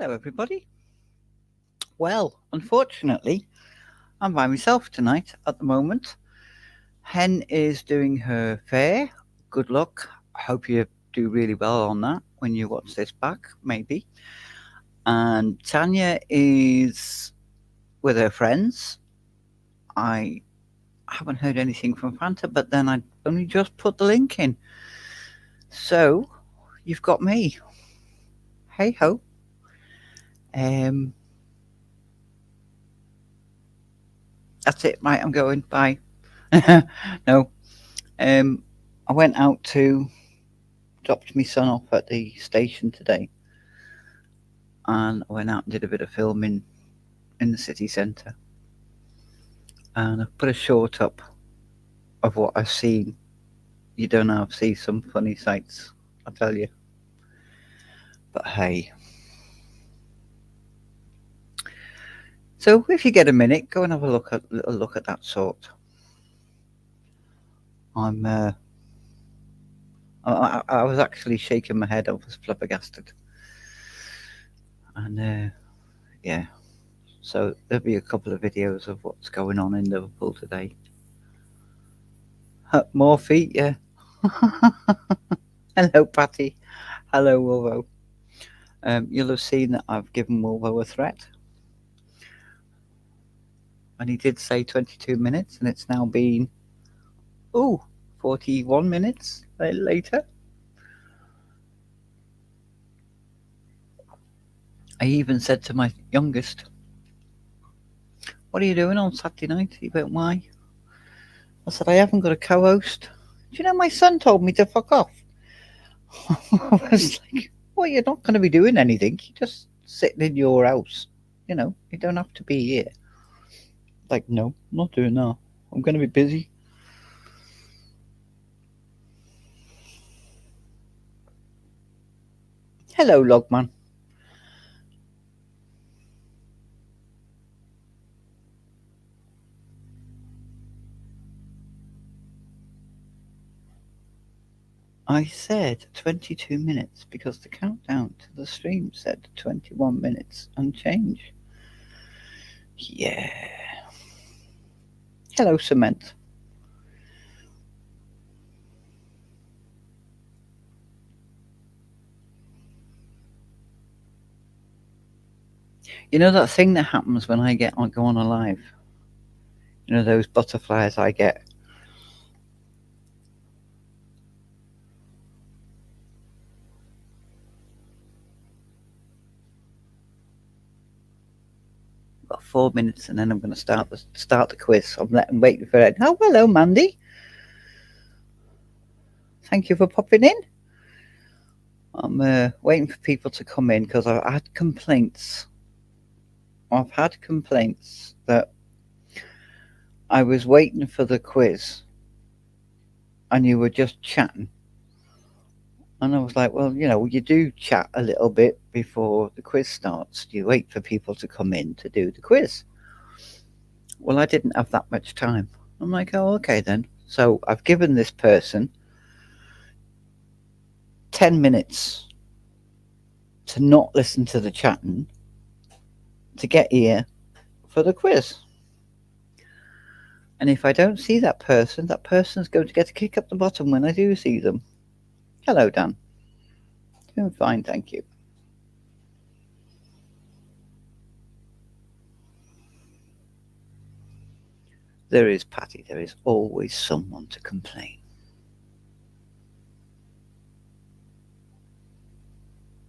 Hello, everybody. Well, unfortunately, I'm by myself tonight at the moment. Hen is doing her fair. Good luck. I hope you do really well on that when you watch this back, maybe. And Tanya is with her friends. I haven't heard anything from Fanta, but then I only just put the link in. So, you've got me. Hey ho. Um, that's it. Right, I'm going. Bye. No. Um, I went out to dropped my son off at the station today, and I went out and did a bit of filming in the city centre. And I've put a short up of what I've seen. You don't know, I've seen some funny sights, I tell you. But hey, so if you get a minute, go and have a little look at that sort. I'm I was actually shaking my head. I was flabbergasted, and yeah. So there'll be a couple of videos of what's going on in Liverpool today. More feet, yeah. Hello, Patty. Hello, Wolvo. You'll have seen that I've given Wolvo a threat. And he did say 22 minutes, and it's now been, 41 minutes later. I even said to my youngest, "What are you doing on Saturday night?" He went, "Why?" I said, "I haven't got a co host." Do you know my son told me to fuck off? I was like, "Well, you're not going to be doing anything. You're just sitting in your house. You don't have to be here." Like, no, I'm not doing that. I'm going to be busy. Hello, Logman. I said 22 minutes because the countdown to the stream said 21 minutes and change. Yeah. Hello, Cement. You know that thing that happens when I go on a live? You know those butterflies I get? Got 4 minutes and then I'm going to start the quiz. I'm waiting for it. Oh, hello, Mandy. Thank you for popping in. I'm waiting for people to come in because I've had complaints. I've had complaints that I was waiting for the quiz and you were just chatting. And I was like, well, you do chat a little bit before the quiz starts. You wait for people to come in to do the quiz. Well, I didn't have that much time. I'm like, oh, okay then. So I've given this person 10 minutes to not listen to the chatting to get here for the quiz. And if I don't see that person's going to get a kick up the bottom when I do see them. Hello, Dan. Doing fine, thank you. There is, Patty. There is always someone to complain.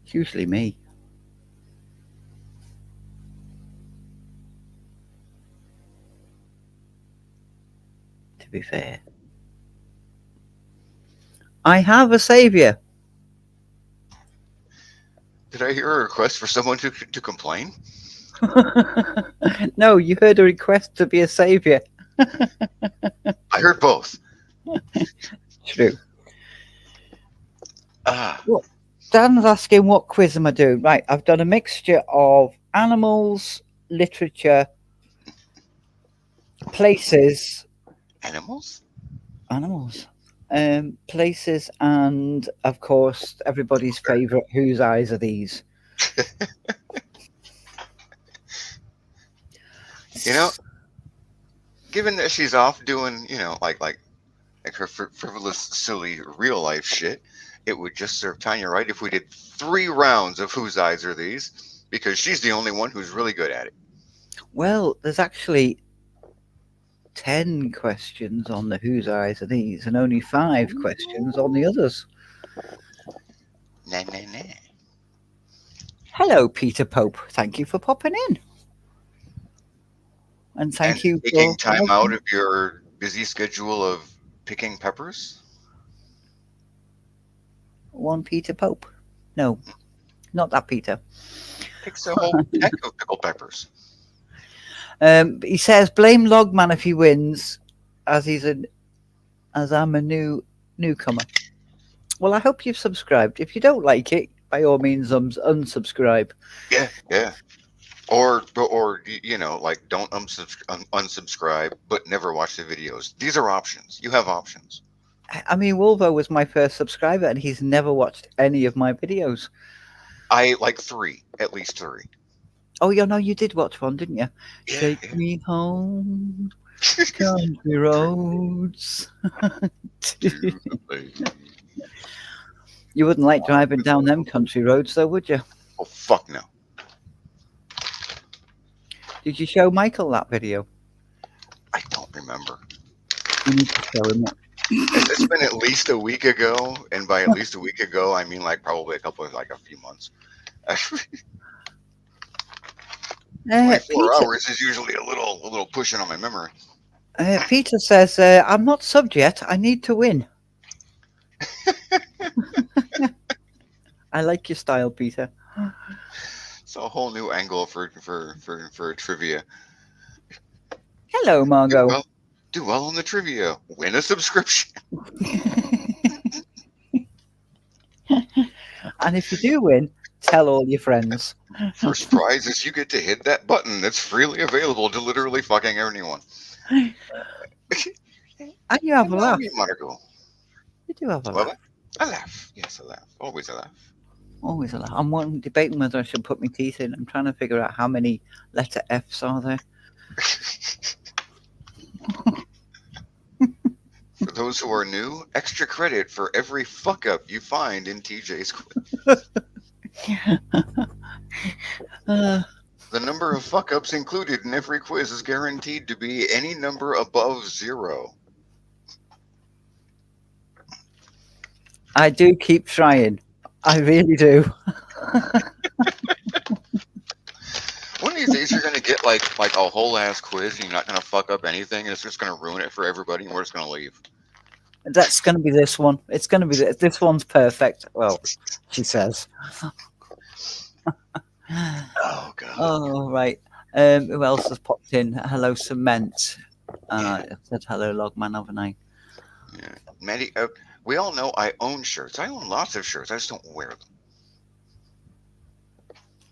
It's usually me. To be fair. I have a saviour. Did I hear a request for someone to complain? No, you heard a request to be a saviour. I heard both. True. Ah, What? Dan's asking what quiz am I doing? Right, I've done a mixture of animals, literature, places, animals? animals, places, and of course everybody's favourite. Whose eyes are these? You know, given that she's off doing, like her frivolous, silly real life shit, it would just serve Tanya right if we did 3 rounds of whose eyes are these, because she's the only one who's really good at it. Well, there's actually 10 questions on the whose eyes are these and only 5 questions on the others. Nah, nah, nah. Hello, Peter Pope. Thank you for popping in. And And thank you taking for time out of your busy schedule of picking peppers. one Peter Pope. No, not that Peter. Takes a whole peck of pickled peppers. He says, blame Logman if he wins, as as I'm a newcomer. Well, I hope you've subscribed. If you don't like it, by all means, unsubscribe. Yeah, yeah. Or like don't unsubscribe, but never watch the videos. These are options. You have options. I mean, Wolvo was my first subscriber, and he's never watched any of my videos. I like 3, at least 3. Oh, yeah, no, you did watch one, didn't you? Yeah, Take yeah. me home, country roads. To the lake. You wouldn't like driving down them country roads, though, would you? Oh fuck no. Did you show Michael that video? I don't remember. You need to show him it. It's been at least a week ago, and by at least a week ago, I mean like probably a few months. My 4 Peter, hours is usually a little pushing on my memory. Peter says, I'm not subbed yet. I need to win. I like your style, Peter. It's a whole new angle for trivia. Hello, Do Margot. well, do well on the trivia. Win a subscription. And if you do win, tell all your friends. First prize is you get to hit that button that's freely available to literally fucking anyone. And you have a Allow laugh. me, Margot. You do have a Well, laugh. I laugh. Yes, I laugh. Always I laugh. Always a laugh. I'm debating whether I should put my teeth in. I'm trying to figure out how many letter F's are there. For those who are new, extra credit for every fuck up you find in TJ's quiz. Uh, The number of fuck ups included in every quiz is guaranteed to be any number above 0. I do keep trying. I really do. One of these days you're gonna get like a whole ass quiz and you're not gonna fuck up anything and it's just gonna ruin it for everybody and we're just gonna leave. That's going to be this one. It's going to be this one's perfect. Well, she says. Oh god. Oh, right. Who else has popped in? Hello, Cement. I said hello, Logman, haven't I? Yeah. Maddie, we all know I own shirts. I own lots of shirts. I just don't wear them.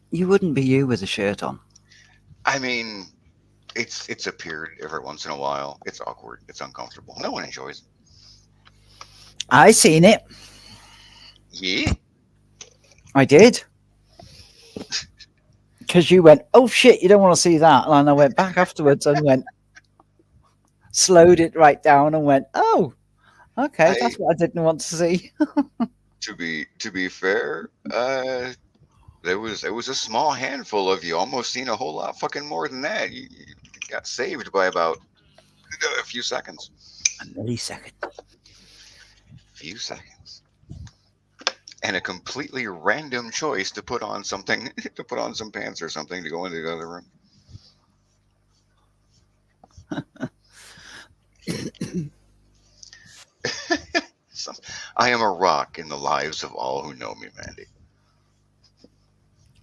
You wouldn't be you with a shirt on. I mean, it's appeared every once in a while. It's awkward. It's uncomfortable. No one enjoys it. I seen it. Yeah. I did. Because you went, oh shit, you don't want to see that. And I went back afterwards and went, slowed it right down and went, oh, okay, that's what I didn't want to see. To be fair, there was a small handful of you. Almost seen a whole lot fucking more than that. You got saved by about a few seconds. A millisecond. Few seconds. And a completely random choice to put on something, to put on some pants or something to go into the other room. I am a rock in the lives of all who know me, Mandy.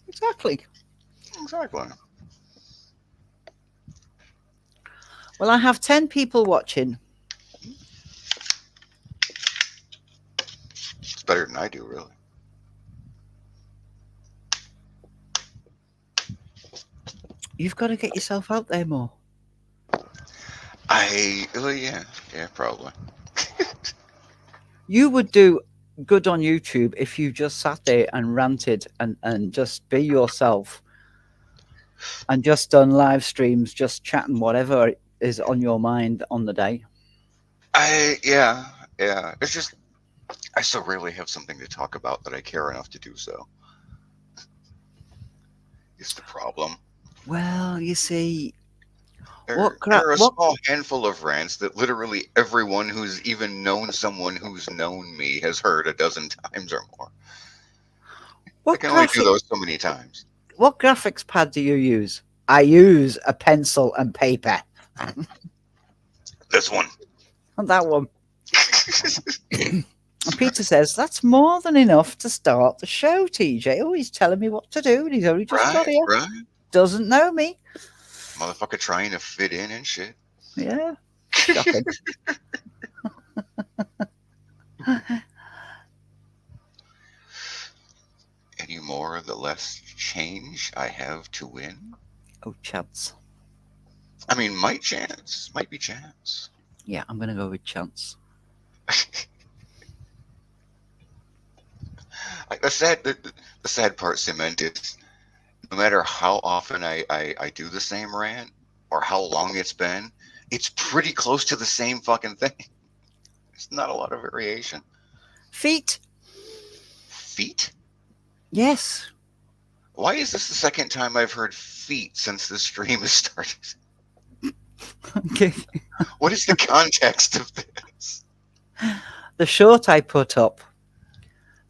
Exactly. Exactly. Well, I have 10 people watching. It's better than I do, really. You've got to get yourself out there more. Yeah, probably. You would do good on YouTube if you just sat there and ranted and just be yourself and just done live streams, just chatting whatever is on your mind on the day. Yeah, yeah. It's just I so rarely have something to talk about that I care enough to do so. Is the problem. Well, you see, There are a what small handful of rants that literally everyone who's even known someone who's known me has heard a dozen times or more. I what can only do graphic those so many times. what graphics pad do you use? I use a pencil and paper. This one. That one. And Peter says that's more than enough to start the show. TJ, oh, he's telling me what to do, and he's only just got Right, here. right. Doesn't know me. Motherfucker trying to fit in and shit. Yeah, shocking. Any more, the less change I have to win. Oh, chance. I mean, might chance. Might be chance. Yeah, I'm gonna go with chance. Like the sad part, Cement, is no matter how often I do the same rant or how long it's pretty close to the same fucking thing. It's not a lot of variation. Feet. Feet? Yes. Why is this the second time I've heard feet since the stream has started? Okay. What is the context of this? The short I put up.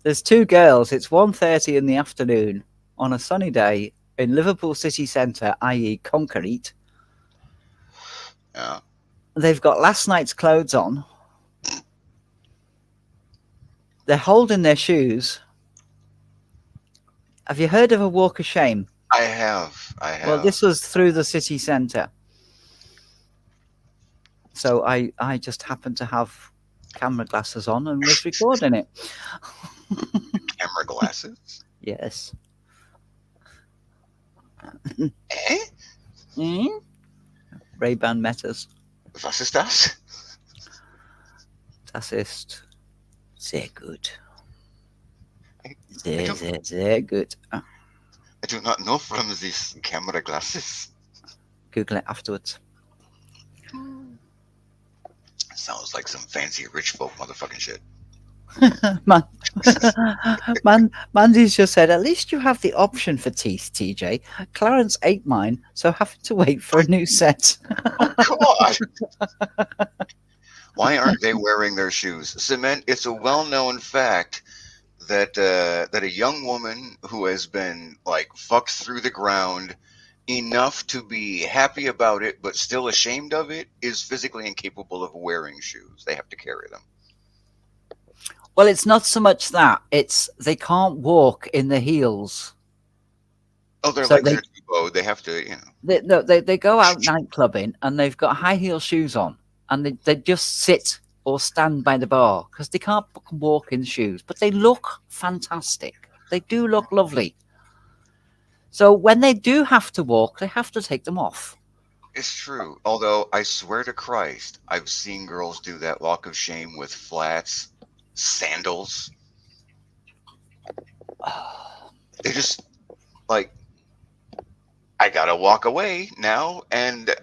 There's two girls. It's 1:30 in the afternoon on a sunny day in Liverpool city centre, i.e., concrete. Yeah. They've got last night's clothes on. They're holding their shoes. Have you heard of a walk of shame? I have. I Well, have. this was through the city centre. So I just happened to have camera glasses on and was recording it. Camera glasses? Yes. Eh? Mm? Ray-Ban Metas. Was ist das? Das ist sehr gut. I, I, Sehr, don't, sehr, sehr gut. Ah, I do not know from these camera glasses. Google it afterwards. Sounds like some fancy rich folk motherfucking shit. Man, Mandy's just said, at least you have the option for teeth, TJ. Clarence ate mine, so having to wait for a new set. Oh, God! Why aren't they wearing their shoes? Cement, it's a well-known fact that a young woman who has been like fucked through the ground enough to be happy about it but still ashamed of it is physically incapable of wearing shoes. They have to carry them. Well, it's not so much that. It's they can't walk in the heels. Oh, their So legs are too bowed. They have to, they go out night clubbing and they've got high heel shoes on and they just sit or stand by the bar because they can't walk in shoes, but they look fantastic. They do look lovely. So when they do have to walk, they have to take them off. It's true. Although I swear to Christ, I've seen girls do that walk of shame with flats, sandals. They just like I gotta walk away now, and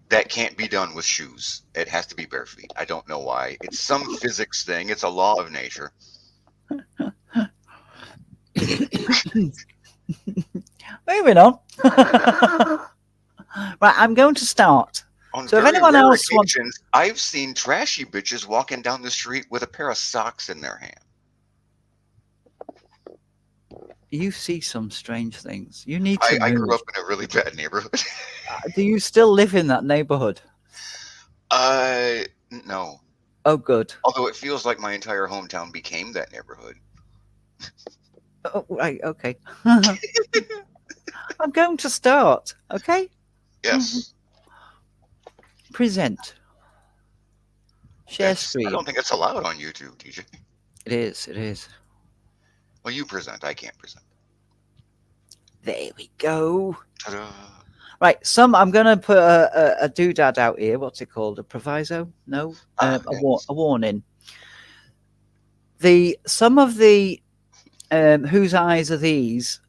that can't be done with shoes. It has to be bare feet. I don't know why. It's some physics thing. It's a law of nature. Moving on. Right, I'm going to start. On So if very anyone rare else wants, occasions, I've seen trashy bitches walking down the street with a pair of socks in their hand. you see some strange things. You need to I move. grew up in a really bad neighborhood. Do you still live in that neighborhood? No. Oh, good. Although it feels like my entire hometown became that neighborhood. Oh, right, okay. I'm going to start, okay? Yes. Present. Share I screen. don't think it's allowed on YouTube, TJ. It is, it is. Well, you present. I can't present. There we go. Ta-da. Right, I'm going to put a doodad out here. What's it called? A proviso? No? Yes. A warning. Some of the whose eyes are these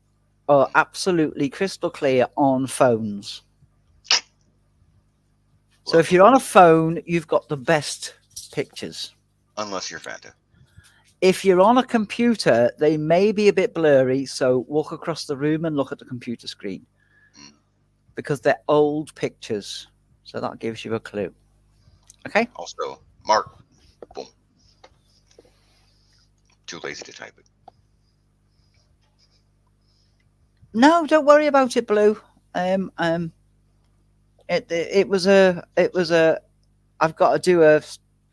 are absolutely crystal clear on phones. So if Lovely. you're on a phone, you've got the best pictures. Unless you're Fanta. If you're on a computer, they may be a bit blurry, so walk across the room and look at the computer screen Mm. because they're old pictures. So that gives you a clue. Okay? Also, Mark. Boom. Too lazy to type it. No, don't worry about it, Blue. Um, it was a. I've got to do a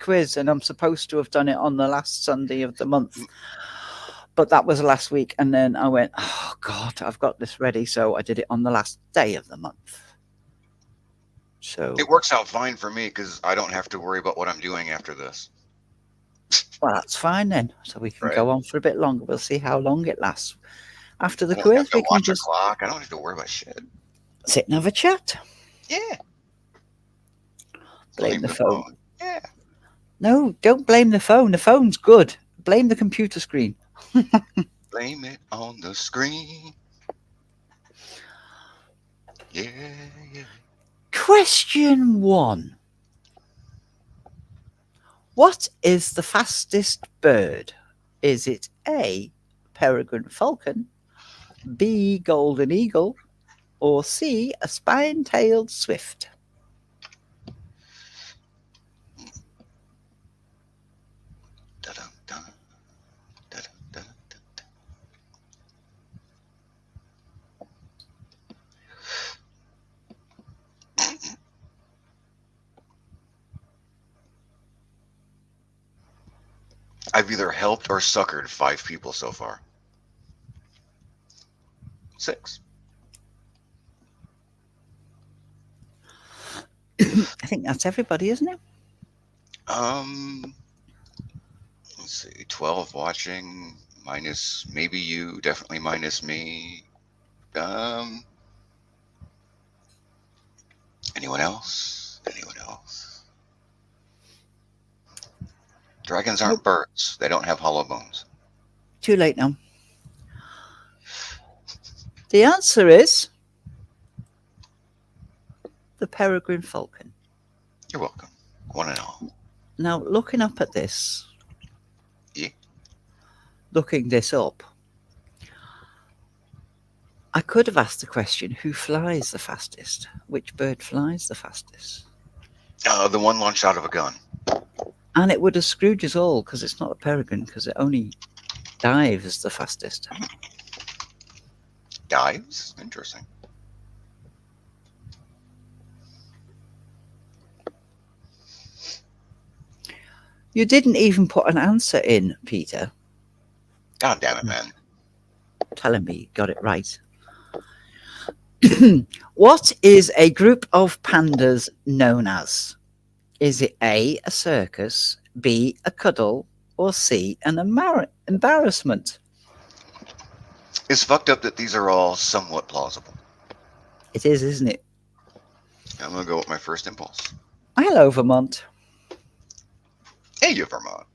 quiz, and I'm supposed to have done it on the last Sunday of the month, but that was last week, and then I went, oh God, I've got this ready, so I did it on the last day of the month. It So, works out fine for me because I don't have to worry about what I'm doing after this. well, that's fine then. So we can Right. go on for a bit longer. We'll see how long it lasts. After the I don't have quiz, to we can watch a just clock. I don't have to worry about shit. sit and have a chat. Yeah. Blame Blame the the phone. phone. Yeah. No, don't blame the phone. The phone's good. Blame the computer screen. Blame it on the screen. Yeah, yeah. Question one. What is the fastest bird? Is it A, peregrine falcon, B, golden eagle, or C, a spine-tailed swift? Da-dum, dum, da-dum, dum, dum. I've either helped or suckered 5 people so far. 6. I think that's everybody, isn't it? Um, let's see. 12 watching minus maybe you, definitely minus me. Um, anyone else? Anyone else? Dragons Nope. aren't birds. They don't have hollow bones. Too late now. The answer is the peregrine falcon. You're welcome. One and all. Now, looking up at this, Yeah. looking this up, I could have asked the question, who flies the fastest? Which bird flies the fastest? The one launched out of a gun. And it would have screwed us all because it's not a peregrine because it only dives the fastest. Dives? Interesting. You didn't even put an answer in, Peter, God damn it, man. telling me you got it right. What is a group of pandas known as? Is it A, a circus, B, a cuddle, or C, an embarrassment? It's fucked up that these are all somewhat plausible. It is, isn't it? I'm gonna go with my first impulse. Hello, Vermont. Hey, you Vermont.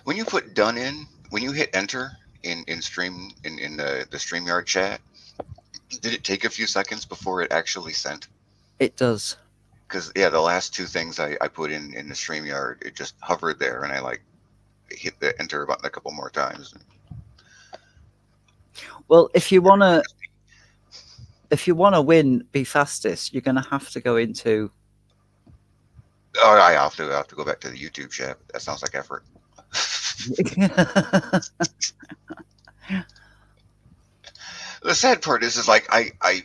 When you put done in, when you hit enter in stream in the StreamYard chat, did it take a few seconds before it actually sent? It does. Because yeah, the last two things I put in the StreamYard, it just hovered there, and I like hit the enter button a couple more times. Well, if you wanna win, be fastest. You're gonna have to go into. Oh, I have to go back to the YouTube chat. That sounds like effort. The sad part is like I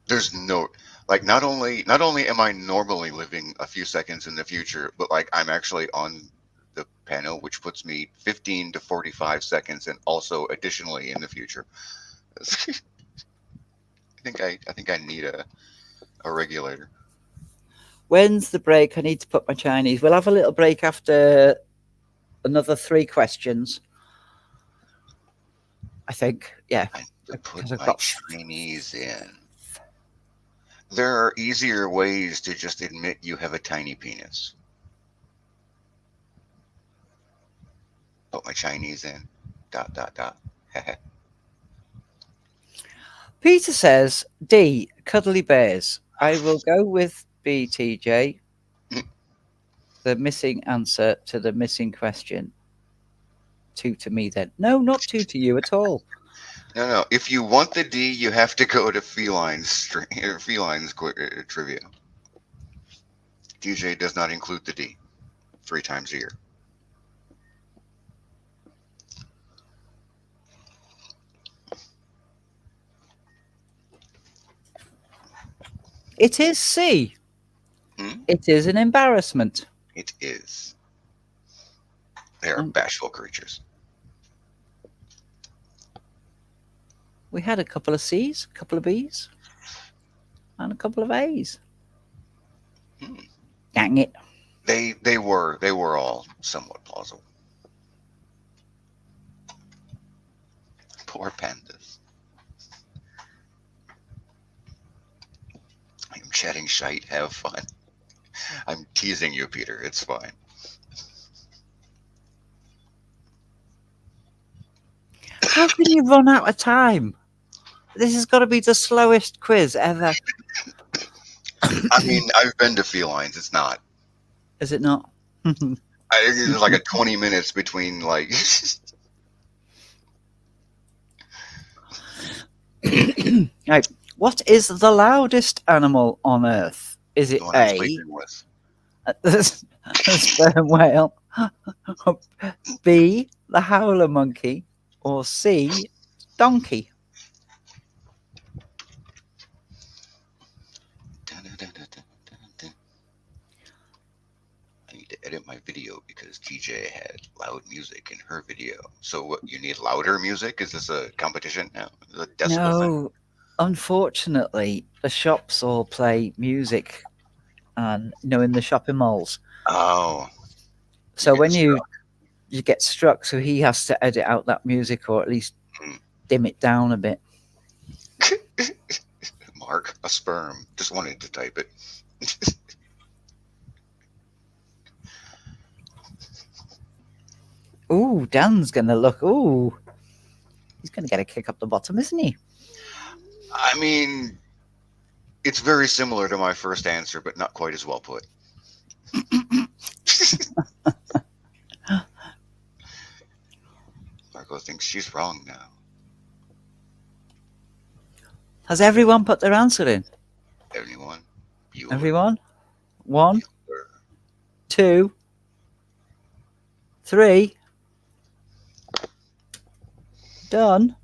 there's no like not only am I normally living a few seconds in the future, but like I'm actually on the panel, which puts me 15 to 45 seconds, and also additionally in the future. I think I need a regulator. When's the break? I need to put my Chinese. We'll have a little break after another 3 questions. I think, yeah, I need to put because I've my got. Chinese in. There are easier ways to just admit you have a tiny penis. Put my Chinese in. Dot dot dot. Peter says D. Cuddly bears. I will go with B. TJ. The missing answer to the missing question. Two to me then. No, not two to you at all. No, no. If you want the D, you have to go to felines trivia. DJ does not include the D 3 times a year. It is C. Hmm? It is an embarrassment. It is. They are Um, bashful creatures. we had a couple of C's, a couple of B's, and a couple of A's. Hmm. Dang it. They were all somewhat plausible. Poor pandas. I'm chatting shite. Have fun. I'm teasing you, Peter. It's fine. How can you run out of time? This has got to be the slowest quiz ever. I mean, I've been to felines. It's not. Is it not? There's like a 20 minutes between like. Right. What is the loudest animal on Earth? Is it The one I'm A, sleeping with. the sperm whale, B, the howler monkey, or C, donkey? I need to edit my video because TJ had loud music in her video. So what? You need louder music? Is this a competition now? Is it a decibel thing? No, unfortunately, the shops all play music, and in the shopping malls. Oh, you're So getting when struck. you get struck, so he has to edit out that music or at least Hmm. dim it down a bit. Mark, a sperm. Just wanted to type it. Ooh, Dan's gonna look. Ooh, he's gonna get a kick up the bottom, isn't he? I mean, it's very similar to my first answer, but not quite as well put. Marco thinks she's wrong now. Has everyone put their answer in? Anyone? Bueller. Everyone? One, Bueller. two, three. Done.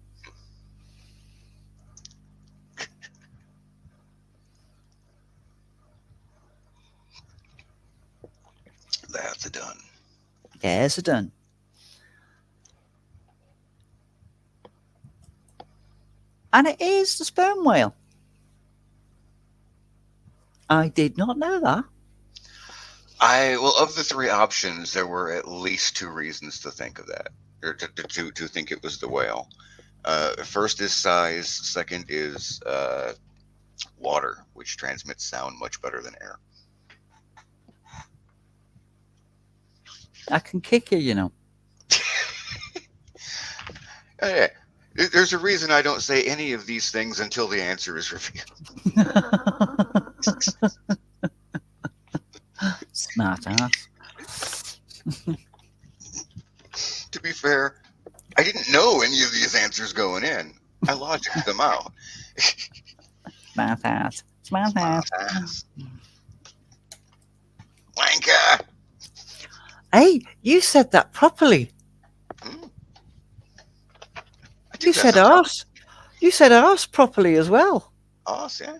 That's done. Yes, done. And it is the sperm whale. I did not know that. Of the 3 options, there were at least 2 reasons to think of that, or to think it was the whale. First is size. Second is water, which transmits sound much better than air. I can kick you. Yeah, there's a reason I don't say any of these things until the answer is revealed. Smart ass. To be fair, I didn't know any of these answers going in. I logicked them out. Smart ass. Smart ass. Smartass. Wanker. Hey, you said that properly. Hmm, I You do that said sometimes. arse. You said arse properly as well. Us, yeah.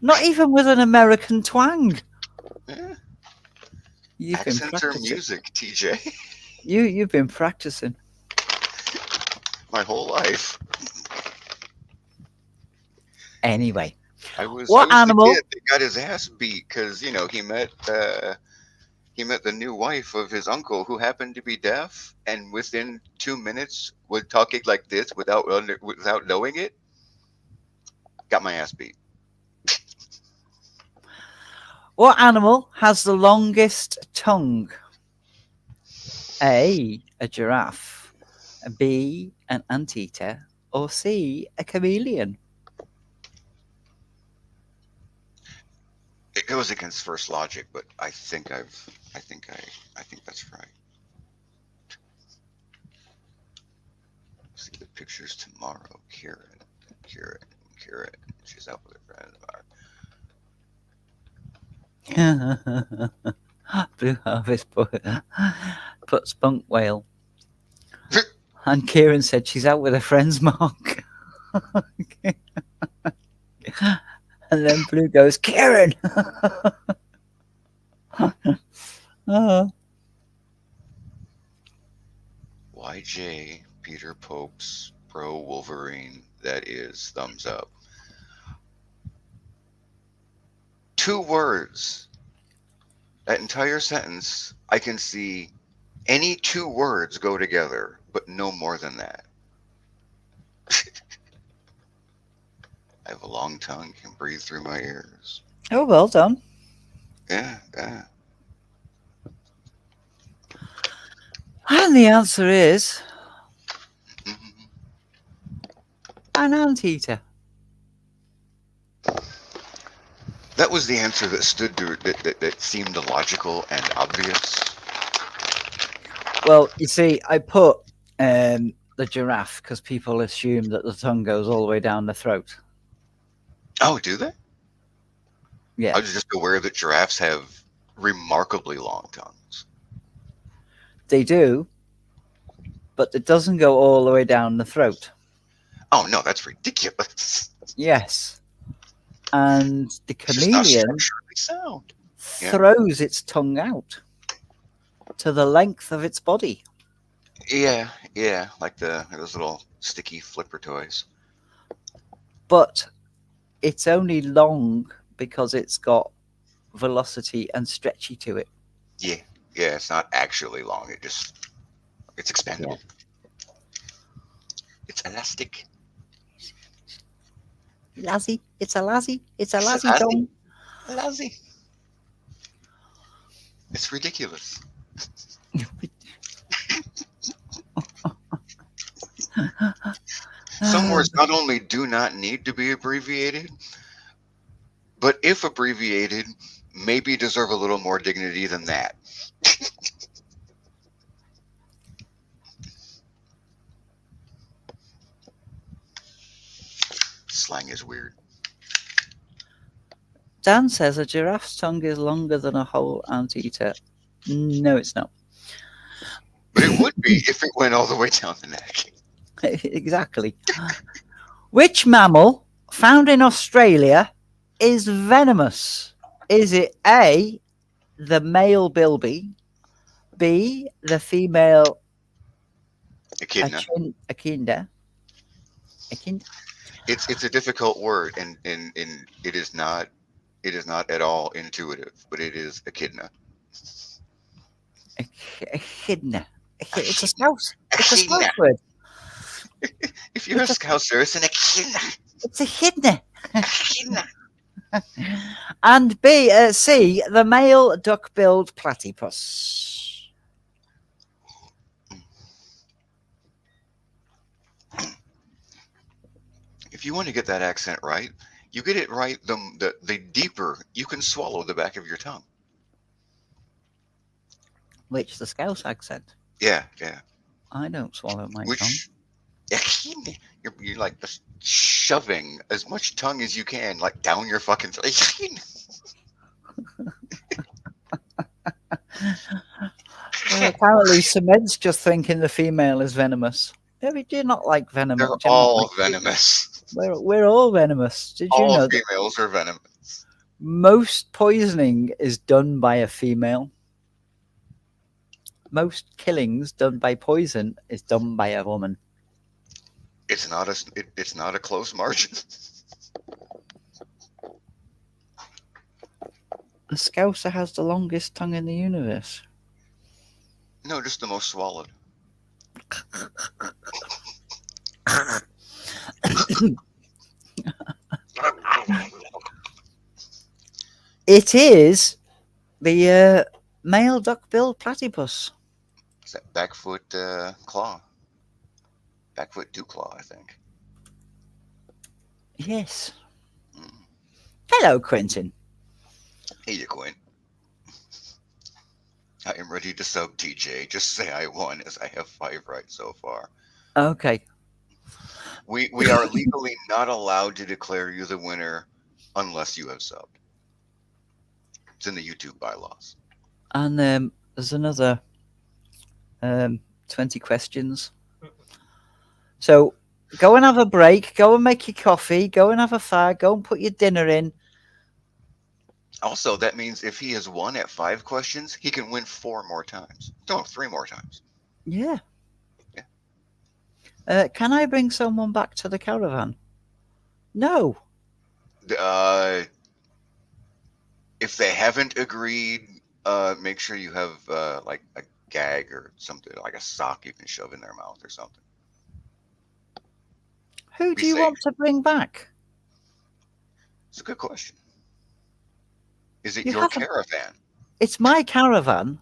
Not even with an American twang. Yeah. You've been Accents are practicing. music, TJ. You've been practicing. My whole life. Anyway, I was what the animal? kid that got his ass beat because he met the new wife of his uncle who happened to be deaf, and within 2 minutes was talking like this without knowing it. Got my ass beat. What animal has the longest tongue? A giraffe, B, an anteater, or C, a chameleon? It goes against first logic, but I think I think that's right. See the pictures tomorrow. Kieran, Kieran. She's out with her friends. Blue Harvest put spunk whale. And Kieran said she's out with her friends, Mark. And then Blue goes, Kieran! Oh. YJ Peter Pope's Pro Wolverine. That is thumbs up. 2 words. That entire sentence, I can see any 2 words go together, but no more than that. I have a long tongue, can breathe through my ears. Oh, well done. Yeah, yeah. And the answer is Mhm. an anteater. That was the answer that that seemed logical and obvious. Well, you see, I put the giraffe because people assume that the tongue goes all the way down the throat. Oh, do they? Yeah, I was just aware that giraffes have remarkably long tongues. they do, but it doesn't go all the way down the throat. Oh no, that's ridiculous. Yes. And the It's just not chameleon structurally sound. Yeah, throws its tongue out to the length of its body. yeah, yeah. Like those little sticky flipper toys. But it's only long because it's got velocity and stretchy to it. Yeah, yeah. It's not actually long. It's Yeah. expandable. It's elastic. Lassie, it's a lassie, it's a It's lassie elastic. tongue. Lousy. It's ridiculous. Some words not only do not need to be abbreviated, but if abbreviated, maybe deserve a little more dignity than that. Slang is weird. Dan says a giraffe's tongue is longer than a whole anteater. No, it's not. But it would be if it went all the way down the neck. Exactly. Which mammal found in Australia is venomous? Is it A, the male bilby, B, the female Echidna. echinda, echinda, It's a difficult word, and it is not at all intuitive, but it is echidna. echidna. It's a Echidna. scouse. It's a Echidna. scouse word. If you're a It's a scouser, it's an echidna. it's echidna. Echidna. And B, C, the male duck-billed platypus. If you want to get that accent right, you get it right the deeper you can swallow the back of your tongue. Which the scouse accent. Yeah, yeah. I don't swallow my tongue. Which you're like just shoving as much tongue as you can, like down your fucking throat. Apparently, Cements just thinking the female is venomous. Yeah, we do not like venom. They're Do you not all like venomous. we're all venomous. Did you All know that females are venomous. most poisoning is done by a female? Most killings done by poison is done by a woman. It's not a close margin. The Scouser has the longest tongue in the universe. No, just the most swallowed. It is the male duck-billed platypus. Is that backfoot claw? Backfoot two claw, I think. Yes. Mm. Hello, Quentin. Hey, you Quinn. I am ready to sub TJ. Just say I won, as I have 5 right so far. Okay. We are legally not allowed to declare you the winner unless you have subbed. It's in the YouTube bylaws. And there's another um, 20 questions. So go and have a break. Go and make your coffee. Go and have a fag. Go and put your dinner in. Also, that means if he has won at 5 questions, he can win 4 more times. No, 3 more times. Yeah. Yeah. Can I bring someone back to the caravan? No. Uh, if they haven't agreed, make sure you have like a gag or something, like a sock you can shove in their mouth or something. Who Be do you safe. want to bring back? It's a good question. Is it You your haven't. caravan? It's my caravan.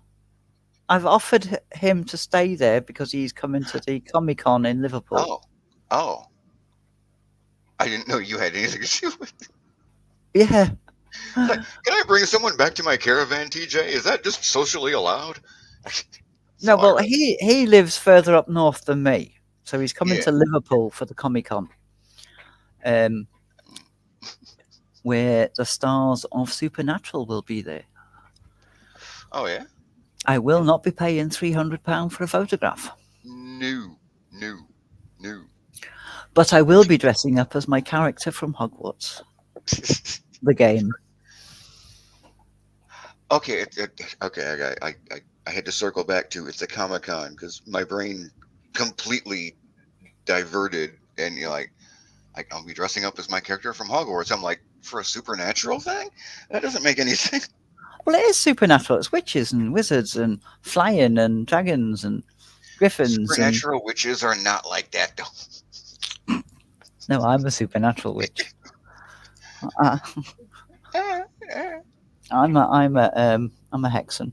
I've offered him to stay there because he's coming to the Comic Con in Liverpool. Oh, oh, I didn't know you had anything to do with it. Yeah. It's like, can I bring someone back to my caravan, TJ? Is that just socially allowed? No, So I well, read. he lives further up north than me, so he's coming Yeah. to Liverpool for the Comic Con, um, where the stars of Supernatural will be there. Oh yeah. I will not be paying £300 for a photograph, No, no, no. but I will be dressing up as my character from Hogwarts, the game. Okay, okay. I had to circle back to it's a Comic Con because my brain completely diverted, and like I'll be dressing up as my character from Hogwarts. I'm like, for a supernatural thing? That doesn't make any sense. Well, it is supernatural. It's witches and wizards and flying and dragons and griffins and Supernatural witches are not like that though. no, I'm a supernatural witch. Uh, I'm a hexen.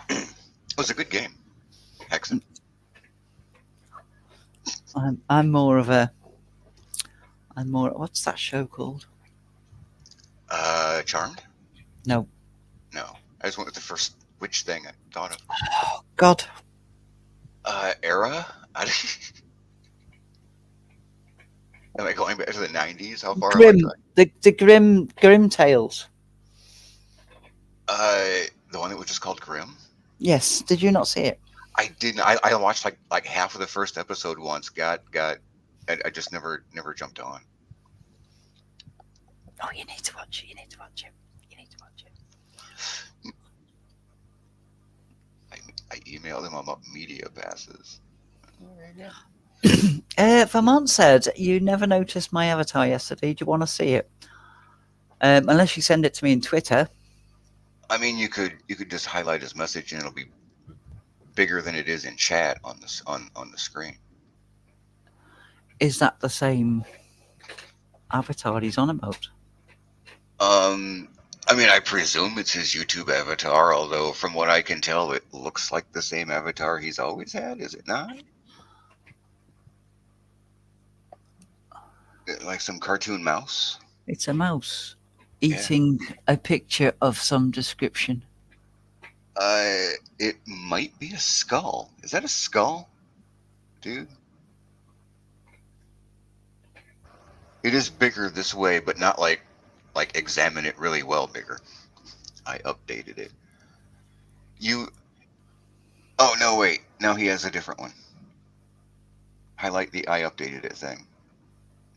It was a good game, Hexen. I'm more of a I'm more. What's that show called? Charmed? No, No, I just went with the first witch thing I thought of. God, Era? Am I going back to the 90s? How far am I Grim. going? The Grim Tales. The one that was just called Grimm. Yes. Did you not see it? I didn't. I watched like half of the first episode once. Got. I just never jumped on. Oh, you need to watch it. You need to watch it. You need to watch it. I, I emailed them about media passes. Vermont said you never noticed my avatar yesterday. Do you want to see it? Unless you send it to me in Twitter. I mean, you could just highlight his message and it'll be bigger than it is in chat on this on the screen. Is that the same avatar he's on about? Um, I mean, I presume it's his YouTube avatar, although from what I can tell, it looks like the same avatar he's always had. Is it not? Like some cartoon mouse? It's a mouse Yeah. eating a picture of some description. It might be a skull. Is that a skull, dude? It is bigger this way, but not like examine it really well bigger. I updated it. You. Oh no, wait. Now he has a different one. Highlight the I updated it thing.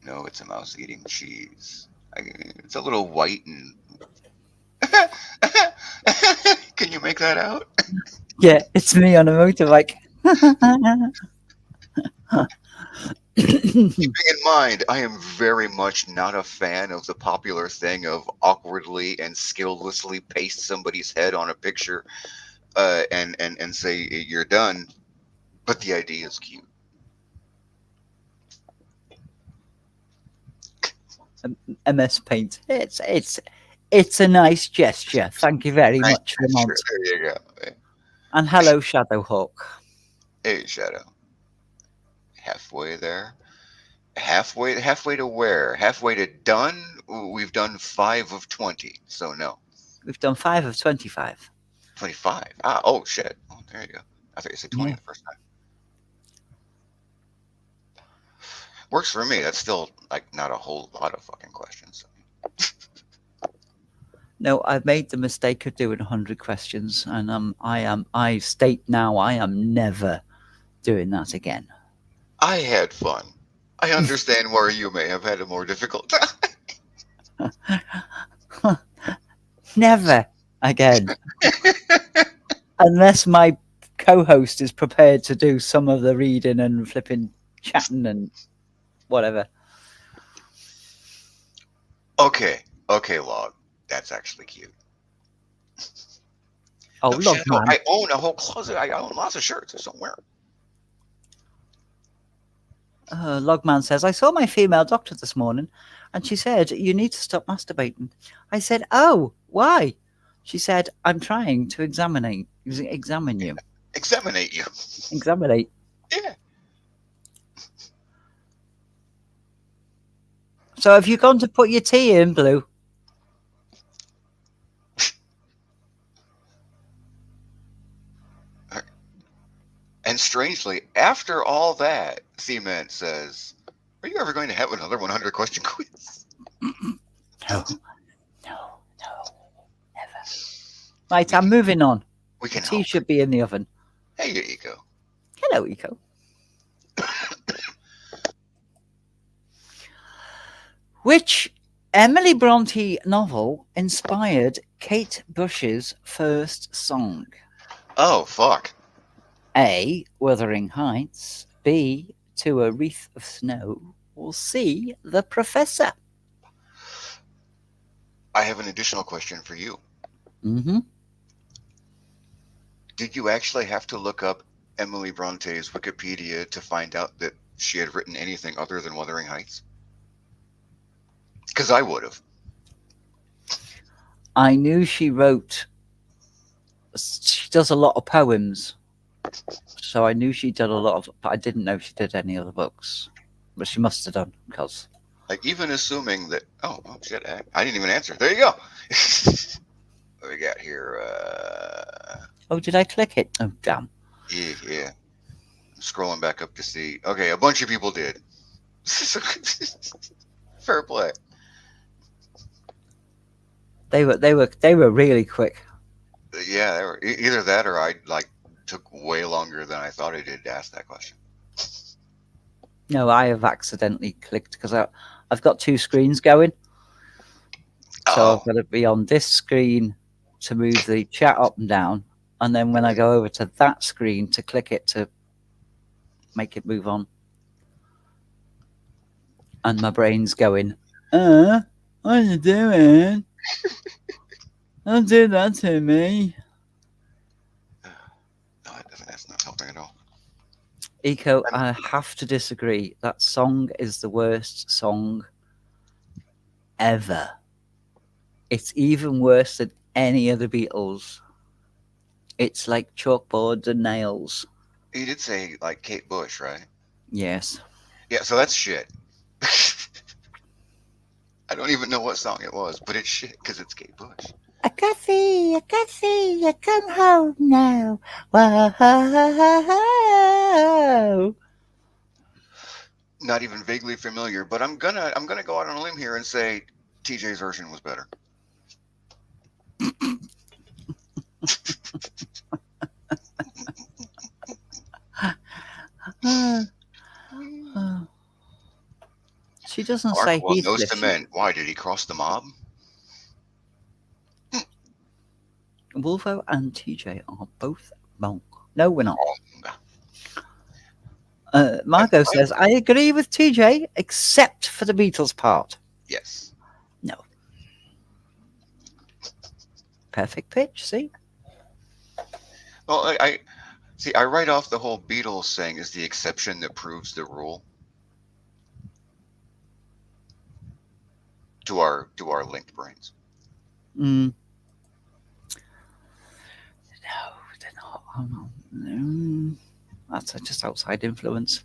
No, it's a mouse eating cheese. It's a little white and. Can you make that out? Yeah, it's me on a motorbike. Keeping in mind, I am very much not a fan of the popular thing of awkwardly and skilllessly paste somebody's head on a picture and say you're done. But the idea is cute. MS Paint. It's a nice gesture. Thank you very Nice much, picture. Vermont. There you go. And hello, Shadowhawk. Hey, Shadow. Halfway there. Halfway to where? Halfway to done? We've done 5 of 20, so no. We've done 5 of 25. 25. Ah, oh shit. Oh, there you go. I thought you said 20 Yeah. the first time. Works for me. That's still like not a whole lot of fucking questions. No, I've made the mistake of doing 100 questions, and I state now I am never doing that again. I had fun. I understand where you may have had a more difficult time. Never again. Unless my co-host is prepared to do some of the reading and flipping chatting and whatever. Okay, okay, Log. That's actually cute. Oh, No, look, Shadow, man. I own a whole closet. I own lots of shirts. I don't wear 'em. Logman says, I saw my female doctor this morning and she said, you need to stop masturbating. I said, oh, why? She said, I'm trying to examine you. Examinate you. Examinate. Yeah. So have you gone to put your tea in, Blue? And strangely, after all that, Cement says, are you ever going to have another 100 question quiz? No, no, no, never. Right, We I'm can, moving on. we The can tea hope. should be in the oven. Hey, here you go. Hello, Eco. Which Emily Bronte novel inspired Kate Bush's first song? Oh, fuck. A. Wuthering Heights. B. To a Wreath of Snow. Or C. The Professor. I have an additional question for you. Mm-hmm. Did you actually have to look up Emily Bronte's Wikipedia to find out that she had written anything other than Wuthering Heights? Because I would have. I knew she wrote. She does a lot of poems, so I knew she did a lot of. But I didn't know she did any other books. But she must have done because. Like, even assuming that. Oh shit. I didn't even answer. There you go. What we got here? Oh, did I click it? Oh, damn. Yeah, yeah. I'm scrolling back up to see. Okay, a bunch of people did. Fair play. They were really quick. Yeah, they were, either that or I like took way longer than I thought I did to ask that question. No, I have accidentally clicked because I've got two screens going. So Oh, I've got to be on this screen to move the chat up and down, and then when I go over to that screen to click it to make it move on, and my brain's going, what are you doing? Don't do that to me. no, that's not helping at all. Eco, I have to disagree. That song is the worst song ever. It's even worse than any of the Beatles. It's like chalkboards and nails. You did say like Kate Bush, right? Yes. Yeah, so that's shit. I don't even know what song it was, but it's shit because it's Kate Bush. A coffee, I come home now. Whoa. Not even vaguely familiar, but I'm gonna go out on a limb here and say TJ's version was better. She doesn't Mark, say well, no Heathcliff. cement. Why did he cross the mob? Wolvo and TJ are both wrong. No, we're not. I, Margot I, says, I agree with TJ, except for the Beatles part. yes. No. Perfect pitch, see? Well, I see. I write off the whole Beatles saying is the exception that proves the rule to our linked brains. Mm. No, they're not. That's just outside influence.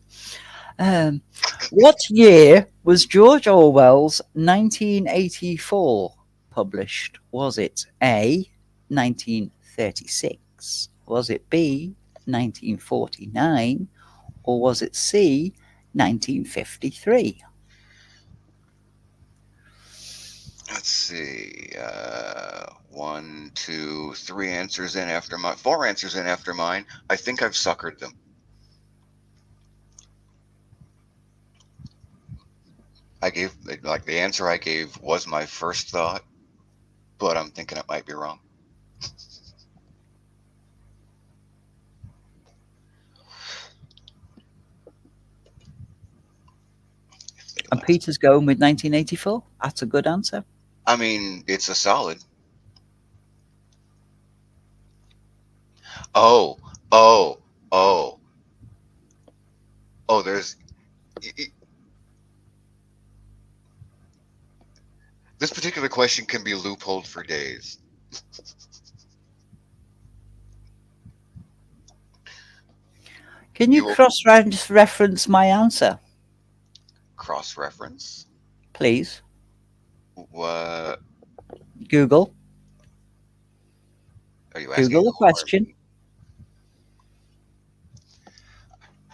Um, what year was George Orwell's 1984 published? Was it A, 1936? Was it B, 1949? Or was it C, 1953? Let's see. One, two, three answers in after mine. Four answers in after mine. I think I've suckered them. I gave like the answer I gave was my first thought, but I'm thinking it might be wrong. If they And let me. Peter's going with 1984. That's a good answer. I mean, it's a solid. Oh, oh, oh, oh. This particular question can be loopholed for days. Can you You will cross reference my answer, cross reference. please? What Google. are you asking Google the who or question. me?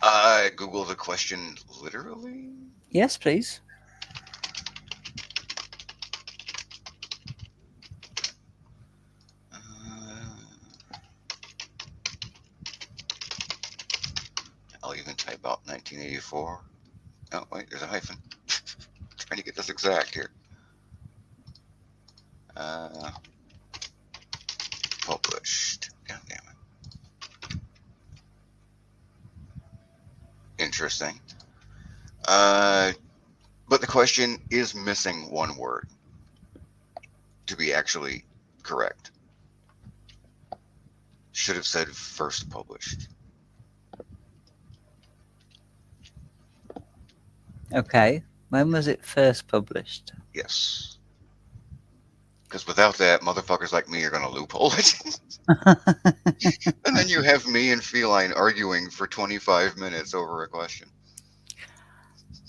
I Google the question literally. Yes, please. Uh, I'll even type out 1984. Oh, wait, there's a hyphen. Trying to get this exact here. Uh, published. God damn it. Interesting. Uh, but the question is missing one word to be actually correct. Should have said first published. Okay. When was it first published? Yes. Because without that, motherfuckers like me are going to loophole it. And then you have me and Feline arguing for 25 minutes over a question.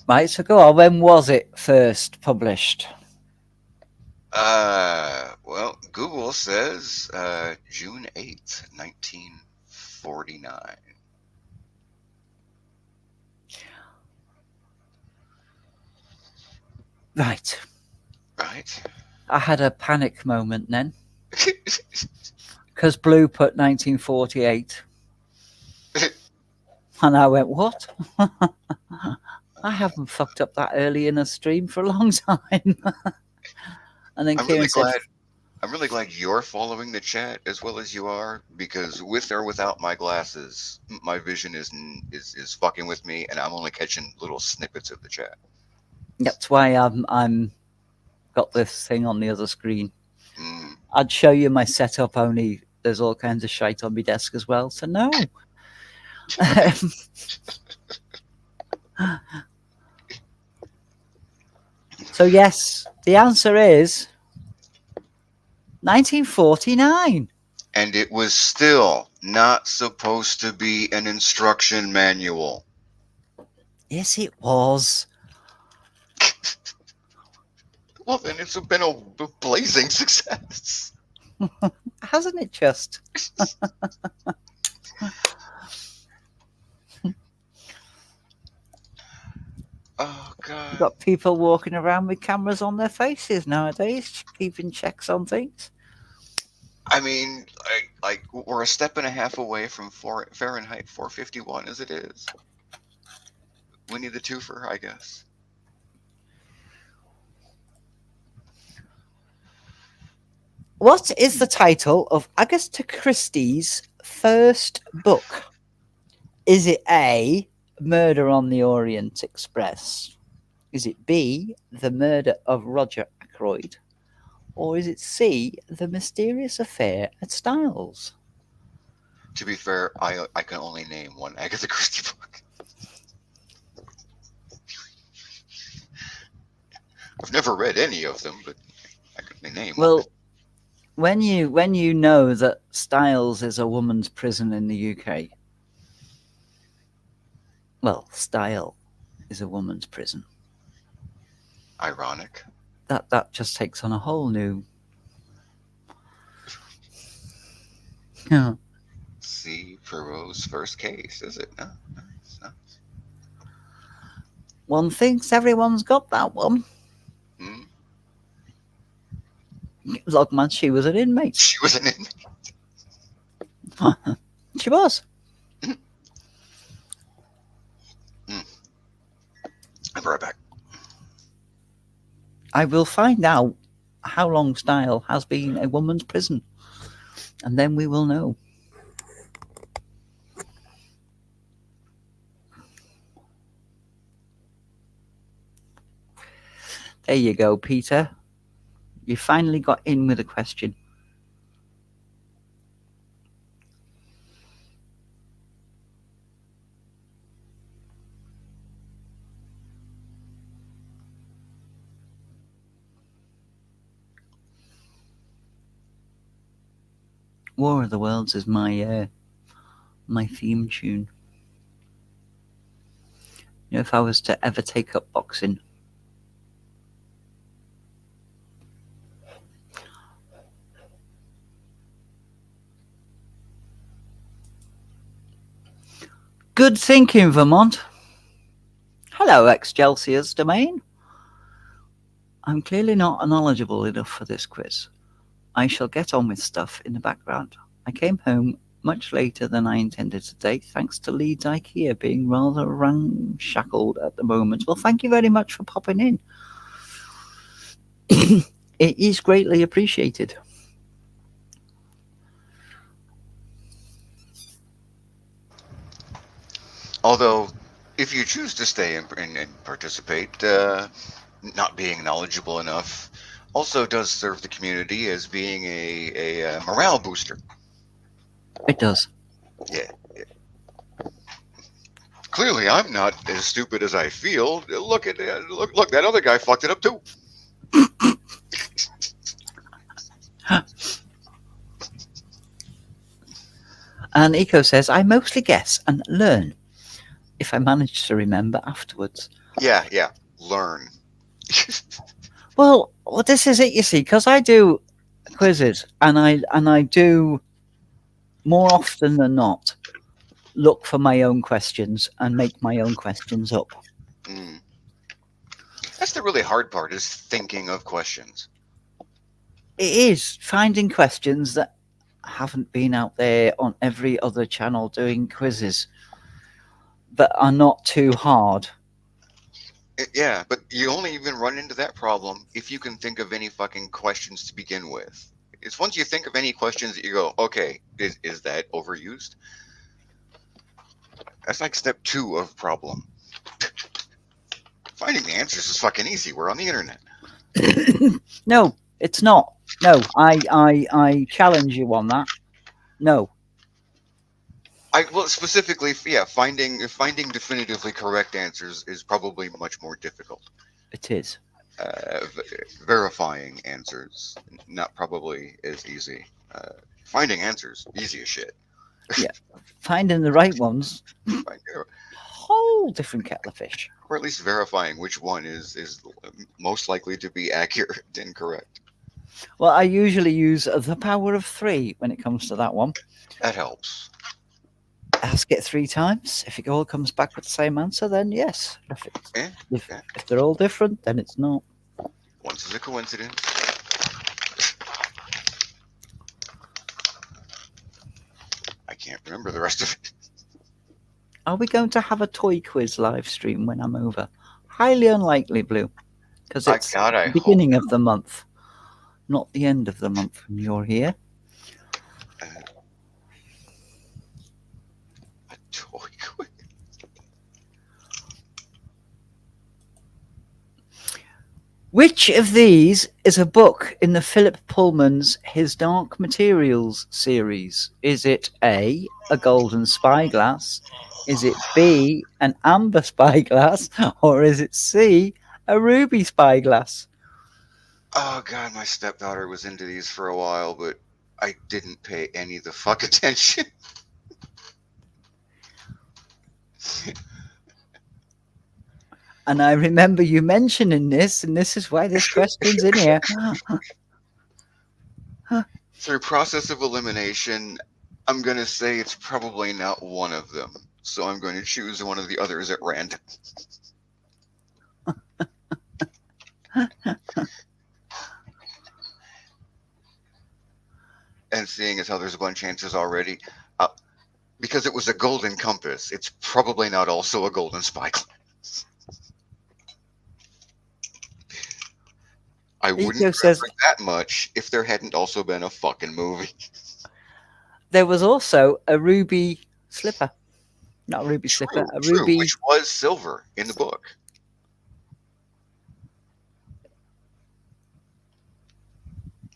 Right, so go on. When was it first published? Well, Google says June 8th, 1949. Right. Right? I had a panic moment then because Blue put 1948, and I went, "What? I haven't fucked up that early in a stream for a long time." And then I'm Kieran really said, glad. I'm really glad you're following the chat as well as you are, because with or without my glasses, my vision is fucking with me, and I'm only catching little snippets of the chat. "That's why I'm got this thing on the other screen." Mm. I'd show you my setup, only there's all kinds of shite on my desk as well. So no. So yes, the answer is 1949. And it was still not supposed to be an instruction manual. Yes, it was. Well, then it's been a blazing success. Hasn't it just? Oh God. Got people walking around with cameras on their faces nowadays, keeping checks on things. I mean, we're a step and a half away from Fahrenheit 451 as it is. We need the twofer, I guess. What is the title of Agatha Christie's first book? Is it A, Murder on the Orient Express? Is it B, The Murder of Roger Ackroyd? Or is it C, The Mysterious Affair at Styles? To be fair, I can only name one Agatha Christie book. I've never read any of them, but I can name one. Well, when you know that Styles is a woman's prison in the UK, well, Style is a woman's prison. Ironic. That just takes on a whole new. Yeah. See Perot's first case, is it? No, nice, nice. One thinks everyone's got that one. Hmm? Logman, she was an inmate. She was an in. She was. Hmm. I'll be right back. I will find out how long Style has been a woman's prison, and then we will know. There you go, Peter. You finally got in with a question. War of the Worlds is my theme tune. You know, if I was to ever take up boxing, good thinking, Vermont. Hello, Excelsior's domain. I'm clearly not knowledgeable enough for this quiz. I shall get on with stuff in the background. I came home much later than I intended today, thanks to Leeds IKEA being rather ramshackled at the moment. Well, thank you very much for popping in. It is greatly appreciated. Although, if you choose to stay and participate, not being knowledgeable enough also does serve the community as being a morale booster. It does. Yeah. Clearly, I'm not as stupid as I feel. Look at look. That other guy fucked it up too. And Eco says, I mostly guess and learn if I manage to remember afterwards. Yeah, yeah. Learn. Well, this is it, you see, because I do quizzes and I do more often than not look for my own questions and make my own questions up. Mm. That's the really hard part is thinking of questions. It is finding questions that haven't been out there on every other channel doing quizzes that are not too hard. Yeah, but you only even run into that problem if you can think of any fucking questions to begin with. It's once you think of any questions that you go, okay, is that overused? That's like step 2 of problem. Finding the answers is fucking easy. We're on the internet. No, it's not. No, I challenge you on that. No. Well, specifically, yeah, finding definitively correct answers is probably much more difficult. It is. Verifying answers, not probably as easy. Finding answers, easy as shit. Yeah. Finding the right ones, Find- whole different kettle of fish. or at least verifying which one is most likely to be accurate and correct. Well, I usually use the power of 3 when it comes to that one. That helps. Ask it 3 times. If it all comes back with the same answer, then yes. Yeah, If they're all different, then it's not. once is a coincidence. I can't remember the rest of it. Are we going to have a toy quiz live stream when I'm over? Highly unlikely, Blue, because My it's God, I the beginning hope of the month, not the end of the month when you're here. a toy quiz. Which of these is a book in the Philip Pullman's His Dark Materials series? Is it A, a golden spyglass? Is it B, an amber spyglass? Or is it C, a ruby spyglass? Oh god, my stepdaughter was into these for a while, but I didn't pay any of the fuck attention. And I remember you mentioning this, and this is why this question's in here. Through process of elimination, I'm gonna say it's probably not one of them. So I'm going to choose one of the others at random. And seeing as how there's a bunch of answers already, uh, because it was a golden compass, it's probably not also a golden spyglass. I wouldn't Eco says remember that much if there hadn't also been a fucking movie. there was also a ruby slipper. Not a ruby slipper, True, a true, ruby. which was silver in the book.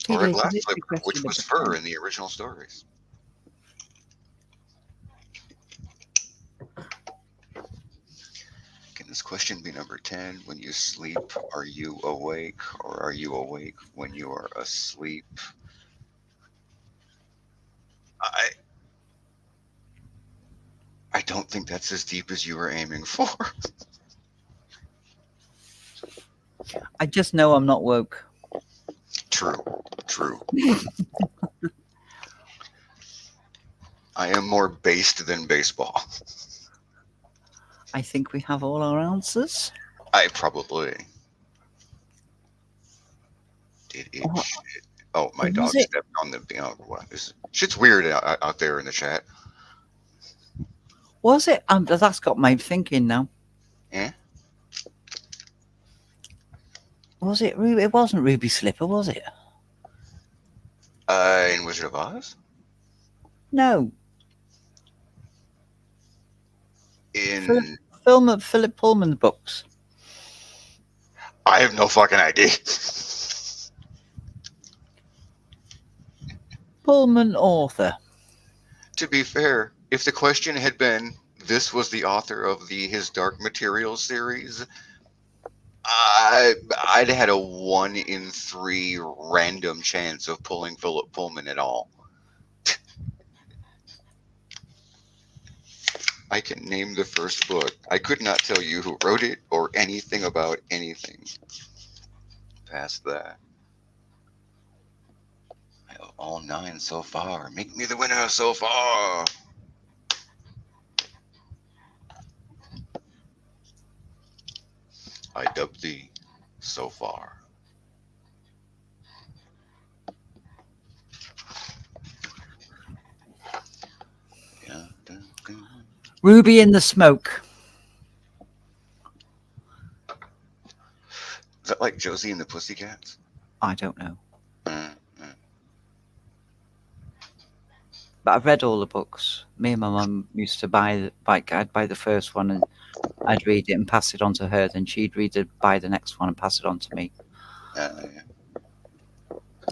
Or a TJ, glass the slipper, question which number was fur 10. in the original stories. Can this question be number 10? When you sleep, are you awake? Or are you awake when you are asleep? I, I don't think that's as deep as you were aiming for. I just know I'm not woke. True, true. I am more based than baseball. I think we have all our answers. I probably did it. What Oh, my was dog it? stepped on the. What? This shit's weird out there in the chat. Was it? That's got my thinking now. Eh? Was it Ruby? It wasn't Ruby Slipper, was it? In Wizard of Oz? No. Philip, In. film of Philip Pullman's books. I have no fucking idea. Pullman author. To be fair, if the question had been, this was the author of the His Dark Materials series, I'd had a 1 in 3 random chance of pulling Philip Pullman at all. I can name the first book. I could not tell you who wrote it or anything about anything past that. I have all 9 so far. Make me the winner so far. I dub thee so far. Yeah. Ruby in the Smoke. Is that like Josie and the Pussycats? I don't know. Mm, mm. But I've read all the books. Me and my mum used to I'd buy the first one and I'd read it and pass it on to her. Then she'd buy the next one and pass it on to me. Yeah.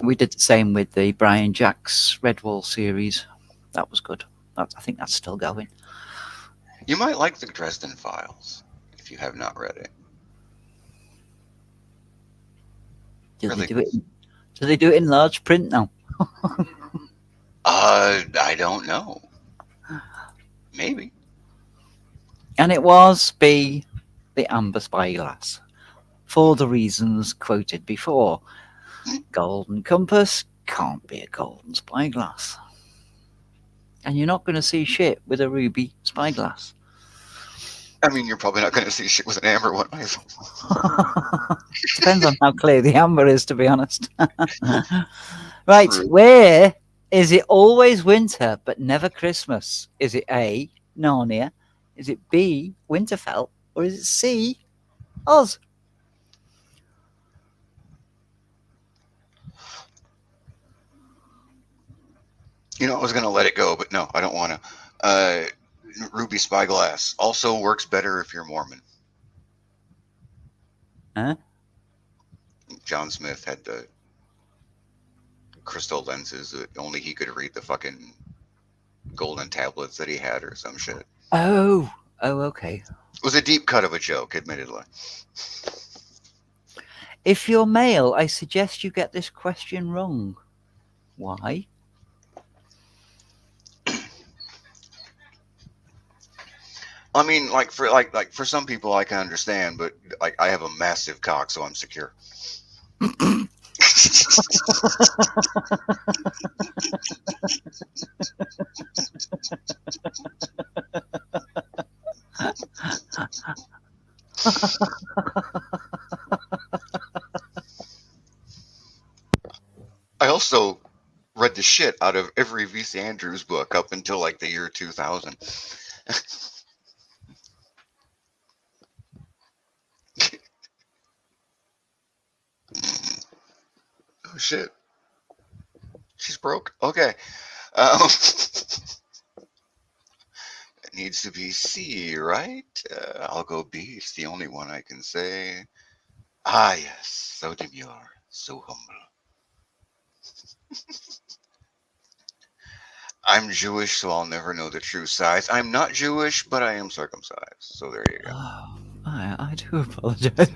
We did the same with the Brian Jacks Redwall series. That was good. I think that's still going. You might like the Dresden Files if you have not read it. Do Really? they do it? Do they do it in large print now? I don't know. Maybe. And it was the amber spyglass for the reasons quoted before. Golden compass can't be a golden spyglass. And you're not going to see shit with a ruby spyglass. I mean, you're probably not going to see shit with an amber one either. Depends on how clear the amber is, to be honest. Right, True. where is it always winter but never Christmas? Is it A, Narnia? Is it B, Winterfell? Or is it C, Oz? You know, I was going to let it go, but no, I don't want to. Ruby Spyglass also works better if you're Mormon. Huh? John Smith had the crystal lenses that only he could read the fucking golden tablets that he had or some shit. Oh, okay. It was a deep cut of a joke, admittedly. If you're male, I suggest you get this question wrong. Why? I mean, like for some people, I can understand, but like I have a massive cock, so I'm secure. I also read the shit out of every V.C. Andrews book up until like the year 2000. Oh shit, she's broke. Okay, it needs to be C, right? I'll go B. It's the only one I can say. Ah, yes, so demure, so humble. I'm Jewish, so I'll never know the true size. I'm not Jewish, but I am circumcised. So there you Oh, I do apologise. go.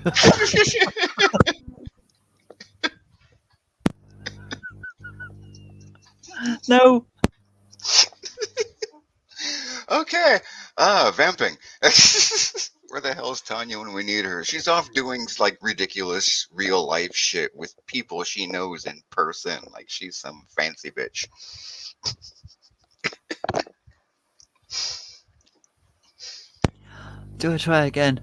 No. Okay. Vamping. Where the hell's Tanya when we need her? She's off doing like ridiculous real life shit with people she knows in person. Like she's some fancy bitch. Do I try again?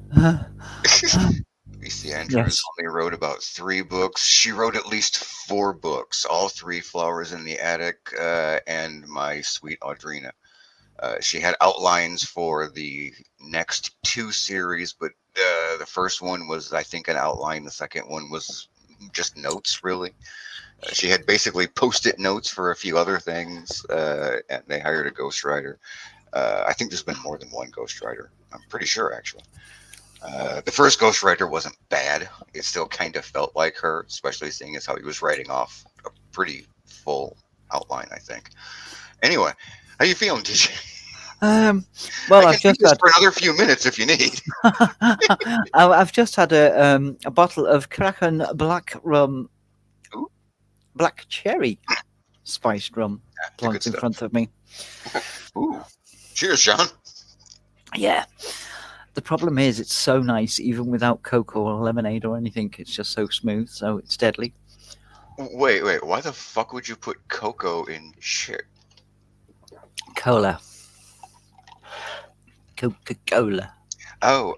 BC Andrews Yes. only wrote about 3 books. She wrote at least 4 books. All 3 Flowers in the Attic and My Sweet Audrina. She had outlines for the next 2 series, but the first one was, I think, an outline. The second one was just notes, really. She had basically post-it notes for a few other things, and they hired a ghostwriter. I think there's been more than one ghostwriter. I'm pretty sure, actually. The first ghostwriter wasn't bad. It still kind of felt like her, especially seeing as how he was writing off a pretty full outline, I think. Anyway, how you feeling, TJ? Um, I well, can I've do just this had for another few minutes if you need. I've just had a bottle of Kraken Black Rum, Ooh, Black Cherry spiced rum the good plonked in stuff. front of me. Ooh, cheers, John. Yeah. The problem is, it's so nice, even without cocoa or lemonade or anything. It's just so smooth, so it's deadly. Wait. Why the fuck would you put cocoa in shit? Cola, Coca Cola. Oh.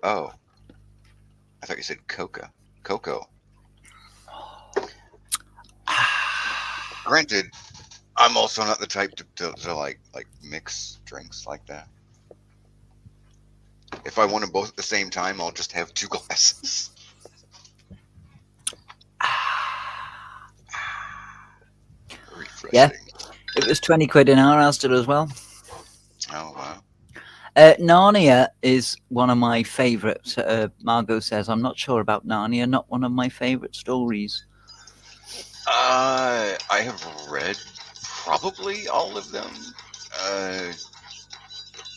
I thought you said coca. Cocoa. Granted, I'm also not the type to like mix drinks like that. If I want them both at the same time, I'll just have 2 glasses. Yeah, Refreshing. it was 20 quid in our Asda as well. Oh wow. Narnia is one of my favourites. Margot says, I'm not sure about Narnia, not one of my favourite stories. I have read probably all of them. Uh,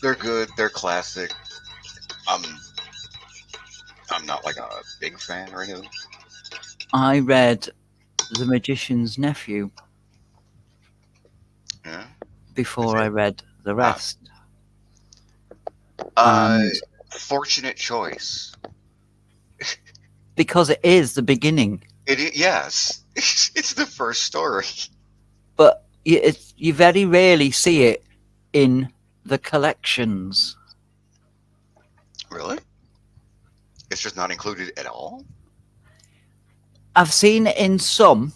they're good. They're classic. I'm I'm not like a big fan or anything. I read The Magician's Nephew Yeah. Is before I it? read the Ah. rest. Uh, And Fortunate choice. because it is the beginning, Yes. It's the first story. but you very rarely see it in the collections. Really? It's just not included at all. I've seen it in some,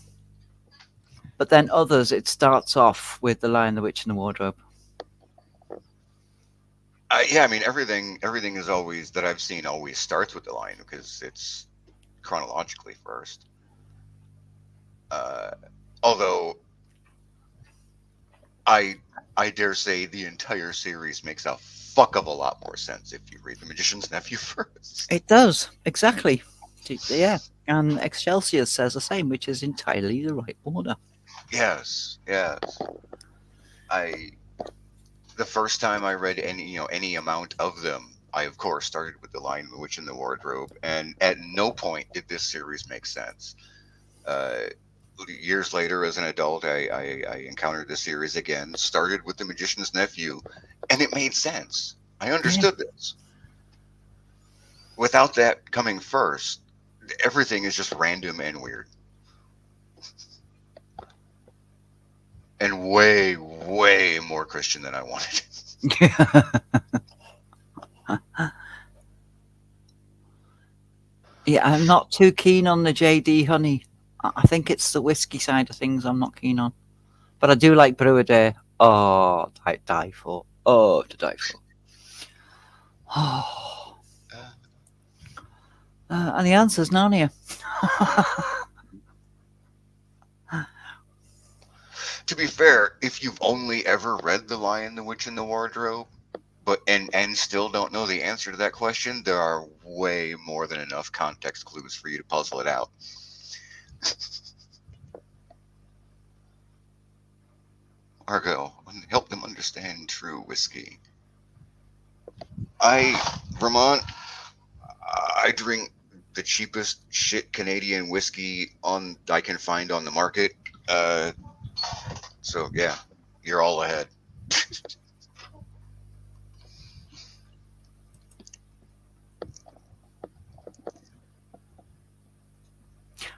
but then others it starts off with The Lion, the Witch, and the Wardrobe. Yeah, I mean everything is always that I've seen always starts with the line because it's chronologically first. Uh, although I I dare say the entire series makes a fuck of a lot more sense if you read The Magician's Nephew first. It does, exactly. Yeah. And Excelsior says the same, which is entirely the right order. Yes. I the first time I read any amount of them, I of course started with The Lion, the Witch, and the Wardrobe, and at no point did this series make sense. Uh, Years later, as an adult, I encountered the series again. Started with The Magician's Nephew, and it made sense. I Yeah. understood this. Without that coming first, everything is just random and weird, and way, way more Christian than I wanted. Yeah, I'm not too keen on the JD honey. I think it's the whiskey side of things I'm not keen on. But I do like Brewer Day. Oh, I die for. Oh, to die for. Oh. Uh, And the answer's Narnia. to be fair, if you've only ever read The Lion, the Witch, and the Wardrobe, and still don't know the answer to that question, there are way more than enough context clues for you to puzzle it out. Argo, help them understand true whiskey. I, Vermont, I drink the cheapest shit Canadian whiskey on I can find on the market. Uh, so yeah, you're all ahead.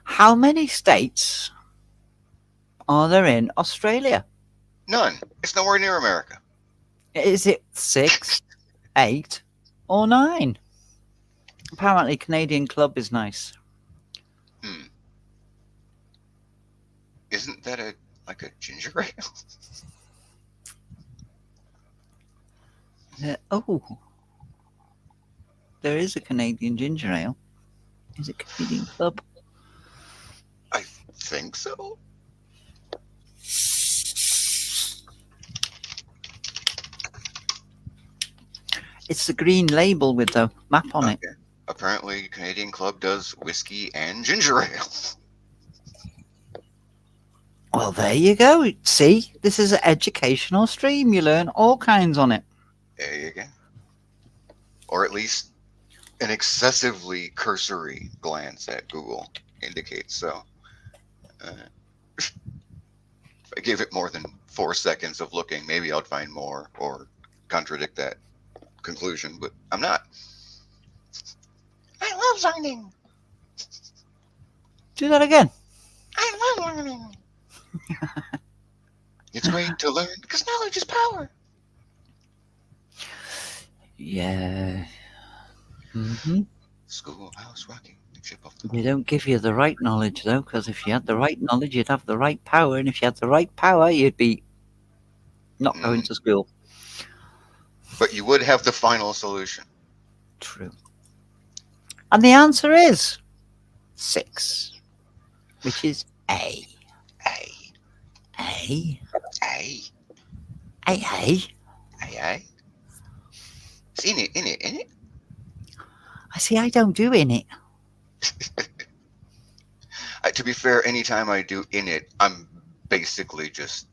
How many states are there in Australia? None. It's nowhere near America. Is it 6, 8, or 9? Apparently, Canadian Club is nice. Hmm. Isn't that a like a ginger ale? Oh, there is a Canadian ginger ale. Is it Canadian Club? I think so. It's the green label with the map on it. Okay. Apparently, Canadian Club does whiskey and ginger ale. Well, there you go. See, this is an educational stream. You learn all kinds on it. There you go. Or at least an excessively cursory glance at Google indicates so. If I gave it more than 4 seconds of looking, maybe I'd find more or contradict that conclusion, but I'm not. I love learning. Do that again. I love learning. It's great to learn because knowledge is power. Yeah. Hmm. Schoolhouse rocking the chip off the They wall. don't give you the right knowledge, though, because if you had the right knowledge, you'd have the right power. And if you had the right power, you'd be not going Mm, to school. but you would have the final solution. True. And the answer is 6, which is A. Hey, A. hey, A. A. hey. It's in it, in it, in it. I see. I don't do in it. To be fair, anytime I do in it, I'm basically just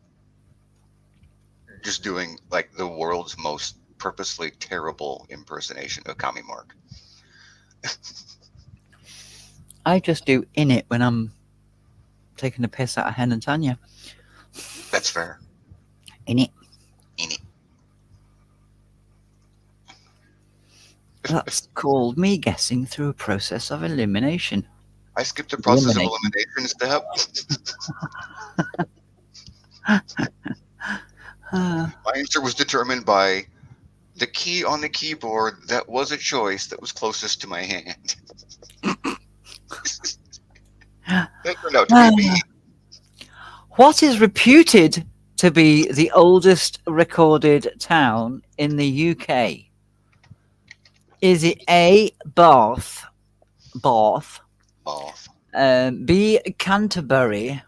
doing like the world's most purposely terrible impersonation of Kami Mark. I just do in it when I'm taking the piss out of Hen and Tanya. That's fair. In it. In it. That's called me guessing through a process of elimination. I skipped the process of Eliminating. elimination step. Uh, My answer was determined by the key on the keyboard that was a choice that was closest to my hand. That turned out to be B. what is reputed to be the oldest recorded town in the UK? Is it A. Bath, Off. B. Canterbury,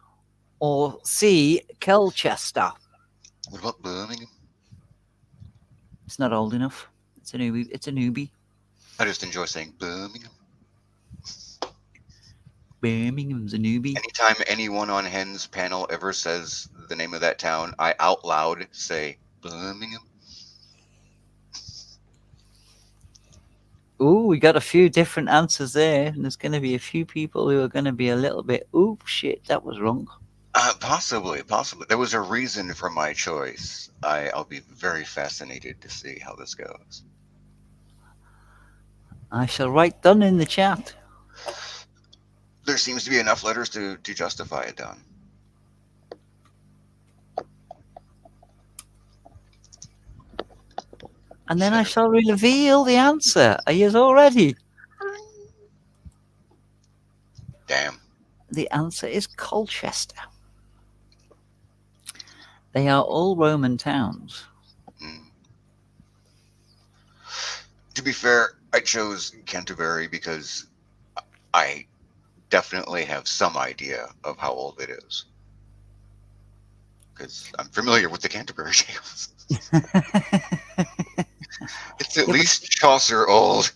or C. Colchester? What about Birmingham? It's not old enough. It's a newbie. It's a newbie. I just enjoy saying Birmingham. Birmingham's a newbie. Anytime anyone on Hen's panel ever says the name of that town, I out loud say Birmingham. we got a few different answers there, and there's going to be a few people who are going to be a little bit, oop, shit, that was wrong. Possibly, possibly. There was a reason for my choice. I'll be very fascinated to see how this goes. I shall write done in the chat. There seems to be enough letters to justify it, done. And then I shall reveal the answer. Are you all ready? Damn. The answer is Colchester. They are all Roman towns. Mm. To be fair, I chose Canterbury because I definitely have some idea of how old it is. Because I'm familiar with the Canterbury Tales. It's at Yeah, least Chaucer old.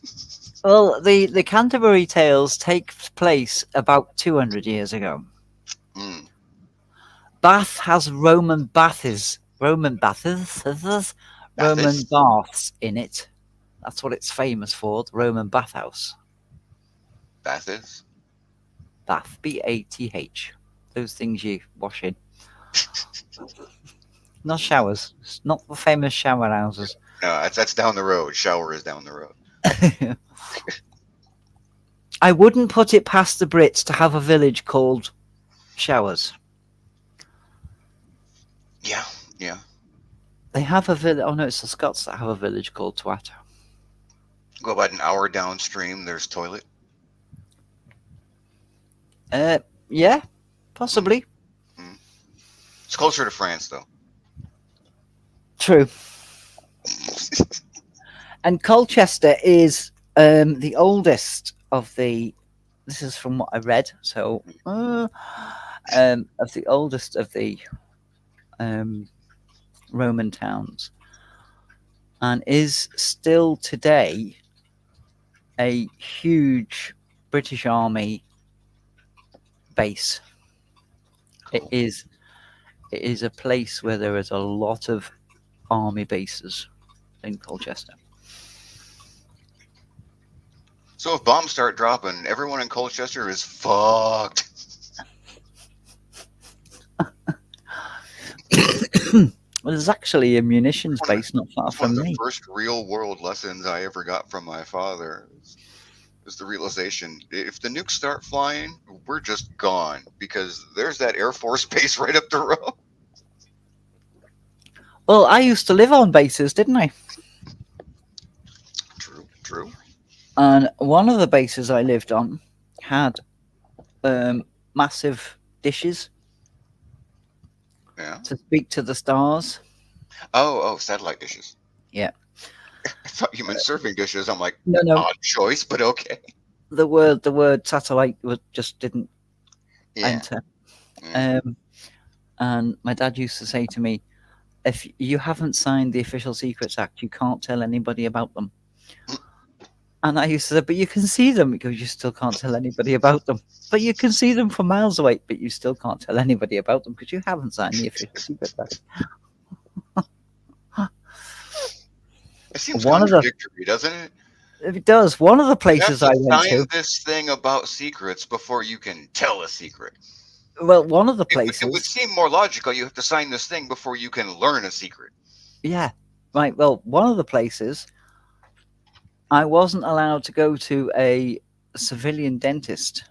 well, the Canterbury Tales take place about 200 years ago. Mm, Bath has Roman Bathurst? baths in it. That's what it's famous for, the Roman bathhouse. Bathurst? Bath, Bath. Those things you wash in. Not showers. It's not the famous shower houses. No, that's down the road. Shower is down the road. I wouldn't put it past the Brits to have a village called Showers. Yeah, yeah. They have a village. Oh no, it's the Scots that have a village called Twatter. Go about an hour downstream. There's toilet. Yeah, Mm, possibly. mm. It's closer to France, though. True. And Colchester is the oldest of the. This is from what I read. So, of the oldest of the um, Roman towns, and is still today a huge British Army base. It Cool. is. It is a place where there is a lot of army bases in Colchester. So if bombs start dropping, everyone in Colchester is fucked. Well, there's actually a munitions One of, base not far it's one of from the me. first real world lessons I ever got from my father. Is the realization if the nukes start flying, we're just gone because there's that Air Force base right up the road. Well, I used to live on bases, didn't I? True, true. And one of the bases I lived on had massive dishes Yeah. to speak to the stars. Oh, satellite dishes. Yeah. I thought you meant surfing dishes. I'm like, No, no. odd choice, but okay. The word satellite just didn't Yeah. enter. Mm. Um, and my dad used to say to me, "If you haven't signed the Official Secrets Act, you can't tell anybody about them." And I used to say, "But you can see them." Because you still can't tell anybody about them. But you can see them from miles away, but you still can't tell anybody about them because you haven't signed the Official Secrets Act. It seems One of the contradictory, doesn't it? It does. One of the You have places to I went sign to, this thing about secrets before you can tell a secret. well, one of the It would places, seem more logical. You have to sign this thing before you can learn a secret. yeah, right. Well, one of the places I wasn't allowed to go to a civilian dentist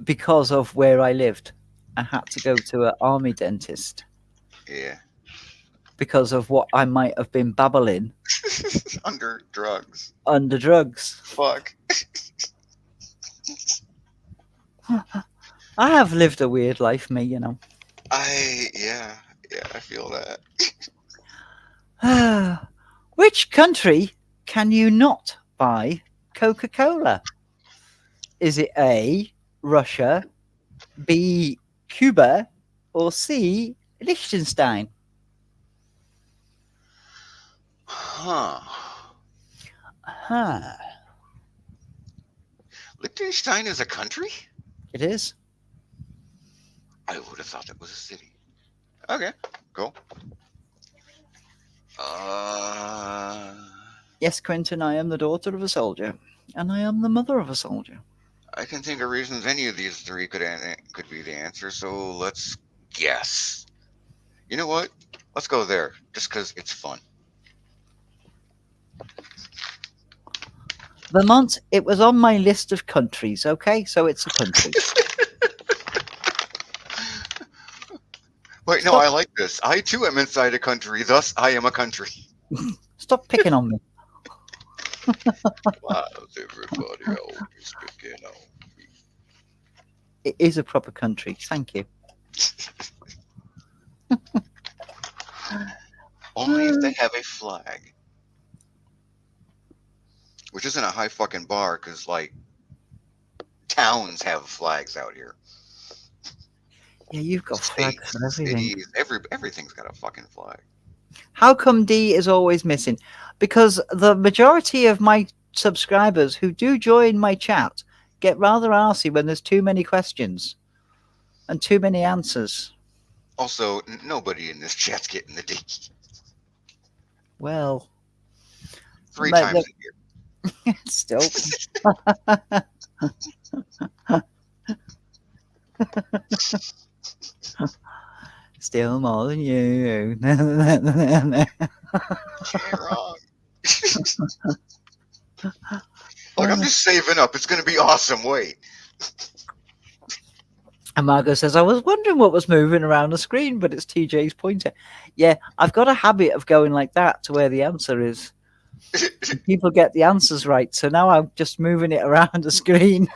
because of where I lived. I had to go to an army dentist Yeah. because of what I might have been babbling Under drugs. under drugs. Fuck. I have lived a weird life, me, Yeah, I feel that. Which country can you not buy Coca Cola? Is it A, Russia, B, Cuba, or C, Liechtenstein? Huh. Huh. Liechtenstein is a country? It is. I would have thought that was a city. Okay, cool. Yes, Quentin, I am the daughter of a soldier, and I am the mother of a soldier. I can think of reasons any of these three could be the answer. So let's guess. You know what? Let's go there, just because it's fun. Vermont, it was on my list of countries, okay? So it's a country. Wait, no, Stop I like this. I too am inside a country, thus I am a country. stop picking on me. Why does everybody always picking on It is a proper country. Thank you. Only if they have a flag. Which isn't a high fucking bar, because, like, towns have flags out here. Yeah, you've got flags States, for everything. cities, everything's got a fucking flag. How come D is always missing? Because the majority of my subscribers who do join my chat get rather arsy when there's too many questions and too many answers. Also, nobody in this chat's getting the D. Well, Three times a year. still. Still more than you. Yeah, wrong. Look, I'm just saving up. It's going to be awesome. Wait. And Margot says, I was wondering what was moving around the screen, but it's TJ's pointer. Yeah, I've got a habit of going like that to where the answer is. People get the answers right, so now I'm just moving it around the screen.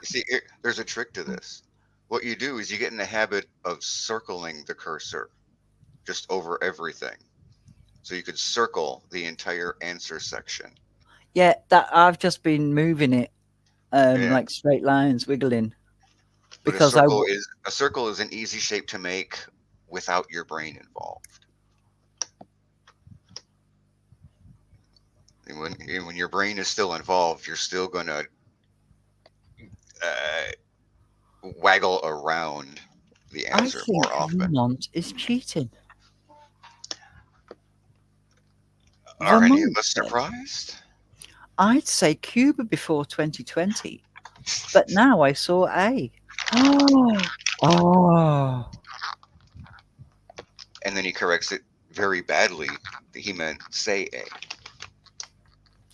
see, there's a trick to this. What you do is you get in the habit of circling the cursor just over everything. So you could circle the entire answer section. Yeah, that I've just been moving it Yeah. like straight lines, wiggling. But Because a circle is an easy shape to make without your brain involved. And when your brain is still involved, you're still going to waggle around the I answer think more often. Vermont is cheating. Are any of Vermont us said, surprised? I'd say Cuba before 2020, but now I saw A. Oh. And then he corrects it very badly. He meant say A.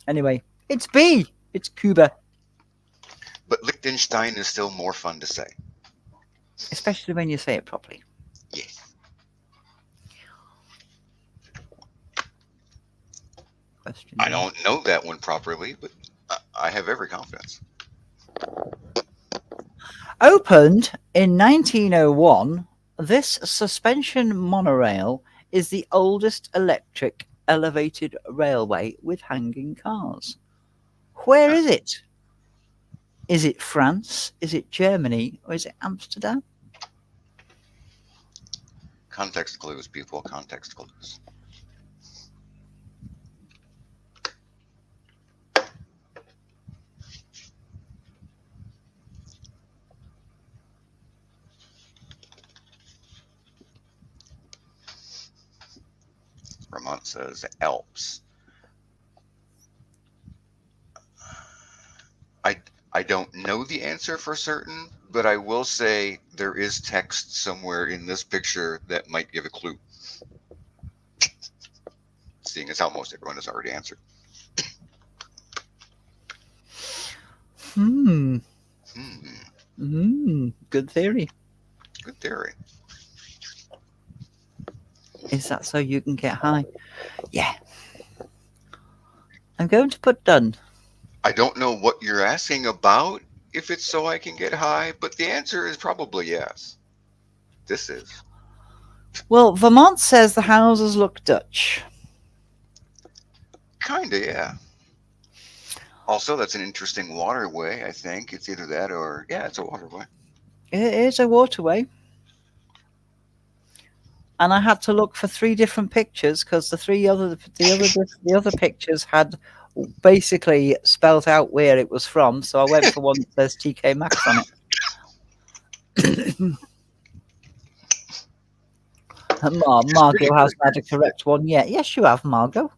Anyway, it's B. It's Cuba. But Liechtenstein is still more fun to say. Especially when you say it properly. Yes. Question. I don't know that one properly, but I have every confidence. Opened in 1901, this suspension monorail is the oldest electric elevated railway with hanging cars. Where is it? Is it France? Is it Germany? Or is it Amsterdam? Context clues, people. Context clues. Vermont says Alps. I don't know the answer for certain, but I will say there is text somewhere in this picture that might give a clue. Seeing as how most everyone has already answered. Good theory. Good theory. Is that so you can get high? Yeah. I'm going to put done. I don't know what you're asking about, if it's so I can get high, but the answer is probably yes. This is. Well, Vermont says the houses look Dutch. Kinda, yeah. Also, that's an interesting waterway, I think. It's either that or, yeah, it's a waterway. It is a waterway. And I had to look for 3 different pictures because the other pictures had basically spelt out where it was from. So I went for one that says TK Maxx on it. Margot hasn't had a correct one yet. Yes, you have, Margot.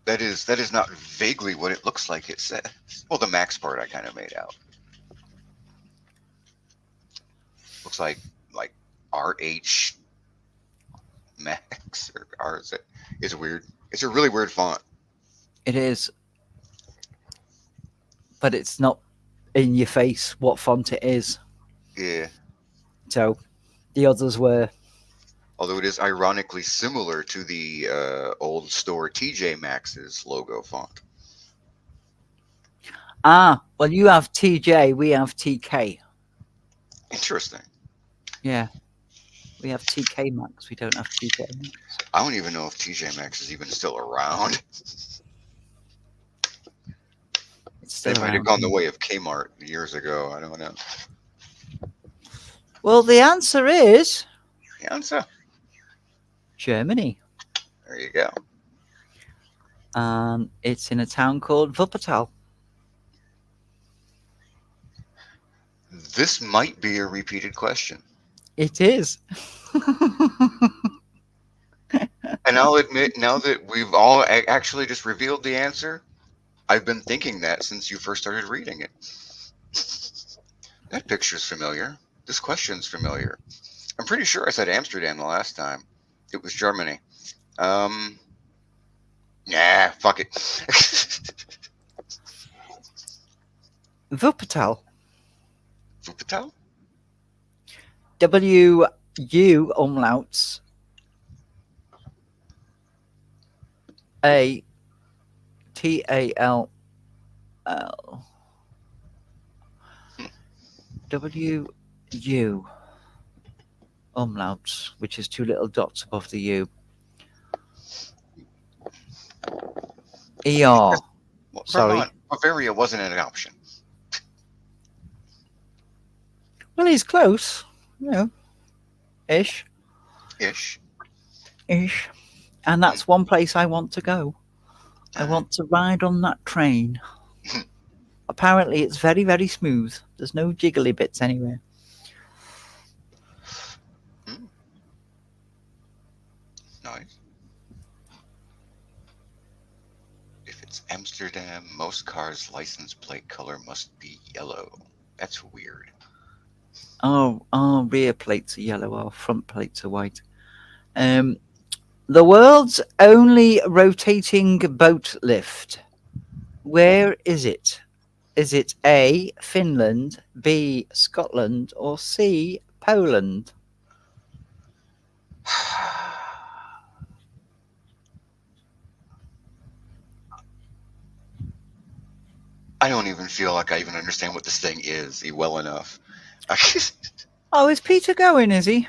That is not vaguely what it looks like it says. Well, the max part I kind of made out. Looks like RH Max or R is it? It's weird. It's a really weird font. It is, but it's not in your face what font it is. Yeah. So the others were. Although it is ironically similar to the old store TJ Maxx's logo font. Ah, well, you have TJ, we have TK. Interesting. Yeah, we have TK Max, we don't have TJ Max. I don't even know if TJ Maxx is even still around. It's They still might have around. gone the way of Kmart years ago. I don't know. Well, the answer is Yeah, so Germany. there you go. And it's in a town called Wuppertal. This might be a repeated question. It is. And I'll admit, now that we've all actually just revealed the answer, I've been thinking that since you first started reading it. That picture's familiar. This question's familiar. I'm pretty sure I said Amsterdam the last time. It was Germany. Um, nah, fuck it. Wuppertal. Wuppertal? W-U umlauts. A-T-A-L-L. Hmm. W-U umlauts, which is two little dots above the U. E-R. Well, Sorry. Vermont, Bavaria wasn't an option. Well, he's close. You know, ish. Ish. Ish. And Hmm. that's one place I want to go. I All right. want to ride on that train. Apparently, it's very, very smooth. There's no jiggly bits anywhere. Hmm, nice. If it's Amsterdam, most cars' license plate color must be yellow. That's weird. Our rear plates are yellow, our front plates are white. Hmm. Um, the world's only rotating boat lift. Where is it? Is it A, Finland, B, Scotland, or C, Poland? I don't even feel like I even understand what this thing is well enough. Oh, is Peter going, is he?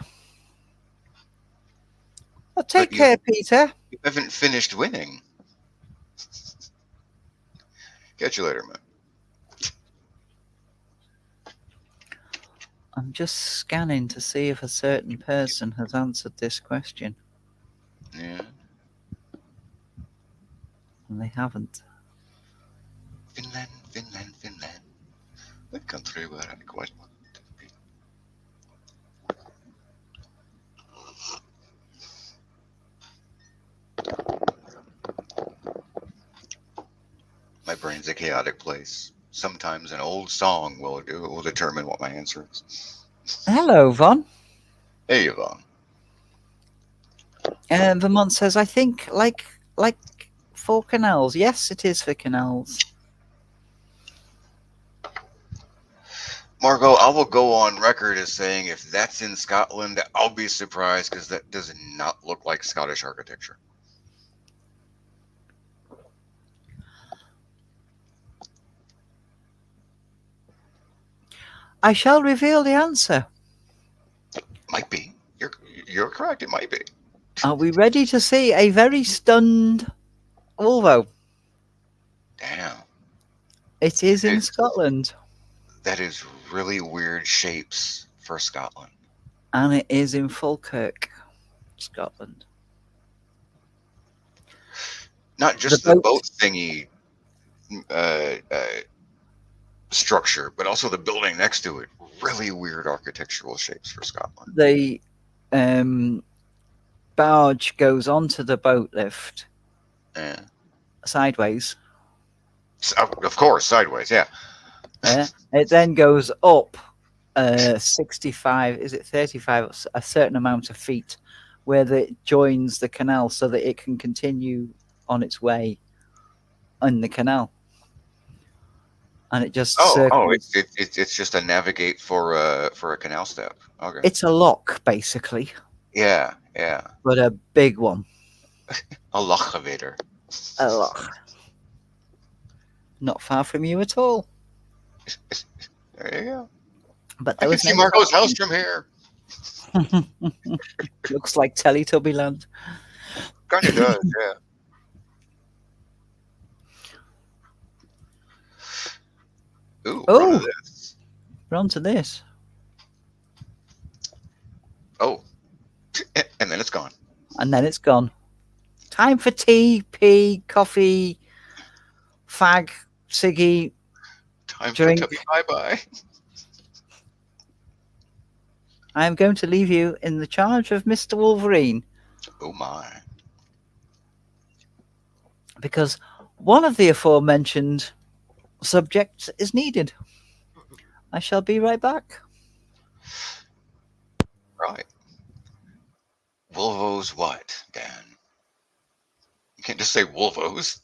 Well, But take care, Peter. you haven't finished winning. Catch you later, man. I'm just scanning to see if a certain person has answered this question, Yeah. and they haven't. Finland, Finland, Finland. The country where I quite want to be. My brain's a chaotic place. Sometimes an old song will determine what my answer is. Hello, Von. Hey, Yvonne. Vermont says, I think like for canals. Yes, it is for canals. Margot, I will go on record as saying if that's in Scotland, I'll be surprised because that does not look like Scottish architecture. I shall reveal the answer. Might be. You're correct. It might be. Are we ready to see a very stunned Volvo? Damn. It is in It, Scotland, that is really weird shapes for Scotland. and it is in Falkirk, Scotland. Not The just the boat, boat thingy uh, uh, structure, but also the building next to it. Really weird architectural shapes for Scotland. the um, barge goes onto the boat lift, Yeah. sideways. Of course, sideways. Yeah. It then goes up 65, is it 35, a certain amount of feet, where it joins the canal so that it can continue on its way in the canal. And it just Oh, circles. it's just a navigate for a canal step. Okay. It's a lock, basically, Yeah, yeah. but a big one. A lochavator. A lock. Not far from you at all. There you go. But I there can was see no Marco's house sign. from here. Looks like Teletubbyland. Kind of does. Yeah. Ooh, run of Oh, this. we're on to this. Oh, and then it's gone. And then it's gone. Time for tea, pee, coffee, fag, ciggy, Time for drink. Tubby bye bye. I am going to leave you in the charge of Mr. Wolverine Oh my. because one of the aforementioned subjects is needed. I shall be right back. Right. Volvo's what, Dan? You can't just say Volvo's.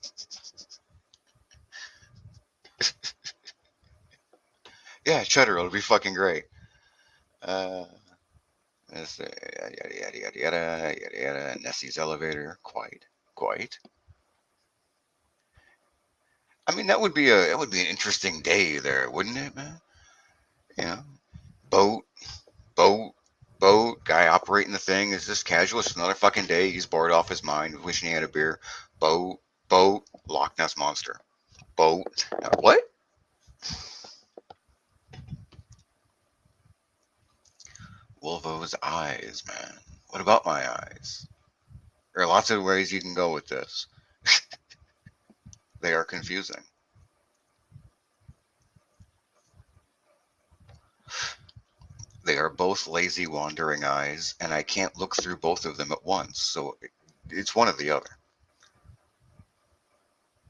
Yeah, cheddar. It'll be fucking great. Uh, let's see, yada yada yada yada yada yada. Nessie's elevator. Quite. I mean, that would be an interesting day there, wouldn't it, man? You know, boat, boat, boat. Guy operating the thing is just casual. It's another fucking day. He's bored off his mind, wishing he had a beer. Boat, boat. Loch Ness monster. Boat. What? Wolvo's eyes, man. What about my eyes? There are lots of ways you can go with this. They are confusing. They are both lazy, wandering eyes, and I can't look through both of them at once, so it's one or the other.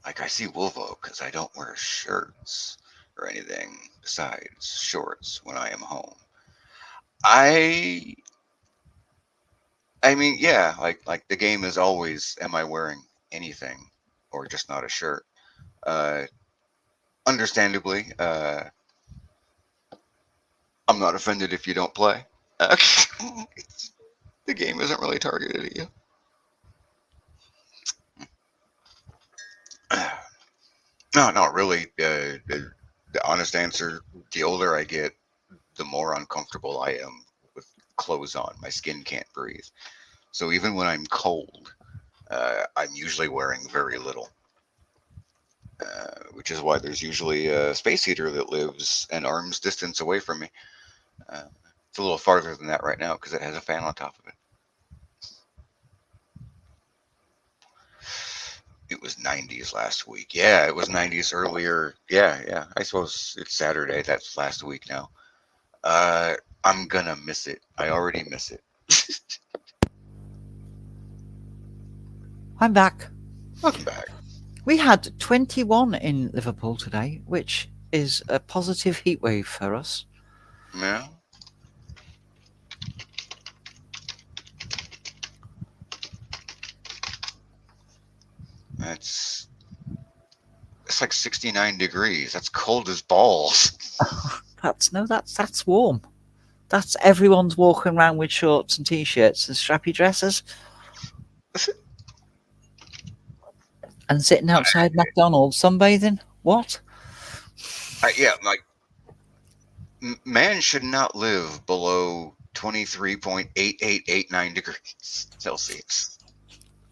Like, I see Wolvo because I don't wear shirts or anything besides shorts when I am home. I I mean, yeah, like the game is always, am I wearing anything or just not a shirt? Uh, Understandably, I'm not offended if you don't play. Uh, the game isn't really targeted at you. No, not really. The honest answer: the older I get, the more uncomfortable I am with clothes on. My skin can't breathe. So even when I'm cold, I'm usually wearing very little, which is why there's usually a space heater that lives an arm's distance away from me. Uh, it's a little farther than that right now because it has a fan on top of it. It was 90s last week. Yeah, it was 90s earlier. Yeah, yeah. I suppose it's Saturday. That's last week now. Uh, I'm gonna miss it. I already miss it. I'm back. Welcome back. We had 21 in Liverpool today, which is a positive heatwave for us. Yeah. That's it's like 69 degrees. That's cold as balls. That's warm. That's everyone's walking around with shorts and t-shirts and strappy dresses and sitting outside McDonald's sunbathing. What? Yeah, like man should not live below 23.8889 degrees Celsius.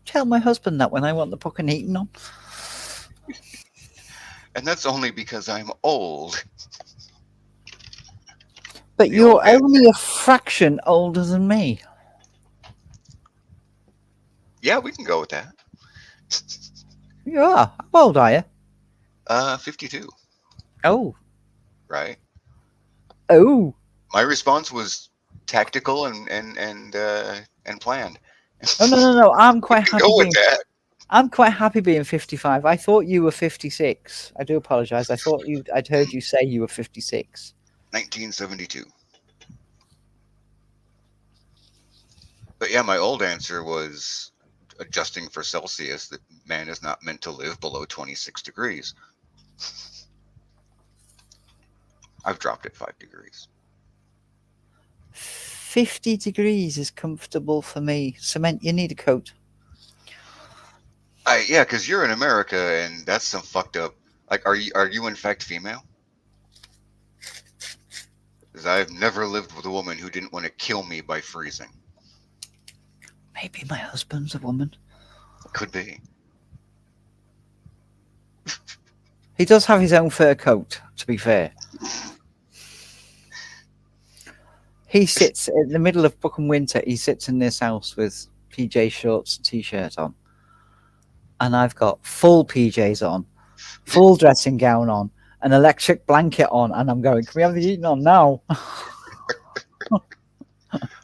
Tell my husband that when I want the fucking heating on. And that's only because I'm old. But The old you're man. only a fraction older than me. Yeah, we can go with that. You are. How old are you? 52, Oh. right? Oh. My response was tactical and planned. Oh, no, no, no. I'm We quite can go happy with being that. I'm quite happy being 55. I thought you were 56. I do apologise. I'd heard you say you were 56. 1972. But yeah, my old answer was adjusting for Celsius that man is not meant to live below 26 degrees. I've dropped it 5 degrees. 50 degrees is comfortable for me. Cement, you need a coat. Yeah, because you're in America and that's some fucked up. Like, are you in fact female? Because I've never lived with a woman who didn't want to kill me by freezing. Maybe my husband's a woman. Could be. He does have his own fur coat, to be fair. He sits in the middle of fucking winter. He sits in this house with PJ shorts and t-shirt on. And I've got full PJs on, full dressing gown on, an electric blanket on. And I'm going, can we have the heating on now?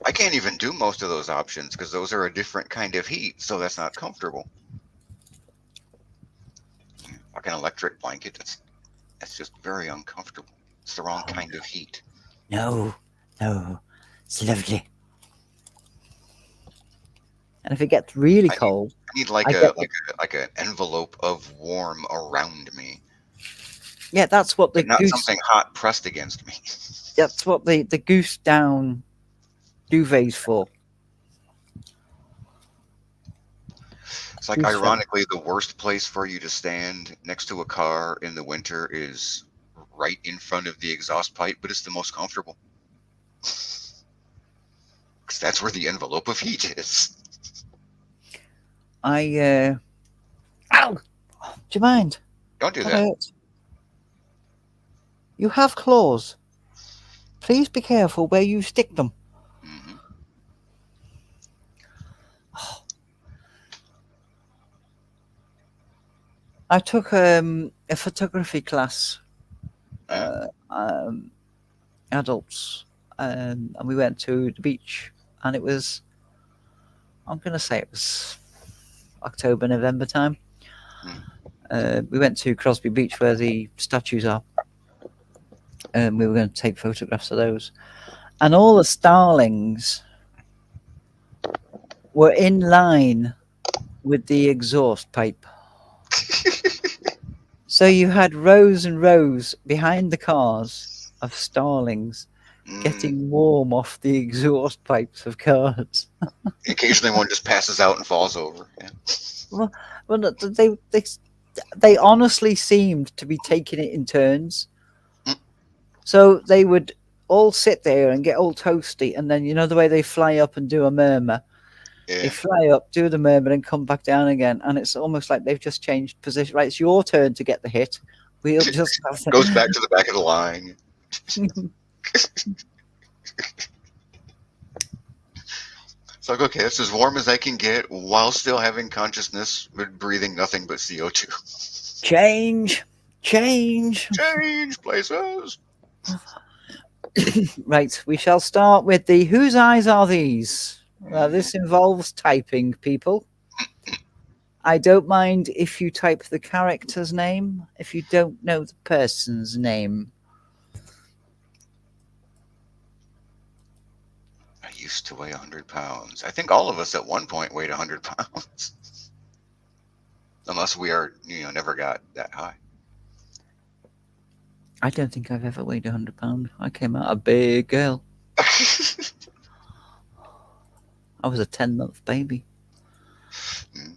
I can't even do most of those options because those are a different kind of heat, so that's not comfortable. Like an electric blanket, that's just very uncomfortable. It's the wrong kind of heat. No, no, it's lovely. And if it gets really I need, cold, I need like I a get like an envelope of warm around me, yeah. That's what the but not goose. something hot pressed against me. That's what the goose down duvet's for. It's like Goose feather. ironically the worst place for you to stand next to a car in the winter is right in front of the exhaust pipe, but it's the most comfortable. Because that's where the envelope of heat is. I ow. Do you mind? Don't do That that. hurts. You have claws. Please be careful where you stick them. Hmm. I took a photography class, Yeah. uh, um, adults, and we went to the beach, and it was, I'm going to say it was October, November time. Mm. We went to Crosby Beach where the statues are, and we were going to take photographs of those. And all the starlings were in line with the exhaust pipe. So you had rows and rows behind the cars of starlings Mm. getting warm off the exhaust pipes of cars. Occasionally one just passes out and falls over. Yeah. Well, well, they honestly seemed to be taking it in turns. Mm. So they would all sit there and get all toasty, and then you know the way they fly up and do a murmur. They Yeah. fly up, do the murmur, and come back down again, and it's almost like they've just changed position. Right, it's your turn to get the hit. We'll just have Goes back to the back of the line. to... It's like, okay, it's as warm as I can get while still having consciousness, but breathing nothing but CO2. change, change. Change places. Right, we shall start with the whose eyes are these? Mm. This involves typing, people. I don't mind if you type the character's name if you don't know the person's name. I used to weigh 100 pounds. I think all of us at one point weighed 100 pounds. Unless we are, never got that high. I don't think I've ever weighed 100 pounds. I came out a big girl. I was a 10-month baby. Mm.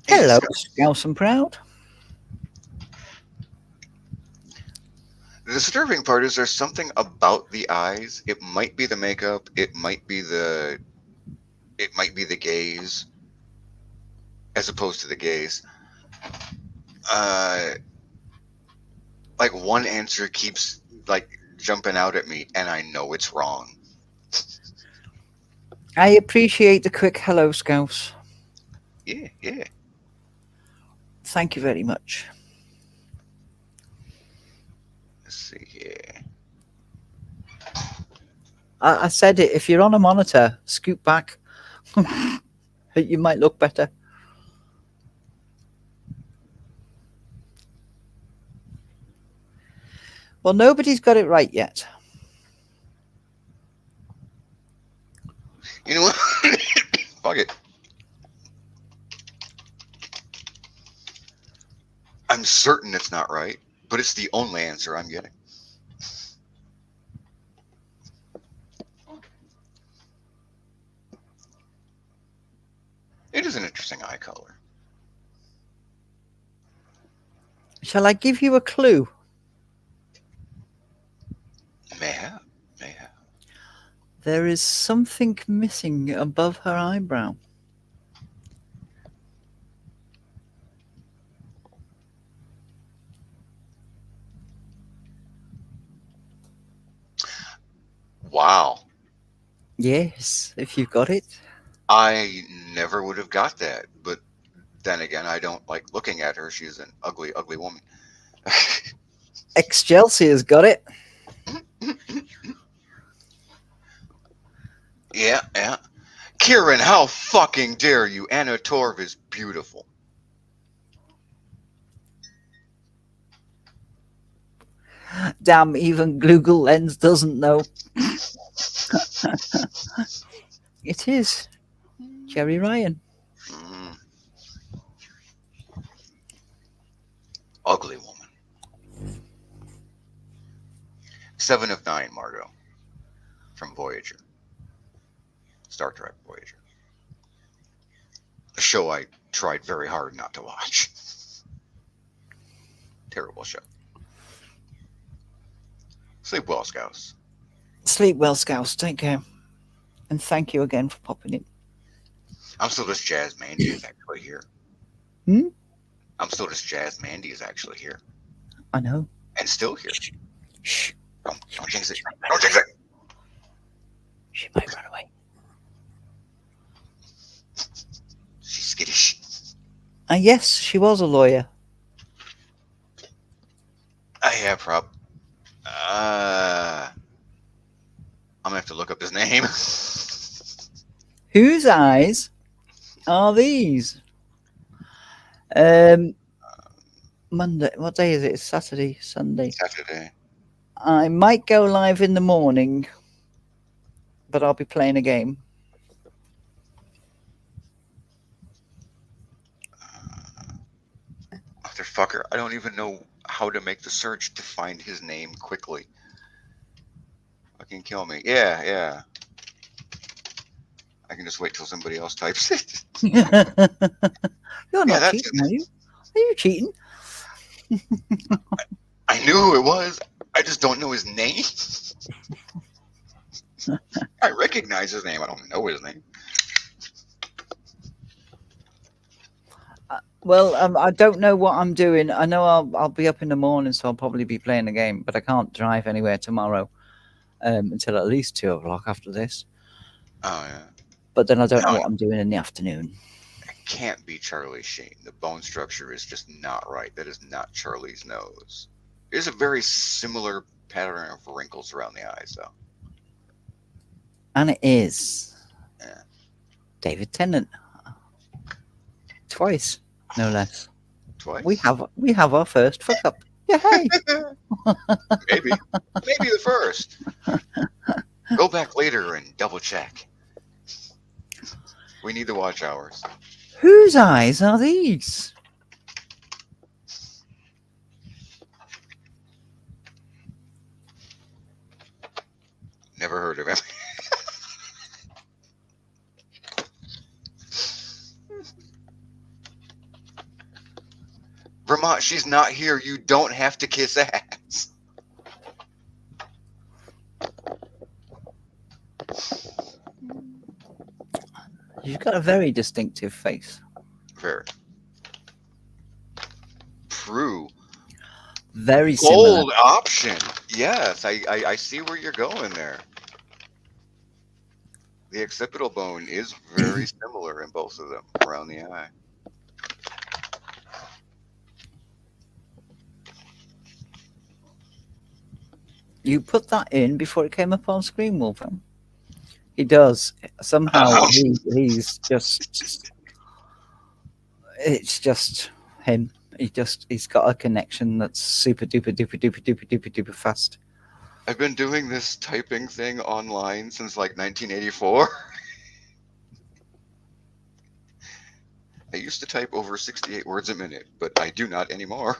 Hey, Hello, Scott. Scouse and Proud. The disturbing part is there's something about the eyes. It might be the makeup. It might be the gaze, as opposed to the gaze. Uh, like one answer keeps like jumping out at me, and I know it's wrong. I appreciate the quick hello, Scouse. Yeah, yeah. Thank you very much. Let's see here. I said it. If you're on a monitor, scoot back. You might look better. Well, nobody's got it right yet. You know what? Fuck it. I'm certain it's not right, but it's the only answer I'm getting. It is an interesting eye color. Shall I give you a clue? May have. May have. There is something missing above her eyebrow. Wow. Yes, if you've got it. I never would have got that, but then again, I don't like looking at her. She's an ugly, ugly woman. Ex Chelsea has got it. Yeah, yeah. Kieran, how fucking dare you? Anna Torv is beautiful. Damn, even Google Lens doesn't know. It is Jerry Ryan. Mm, ugly woman. 7 of 9, Margot, from Voyager. Star Trek Voyager. A show I tried very hard not to watch. Terrible show. Sleep well, Scouts. Sleep well, Scouse. Take care. And thank you again for popping in. I'm still just Jazz Mandy is actually here. Hmm? I'm still just Jazz Mandy is actually here. I know. And still here. Shh. Don't jinx it. Don't jinx it. She might run away. She's skittish. And yes, she was a lawyer. Yeah, prob. I'm gonna have to look up his name. Whose eyes are these? Monday. What day is it? It's Saturday, Sunday. Saturday. I might go live in the morning, but I'll be playing a game. Motherfucker, I don't even know how to make the search to find his name quickly. Fucking kill me. Yeah, yeah. I can just wait till somebody else types it. You're Yeah, not that's cheating, are you? Are you cheating? I knew who it was. I just don't know his name. I recognize his name. I don't know his name. Well, I don't know what I'm doing. I know I'll be up in the morning, so I'll probably be playing a game. But I can't drive anywhere tomorrow until at least 2 o'clock after this. Oh yeah. But then I don't know No, what I'm doing in the afternoon. it can't be Charlie Sheen. The bone structure is just not right. That is not Charlie's nose. There's a very similar pattern of wrinkles around the eyes, though. And it is Yeah. David Tennant. Twice, no less. Twice. We have our first fuck up. Yeah, hey. Maybe. Maybe the first. Go back later and double check. We need the watch hours. Whose eyes are these? Never heard of him. Vermont, she's not here. You don't have to kiss ass. She's got a very distinctive face. Very. Prue. Very similar. Gold option. Yes, I see where you're going there. The occipital bone is very similar in both of them around the eye. You put that in before it came up on screen, Wolfram. He does. Somehow he's just. It's just him. He's got a connection that's super duper duper duper duper duper duper fast. I've been doing this typing thing online since like 1984. I used to type over 68 words a minute, but I do not anymore.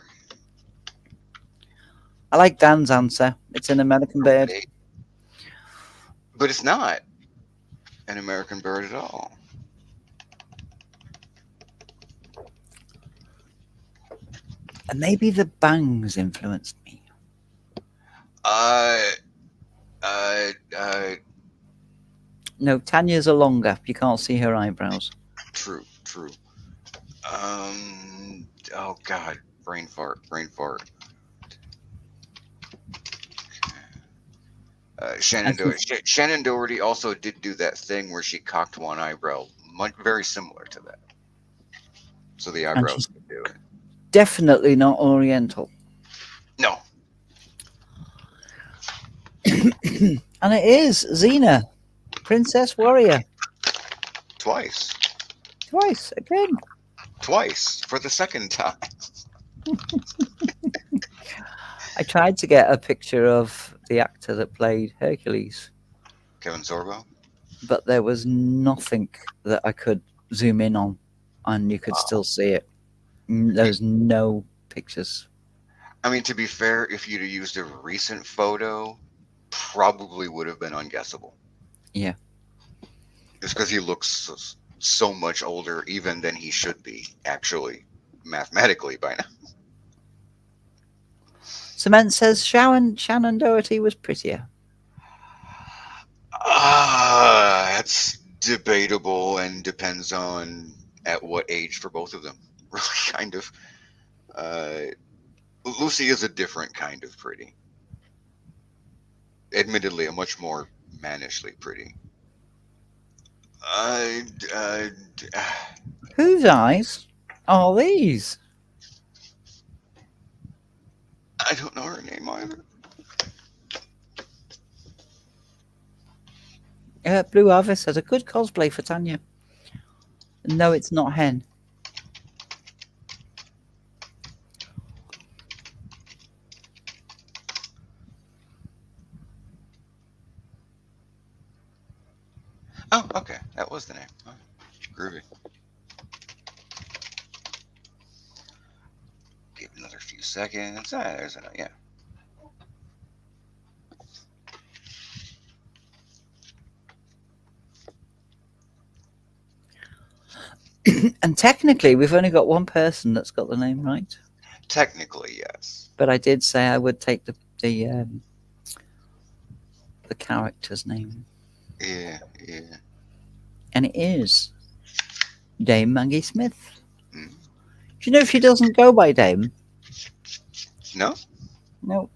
I like Dan's answer. It's an American bird. Right. But it's not an American bird at all. And maybe the bangs influenced me. Uh, uh, uh, No, Tanya's are longer. You can't see her eyebrows. true, true. Oh God, brain fart, brain fart. And she's, Shannon Doherty also did do that thing where she cocked one eyebrow, very similar to that. So the and eyebrows she's could do it. definitely not Oriental. No, And it is Xena, Princess Warrior. twice, Twice, again. twice for the second time. I tried to get a picture of the actor that played Hercules, Kevin Sorbo. but there was nothing that I could zoom in on, and you could still see it. There was no pictures. I mean, to be fair, if you'd have used a recent photo, probably would have been unguessable. Yeah. Just because he looks so much older, even than he should be, actually, mathematically by now. Cement says Shannon Doherty was prettier. That's debatable and depends on at what age for both of them. Really, kind of. Uh, Lucy is a different kind of pretty. Admittedly, a much more mannishly pretty. Uh, uh, Whose eyes are these? I don't know her name either. Blue Harvest says a good cosplay for Tanya. No, it's not Hen. Oh, okay, that was the name. Oh, groovy. Give it another few seconds. There's a yeah. And technically, we've only got one person that's got the name right. Technically, yes. But I did say I would take the character's name, Yeah, yeah. and it is Dame Maggie Smith. Mm. Do you know if she doesn't go by Dame? No, No.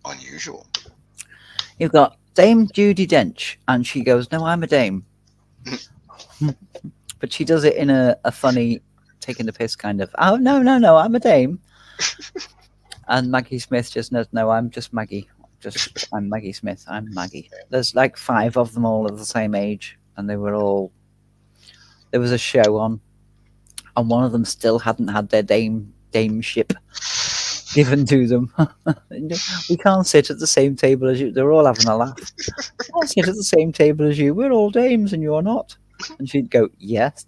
unusual. You've got Dame Judy Dench, and she goes, "No, I'm a Dame," but she does it in a funny, taking the piss kind of. Oh no, I'm a Dame. And Maggie Smith just knows, no, I'm just Maggie. I'm Maggie Smith. I'm Maggie. There's like 5 of them all of the same age, and they were all. There was a show on, and one of them still hadn't had their dameship given to them. We can't sit at the same table as you. They're all having a laugh. We can't sit at the same table as you. We're all dames, and you're not. And she'd go, yes,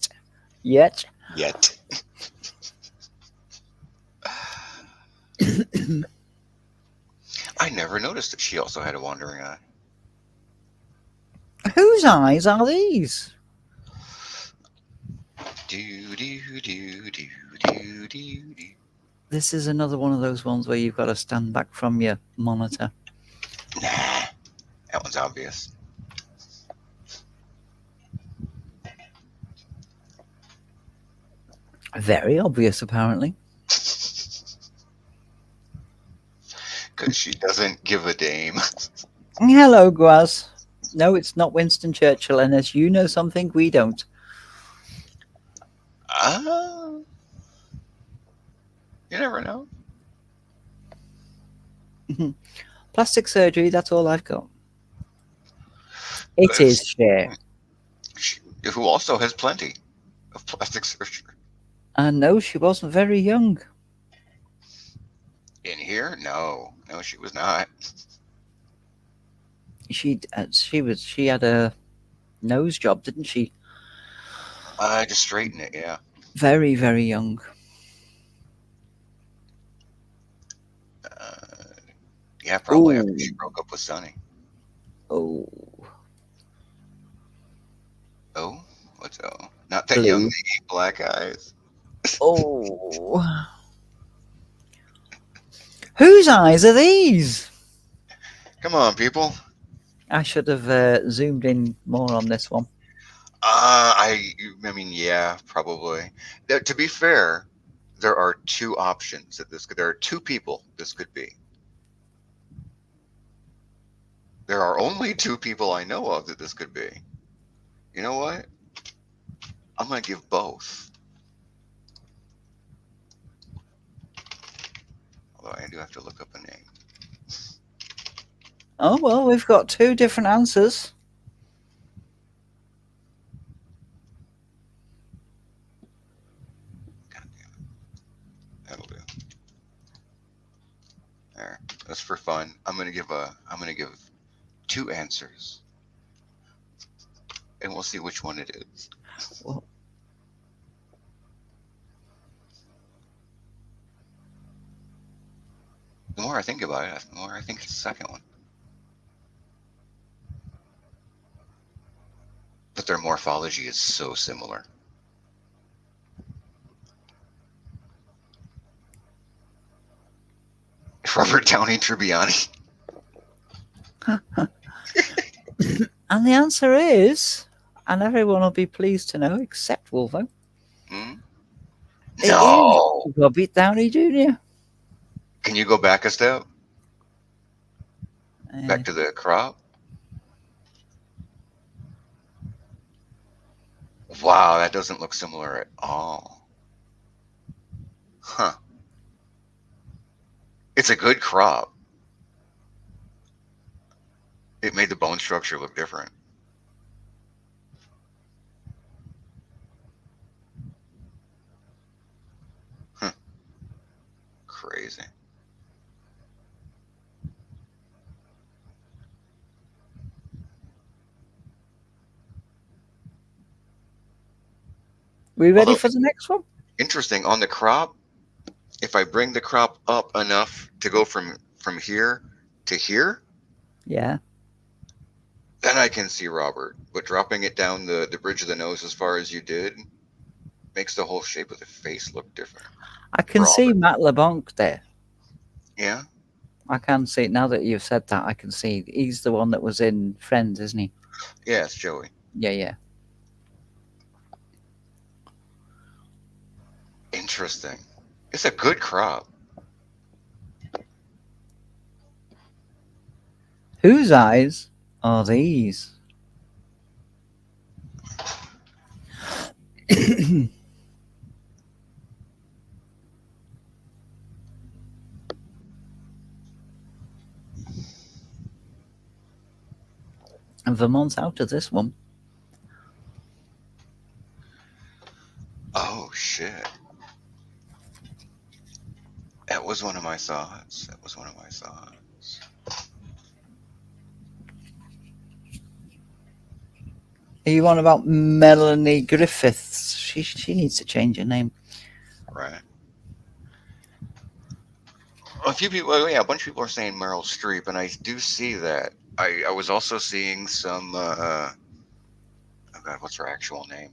yet. Yet. I never noticed that she also had a wandering eye. Whose eyes are these? Do do do do do do do. This is another one of those ones where you've got to stand back from your monitor. Nah, that one's obvious. Very obvious, apparently. Because she doesn't give a dame. Hello, Guaz. No, it's not Winston Churchill, unless you know something we don't. You never know. Plastic surgery, that's all I've got. It is Cher. Who also has plenty of plastic surgery. No, she wasn't very young. In here? No, no, she was not. She had a nose job, didn't she? I just straighten it. Yeah. Very, very young. Uh, yeah, probably after Oh, she broke up with Sonny. oh, Oh, what's oh? Not that young blue. lady, black eyes. Oh, whose eyes are these? Come on, people. I should have zoomed in more on this one. I mean, yeah, probably. To be fair, there are two options that this could. There are two people this could be. There are only two people I know of that this could be. You know what? I'm gonna give both. Although I do have to look up a name. Oh well, we've got two different answers. God damn it. That'll do. There. That's for fun. I'm gonna give two answers, and we'll see which one it is. Well, The more I think about it, the more I think it's the second one. But their morphology is so similar. Robert Downey Tribbiani. and the answer is, and everyone will be pleased to know, except Wolvo, Hmm? it is No. Robert Downey Jr. Can you go back a step? Uh, Back to the crop? Wow, that doesn't look similar at all. Huh. It's a good crop. It made the bone structure look different. Huh. Crazy. we ready Although for the next one? interesting on the crop, if I bring the crop up enough to go from here to here, Yeah, then I can see Robert. But dropping it down the bridge of the nose as far as you did makes the whole shape of the face look different. I can see Robert. Matt LeBlanc there. Yeah. I can see it now that you've said that. I can see he's the one that was in Friends, isn't he? Yeah, it's Joey. Yeah, yeah. Interesting. It's a good crop. Whose eyes are these? And Vermont's out of this one. Oh shit. That was one of my thoughts. That was one of my thoughts. Are you on about Melanie Griffiths? She needs to change her name. Right. A few people, well, yeah, a bunch of people are saying Meryl Streep, and I do see that. I was also seeing some. Oh God, what's her actual name?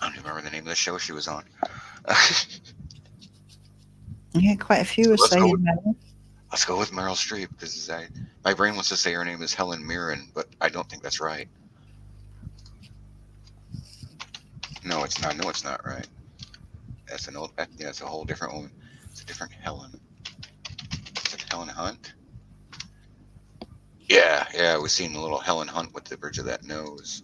I don't even remember the name of the show she was on. Yeah, quite a few are let's go. saying Mel. Let's go with Meryl Streep because my brain wants to say her name is Helen Mirren, but I don't think that's right. No, it's not. No, it's not right. That's an old. Yeah, it's a whole different woman. It's a different Helen. Is it Helen Hunt? Yeah, yeah. We've seen a little Helen Hunt with the bridge of that nose.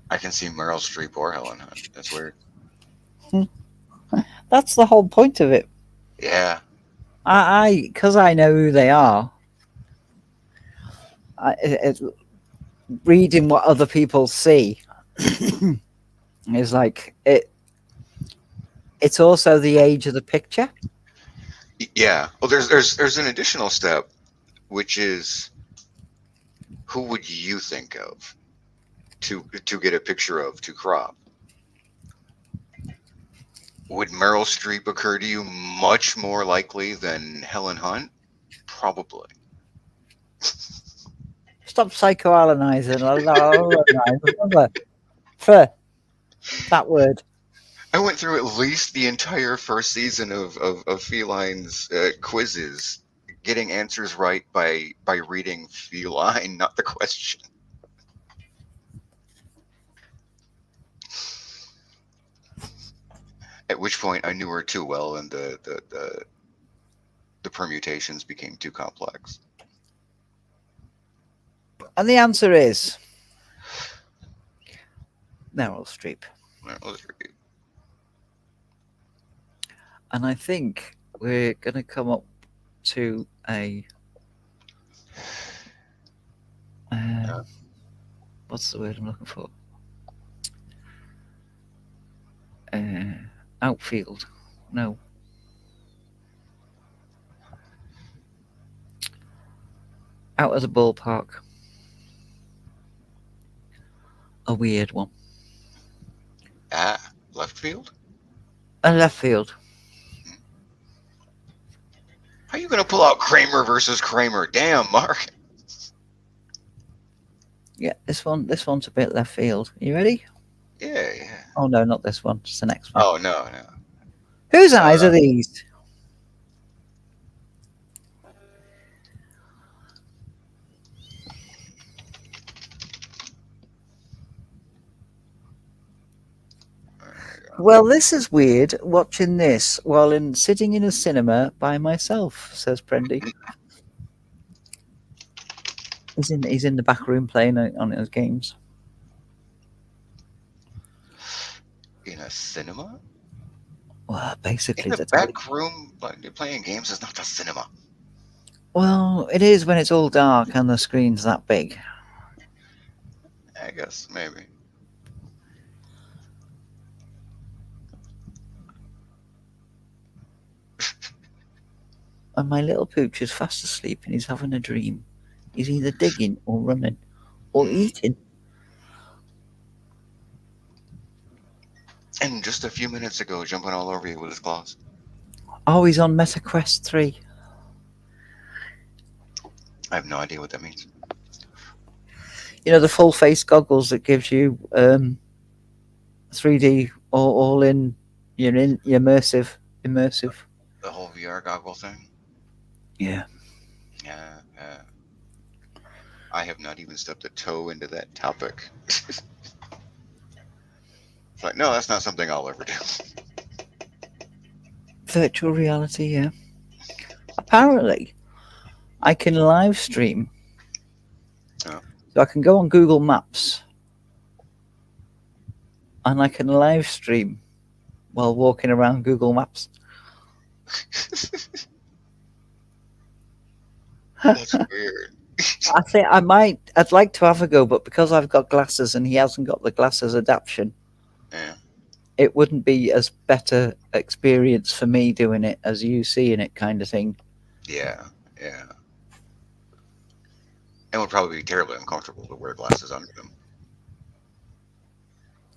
I can see Meryl Streep or Helen Hunt. That's weird. That's the whole point of it. Yeah. Because I know who they are. Reading what other people see is like it. It's also the age of the picture. Yeah. Well, there's an additional step, which is who would you think of to get a picture of to crop? Would Meryl Streep occur to you much more likely than Helen Hunt? Probably. Stop psychoanalyzing. For that word. I went through at least the entire first season of Feline's quizzes, getting answers right by reading Feline, not the question. At which point I knew her too well, and the permutations became too complex. And the answer is Meryl Streep. That was really- And I think we're going to come up to a. uh, Um, what's the word I'm looking for? Uh, Outfield. No. Out of the ballpark. A weird one. left field. A left field. How are you gonna pull out Kramer versus Kramer? Damn, Mark. Yeah, this one's a bit left field. You ready? Yeah, yeah. Oh no, not this one. Just the next one. Oh no, no. Whose eyes Uh, are these? Well, this is weird. Watching this while sitting in a cinema by myself, says Prendy. He's in the back room playing on his games. in a cinema, Well, in basically the the telly. back room, like playing games is not the cinema. Well, it is when it's all dark and the screen's that big. I guess maybe. And my little pooch is fast asleep and he's having a dream. He's either digging or running or Mm. eating. And just a few minutes ago, jumping all over you with his claws. Oh, he's on Meta Quest 3. I have no idea what that means. You know, the full face goggles that gives you 3D all in. You're in. You're immersive. The whole VR goggle thing. Yeah. Yeah, yeah. I have not even stepped a toe into that topic. It's like, no, that's not something I'll ever do. Virtual reality. Yeah. Apparently, I can live stream. Oh. So I can go on Google Maps and I can live stream while walking around Google Maps. That's weird. I think I might. I'd like to have a go, but because I've got glasses and he hasn't got the glasses adaptation, Yeah, it wouldn't be as better experience for me doing it as you seeing it, kind of thing. yeah, yeah. And would probably be terribly uncomfortable to wear glasses under them.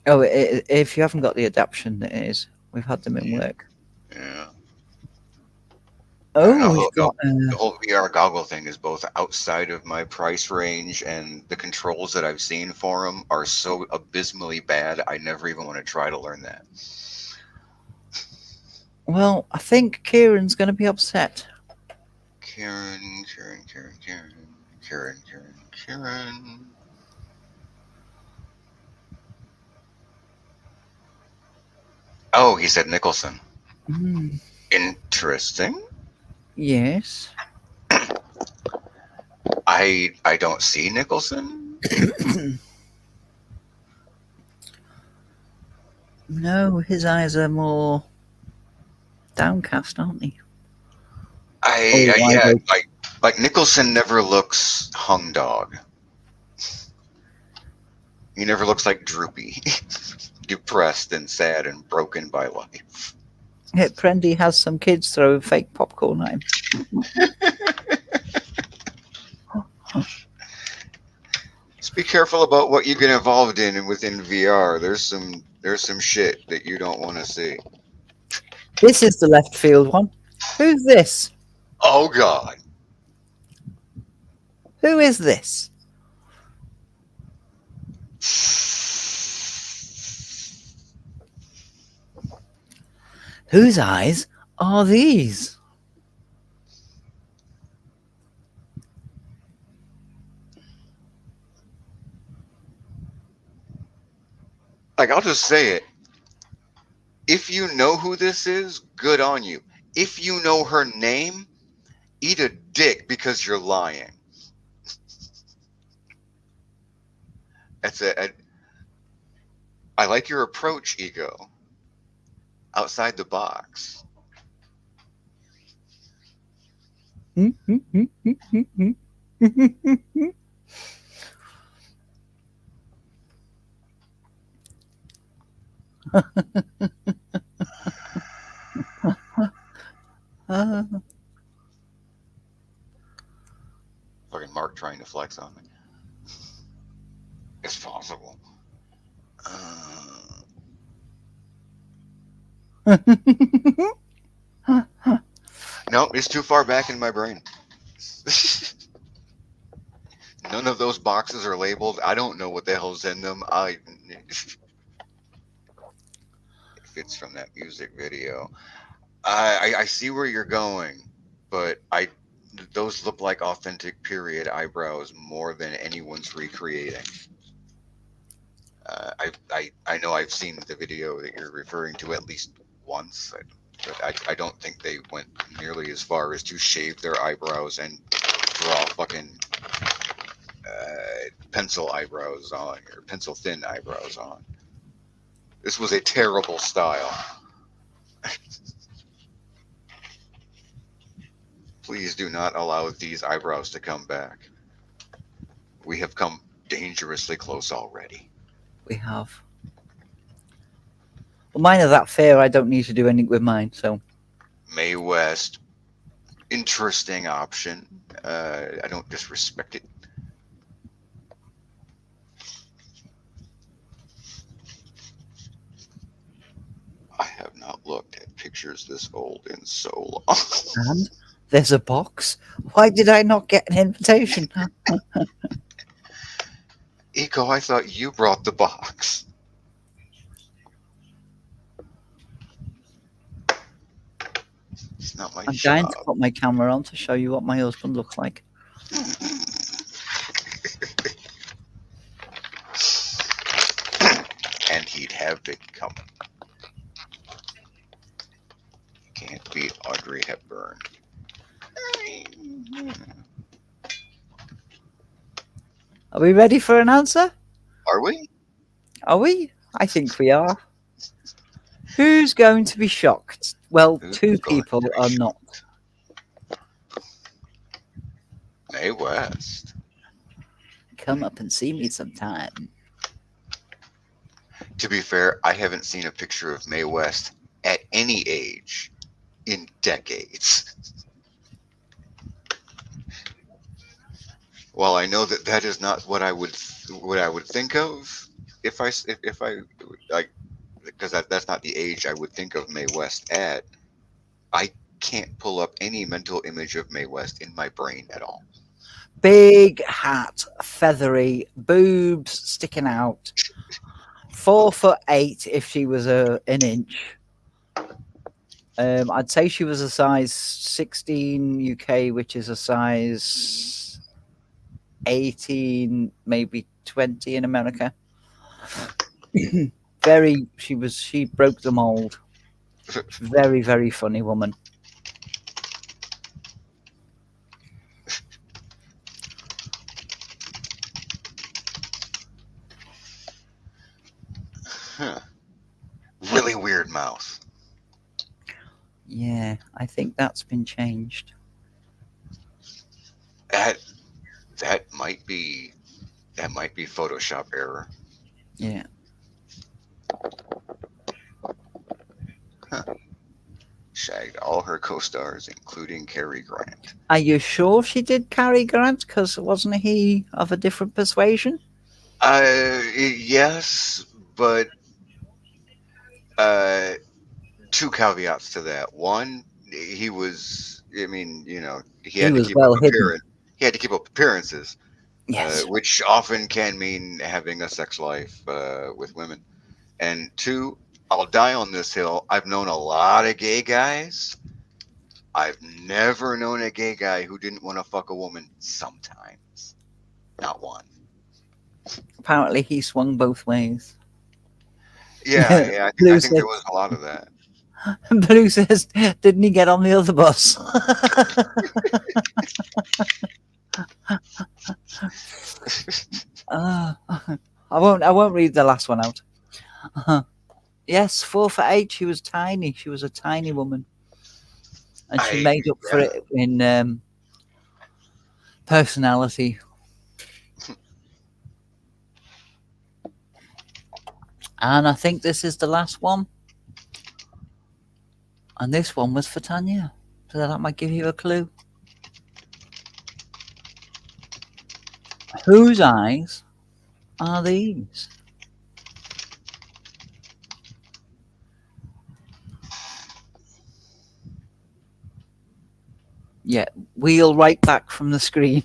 Oh, if you haven't got the adaptation, it is. We've had them in Yeah, work. yeah. I don't Oh, know. we've got. The whole VR goggle thing is both outside of my price range, and the controls that I've seen for them are so abysmally bad. I never even want to try to learn that. Well, I think Kieran's going to be upset. Karen, Karen, Karen, Karen, Karen, Karen, Karen. Oh, he said Nicholson. Mm, Interesting. yes. I don't see Nicholson. No, his eyes are more downcast, aren't they? All wide Yeah, open. like Nicholson never looks hung dog. He never looks like droopy, depressed and sad and broken by life. Yeah, Prendy has some kids throwing fake popcorn at him. Just be careful about what you get involved in and within VR. There's some shit that you don't want to see. This is the left field one. Who's this? Oh God. Who is this? Whose eyes are these? Like I'll just say it. If you know who this is, good on you. If you know her name, eat a dick because you're lying. That's a I like your approach, ego. Outside the box. Uh, Fucking Mark trying to flex on me. It's possible. Uh, no, it's too far back in my brain. None of those boxes are labeled. I don't know what the hell's in them. If it's from that music video, I see where you're going, but I those look like authentic period eyebrows more than anyone's recreating. I know I've seen the video that you're referring to at least once, but I don't think they went nearly as far as to shave their eyebrows and draw fucking pencil eyebrows on or pencil thin eyebrows on. This was a terrible style. Please do not allow these eyebrows to come back. We have come dangerously close already. we have. Well, mine are that fair. I don't need to do anything with mine. So Mae West, interesting option. I don't disrespect it. I have not looked at pictures this old in so long. and there's a box. Why did I not get an invitation? Eco, I thought you brought the box. It's not my I'm dying to job. put my camera on to show you what my husband looks like. And he'd have it coming. Can't beat Audrey Hepburn. Are we ready for an answer? Are we? Are we? I think we are. Who's going to be shocked? Well, Who's two going people to be are not. Mae West. Come up and see me sometime. To be fair, I haven't seen a picture of Mae West at any age in decades. While I know that that is not what I would think of if I like because that's not the age I would think of Mae West at. I can't pull up any mental image of Mae West in my brain at all. Big hat, feathery, boobs sticking out. 4'8" if she was an inch. I'd say she was a size 16 UK, which is a size 18, maybe 20 in America. She broke the mold. Very, very funny woman. Huh. Really weird mouth. Yeah, I think that's been changed. That that might be that might be Photoshop error. Yeah. Huh. Shagged all her co-stars, including Cary Grant. Are you sure she did Cary Grant? Because wasn't he of a different persuasion? Yes, but uh, two caveats to that. One, he was. I mean, he He had to was keep up well hidden. appearance. He had to keep up appearances, Yes. which often can mean having a sex life with women. And two, I'll die on this hill. I've known a lot of gay guys. I've never known a gay guy who didn't want to fuck a woman sometimes. Not one. Apparently, he swung both ways. Yeah, yeah. I Blue think there says, was a lot of that. Blue says, didn't he get on the other bus? uh, I won't read the last one out. Yes, 4 for 8. She was tiny. She was a tiny woman, and she I made up for Yeah. it in personality. And I think this is the last one. And this one was for Tanya. So that might give you a clue. Whose eyes are these? Yeah, wheel right back from the screen.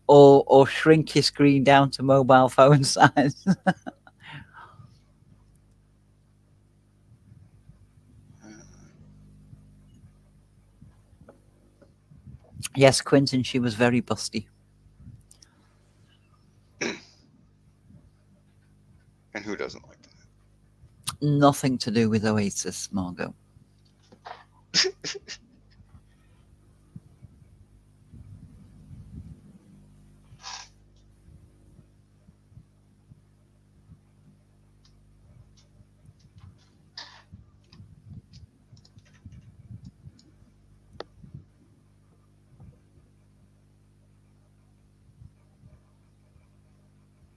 Or shrink your screen down to mobile phone size. Yes, Quentin, she was very busty. And who doesn't like Nothing to do with Oasis, Margot. that?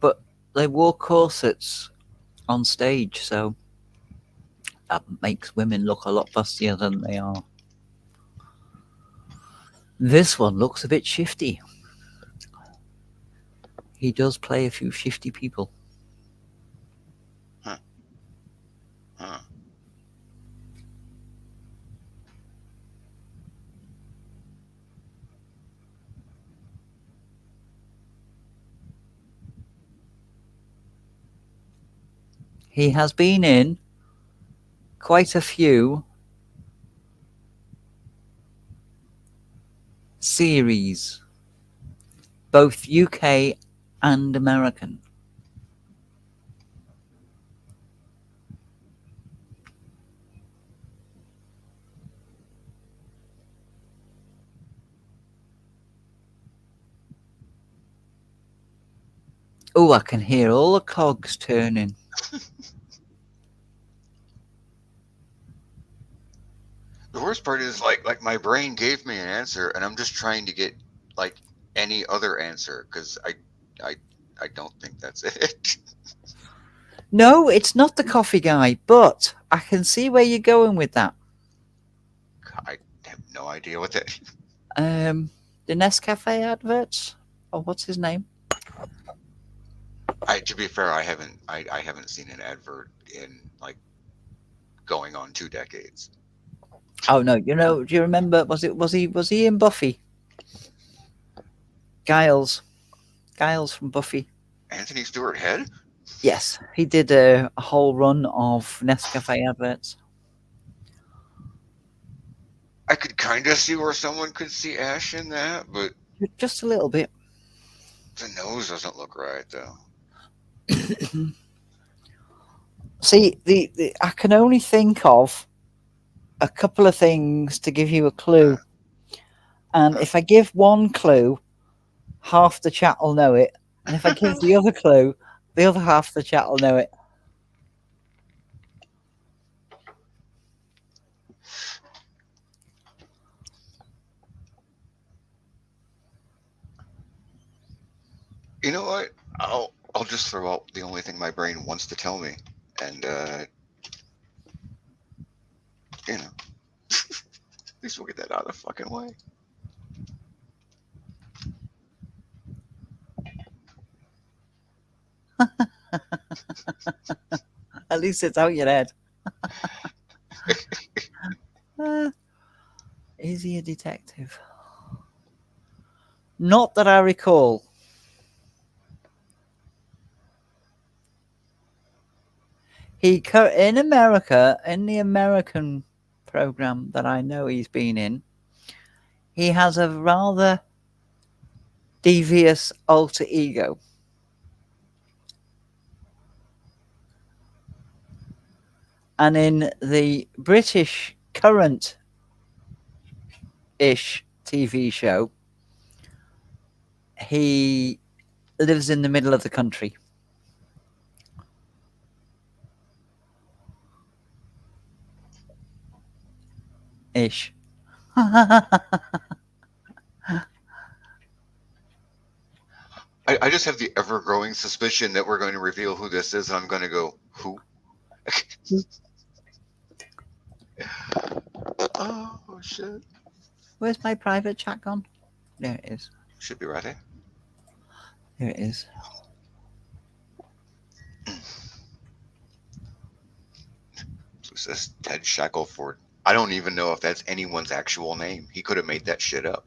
But they wore corsets on stage, so that makes women look a lot bustier than they are. This one looks a bit shifty. He does play a few shifty people. Huh. Huh. He has been in quite a few series, both UK and American. Oh, I can hear all the cogs turning. The worst part is like my brain gave me an answer, and I'm just trying to get like any other answer because I I don't think that's it. No, it's not the coffee guy, but I can see where you're going with that. I have no idea what that. Um, the Nescafe adverts. Oh, what's his name? To be fair, I haven't seen an advert in like going on 2 decades. Oh no, you know, do you remember? Was he in Buffy? Giles, Giles from Buffy. Anthony Stewart Head. Yes, he did a whole run of Nescafe adverts. I could kind of see where someone could see Ash in that, but Just a little bit. the nose doesn't look right though. See, the I can only think of a couple of things to give you a clue, and Huh. if I give one clue, half the chat will know it, and if I give the other clue, the other half of the chat will know it. You know what? I'll just throw out the only thing my brain wants to tell me, and you know, at least we'll get that out of the fucking way. At least it's out your head. Uh, is he a detective? Not that I recall. In America, in the American program that I know he's been in, he has a rather devious alter ego. And in the British current ish TV show, he lives in the middle of the country. Ish. I just have the ever growing suspicion that we're going to reveal who this is, and I'm going to go, who? Oh, shit. Where's my private chat gone? There it is. Should be right there. There it is. So it says Ted Shackelford. I don't even know if that's anyone's actual name. He could have made that shit up.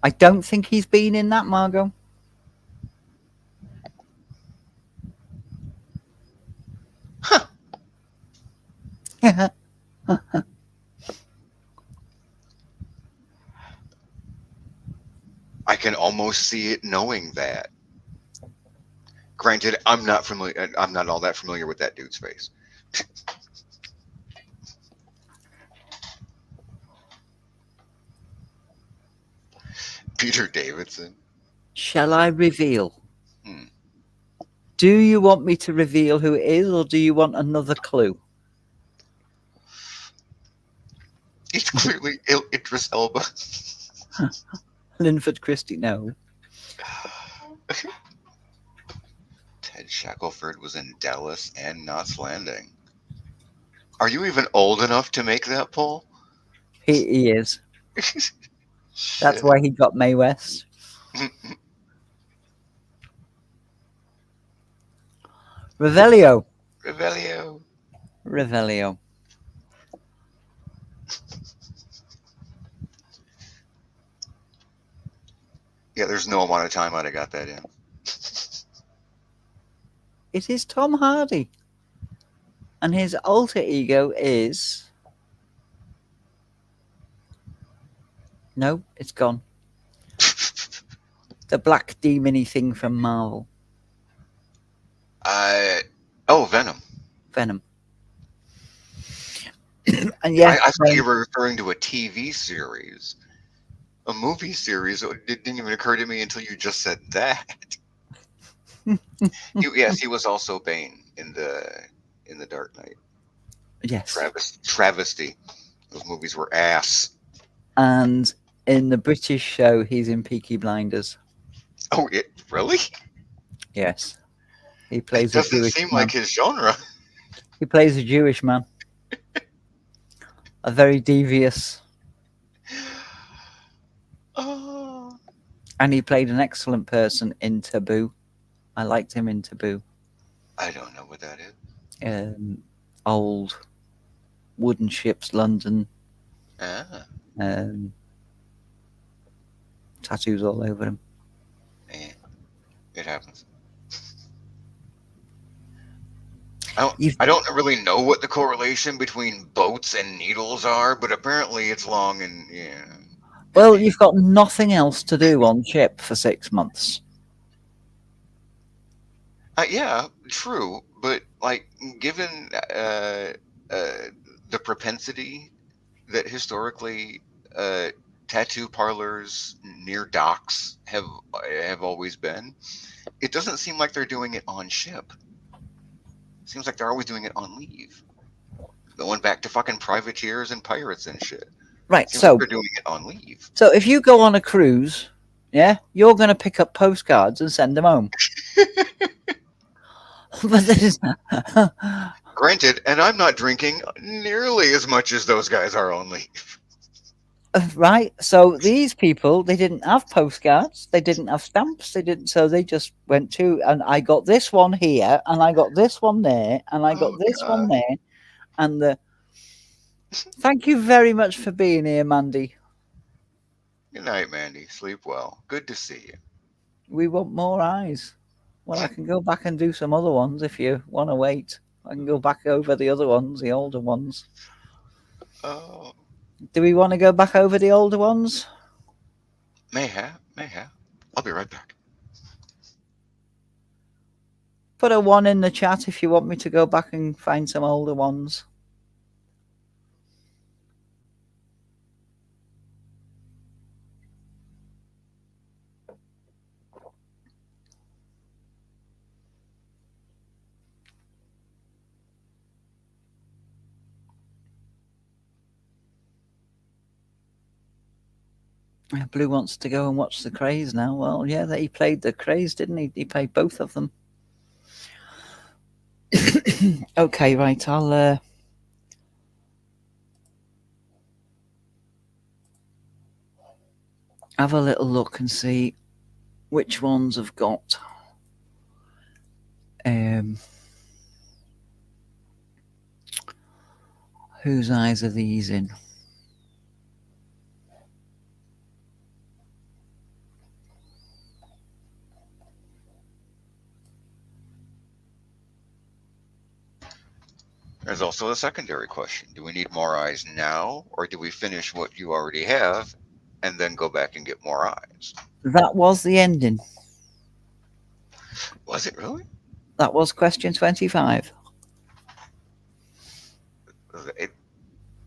I don't think he's been in that, Margot. Huh. I can almost see it knowing that. Granted, I'm not familiar. I'm not all that familiar with that dude's face. Peter Davidson. Shall I reveal? Hmm. Do you want me to reveal who it is, or do you want another clue? It's clearly Idris Elba. Linford Christie, no. Ted Shackelford was in Dallas and Knots Landing. Are you even old enough to make that poll? He is. That's Shit. why he got Mae West. Revelio. Revelio. Revelio. Yeah, there's no amount of time I'd have got that in. It is Tom Hardy. And his alter ego is. No, it's gone. The black demony thing from Marvel. Oh, Venom. Venom. And yes, I thought you were referring to a TV series. A movie series. It didn't even occur to me until you just said that. Yes, he was also Bane in the Dark Knight. yes. Travesty. Those movies were ass. And in the British show, he's in Peaky Blinders. Oh, it really? Yes. He It plays a doesn't Jewish seem man. like his genre. He plays a Jewish man. A very devious. Oh. And he played an excellent person in Taboo. I liked him in Taboo. I don't know what that is. Old wooden ships, London. Ah, Tattoos all over him. yeah, it happens. You've, I don't really know what the correlation between boats and needles are, but apparently it's long and yeah. well, you've got nothing else to do on ship for 6 months. Yeah, true, but like given uh, the propensity that historically tattoo parlors near docks have always been, it doesn't seem like they're doing it on ship. Seems like they're always doing it on leave, going back to fucking privateers and pirates and shit. Right. Seems like So they're doing it on leave. if you go on a cruise, yeah, you're going to pick up postcards and send them home. But this is Granted, and I'm not drinking nearly as much as those guys are on leave. right. So these people, they didn't have postcards, they didn't have stamps, they didn't. So they just went to, and I got this one here, and I got this one there, and I got Oh this one God. there, and the. Thank you very much for being here, Mandy. Good night, Mandy. Sleep well. Good to see you. We want more eyes. Well, I can go back and do some other ones if you want to wait. I can go back over the other ones, the older ones. Oh, Do we want to go back over the older ones? mayhap, mayhap. I'll be right back. Put a one in the chat if you want me to go back and find some older ones. Yeah, Blue wants to go and watch the Craze now. Well, yeah, he played the Craze, didn't he? He played both of them. Okay, right. I'll have a little look and see which ones have got. Um, whose eyes are these in? There's also a secondary question. Do we need more eyes now, or do we finish what you already have and then go back and get more eyes? That was the ending. Was it really? That was question 25. It,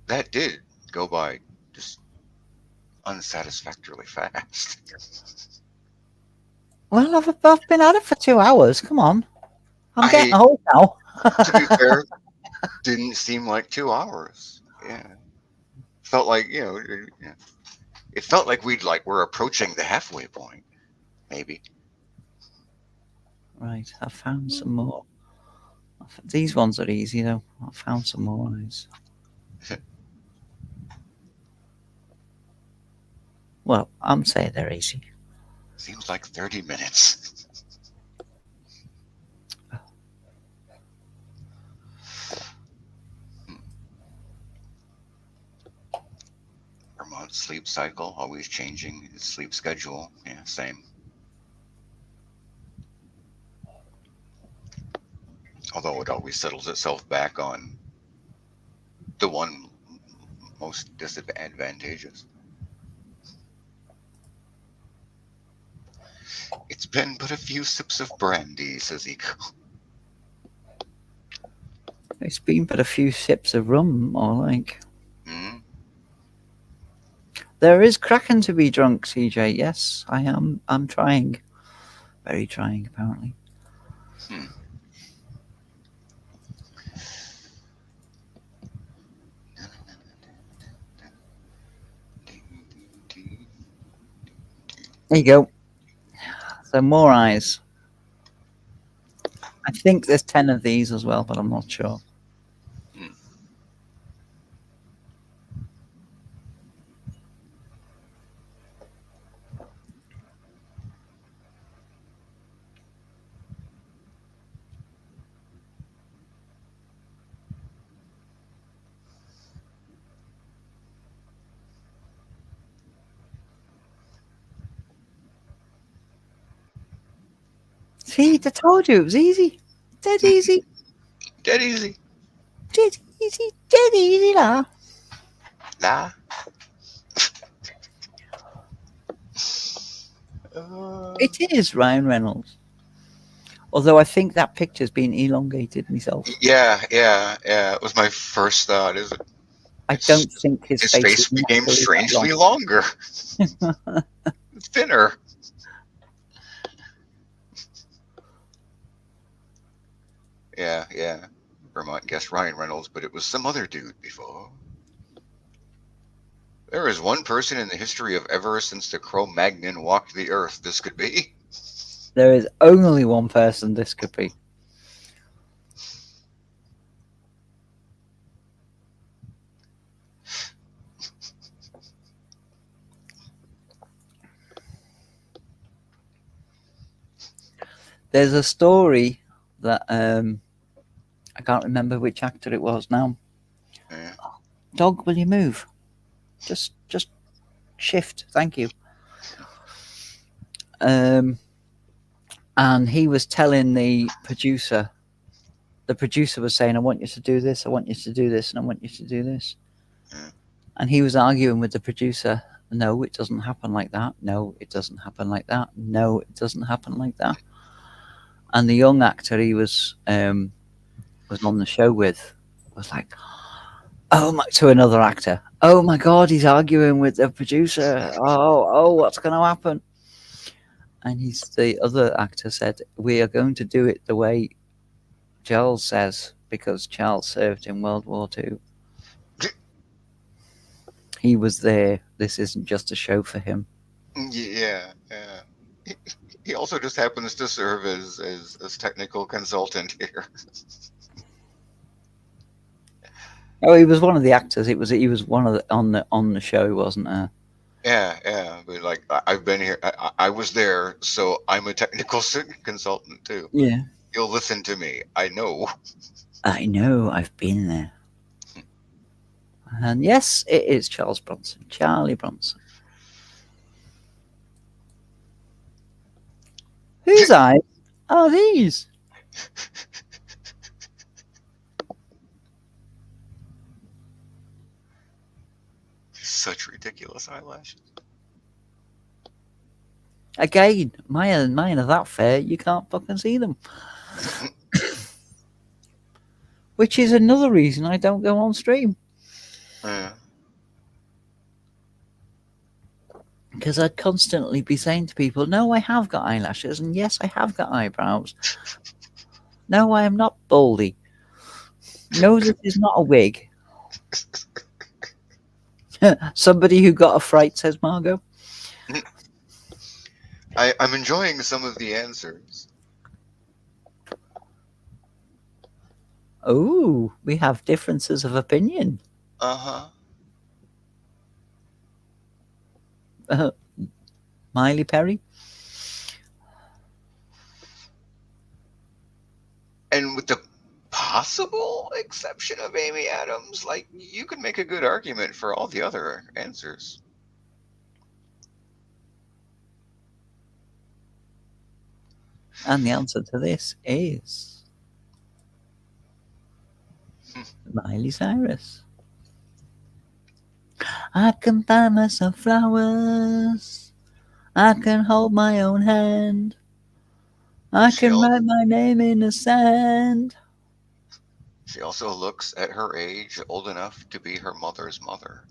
that did go by just unsatisfactorily fast. Well, I've been at it for 2 hours. Come on. I'm getting I, old now. to be fair, didn't seem like 2 hours. Yeah, felt like it felt like we're approaching the halfway point. Maybe. Right, I found some more. These ones are easy though. I found some more eyes. Well, I'm saying they're easy. Seems like 30 minutes. Hmm. Vermont's sleep cycle, always changing his sleep schedule. Yeah, same. Although it always settles itself back on the one most disadvantageous. It's been but a few sips of brandy, says Eco. It's been but a few sips of rum, or like. Mm, There is cracking to be drunk, CJ. Yes, I am. I'm trying. Very trying, apparently. hmm. There you go. So more eyes. I think there's 10 of these as well, but I'm not sure. Hmm. See, I told you it was easy. Dead easy. Dead easy. Dead easy. Dead easy, lah. Nah. Uh, It is Ryan Reynolds. Although I think that picture's been elongated myself. yeah. It was my first thought. Is it? I It's don't think his his face is face became naturally that long. strangely longer, thinner. Yeah. Vermont guessed Ryan Reynolds, but it was some other dude before. There is one person in the history of ever since the Cro-Magnon walked the earth this could be. There is only one person this could be. There's a story that I can't remember which actor it was now. Yeah. Dog, will you move? Just shift, thank you. Um, and he was telling the producer was saying, I want you to do this, I want you to do this, and I want you to do this. Yeah. And he was arguing with the producer, no, it doesn't happen like that. No, it doesn't happen like that. No, it doesn't happen like that. And the young actor he was on the show with was like, oh my, to another actor, oh my god, he's arguing with the producer. Oh, what's going to happen? And the other actor said, we are going to do it the way Charles says, because Charles served in World War II. He was there. This isn't just a show for him. Yeah, yeah. He also just happens to serve as technical consultant here. Oh, he was one of the actors. He was one of the on the show, wasn't there? Yeah, yeah. But like, I've been here. I was there, so I'm a technical consultant too. Yeah. You'll listen to me. I know. I know. I've been there. And yes, it is Charles Bronson, Charlie Bronson. Whose eyes are these? Such ridiculous eyelashes. Again, mine are that fair you can't fucking see them. Which is another reason I don't go on stream. Yeah. Because I'd constantly be saying to people, no, I have got eyelashes, and yes, I have got eyebrows. No, I am not baldy. No, this is not a wig. Somebody who got a fright, says Margot. I'm enjoying some of the answers. Oh, we have differences of opinion. Uh-huh. Miley Perry. And with the possible exception of Amy Adams, like, you could make a good argument for all the other answers. And the answer to this is Miley Cyrus. I can buy myself flowers. I can hold my own hand. I She can write my name in the sand. She also looks at her age old enough to be her mother's mother.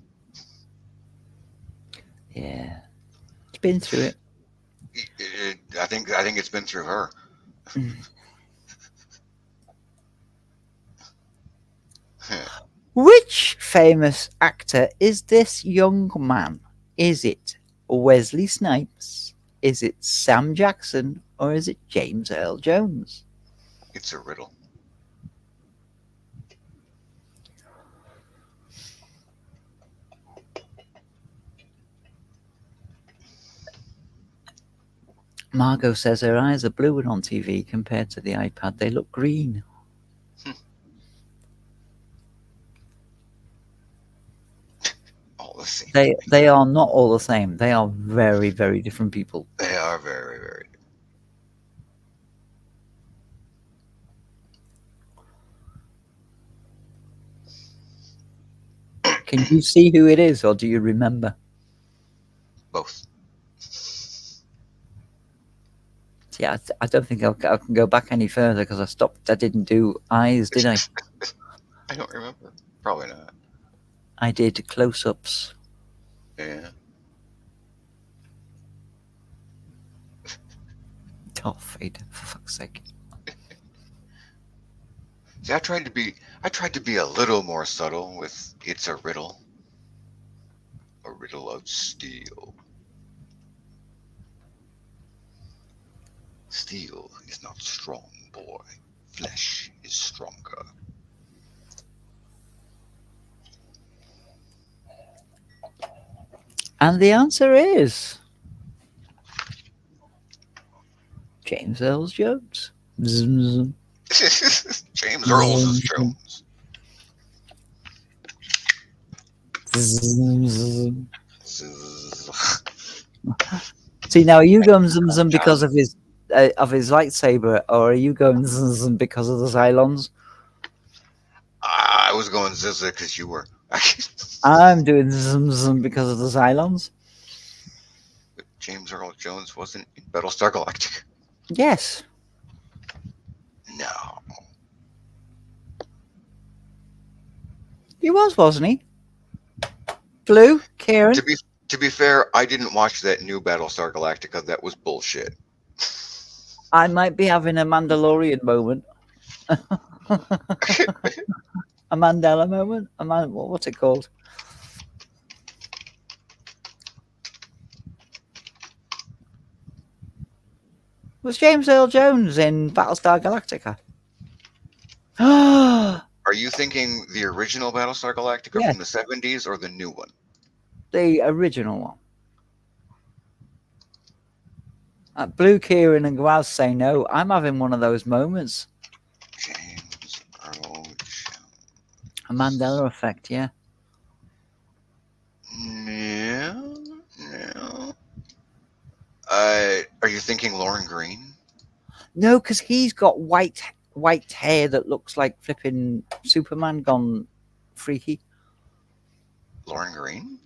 Yeah, it's been through it. I think it's been through her. Which famous actor is this young man? Is it Wesley Snipes? Is it Sam Jackson? Or is it James Earl Jones? It's a riddle. Margot says her eyes are blue on TV compared to the iPad. They look green. All the same. They are not all the same. They are very, very different people. They are very, very. Can you see who it is, or do you remember? Both. Yeah, I don't think I can go back any further because I stopped. I didn't do eyes, did I? I don't remember. Probably not. I did close-ups. Yeah. Oh, fade, for fuck's sake. See, I tried to be a little more subtle with "It's a riddle." A riddle of steel. Steel is not strong, boy. Flesh is stronger. And the answer is James Earl Jones. Zum, James Earl zum, zum, Jones. zum, zum. Zzz. See, now are you going zum zum John. because of his lightsaber, or are you going zum zum because of the Cylons? I was going Zizza because you were. I'm doing zum zum because of the Cylons. James Earl Jones wasn't in Battlestar Galactica. Yes, No. he was, wasn't he? Blue, Kieran. To be to be fair, I didn't watch that new Battlestar Galactica. That was bullshit. I might be having a Mandalorian moment, a Mandela moment, what's it called? Was James Earl Jones in Battlestar Galactica? Are you thinking the original Battlestar Galactica Yes, from the 70s or the new one? the original one. Blue, Kieran, and Gwaz say no. I'm having one of those moments. James Earl Jones. A Mandela effect, yeah. No. No. Are you thinking Lauren Green? No, because he's got white hair that looks like flipping Superman gone freaky. Lauren Green?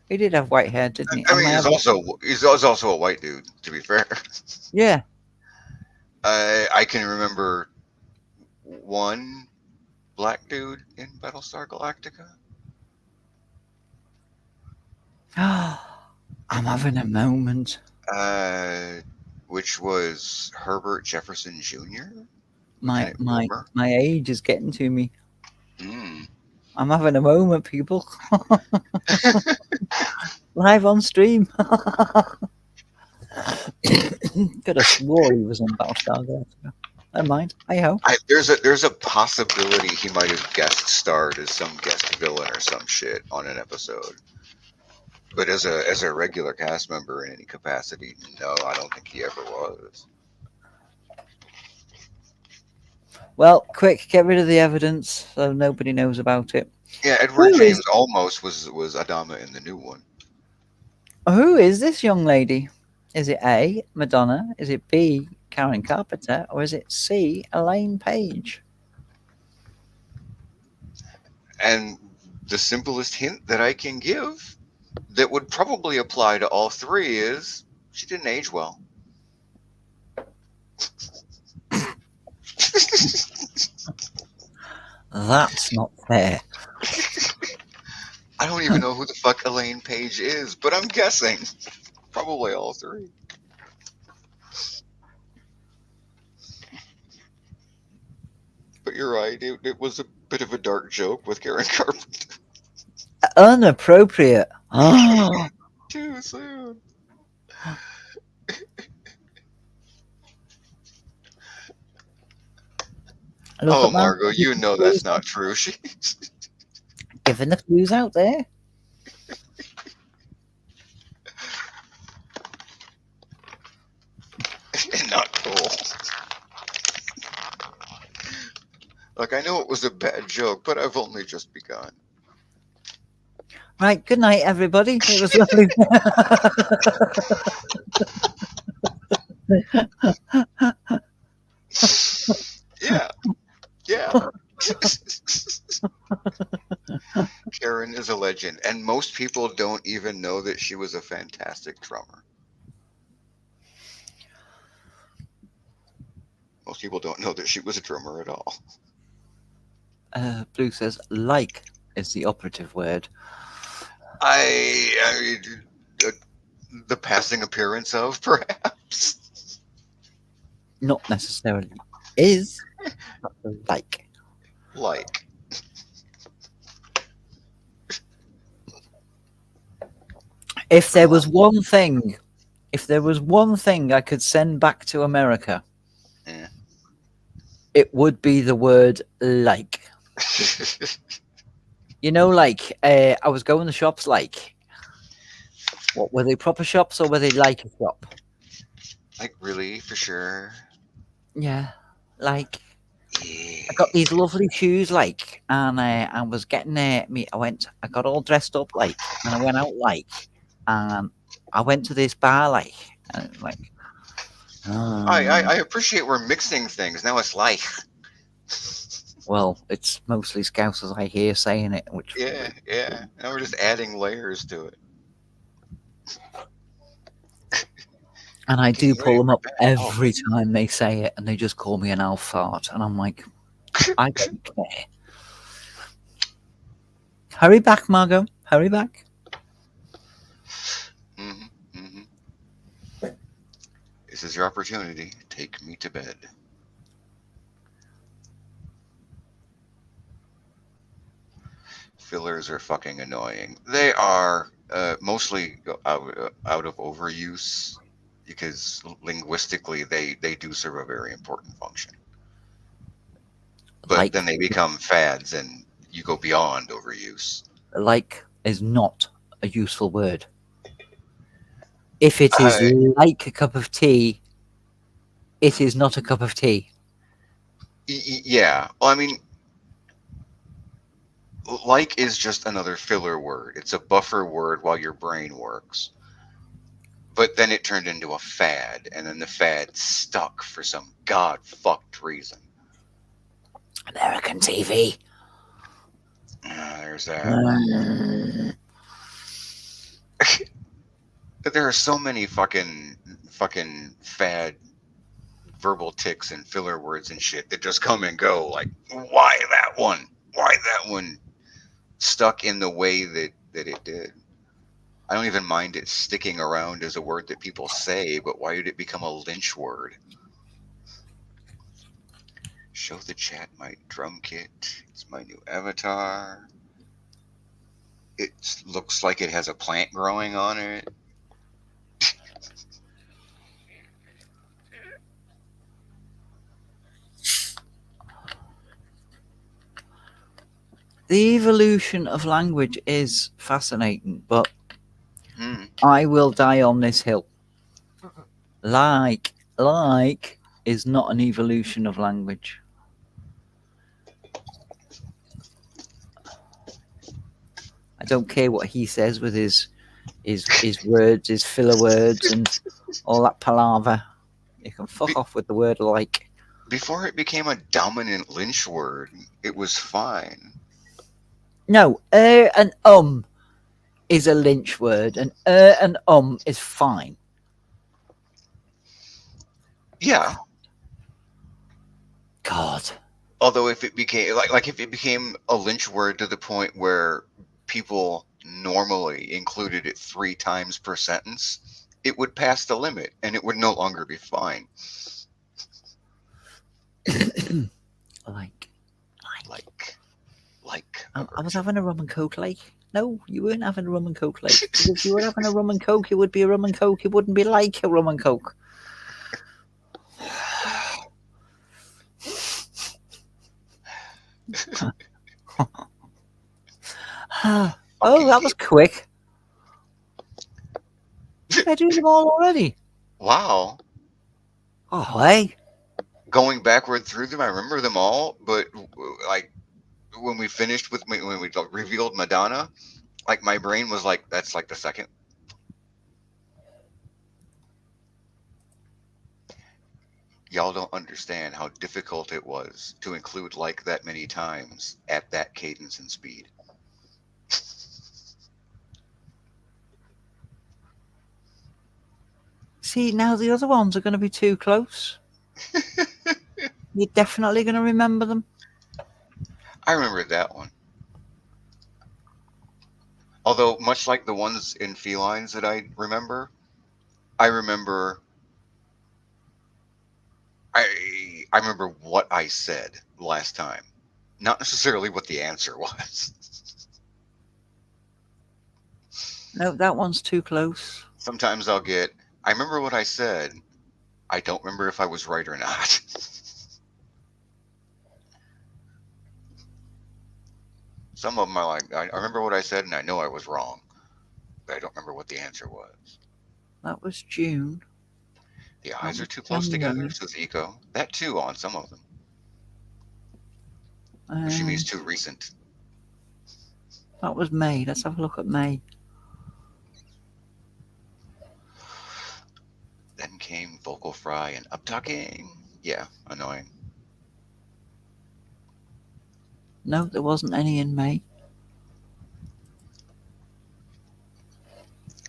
He did have white hair, didn't he? I Am mean, I having? he's also a white dude. To be fair, Yeah. I can remember one black dude in Battlestar Galactica. I'm having a moment. Uh, which was Herbert Jefferson Jr., My Lieutenant my Boomer. my age is getting to me. Mm. I'm having a moment, people. Live on stream. Could have swore he was in Battlestar Galactica. Never mind. Hey ho. There's a possibility he might have guest starred as some guest villain or some shit on an episode. But as a regular cast member in any capacity, no, I don't think he ever was. Well, quick, get rid of the evidence so nobody knows about it. Yeah, Edward Who is James almost was Adama in the new one. who is this young lady? Is it A, Madonna? Is it B, Karen Carpenter? Or is it C, Elaine Page? And the simplest hint that I can give that would probably apply to all three is she didn't age well. That's not fair. I don't even know who the fuck Elaine Page is, but I'm guessing probably all three. But you're right, it was a bit of a dark joke with Karen Carpenter. Inappropriate. Oh, Too soon. look Oh, at that. Margot, you know that's not true. She Giving the clues out there. not cool. Look, I know it was a bad joke, but I've only just begun. Right, good night, everybody. It was lovely. Yeah, yeah. Karen is a legend, and most people don't even know that she was a fantastic drummer. Most people don't know that she was a drummer at all. Blue says, like is the operative word. I the passing appearance of, perhaps. Not necessarily is, but like. Like. If for the there was last. one thing, if there was one thing I could send back to America, Yeah. it would be the word like. Like I was going to shops like what were they proper shops or were they like a shop? Like really, for sure. Yeah, like I got these Yeah. lovely shoes like, and I was getting me. I got all dressed up like, and I went out like, and I went to this bar like, and like, I um, appreciate we're mixing things. Now it's like. well, it's mostly Scousers I hear saying it, which Yeah, yeah. Now we're just adding layers to it. and I do Getting pull ready them for up bed. Oh, every time they say it, and they just call me an owl fart, and I'm like, I don't care. Hurry back, Margot. Hurry back. hmm hmm. This is your opportunity. Take me to bed. Fillers are fucking annoying. They are mostly out of overuse because linguistically they do serve a very important function. But then Like, they become fads and you go beyond overuse. like is not a useful word. If it is I, like a cup of tea, it is not a cup of tea. yeah. Well, I mean, like is just another filler word. It's a buffer word while your brain works. But then it turned into a fad, and then the fad stuck for some god fucked reason. American TV. There's that. Mm. But there are so many fucking fad verbal ticks and filler words and shit that just come and go. Like, why that one? Why that one stuck in the way that it did? I don't even mind it sticking around as a word that people say, but why did it become a lynch word? Show the chat my drum kit. It's my new avatar. It looks like it has a plant growing on it. The evolution of language is fascinating, but Hmm. I will die on this hill. Like is not an evolution of language. I don't care what he says with his words, his filler words, and all that palaver. You can fuck Be- off with the word like. Before it became a dominant lynch word, it was fine. No, and is a lynch word, and is fine. Yeah. God. Although if it became like if it became a lynch word to the point where people normally included it 3 times per sentence, it would pass the limit and it would no longer be fine. like, like. Like like a I was virgin. having a rum and coke, like. No, you weren't having a rum and coke, like. Because if you were having a rum and coke, it would be a rum and coke. It wouldn't be like a rum and coke. Oh, Fucking that was quick. Did I do them all already? wow. Oh, hey. Going backward through them, I remember them all, but like when we finished with when we revealed Madonna, like my brain was like, that's like the second. Y'all don't understand how difficult it was to include like that many times at that cadence and speed. See, now the other ones are going to be too close. You're definitely going to remember them. I remember that one. Although, much like the ones in felines that I remember I remember what I said last time, not necessarily what the answer was. No, that one's too close. Sometimes I'll get, I remember what I said. I don't remember if I was right or not. Some of them are like, I remember what I said and I know I was wrong, but I don't remember what the answer was. That was June. The That eyes are was too close together, January. says Eco. That too on some of them. But she means Um, too recent. that was May. Let's have a look at May. Then came vocal fry and uptalking. Yeah, annoying. No, there wasn't any in May.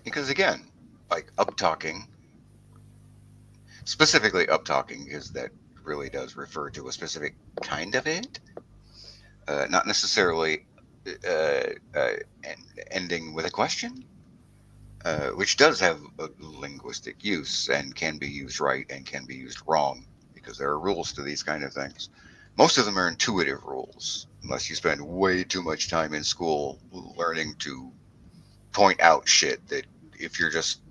Because again, like uptalking, specifically uptalking, because that really does refer to a specific kind of it, not necessarily uh, uh, ending with a question, which does have a linguistic use and can be used right and can be used wrong because there are rules to these kind of things. Most of them are intuitive rules, unless you spend way too much time in school learning to point out shit that if you're just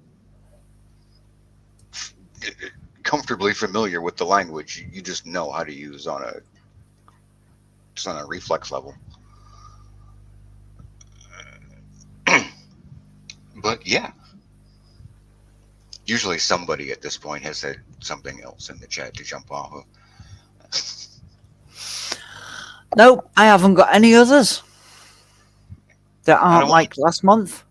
comfortably familiar with the language, you just know how to use on a just on a reflex level. But yeah, usually somebody at this point has said something else in the chat to jump off of. Nope, I haven't got any others that I aren't don't want like last month.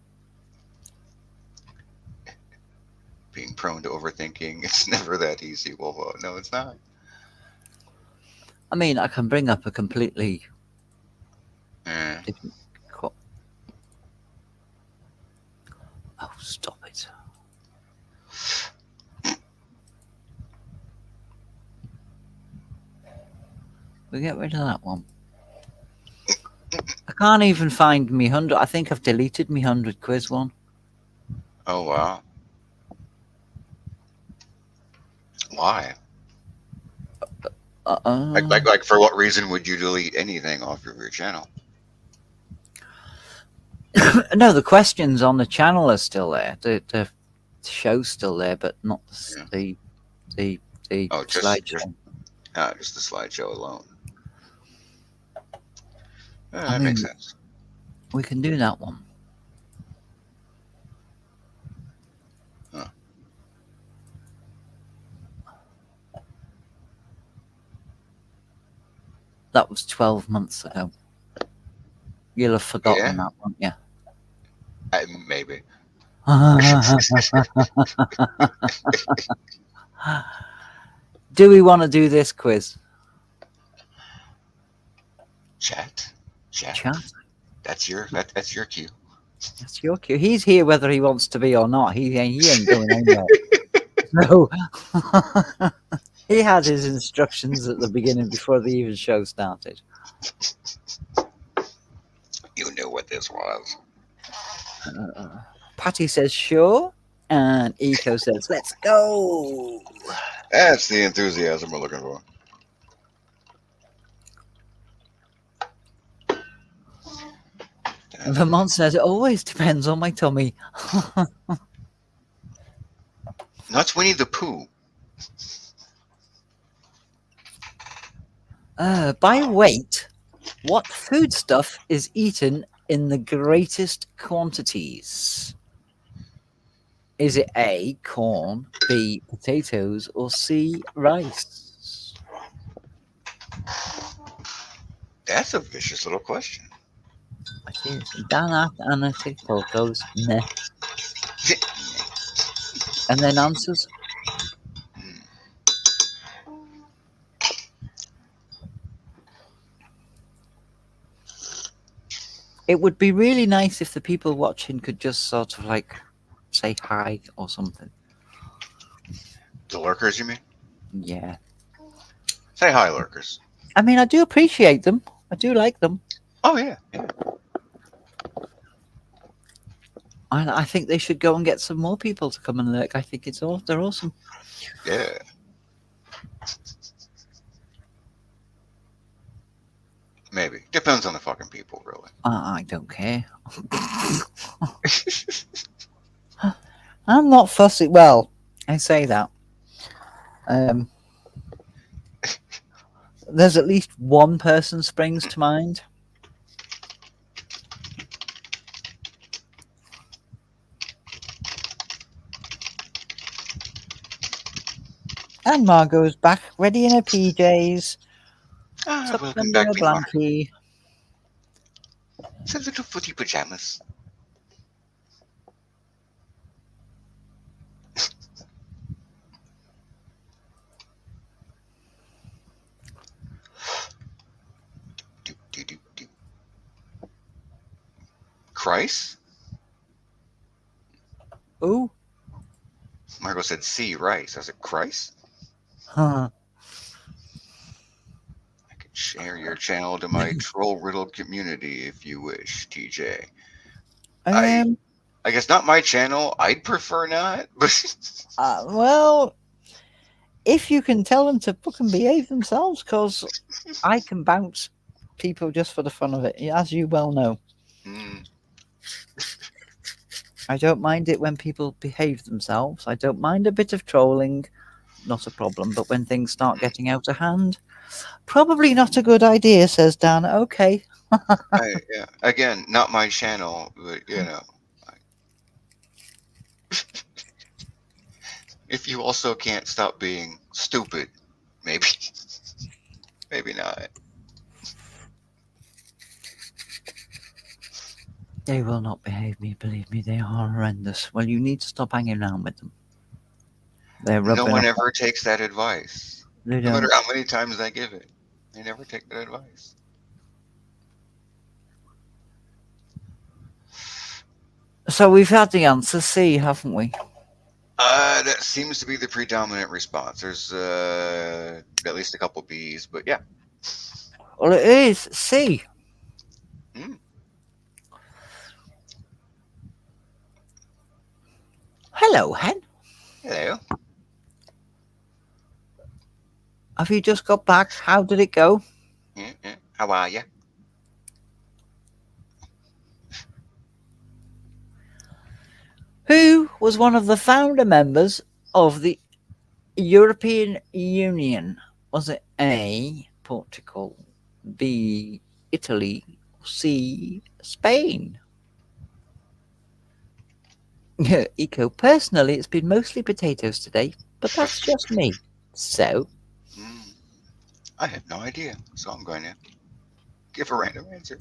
being prone to overthinking. It's never that easy. Well, no, it's not. I mean, I can bring up a completely Eh. different. Oh, stop it. We get rid of that one. I can't even find me 100. I think I've deleted me 100 quiz one. Oh wow. Why? Uh-uh. Like for what reason would you delete anything off of your channel? No, the questions on the channel are still there. The show's still there, but not Yeah. the the Oh, slideshow. just the slideshow alone. I That makes mean, sense. we can do that one. Huh. That was 12 months ago. You'll have Yeah, forgotten that one, yeah. maybe. Do we want to do this quiz? Chat, chat. Chat. That's your cue. That's your cue. He's here whether he wants to be or not. He ain't going anywhere. No. He had his instructions at the beginning before the even show started. You knew what this was. Patty says sure, and Eco says let's go. That's the enthusiasm we're looking for. And Vermont says it always depends on my tummy. That's Winnie the Pooh. By weight, what foodstuff is eaten in the greatest quantities? Is it A, corn, B, potatoes, or C, rice? That's a vicious little question. It is. Dan Analytical goes meh. And then answers. It would be really nice if the people watching could just sort of like say hi or something. The lurkers, you mean? Yeah. Say hi, lurkers. I mean, I do appreciate them. I do like them. Oh yeah, yeah. I think they should go and get some more people to come and lurk. I think they're awesome. maybe. Depends on the fucking people, really. I don't care. I'm not fussy. Well, I say that. Um, there's at least one person springs to mind. And Margot's back, ready in her PJs, tucked Welcome under back, her me Mar. blankie. It's a little footy pajamas. Do, do, do, do. Christ? Ooh. Margot said C, rice. I said, Christ? Huh. I can share your channel to my troll riddle community if you wish, TJ. I Um, I guess not my channel. I'd prefer not, but well, if you can tell them to fucking behave themselves, because I can bounce people just for the fun of it, as you well know. mm, I don't mind it when people behave themselves. I don't mind a bit of trolling, not a problem. But when things start mm. getting out of hand, probably not a good idea, says Dan. Okay. Yeah. Again, not my channel, but if you also can't stop being stupid, maybe, maybe not. They will not behave me, believe me, they are horrendous. Well, you need to stop hanging around with them. They're No rubbing one off. ever takes that advice, They no matter don't. how many times I give it. They never take that advice. So we've had the answer C, haven't we? That seems to be the predominant response. There's at least a couple B's, but yeah. Well, it is C. Mm, Hello, Hen. hello. Have you just got back? How did it go? Yeah, yeah. How are you? Who was one of the founder members of the European Union? Was it A, Portugal, B, Italy, C, Spain? Eco, personally, it's been mostly potatoes today, but that's just me. So, Mm, I have no idea, so I'm going to give a random answer.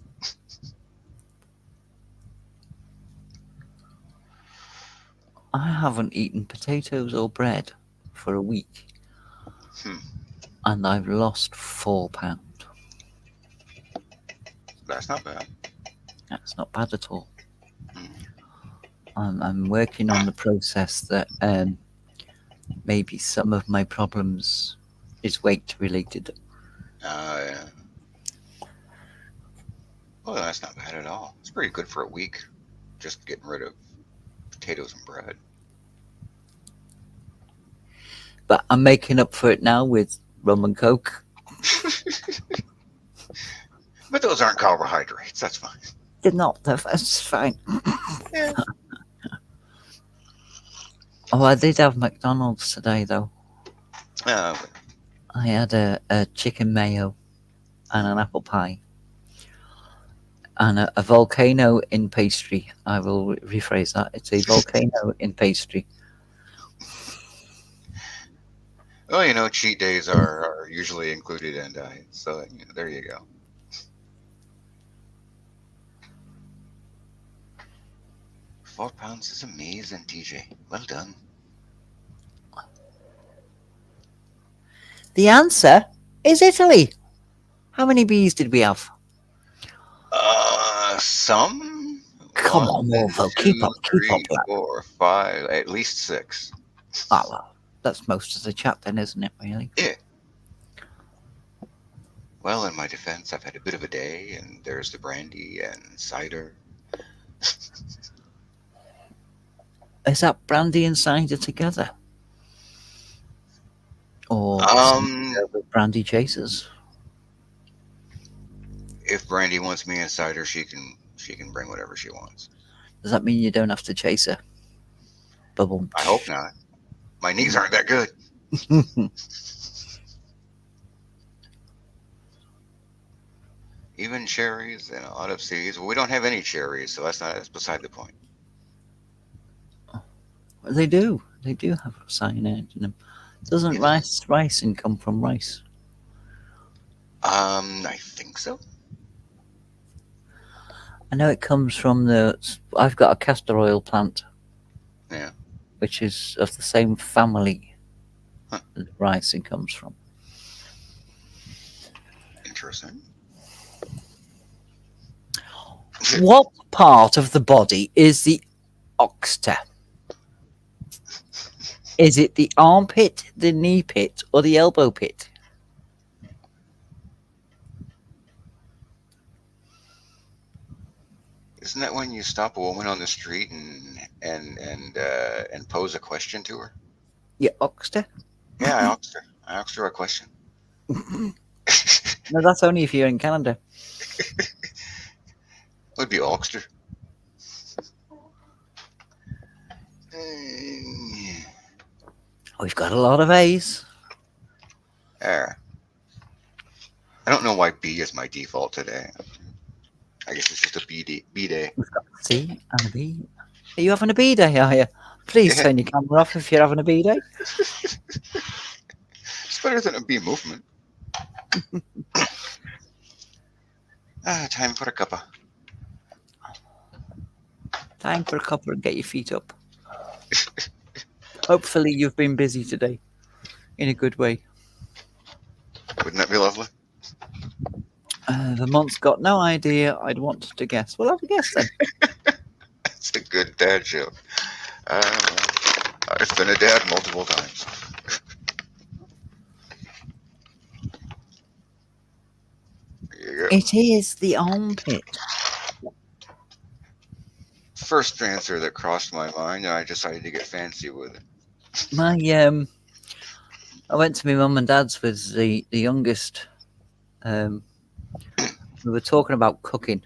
I haven't eaten potatoes or bread for a week, Hmm, and I've lost £4. that's not bad. That's not bad at all. Mm, I'm working on the process that maybe some of my problems is weight related. yeah. Well, that's not bad at all. It's pretty good for a week, just getting rid of potatoes and bread. But I'm making up for it now with rum and coke. But those aren't carbohydrates. That's fine. Did not. That's fine. Yeah. Oh, I did have McDonald's today though. Uh, I had a chicken mayo and an apple pie and a volcano in pastry. I will rephrase that. It's a volcano in pastry. well, cheat days are usually included in diets, so there you go. 4 pounds is amazing, TJ. Well done. The answer is Italy. How many bees did we have? Some Come one, on, Morvo. Keep two, up. Keep up, three, lad. 4, 5, at least 6. Oh, well, that's most of the chat then, isn't it, really? Yeah. Well, in my defense, I've had a bit of a day, and there's the brandy and cider. Is that brandy and cider together? Or Um, cider with brandy chasers? If Brandy wants me inside her, she can bring whatever she wants. Does that mean you don't have to chase her? Bubble. I hope not. My knees aren't that good. Even cherries and a lot of seeds. Well, we don't have any cherries, so that's beside the point. They do. They do have cyanide in them. Doesn't You think? ricin come from rice? I think so. I know it comes from the. I've got a castor oil plant, Yeah. which is of the same family Huh. that ricin comes from. Interesting. What part of the body is the oxter? Is it the armpit, the knee pit, or the elbow pit? Isn't that when you stop a woman on the street and pose a question to her? Your oxter? Yeah, I asked her. I asked her a question. No, that's only if you're in Canada. Would be Oxter. Mm, We've got a lot of A's. yeah. I don't know why B is my default today. I guess it's just a B day. We've got a C and a B. Are you having a B day, are you? Please Yeah, turn your camera off if you're having a B day. it's better than a B movement. Time for a cuppa. Time for a cuppa and get your feet up. Hopefully you've been busy today. In a good way. Wouldn't that be lovely? Vermont's got no idea I'd want to guess. Well, have a guess then. It's a good dad joke. I've been a dad multiple times. There you go. It is the armpit. First answer that crossed my mind, and I decided to get fancy with it. My I went to my mum and dad's with the youngest. We were talking about cooking,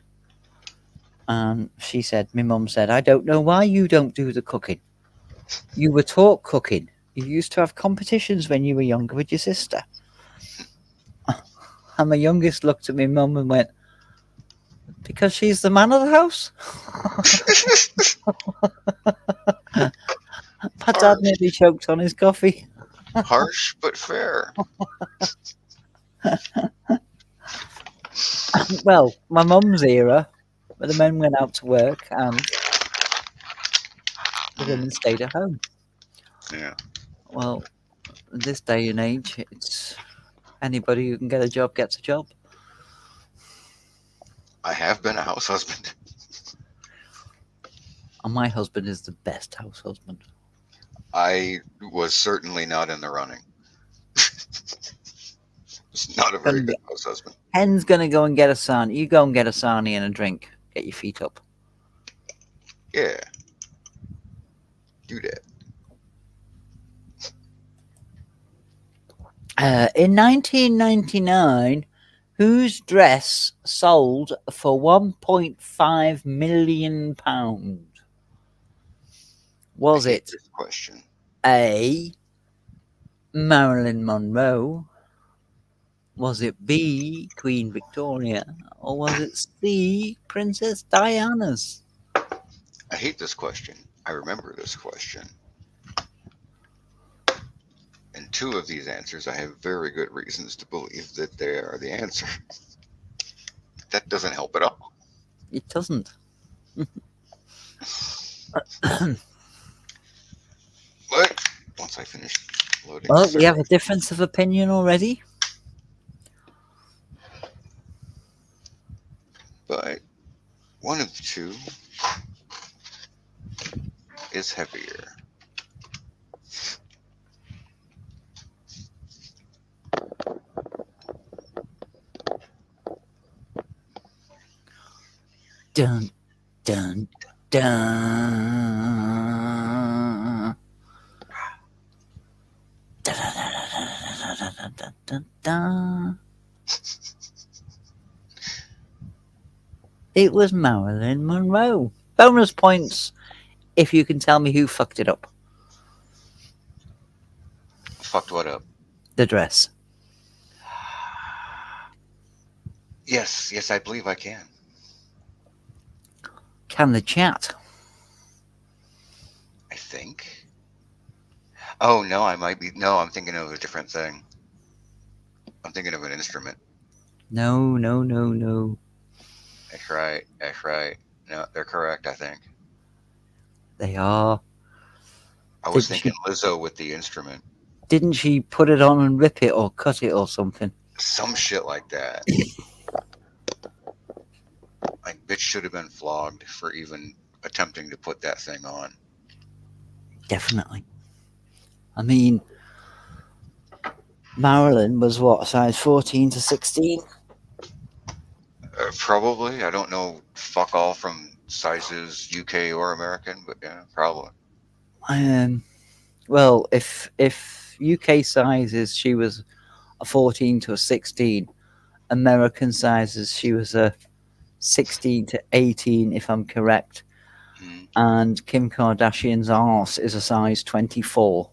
and my mum said, "I don't know why you don't do the cooking. You were taught cooking. You used to have competitions when you were younger with your sister." And my youngest looked at my mum and went, "Because she's the man of the house." My dad Harsh, nearly choked on his coffee. harsh but fair. Well, my mum's era, where the men went out to work and the Mm, women stayed at home. yeah, Well, in this day and age, it's anybody who can get a job gets a job. I have been a house husband. And my husband is the best house husband. I was certainly not in the running. It's not a very Gonna good get, house husband. Hen's gonna go and get a sarnie. You go and get a sarnie and a drink. Get your feet up. Yeah, do that. In 1999, whose dress sold for £1.5 million? I Was hate it this question. A. Marilyn Monroe? Was it B. Queen Victoria? Or was it C. Princess Diana's? I hate this question. I remember this question. And two of these answers, I have very good reasons to believe that they are the answer. That doesn't help at all. It doesn't. But once I finish loading the Well, we have third, a difference of opinion already. but one of the two is heavier. Dun, dun, dun. Dun, dun, dun, dun, dun, dun, dun. It was Marilyn Monroe. Bonus points if you can tell me who fucked it up. Fucked what up? The dress. Yes, yes, I believe I can. Can the chat? I think. Oh no, I might be. No, I'm thinking of a different thing. I'm thinking of an instrument. No, no, no, no. That's right. That's right. No, they're correct. I think. They are. I was Didn't thinking she? Lizzo with the instrument. Didn't she put it on and rip it or cut it or something? Some shit like that. Like, bitch should have been flogged for even attempting to put that thing on. Definitely. I mean, Marilyn was what, size 14 to 16? Probably. I don't know fuck all from sizes UK or American, but yeah, probably. Um, well, if UK sizes, she was a 14 to a 16. American sizes, she was a 16 to 18, if I'm correct. Mm. And Kim Kardashian's arse is a size 24.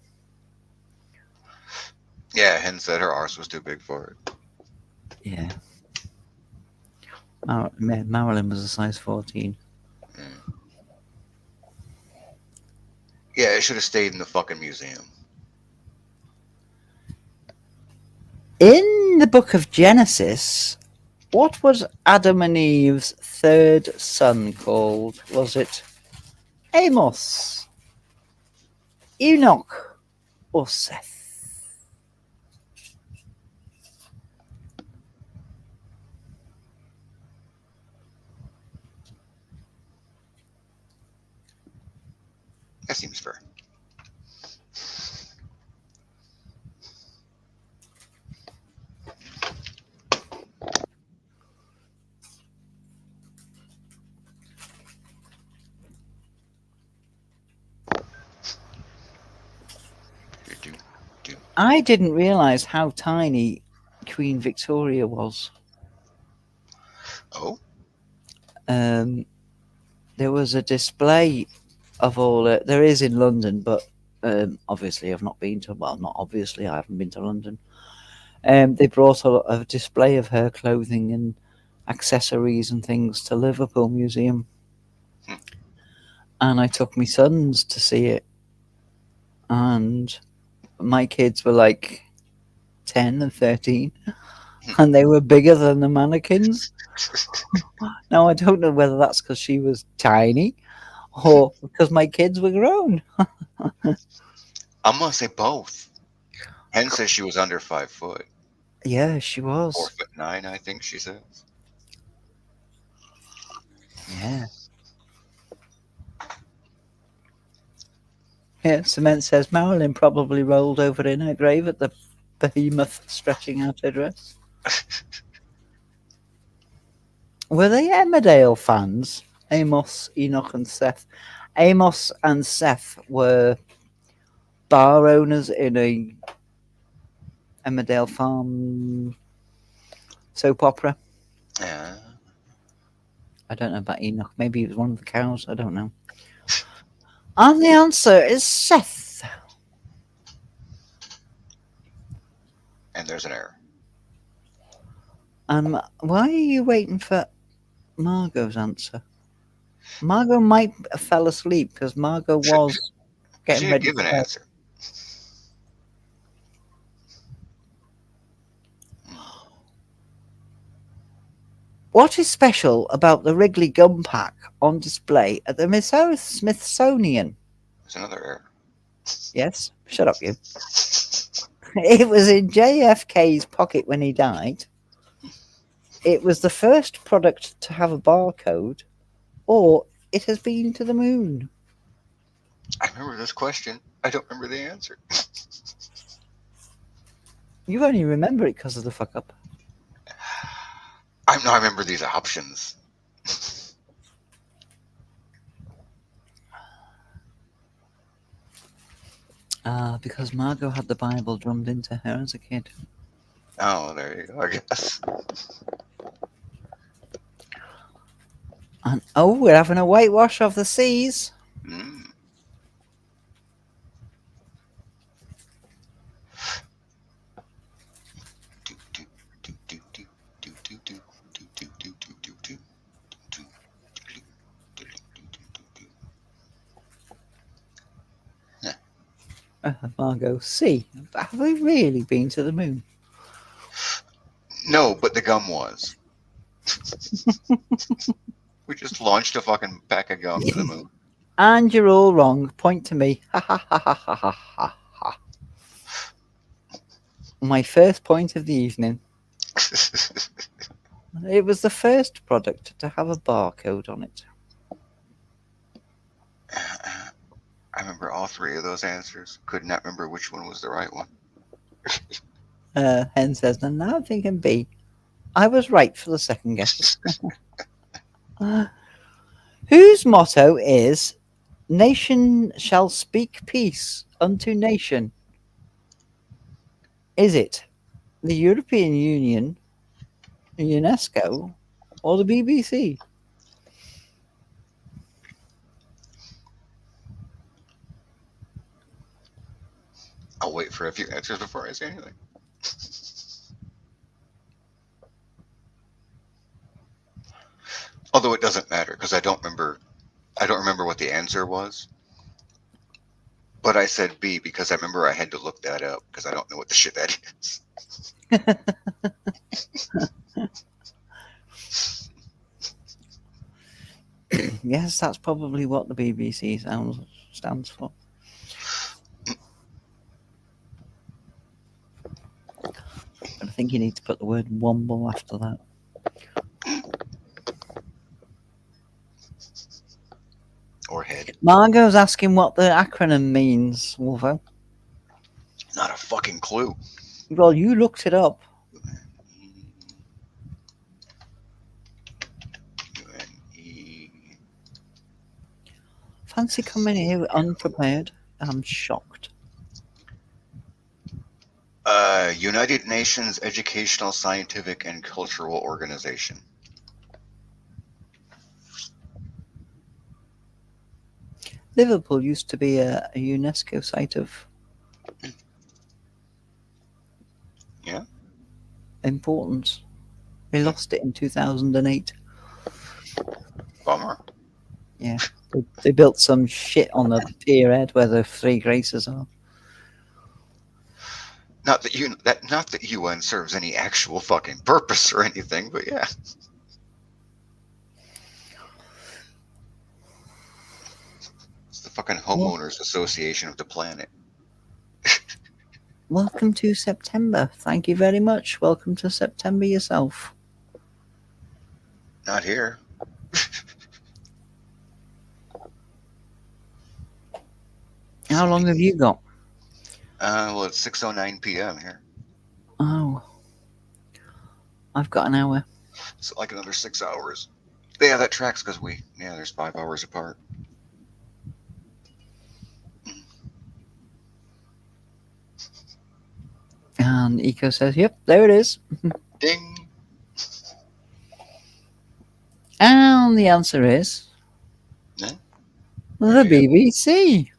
Yeah, Hen said her arse was too big for it. Yeah. Marilyn was a size 14. Mm. Yeah, it should have stayed in the fucking museum. In the book of Genesis, what was Adam and Eve's third son called? Was it Amos, Enoch, or Seth? That seems fair. Do, do, do. I didn't realize how tiny Queen Victoria was. Oh, Um, there was a display of all there is in London, but obviously I've not been to. Well, not obviously I haven't been to London. They brought a display of her clothing and accessories and things to Liverpool Museum, hmm. and I took my sons to see it, and my kids were like 10 and 13, and they were bigger than the mannequins. Now I don't know whether that's because she was tiny or because my kids were grown. I'm gonna say both. Hen says she was under 5 foot, Yeah, she four was. foot nine, I think she says. Yeah. Yeah, Cement says Marilyn probably rolled over in her grave at the behemoth stretching out her dress. Were they Emmerdale fans? Amos, Enoch, and Seth. Amos and Seth were bar owners in a Emmerdale Farm soap opera. Yeah. I don't know about Enoch. Maybe he was one of the cows. I don't know. And the answer is Seth. And there's an error. Why are you waiting for Margot's answer? Margot might have fell asleep because Margot was She getting didn't ready give for an bed. answer. What is special about the Wrigley gum pack on display at the Smithsonian? There's another error. Yes, shut up, you. It was in JFK's pocket when he died. It was the first product to have a barcode, or it has been to the moon. I remember this question. I don't remember the answer. You only remember it because of the fuck up. I remember these options. Because Margot had the Bible drummed into her as a kid. Oh, there you go, I guess. And oh, we're having a whitewash of the seas. Mm. Do, do, do, do, do, do, do, do, do, do, do, do, do, do, do, do, do, do, do. Huh. Margot, sea. Have we really been to the moon? No, but the gum was. We just launched a fucking pack of gum to the moon. And you're all wrong. Point to me. Ha ha ha ha ha ha ha ha. My first point of the evening. It was the first product to have a barcode on it. I remember all three of those answers. Could not remember which one was the right one. Hen says, and now I'm thinking B. I was right for the second guess. Whose motto is nation shall speak peace unto nation? Is it the European Union, UNESCO, or the BBC? I'll wait for a few answers before I say anything. Although it doesn't matter because I don't remember. I don't remember what the answer was. But I said B because I remember I had to look that up because I don't know what the shit that is. Yes, that's probably what the BBC stands for. But I think you need to put the word womble after that. Or head. Margot's asking what the acronym means, Wolfo. Not a fucking clue. Well, you looked it up. U-N-E. Fancy coming here unprepared. I'm shocked. United Nations Educational, Scientific, and Cultural Organization. Liverpool used to be a UNESCO site of Yeah. importance. We lost it in 2008. Bummer. Yeah, they built some shit on the pier head where the Three Graces are. Not that UN serves any actual fucking purpose or anything, but yeah. It's the fucking Well, homeowners association of the planet. welcome to September. Thank you very much. Welcome to September yourself. Not here. How long have you got? Well, it's 6:09 p.m. here. Oh, I've got an hour. So like another 6 hours. Yeah, that tracks because there's 5 hours apart. And Eco says, yep, there it is. Ding. And the answer is Yeah. the Yeah. BBC.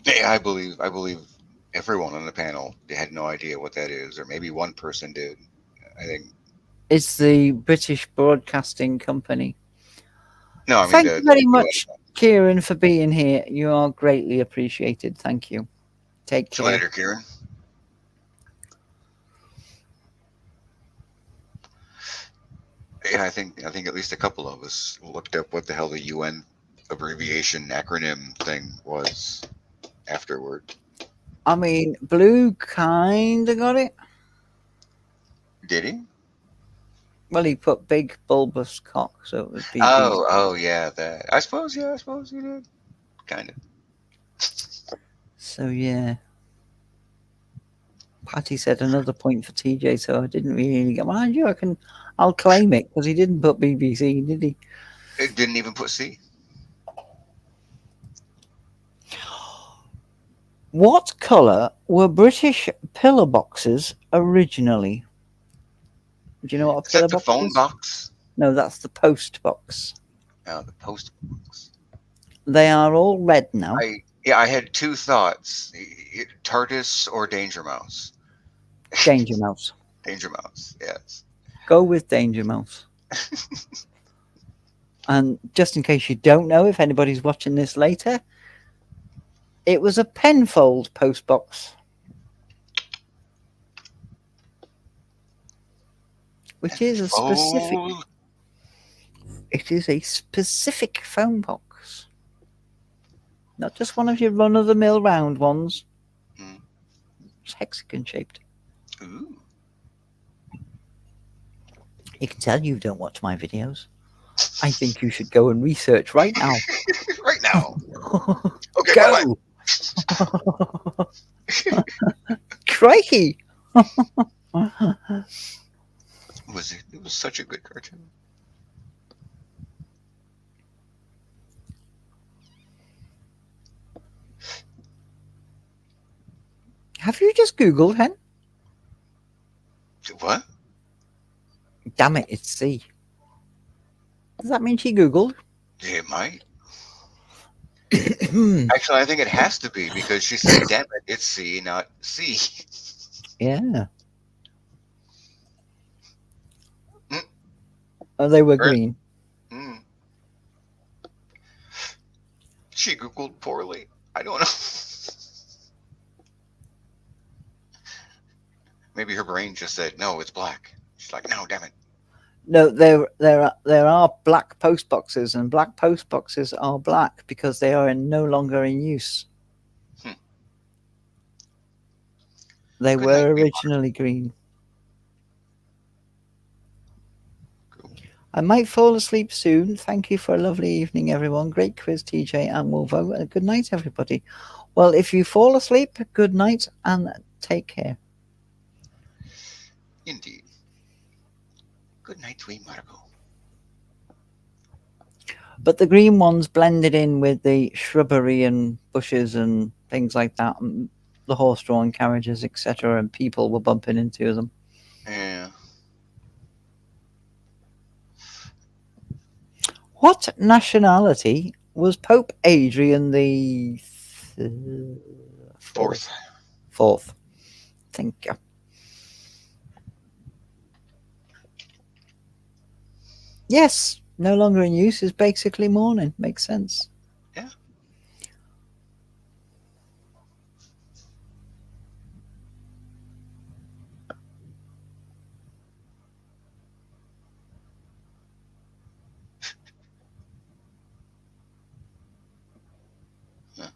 Yeah, I believe everyone on the panel had no idea what that is, or maybe one person did. I think. It's the British Broadcasting Company. No, I mean Thank you the very US. much, Kieran, for being here. You are greatly appreciated. Thank you. Take See you care. later, Kieran. Yeah, I think at least a couple of us looked up what the hell the UN abbreviation acronym thing was afterward. I mean, Blue kind of got it. Did he? Well, he put big bulbous cock, so it was BB. Oh, yeah, that. I suppose you did. Kind of. So yeah. Patty said another point for TJ, so I didn't really get. Mind you, I'll claim it because he didn't put BBC, did he? It didn't even put C. What colour were British pillar boxes originally? Do you know what a Is that pillar the box phone is? box? No, that's the post box. The post box. They are all red now. I had two thoughts: TARDIS or Danger Mouse. Danger Mouse. Danger Mouse. Yes. Go with Danger Mouse. And just in case you don't know, if anybody's watching this later, it was a Penfold post box, which is a specific. Fold. It is a specific phone box, not just one of your run-of-the-mill round ones. Mm. It's hexagon shaped. Ooh. You can tell you don't watch my videos. I think you should go and research right now. Right now. Okay. Bye bye. Go! Crikey! Was it? It was such a good cartoon. Have you just Googled, Hen? What? Damn it, it's C. Does that mean she Googled? It might. Actually, I think it has to be because she said, "Damn it, it's C, not C." Yeah. Mm, Oh, they were er, green. mm. She googled poorly. I don't know. Maybe her brain just said, "No, it's black." She's like, "No, damn it." No, there are black post boxes, and black post boxes are black because they are no longer in use. Hmm. They Good night, were sweetheart. originally green. Cool. I might fall asleep soon. Thank you for a lovely evening, everyone. Great quiz, TJ and Wolvo. Good night, everybody. Well, if you fall asleep, good night and take care. Indeed. Good night, sweet Margot. But the green ones blended in with the shrubbery and bushes and things like that, and the horse-drawn carriages, etc., and people were bumping into them. Yeah. What nationality was Pope Adrian the fourth? Fourth. Fourth. Thank you. Yes, no longer in use is basically mourning. Makes sense. Yeah. Huh.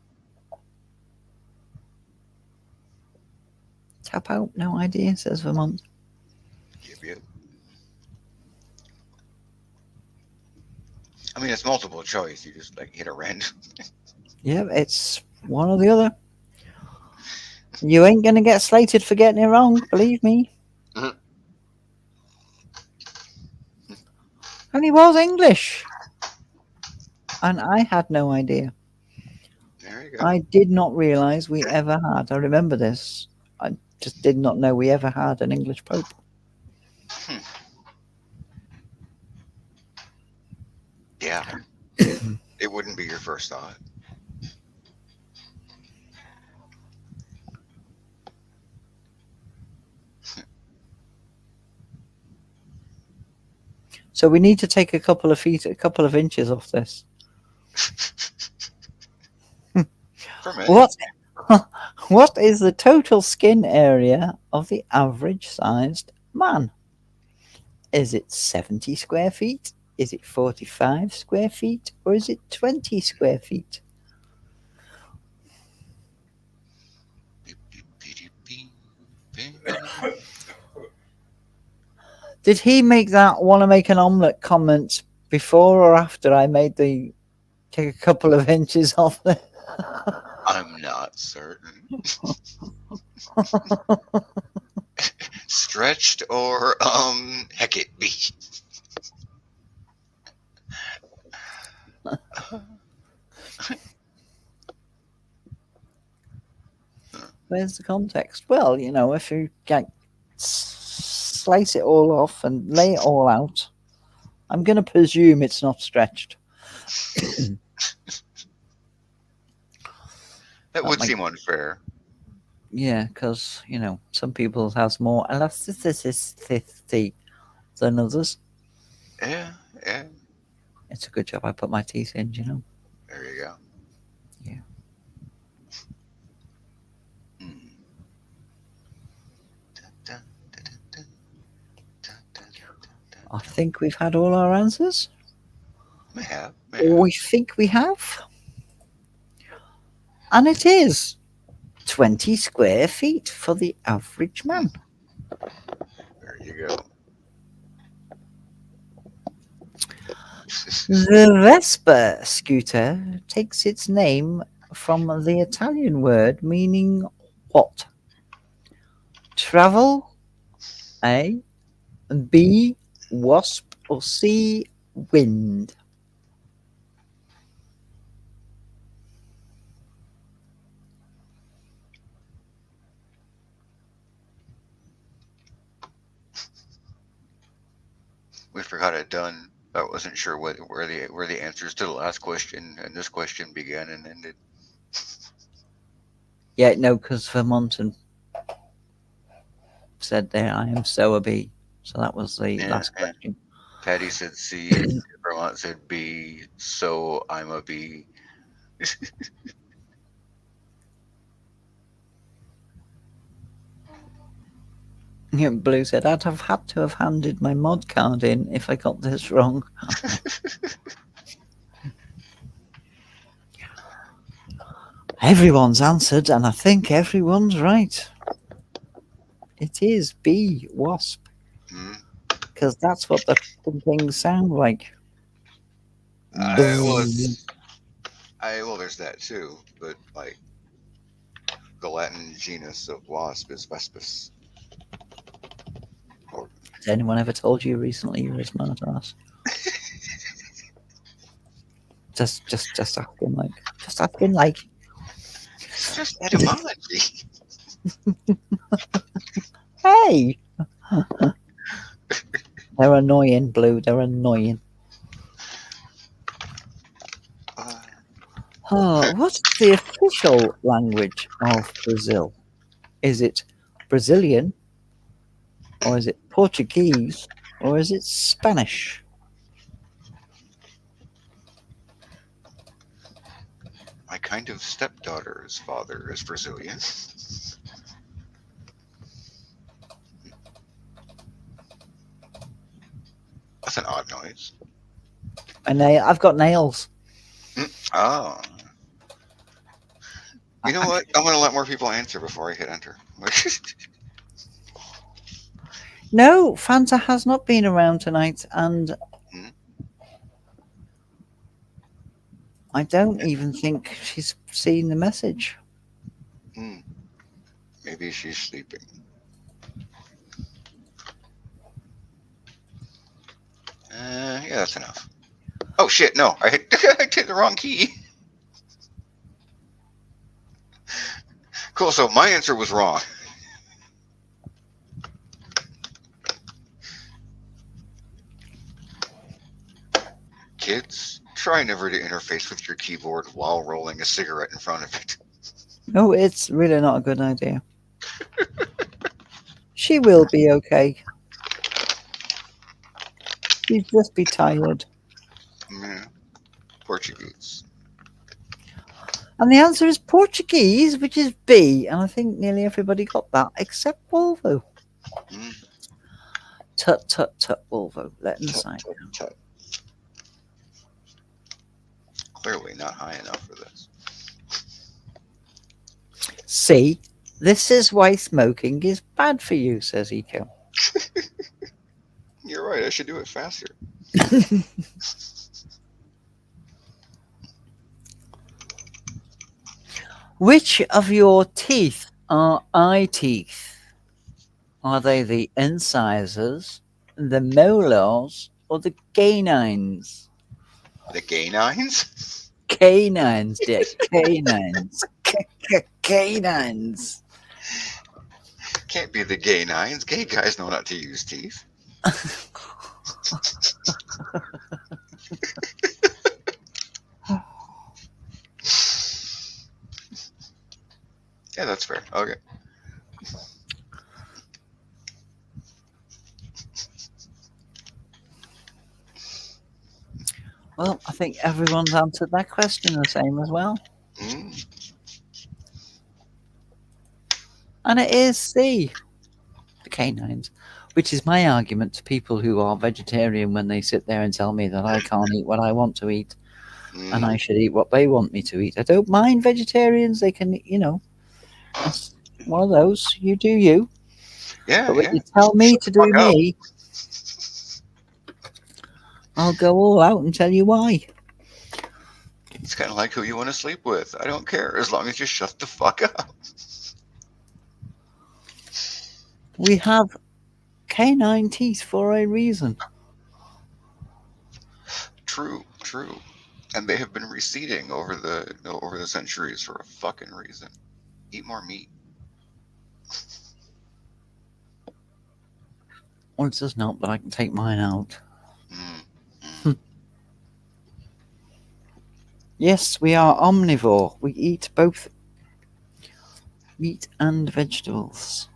Tap out, no idea, says Vermont. Yep, yep. I mean, it's multiple choice. You just like hit a random. Yeah, it's one or the other. You ain't gonna get slated for getting it wrong, believe me. Mhm. And he was English. And I had no idea. There you go. I did not realise we ever had. I remember this. I just did not know we ever had an English Pope. Hmm. Yeah. It wouldn't be your first thought. So we need to take a couple of feet, a couple of inches off this. For me. What? What is the total skin area of the average sized man? Is it 70 square feet? Is it 45 square feet? Or is it 20 square feet? Did he make that want to make an omelette comment before or after I made the take a couple of inches off there? I'm not certain. Stretched or heck it be. Where's the context? Well, if you get slice it all off and lay it all out. I'm going to presume it's not stretched. That That would might, seem unfair. yeah, because some people has more elasticity than others. Yeah, yeah. It's a good job I put my teeth in. There you go. Yeah. Mm. Dun, dun, dun, dun, dun, dun, dun, I dun. think we've had all our answers. May have, may Or have. we think we have. And it is 20 square feet for the average Hmm. man. There you go. The Vespa scooter takes its name from the Italian word meaning what? Travel, A, B, wasp, or C, wind? We forgot it done. I wasn't sure where the answers to the last question and this question began and ended. Yeah, no, because Vermonton said there, I am so a bee. So that was the Yeah, last yeah. question. Patty said C. Vermont said B. So I'm a B. Yeah, Blue said, I'd have had to have handed my mod card in if I got this wrong. Everyone's answered, and I think everyone's right. It is B, wasp, Hmm. because that's what the things sound like. Well, Buzz. it's well, there's that too. But like the Latin genus of wasp is Vespus. Or Has anyone ever told you recently you're a smart ass? Just asking, like, it's just etymology. hey, they're annoying, Blue. They're annoying. Uh, What's the official language of Brazil? Is it Brazilian, or is it Portuguese, or is it Spanish? my kind of stepdaughter's father is Brazilian. That's an odd noise. I've got nails. Oh, you know I, what? I'm gonna let more people answer before I hit enter. no, Fanta has not been around tonight, and Hmm? I don't even think she's seen the message. Hmm. Maybe she's sleeping. Yeah, that's enough. Oh shit! No, I hit, I hit the wrong key. Cool. So my answer was wrong. Kids, try never to interface with your keyboard while rolling a cigarette in front of it. No, it's really not a good idea. She will be okay. She'd just be tired. Yeah, Portuguese. And the answer is Portuguese, which is B. And I think nearly everybody got that except Volvo. Mm, Tut tut tut, Volvo. Let tut, inside. tut, tut. Clearly not high enough for this. C. This is why smoking is bad for you, says Eco. You're right. I should do it faster. Which of your teeth are eye teeth? Are they the incisors, the molars, or the canines? The gay nines? Canines, dear. Canines. Canines. can't be the gay nines. Gay guys know not to use teeth. Yeah, that's fair. Okay. Well, I think everyone's answered that question the same as well. Mm, And it is C, the canines, which is my argument to people who are vegetarian when they sit there and tell me that I can't eat what I want to eat and I mm, should eat what they want me to eat. I don't mind vegetarians, they can, that's one of those. You do you. yeah, But when yeah. you tell me Shut to the do fuck up. me, I'll go all out and tell you why. It's kind of like who you want to sleep with. I don't care as long as you shut the fuck up. We have canine teeth for a reason. True, true. And they have been receding over the centuries for a fucking reason. Eat more meat. Or it does not, but I can take mine out. Mm, mm. Yes, we are omnivore. We eat both meat and vegetables.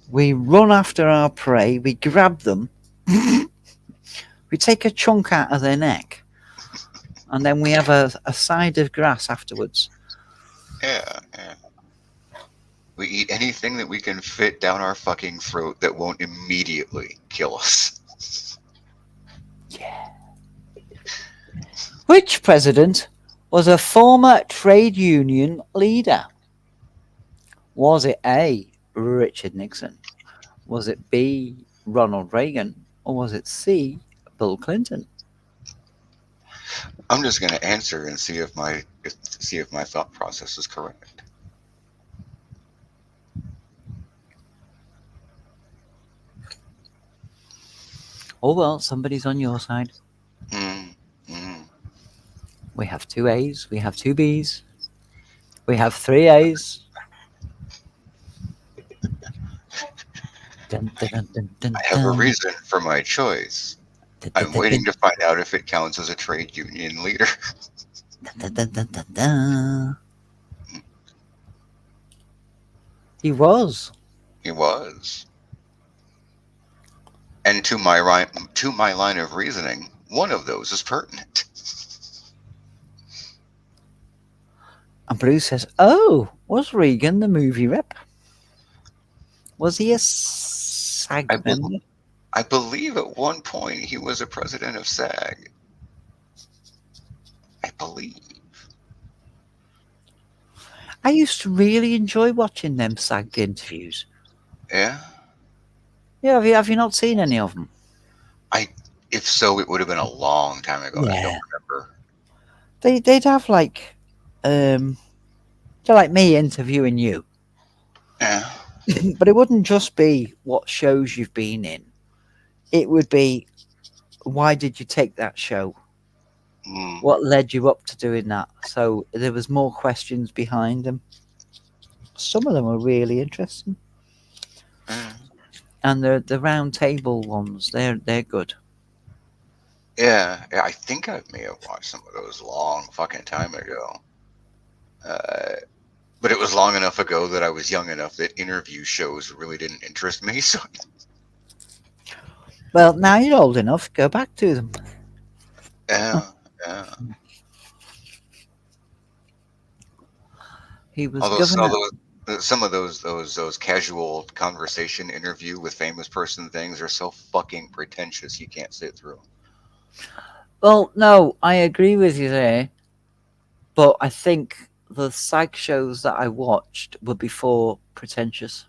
We run after our prey, we grab them, we take a chunk out of their neck, and then we have a side of grass afterwards. Yeah, yeah. We eat anything that we can fit down our fucking throat that won't immediately kill us. Yeah. Which president was a former trade union leader? Was it A, Richard Nixon? Was it B, Ronald Reagan? Or was it C, Bill Clinton? I'm just gonna answer and see if my thought process is correct. Oh well, somebody's on your side. Mm, mm. We have two A's, we have two B's, we have three A's. Dun, dun, dun, dun, dun, I have a dun. reason for my choice. Dun, dun, I'm dun, waiting dun, to find out if it counts as a trade union leader. dun, dun, dun, dun, dun. He was. He was. And to my line of reasoning, one of those is pertinent. And Bruce says, "Oh, was Reagan the movie rep? Was he a SAG I, bel member?" I believe at one point he was a president of SAG. I believe. I used to really enjoy watching them SAG interviews. Yeah. Yeah, have you not seen any of them? I if so, it would have been a long time ago, and I don't Yeah, remember. they'd have like, um, so like me interviewing you, Yeah. but it wouldn't just be what shows you've been in. It would be why did you take that show? Mm, What led you up to doing that? So there was more questions behind them. Some of them are really interesting, yeah. and the round table ones they're good. Yeah, I think I may have watched some of those long fucking time ago. Uh, but it was long enough ago that I was young enough that interview shows really didn't interest me. So Well, now you're old enough, go back to them. yeah, yeah. He was Although governor. some of those casual conversation interview with famous person things are so fucking pretentious you can't sit through Well, no, I agree with you there, but I think the SAG shows that I watched were before pretentious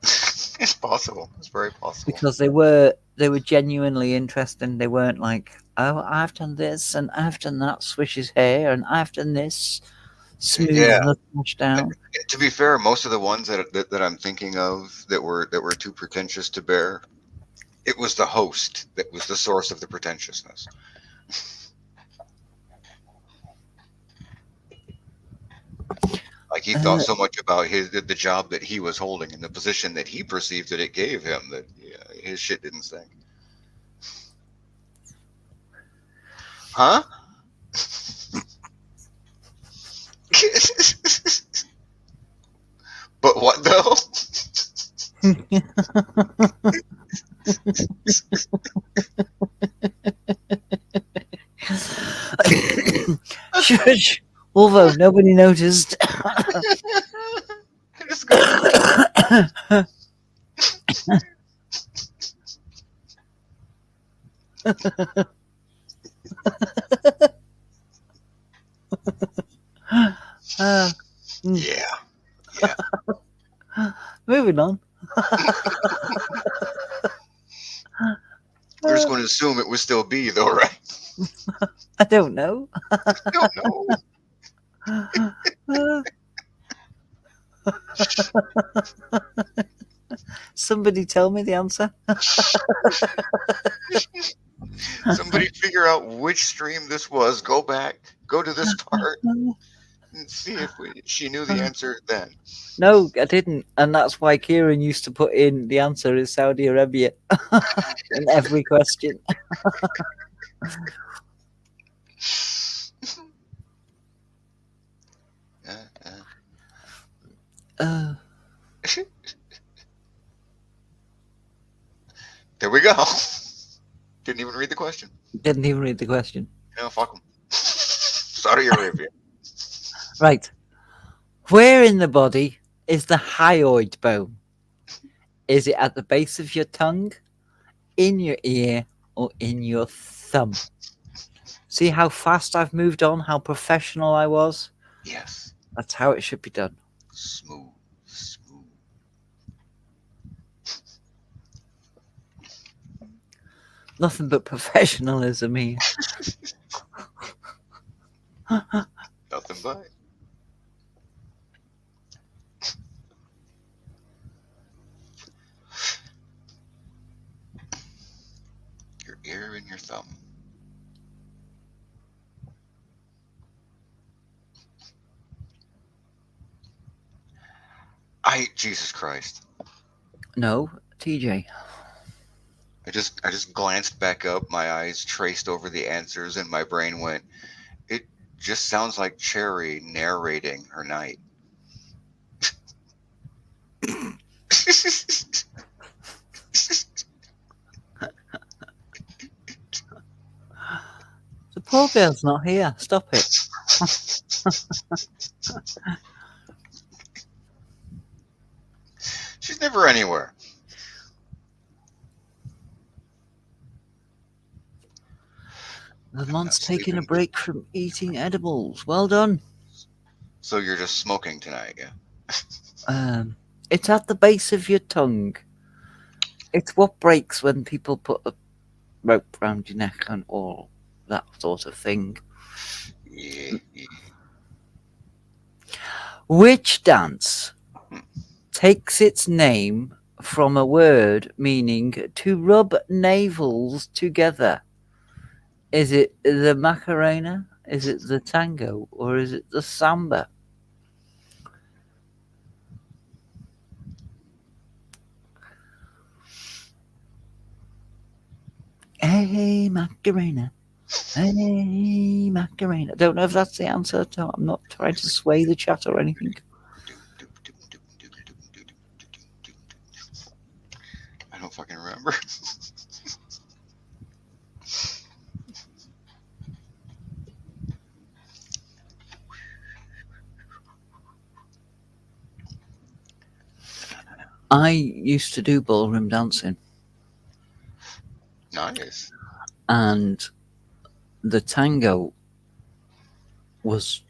it's possible. It's very possible. because they were genuinely interesting. They weren't like, oh, I've done this and I've done that, swish his hair, and I've done this, smooth Yeah. his mustache down. To be fair, most of the ones that I'm thinking of that were too pretentious to bear, it was the host that was the source of the pretentiousness. Like he thought so much about the job that he was holding and the position that he perceived that it gave him that his shit didn't stink. Huh? But what though? Shush. Although nobody noticed. Just go. uh, mm, Yeah, yeah. moving on. We're just Uh, going to assume it would still be though, right? I don't know. No, no. Uh, somebody tell me the answer. Somebody figure out which stream this was. Go back, go to this part, and see if she knew the answer then. No, I didn't. And that's why Kieran used to put in the answer is Saudi Arabia in every question. Uh, Uh, there we go. Didn't even read the question. didn't even read the question. No, fuck them. Saudi Arabia. Right. Where in the body is the hyoid bone? Is it at the base of your tongue, in your ear, or in your thumb? See how fast I've moved on, how professional I was? Yes. That's how it should be done. Smooth. Smooth. Nothing but professionalism here. Nothing but. Your ear and your thumb. Jesus Christ. No, TJ. I just glanced back up, my eyes traced over the answers, and my brain went, it just sounds like Cherry narrating her night. The poor girl's not here. Stop it. She's never anywhere. The I'm not mon's taking a sleeping. break from eating edibles. Well done. So you're just smoking tonight, yeah? It's at the base of your tongue. It's what breaks when people put a rope round your neck and all that sort of thing. Yeah. Which dance Hmm. takes its name from a word meaning to rub navels together? Is it the Macarena? Is it the tango? Or is it the samba? Hey, Macarena. Hey, Macarena. Don't know if that's the answer. I'm not trying to sway the chat or anything. I don't fucking remember. I used to do ballroom dancing, Nice. and the tango was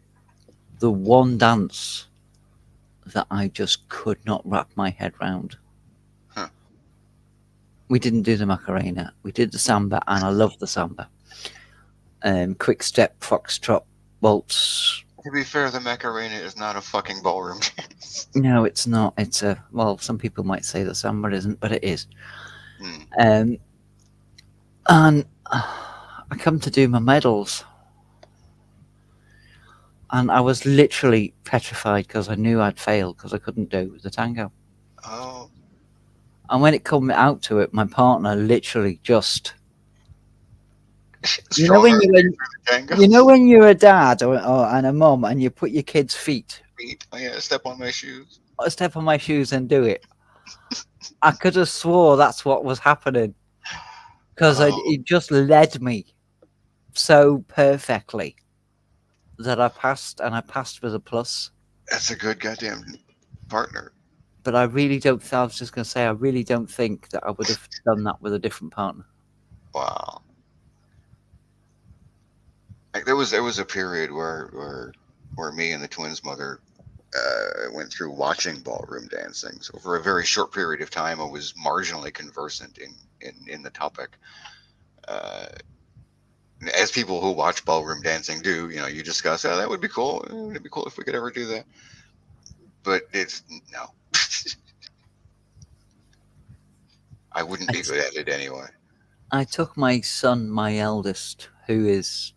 the one dance that I just could not wrap my head round. Huh. We didn't do the Macarena. We did the samba, and I love the samba. Quick step, foxtrot, waltz. To be fair, the Macarena is not a fucking ballroom dance. No, it's not. It's a well. Some people might say the samba isn't, but it is. Hmm. Um, and I come to do my medals, and I was literally petrified because I knew I'd failed because I couldn't do the tango. Oh, And when it come out to it, my partner literally just, you know, strong arm you through the tango. when you're a dad and a mum and you put your kid's feet, Feet. Oh, yeah, step on my shoes. I step on my shoes and do it. I could have swore that's what was happening because Oh, it just led me so perfectly that I passed, and I passed with a plus. that's a good goddamn partner. But I really don't. I was just going to say, I really don't think that I would have done that with a different partner. Wow. Like there was a period where me and the twins' mother went through watching ballroom dancing. So for a very short period of time, I was marginally conversant in the topic. Uh, as people who watch ballroom dancing do, you discuss, oh, that would be cool. It'd be cool if we could ever do that. But it's no, I wouldn't I, be t- good at it anyway. I took my son, my eldest, who is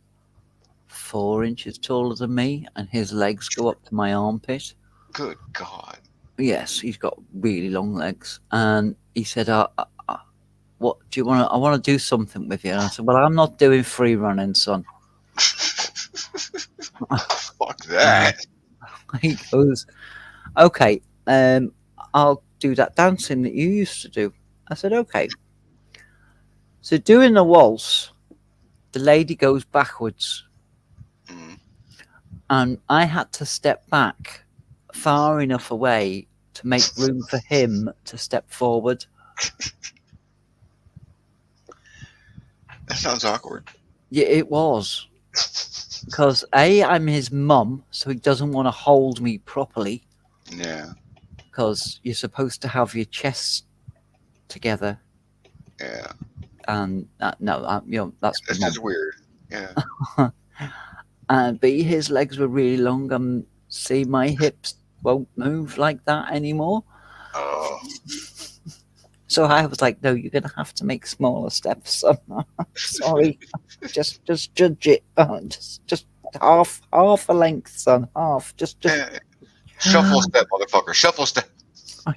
4 inches taller than me, and his legs go up to my armpit. Good God. Yes, he's got really long legs, and he said, "What do you want to? I want to do something with you." And I said, "Well, I'm not doing free running, son." Fuck And that. he goes, "Okay, I'll do that dancing that you used to do." I said, "Okay." So doing the waltz, the lady goes backwards, Mm. and I had to step back far enough away to make room for him to step forward. That sounds awkward. Yeah, it was because I'm his mum, so he doesn't want to hold me properly Yeah, because you're supposed to have your chest together, yeah. and no, that's That's mum. just weird. Yeah. And but his legs were really long, and see my hips won't move like that anymore. Oh. So I was like, "No, you're gonna have to make smaller steps." Son. Sorry, just judge it. Just half a length, son. Half. Just Yeah. Shuffle step, motherfucker. Shuffle step.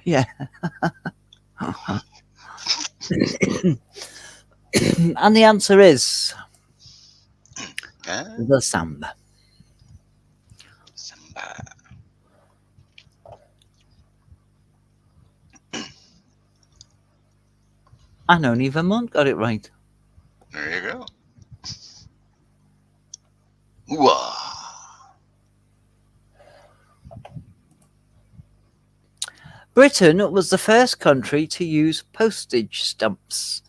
yeah. And the answer is Huh? the samba. Samba. And only Vermont got it right. There you go. Ooh-ah. Britain was the first country to use postage stamps.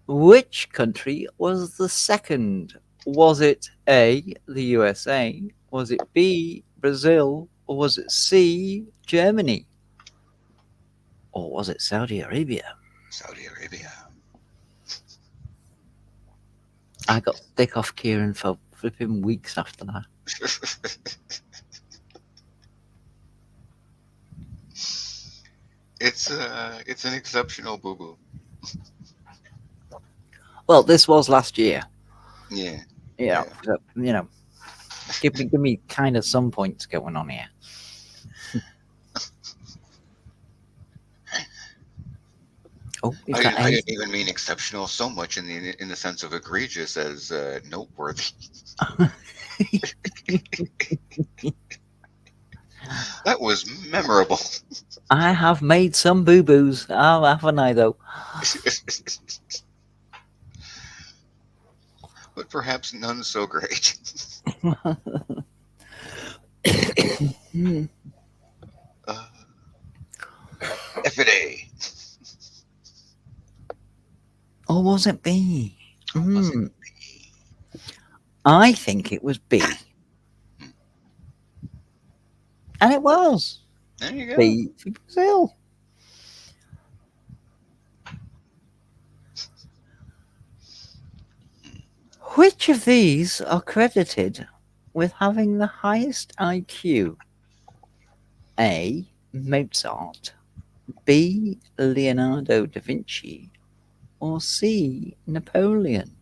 Which country was the second? Was it A, the USA? Was it B, Brazil? Or was it C, Germany? Or was it Saudi Arabia? Saudi Arabia. I got stick off Kieran for flipping weeks after that. It's an exceptional boo boo. Well, this was last year. Yeah, Yeah, yeah. so, give me kind of some points going on here. Oh, you've got I A. didn't even mean exceptional so much in the sense of egregious as noteworthy. That was memorable. I have made some boo boos. Oh, haven't I, though? But perhaps none so great. Hmm. Uh, F-A. Or was it B? Or was it? I think it was B. Hmm, And it was there you go. B for Brazil. Which of these are credited with having the highest IQ? A. Mozart. B. Leonardo da Vinci. Or C. Napoleon?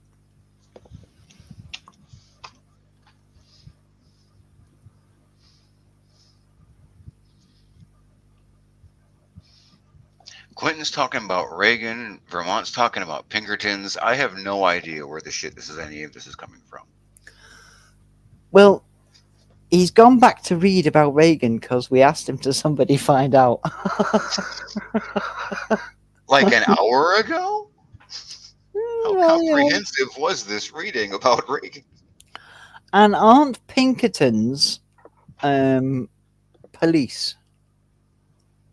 Quentin's talking about Reagan. Vermont's talking about Pinkertons. I have no idea where the shit this is any of this is coming from. Well, he's gone back to read about Reagan because we asked him to somebody find out. Like an hour ago? How Well, you know. comprehensive was this reading about Reagan? And aren't Pinkertons um, police?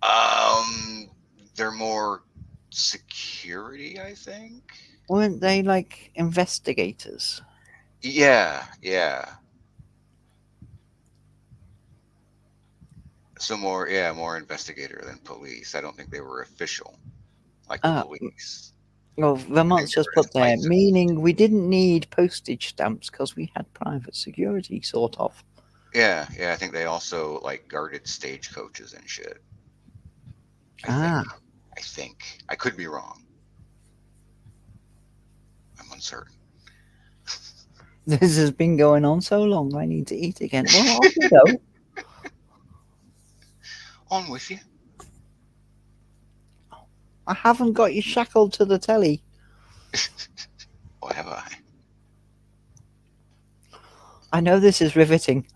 Um, they're more security, I think. Weren't they like investigators? Yeah, yeah. So more, yeah, more investigator than police. I don't think they were official like the Ah, police. well, I think Vermont's they just were put just there, licensed. meaning we didn't need postage stamps because we had private security, sort of. Yeah, yeah. I think they also like guarded stagecoaches and shit. I think. Ah, I think. I could be wrong. I'm uncertain. this has been going on so long, I need to eat again. Well, off we go. On with you. I haven't got you shackled to the telly. What have I? I know this is riveting.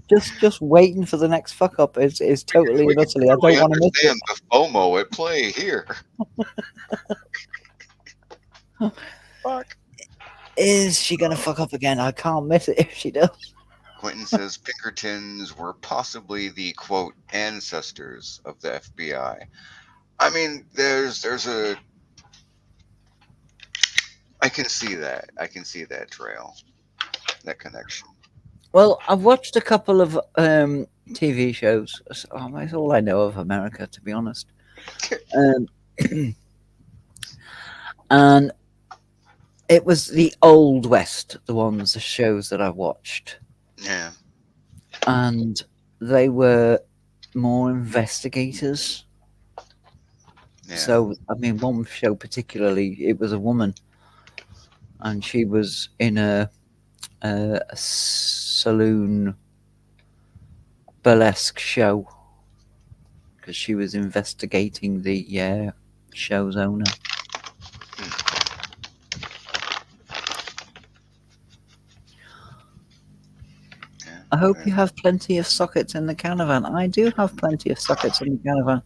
just waiting for the next fuck up is totally We and can utterly. I don't clearly want to miss understand the FOMO at play here. it. Fuck. Is she gonna fuck up again? I can't miss it if she does. Quentin says Pinkertons were possibly the quote ancestors of the FBI. I mean, there's a I can see that. I can see that trail, that connection. Well, I've watched a couple of TV shows. That's all I know of America, to be honest. Um, and it was the old West, the shows that I watched, Yeah, and they were more investigators. yeah, So, I mean, one show particularly, it was a woman, and she was in a saloon burlesque show because she was investigating the show's owner. yeah, I hope yeah. you have plenty of sockets in the caravan. I do have plenty of sockets in the caravan.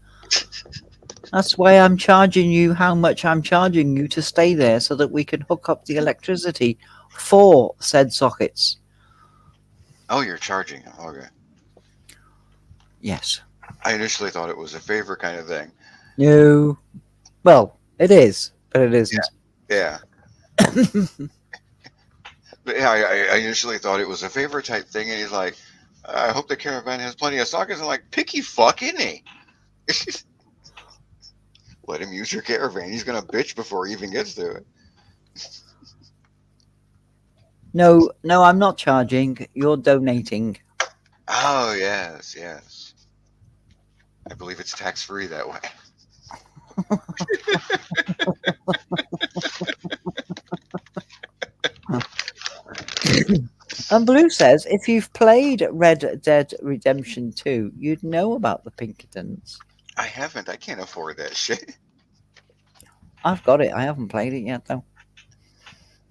That's why I'm charging you how much I'm charging you to stay there so that we can hook up the electricity for said sockets. Oh, you're charging him. Okay. Yes. I initially thought it was a favor kind of thing. No. Well, it is, but it isn't. Yeah. But yeah, I initially thought it was a favor type thing, and he's like, I hope the caravan has plenty of sockets. I'm like, picky fuck, isn't he? Let him use your caravan. He's gonna bitch before he even gets to it. No, no, I'm not charging. You're donating. Oh yes, yes. I believe it's tax free that way. And Blue says if you've played Red Dead Redemption 2, you'd know about the Pinkertons. I haven't. I can't afford that shit. I've got it. I haven't played it yet, though.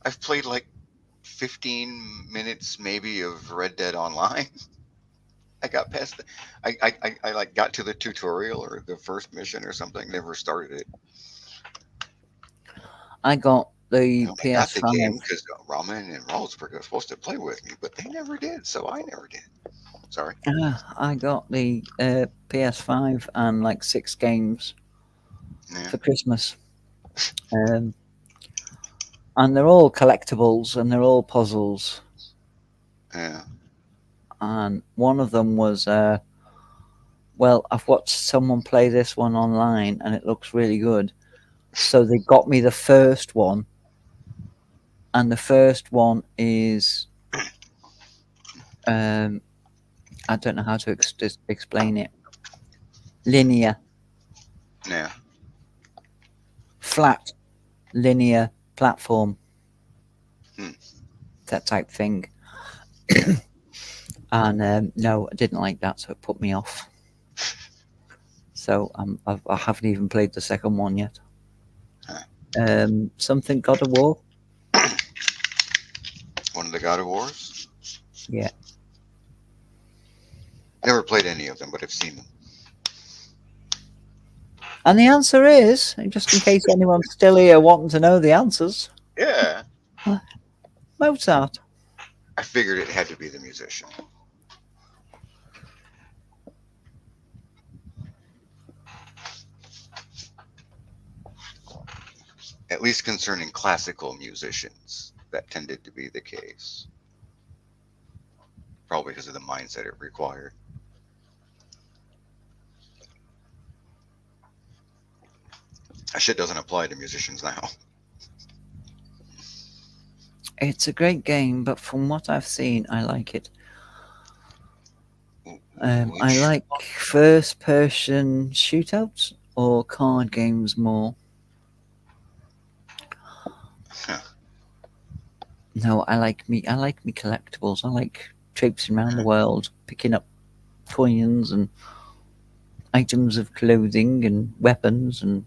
I've played like 15 minutes maybe of Red Dead Online. I got past the, I like got to the tutorial or the first mission or something. Never started it. I got the I got the PS5. game because Ramen and Ralsberg were supposed to play with me, but they never did, so I never did. Sorry. I got the PS5 and like 6 games Yeah, for Christmas. Um, and they're all collectibles and they're all puzzles. yeah. And one of them was, well, I've watched someone play this one online and it looks really good. So they got me the first one. And the first one is, I don't know how to explain it. Linear, Yeah. flat, linear platform, Hmm. that type thing. And no, I didn't like that, so it put me off. So I haven't even played the second one yet. Huh. Something God of War. One of the God of Wars. Yeah. Never played any of them, but I've seen them. And the answer is, just in case anyone's still here wanting to know the answers, Yeah, Mozart. I figured it had to be the musician. At least concerning classical musicians, that tended to be the case. Probably because of the mindset it required. That shit doesn't apply to musicians now. It's a great game, but from what I've seen, I like it. I Which, like first person shootouts or card games more. huh, No, I like me collectibles. I like traipsing around the world, picking up coins and items of clothing and weapons and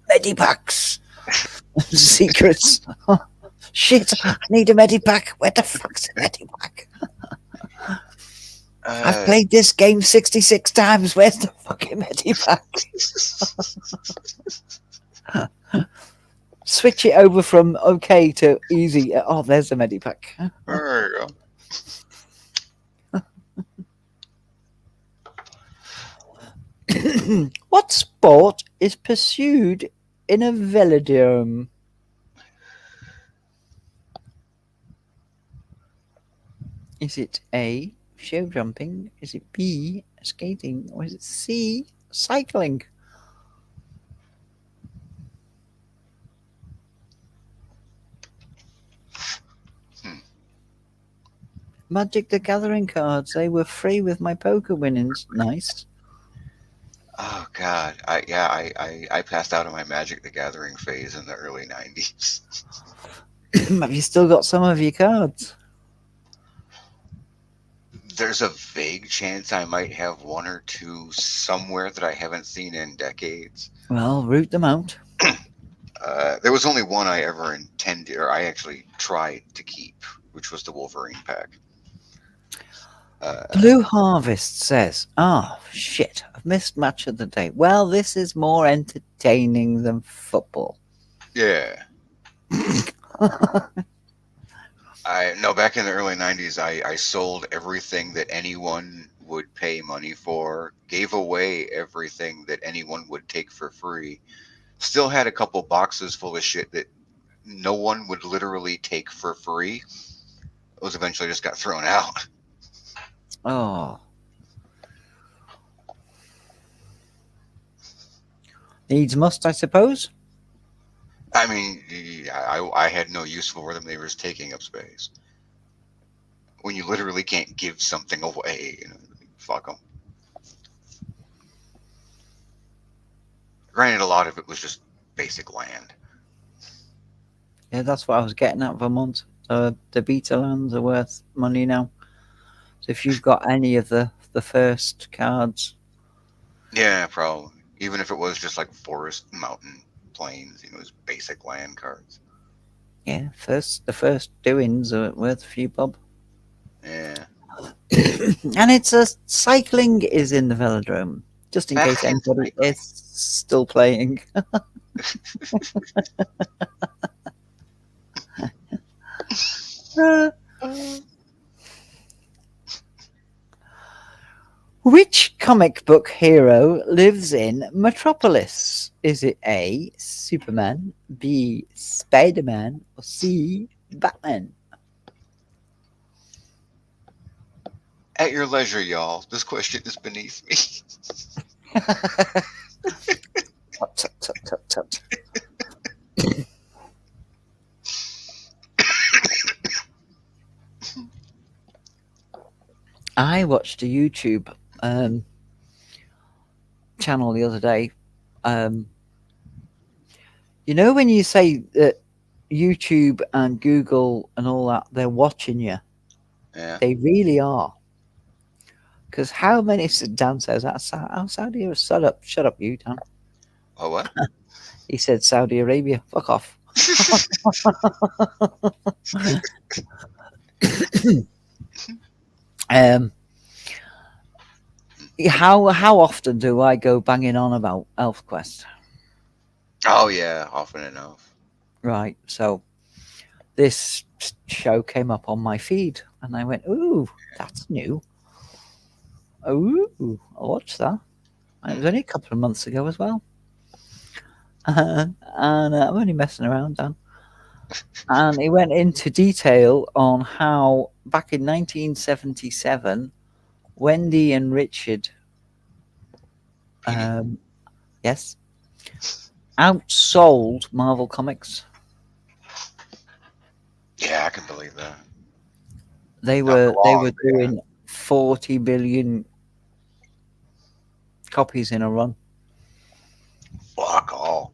medipacks and secrets. Shit, I need a medipack. Where the fuck's a medipack? I've uh, played this game 66 times. Where's the fucking medipack? Switch it over from okay to easy. Oh, there's the medipack. there you go. What sport is pursued in a velodrome? Is it A, show jumping? Is it B, skating? Or is it C, cycling? Hmm. Magic the Gathering cards. They were free with my poker winnings. Nice. Oh God, I passed out of my Magic the Gathering phase in the early '90s. Have you still got some of your cards? There's a vague chance I might have one or two somewhere that I haven't seen in decades. Well, root them out. There was only one I ever intended, or I actually tried to keep, which was the Wolverine pack. Uh, Blue Harvest says, "Ah, shit, I've missed match of the day. Well, this is more entertaining than football." yeah, I no. Back in the early '90s, I sold everything that anyone would pay money for, gave away everything that anyone would take for free. Still had a couple boxes full of shit that no one would literally take for free. Those eventually just got thrown out. Oh, needs must, I suppose. I mean, I had no use for them. They were just taking up space. When you literally can't give something away, fuck them. Granted, a lot of it was just basic land. Yeah, that's what I was getting at, Vermont. The beta lands are worth money now. So if you've got any of the first cards, Yeah, probably. Even if it was just like forest, mountain, plains, it was basic land cards. yeah, the first doings are worth a few bob. Yeah. And it's a cycling is in the velodrome, just in case Fucking anybody is cycling. still playing. Uh, which comic book hero lives in Metropolis? Is it A, Superman, B, Spider Man, or C, Batman? At your leisure, y'all. This question is beneath me. Tut, tut, tut, tut, tut. I watched a YouTube um, channel the other day. Um, you know, when you say that YouTube and Google and all that, they're watching you, Yeah. they really are. Because how many? Dan says, Saudi, shut up, you Dan. Oh, what? He said Saudi Arabia. Fuck off. Um, how often do I go banging on about ElfQuest? Oh yeah, often enough. Right. So this show came up on my feed, and I went, "Ooh, that's new. Ooh, I'll watch that." And it was only a couple of months ago as well. And I'm only messing around, Dan. And he went into detail on how back in 1977, Wendy and Richard, Peony. um, yes, outsold Marvel Comics. Yeah, I can believe that. They Not for were long, but yeah. doing 40 billion copies in a run. Fuck all.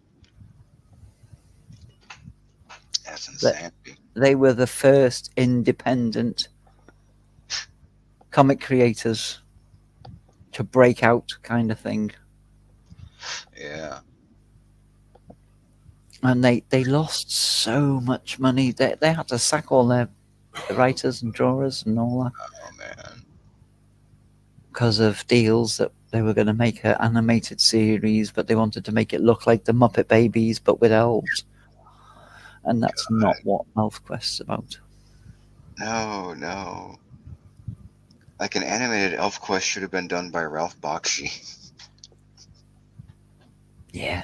That's That insanity. they were the first independent comic creators to break out, kind of thing. Yeah. And they lost so much money. They had to sack all their writers and drawers and all that Oh man. because of deals that they were going to make an animated series, but they wanted to make it look like the Muppet Babies, but with elves. And that's not what ElfQuest's about. No, no. Like an animated Elf Quest should have been done by Ralph Bakshi. Yeah.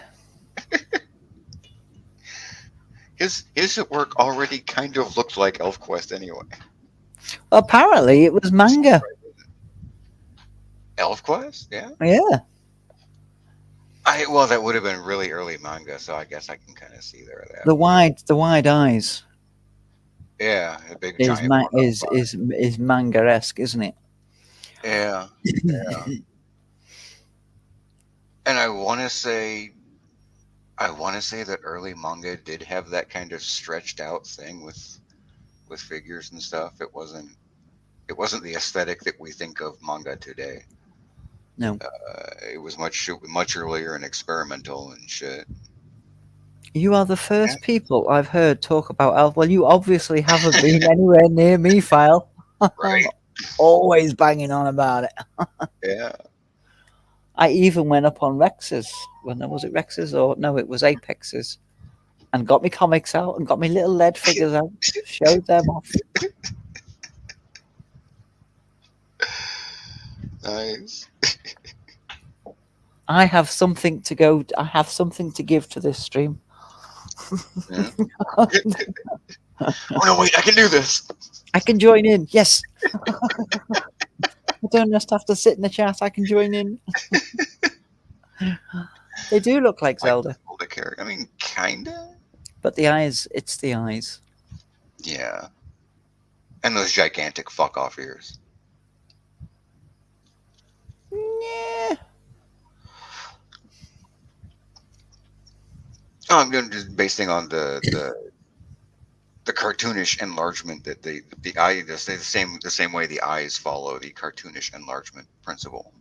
His work already kind of looked like Elf Quest anyway. Apparently, it was manga. Elf Quest? Yeah. Yeah. I well, that would have been really early manga, so I guess I can kind of see there that. The wide eyes Yeah, a big giant bug eye. is manga esque, isn't it? Yeah, yeah. And I want to say that early manga did have that kind of stretched out thing with figures and stuff. It wasn't the aesthetic that we think of manga today. No. It was much earlier and experimental and shit. You are the Yeah, first people I've heard talk about Elf. Well, you obviously haven't been anywhere near me, File. I'm right. always banging on about it. Yeah. I even went up on Rex's. When was it Rex's or no? It was Apex's, and got me comics out and got me little lead figures out. Showed them off. Nice. I have something to go. I have something to give to this stream. Yeah. Oh no, wait! I can do this. I can join in. Yes. I don't just have to sit in the chat. I can join in. They do look like Like Zelda, the character. I mean, kinda. but the eyes. It's the eyes. Yeah. And those gigantic fuck off ears. Yeah. Oh, I'm going just basing on the cartoonish enlargement that the eye the same way the eyes follow the cartoonish enlargement principle.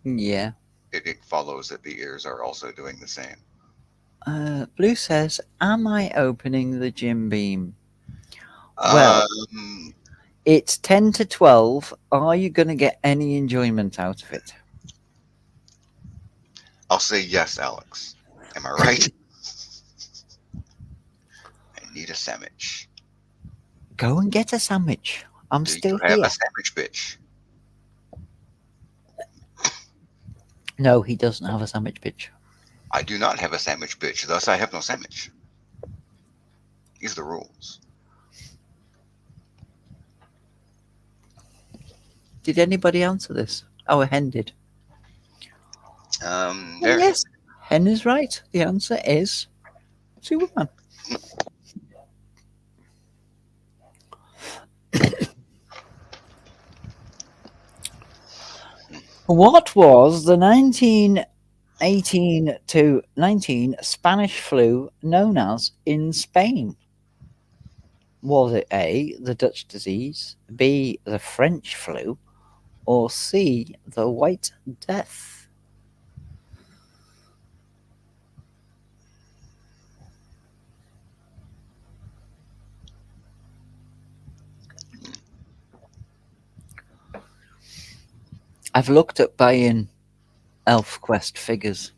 Yeah. It follows that the ears are also doing the same. Blue says, "Am I opening the Jim Beam?" Well, Um, it's 10 to 12. Are you going to get any enjoyment out of it? I'll say yes, Alex. Am I right? I need a sandwich. Go and get a sandwich. I'm Do you still have here. a sandwich, bitch? No, he doesn't have a sandwich, bitch. I do not have a sandwich, bitch. Thus, I have no sandwich. These are the rules. Did anybody answer this? Oh, Hen did. And There. yes, Hen is right. The answer is Superman. What was the 1918 to 19 Spanish flu known as in Spain? Was it A, the Dutch disease, B, the French flu, or C, the White Death? I've looked at buying ElfQuest figures.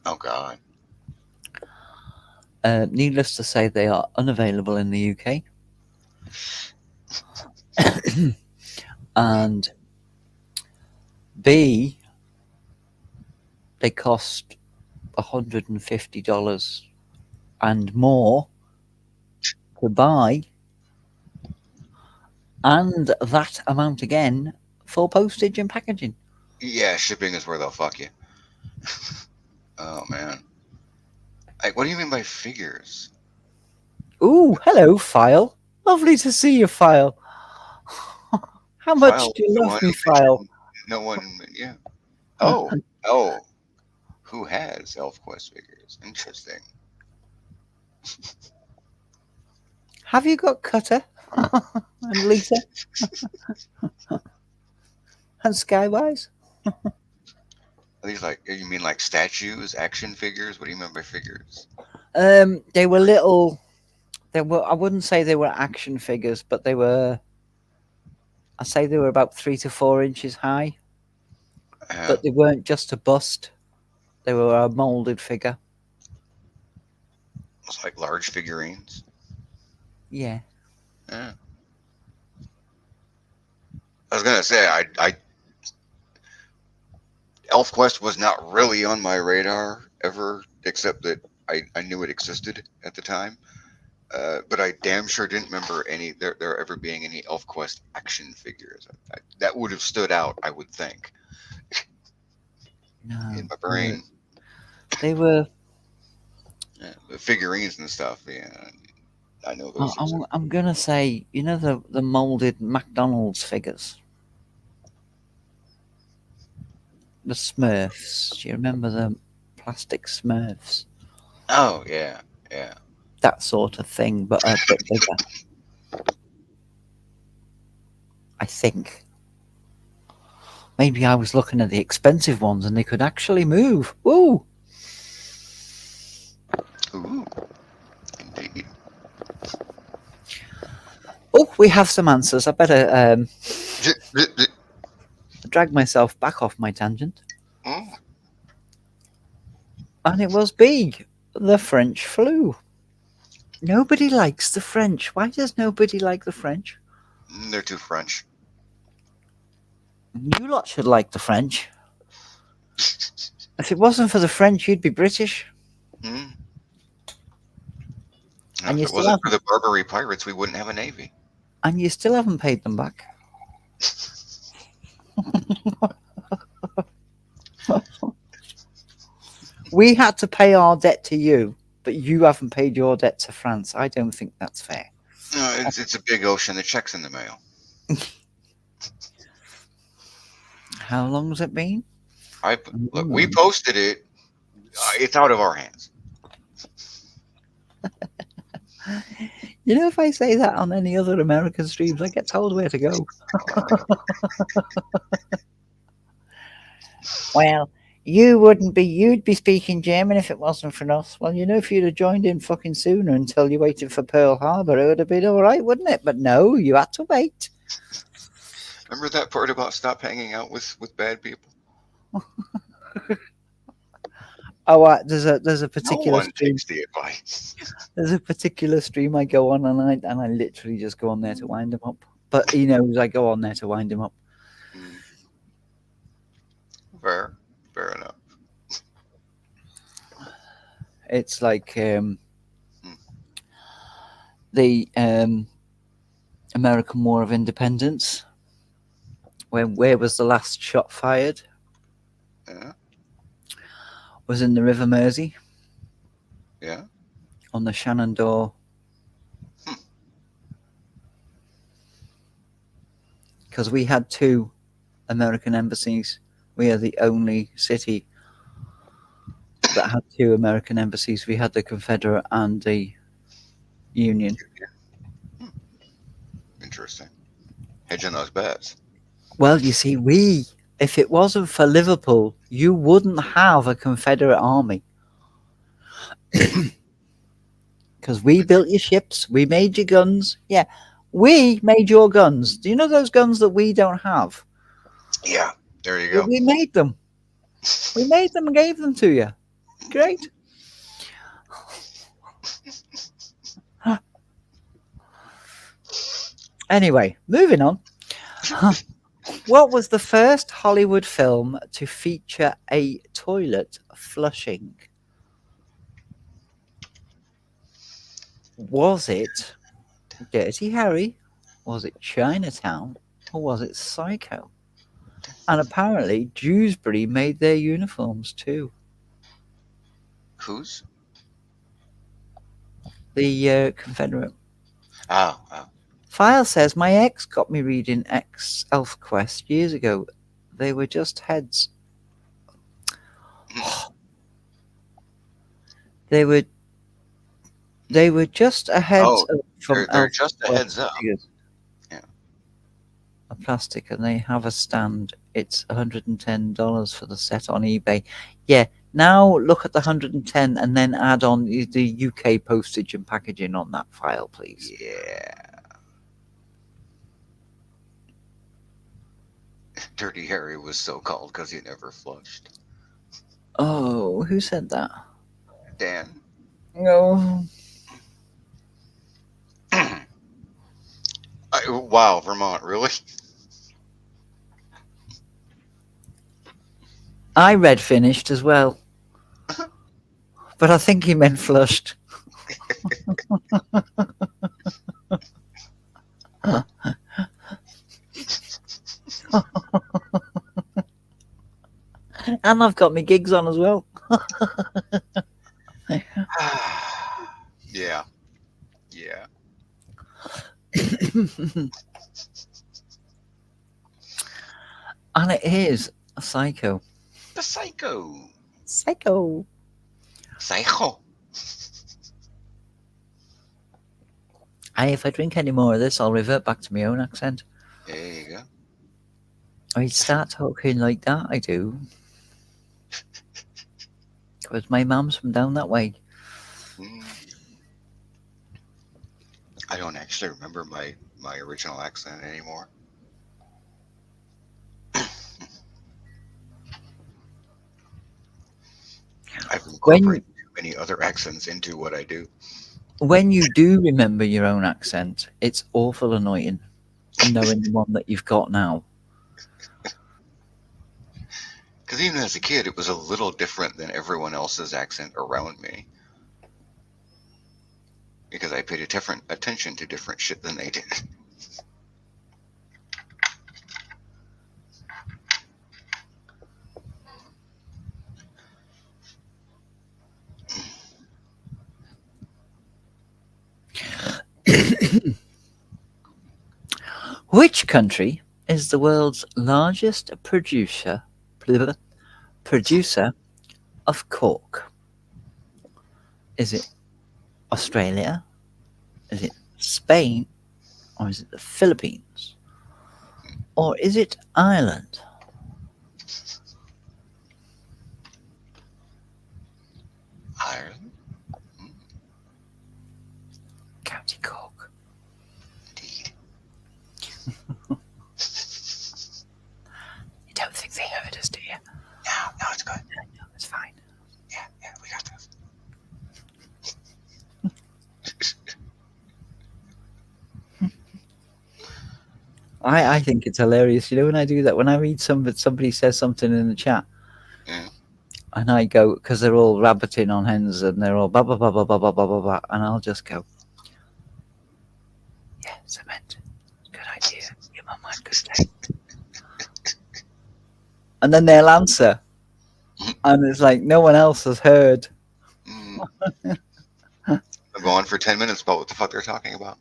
Oh God. Needless to say, they are unavailable in the UK. Mm. And B, they cost $150 and more to buy, and that amount again for postage and packaging. Yeah, shipping is where they'll fuck you. Oh man. Like, what do you mean by figures? Ooh, hello, File. Lovely to see you, File. How much File do was you the love one me, who File? mentioned no one. Yeah. Oh. Oh. Who has ElfQuest figures? Interesting. Have you got Cutter and Lita and Skywise? Are these like you mean like statues, action figures? What do you mean by figures? They were little. They were. I wouldn't say they were action figures, but they were. I say they were about 3 to 4 inches high, Yeah. but they weren't just a bust. They were a molded figure. It's like large figurines. Yeah. Yeah. I was gonna say I ElfQuest was not really on my radar ever, except that I knew it existed at the time. But I damn sure didn't remember there ever being any ElfQuest action figures. That would have stood out, I would think, No. in my They were. brain. They were Yeah, the figurines and stuff. Yeah, I know those exist. I'm gonna say, the molded McDonald's figures, the Smurfs. Do you remember the plastic Smurfs? Oh yeah, yeah. That sort of thing, but a bit bigger. I think. Maybe I was looking at the expensive ones and they could actually move. Woo! Ooh, indeed. Oh, we have some answers. I better J- j- j- drag myself back off my tangent. mm, And it was B, the French flu. Nobody likes the French. Why does nobody like the French? they're too French. You lot should like the French. If it wasn't for the French, you'd be British. Mm. Now, And if you it still wasn't for haven't the Barbary pirates, we wouldn't have a navy. and you still haven't paid them back. We had to pay our debt to you, but you haven't paid your debt to France. I don't think that's fair. No, it's a big ocean. The check's in the mail. How long has it been? I look. We Mm. posted it. It's out of our hands. If I say that on any other American streams, I get told where to go. Well, you'd be speaking German if it wasn't for us. Well, if you'd have joined in fucking sooner until you waited for Pearl Harbor, it would have been all right, wouldn't it? But no, you had to wait. Remember that part about stop hanging out with bad people? Oh, there's a No particular one stream. takes the advice. There's a particular stream I go on, and I literally just go on there to wind him up. But he knows I go on there to wind him up. Mm, fair, fair enough. It's like Mm, the American War of Independence. Where was the last shot fired? yeah, Was in the River Mersey yeah. on the Shenandoah, Hmm. because we had two American embassies. We are the only city that had two American embassies. We had the Confederate and the Union. Hmm, interesting. Hedging those bets. Well, you see, if it wasn't for Liverpool, you wouldn't have a Confederate army because we built your ships, we made your guns. Yeah, we made your guns. Do you know those guns that we don't have? Yeah, there you Yeah, go. we made them. We made them and gave them to you. Great. Anyway, moving on. What was the first Hollywood film to feature a toilet flushing? Was it Dirty Harry? Was it Chinatown? Or was it Psycho? And apparently, Dewsbury made their uniforms too. Who's? The Confederate. Oh, oh. File says my ex got me reading X ElfQuest years ago. They were just heads. They were they were just a heads Oh, up from they're just a ElfQuest heads up. figures. Yeah. A plastic, and they have a stand. It's $110 for the set on eBay. Yeah. Now look at the 110 and then add on the UK postage and packaging on that file, please. Yeah. Dirty Harry was so called because he never flushed. Oh, who said that? Dan. No. Wow, Vermont, really? I read finished as well, but I think he meant flushed. And I've got my gigs on as well. Yeah. Yeah. And it is a psycho. The Psycho. Psycho. Psycho. If I drink any more of this, I'll revert back to my own accent. There you go. I start talking like that, I do. Because my mum's from down that way. Mm. I don't actually remember my original accent anymore. I've When incorporated too many other accents into what I do. when you do remember your own accent, it's awful annoying knowing the one that you've got now. Because even as a kid, it was a little different than everyone else's accent around me. Because I paid a different attention to different shit than they did. Which country is the world's largest producer of cork? Is it Australia? Is it Spain? Or is it the Philippines? Or is it Ireland? Ireland? County Cork. Indeed. You don't think they heard us, do you? No, no, it's good. No, it's fine. Yeah, yeah, we got this. I think it's hilarious. You know when I do that, when I read somebody says something in the chat, Yeah. and I go because they're all rabbiting on hens and they're all blah blah blah blah blah blah blah blah, blah and I'll just go, yeah, cement, good idea. Your mum had good taste. And then they'll answer, and it's like no one else has heard. Mm. I'll go on for 10 minutes about what the fuck they're talking about.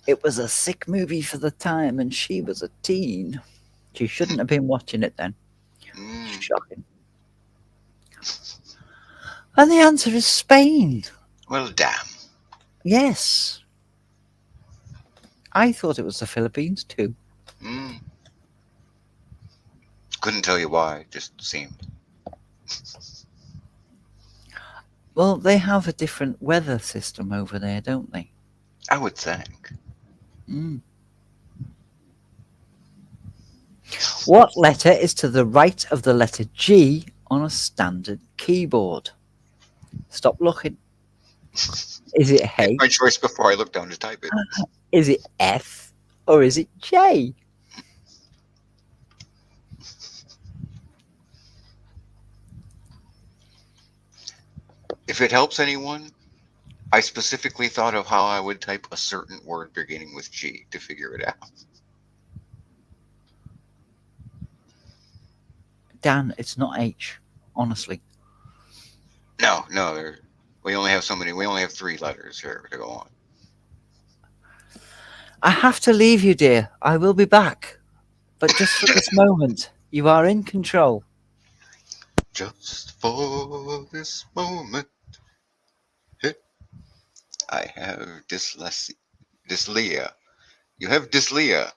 It was a sick movie for the time, and she was a teen. She shouldn't have been watching it then. Mm. Shocking. And the answer is Spain. Well, damn. Yes, I thought it was the Philippines too. Mm, couldn't tell you why. Just seemed. Well, they have a different weather system over there, don't they? I would think. Mm. What letter is to the right of the letter G on a standard keyboard? Stop looking. Is it Make my H? choice before I look down to type it. Is it F? Or is it J? If it helps anyone, I specifically thought of how I would type a certain word beginning with G to figure it out. Dan, it's not H. Honestly. No, no, we only have so many. We only have three letters here to go on. I have to leave you, dear. I will be back. But just for this moment, you are in control. Just for this moment, hey, I have dyslexia. You have dyslexia.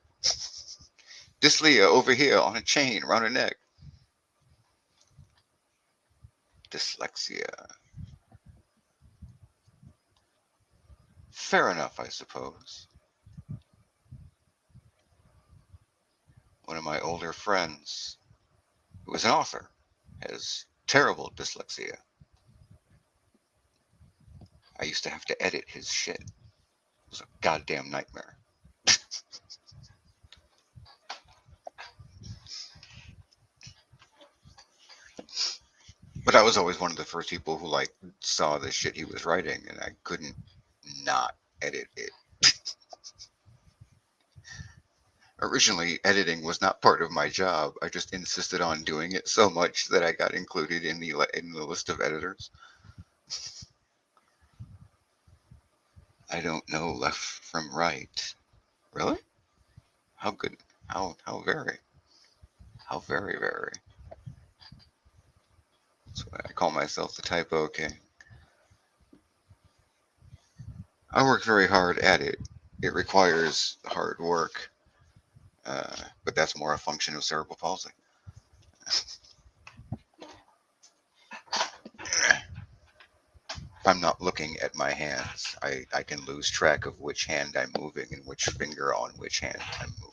Dyslexia over here on a chain around her neck. Dyslexia. Fair enough, I suppose. One of my older friends, who is an author, has terrible dyslexia. I used to have to edit his shit. It was a goddamn nightmare. But I was always one of the first people who like saw the shit he was writing, and I couldn't not edit it. Originally, editing was not part of my job. I just insisted on doing it so much that I got included in the list of editors. I don't know left from right. Really? How good? How very? How very very? That's why I call myself the typo king. I work very hard at it. It requires hard work, but that's more a function of cerebral palsy. If I'm not looking at my hands, I can lose track of which hand I'm moving and which finger on which hand I'm moving.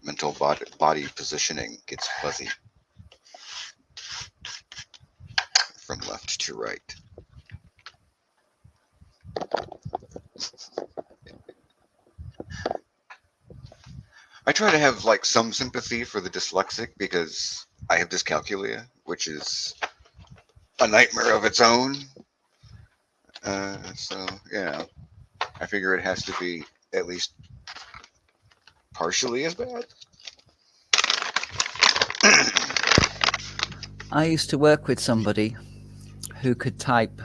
Mental body positioning gets fuzzy from left to right. I try to have like some sympathy for the dyslexic because I have dyscalculia, which is a nightmare of its own. So yeah, I figure it has to be at least partially as bad. I used to work with somebody who could type,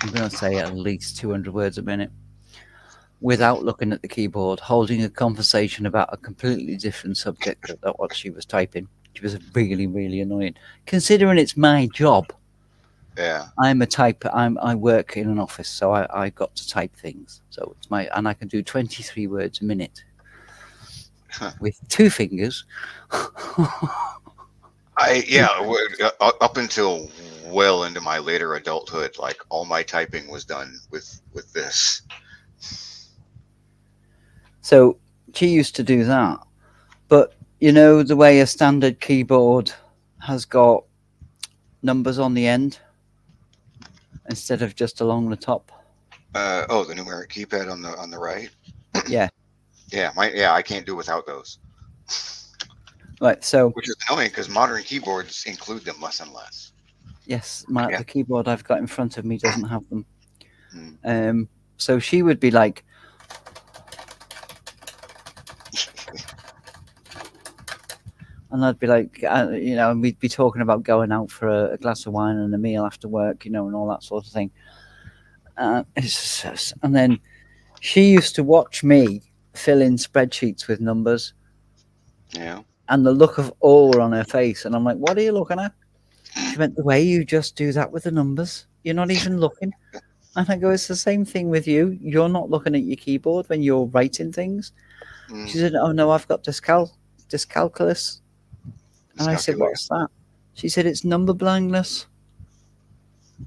I'm going to say at least 200 words a minute, without looking at the keyboard, holding a conversation about a completely different subject than what she was typing. She was really, really annoying. Considering it's my job, Yeah. I'm a typer. I work in an office, so I got to type things. So it's my and I can do 23 words a minute with two fingers. Up until well into my later adulthood, like all my typing was done with this. So she used to do that, but you know the way a standard keyboard has got numbers on the end instead of just along the top. Oh, the numeric keypad on the right. Yeah, Yeah, I can't do without those, right. So which is annoying because modern keyboards include them less and less. yes, Yeah. the keyboard I've got in front of me doesn't have them. Hmm. So she would be like, and I'd be like, and we'd be talking about going out for a glass of wine and a meal after work, and all that sort of thing. And then she used to watch me fill in spreadsheets with numbers Yeah. and the look of awe on her face. And I'm like, what are you looking at? She went, the way you just do that with the numbers, you're not even looking. And I go, it's the same thing with you. You're not looking at your keyboard when you're writing things. She Mm, said, oh no, I've got dyscalculus. And I said, miscalculated. what's that? She said, it's number blindness.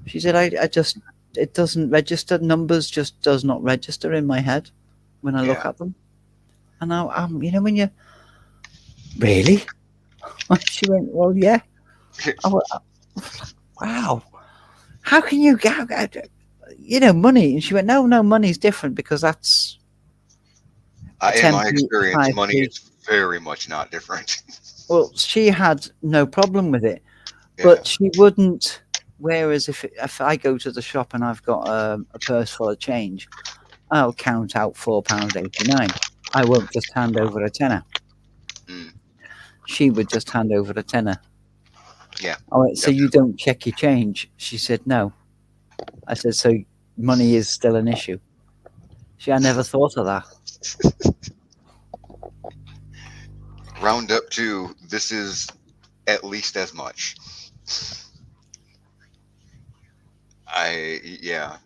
She said, I just, it doesn't register. Numbers just does not register in my head when I Yeah. look at them. And when you, really? She went, well, yeah. I was like, wow. How can you get, money? And she went, no, no, money's different because that's In my 10p, experience, money 5p. is very much not different. Well, she had no problem with it, Yeah. but she wouldn't. Whereas if I go to the shop and I've got a purse full of change, I'll count out £4.89. I won't just hand over a tenner. Mm, She would just hand over a tenner. yeah. I went, so you Definitely. don't check your change? She said, no. I said, so money is still an issue. I never thought of that. Round up to this is at least as much. Yeah.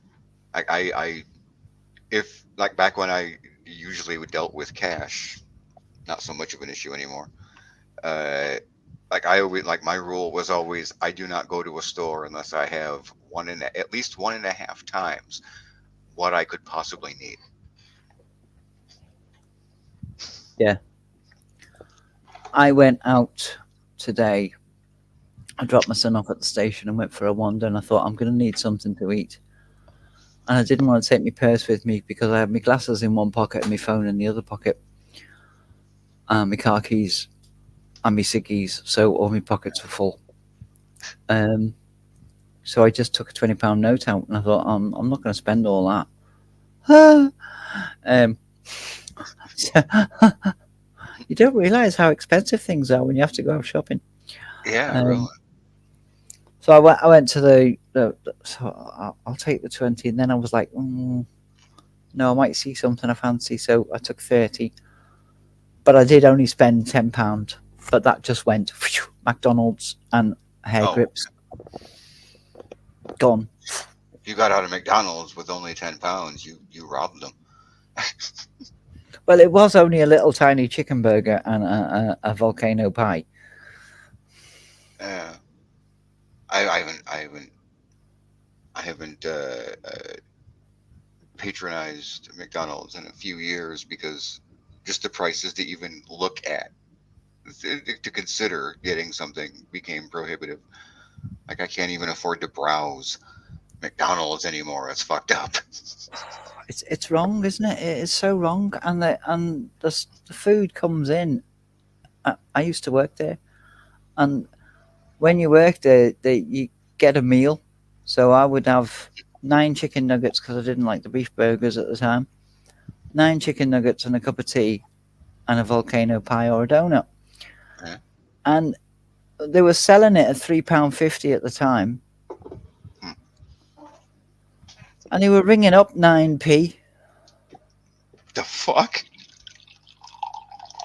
I if like back when I usually would dealt with cash, not so much of an issue anymore. Uh, like I always like my rule was always I do not go to a store unless I have at least one and a half times what I could possibly need. Yeah. I went out today. I dropped my son off at the station and went for a wander, and I thought I'm going to need something to eat. And I didn't want to take my purse with me because I had my glasses in one pocket and my phone in the other pocket, and my car keys and my ciggies, so all my pockets were full. Um, so I just took a £20 note out, and I thought I'm not going to spend all that. um, so you don't realise how expensive things are when you have to go out shopping. Yeah, really. Um, so I went to so I'll take the 20, and then I was like, no, I might see something I fancy, so I took 30, but I did only spend £10. But that just went phew, McDonald's and hair Oh, grips gone. if you got out of McDonald's with only £10, you robbed them. Well, it was only a little tiny chicken burger and a volcano pie. Yeah, I haven't patronized McDonald's in a few years because just the prices to even look at to consider getting something became prohibitive. Like I can't even afford to browse McDonald's anymore. It's fucked up. It's wrong, isn't it? It is so wrong, and the food comes in. I used to work there, and when you work there, you get a meal. So I would have 9 chicken nuggets because I didn't like the beef burgers at the time. 9 chicken nuggets and a cup of tea and a volcano pie or a donut. Yeah. And they were selling it at £3.50 at the time, Hmm. and they were ringing up 9p. The fuck?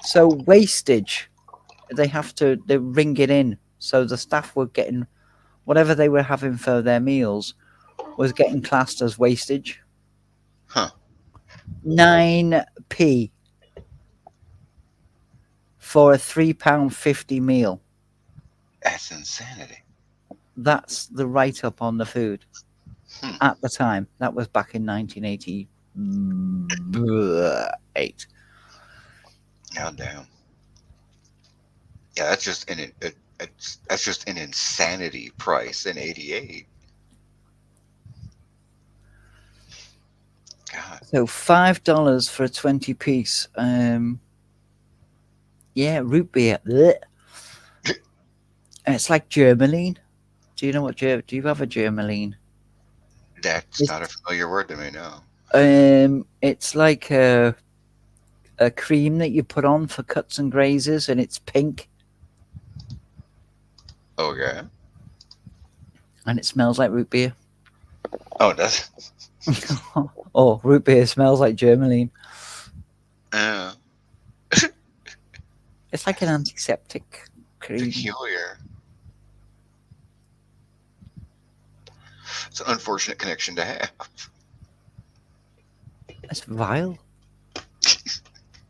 So wastage, they ring it in. So the staff were getting whatever they were having for their meals was getting classed as wastage. Huh. 9p for a £3.50 meal. That's insanity. That's the write up on the food Hmm. at the time. That was back in 1988. God damn. Yeah, that's just that's just an insanity price in '88. God. So $5 for a 20 piece. Yeah, root beer. Blech. It's like Germaline. Do you know what do you have a Germaline? That's not a It's familiar word to me now. it's like a cream that you put on for cuts and grazes, and it's pink Okay. and it smells like root beer. Oh, that's Oh, root beer smells like Germaline. uh, It's like an antiseptic cream. peculiar. It's an unfortunate connection to have. That's vile.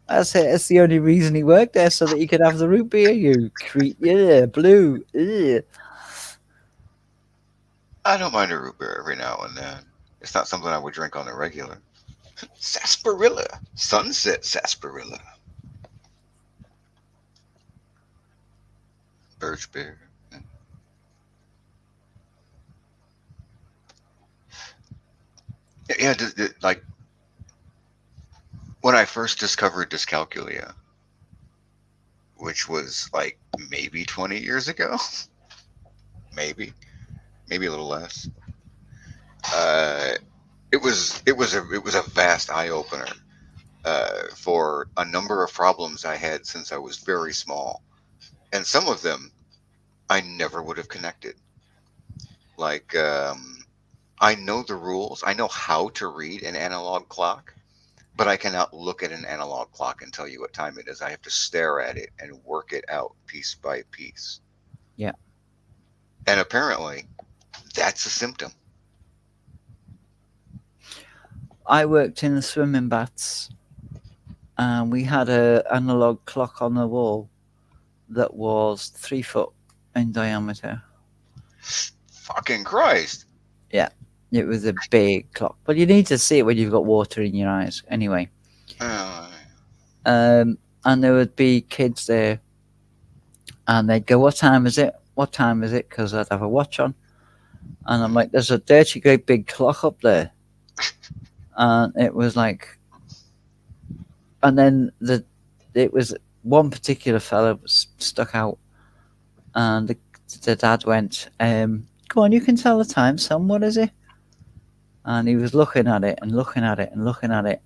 That's it. That's the only reason he worked there, so that he could have the root beer. You creep. Yeah, blue. Ugh. I don't mind a root beer every now and then. It's not something I would drink on the regular. Sarsaparilla. Sunset sarsaparilla. Birch beer. Yeah, like when I first discovered dyscalculia, which was like maybe 20 years ago, maybe, maybe a little less. Uh, it was a vast eye opener for a number of problems I had since I was very small, and some of them I never would have connected. Like I know the rules, I know how to read an analog clock, but I cannot look at an analog clock and tell you what time it is. I have to stare at it and work it out piece by piece. Yeah. And apparently, that's a symptom. I worked in the swimming baths, and we had a analog clock on the wall that was 3 foot in diameter. Fucking Christ. Yeah, it was a big clock, but you need to see it when you've got water in your eyes. Anyway, Uh, and there would be kids there, and they'd go, "What time is it? What time is it?" Because I'd have a watch on, and I'm like, "There's a dirty, great big clock up there," and it was like, and then it was one particular fella was stuck out, and the dad went, "Go on, you can tell the time, son. What is it?" And he was looking at it and looking at it and looking at it.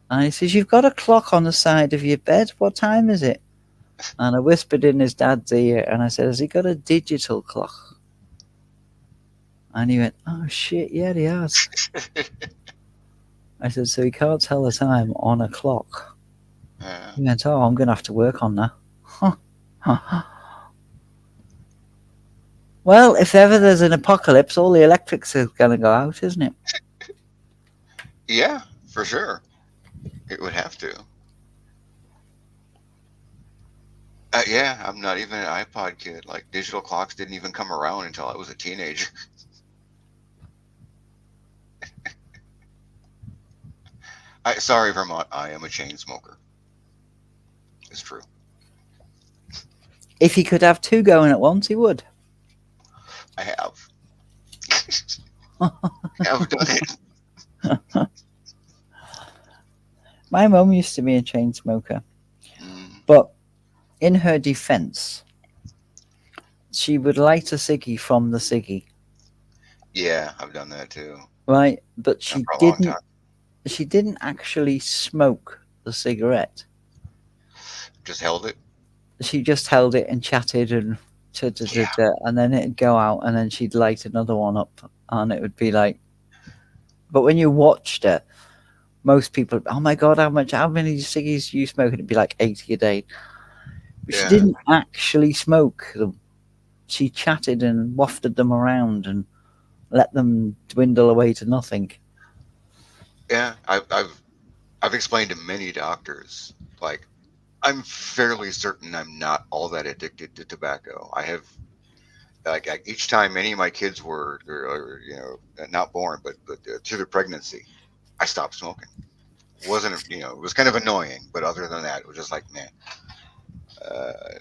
And he says, "You've got a clock on the side of your bed. What time is it?" And I whispered in his dad's ear and I said, "Has he got a digital clock?" And he went, "Oh shit, yeah, he has." I said, "So he can't tell the time on a clock?" uh, He went, "Oh, I'm going to have to work on that." Well, if ever there's an apocalypse, all the electrics are going to go out, isn't it? yeah, for sure. It would have to. Yeah, I'm not even an iPod kid. Like, digital clocks didn't even come around until I was a teenager. Sorry, Vermont. I am a chain smoker. It's true. If he could have two going at once, he would. I have. I've done it. My mum used to be a chain smoker, Mm, but in her defense, she would light a ciggy from the ciggy, yeah, I've done that too. right? But Not for a long time. she didn't actually smoke the cigarette. Just held it. She just held it and chatted and Yeah, and then it'd go out and then she'd light another one up and it would be like, but when you watched her, most people, "Oh my god, how many ciggies do you smoke?" And it'd be like 80 a day. But she yeah, didn't actually smoke them. She chatted and wafted them around and let them dwindle away to nothing. yeah. I've explained to many doctors. Like, I'm fairly certain I'm not all that addicted to tobacco. I have each time any of my kids were, not born, but through their pregnancy, I stopped smoking. Wasn't it was kind of annoying, but other than that, it was just like, man. Uh,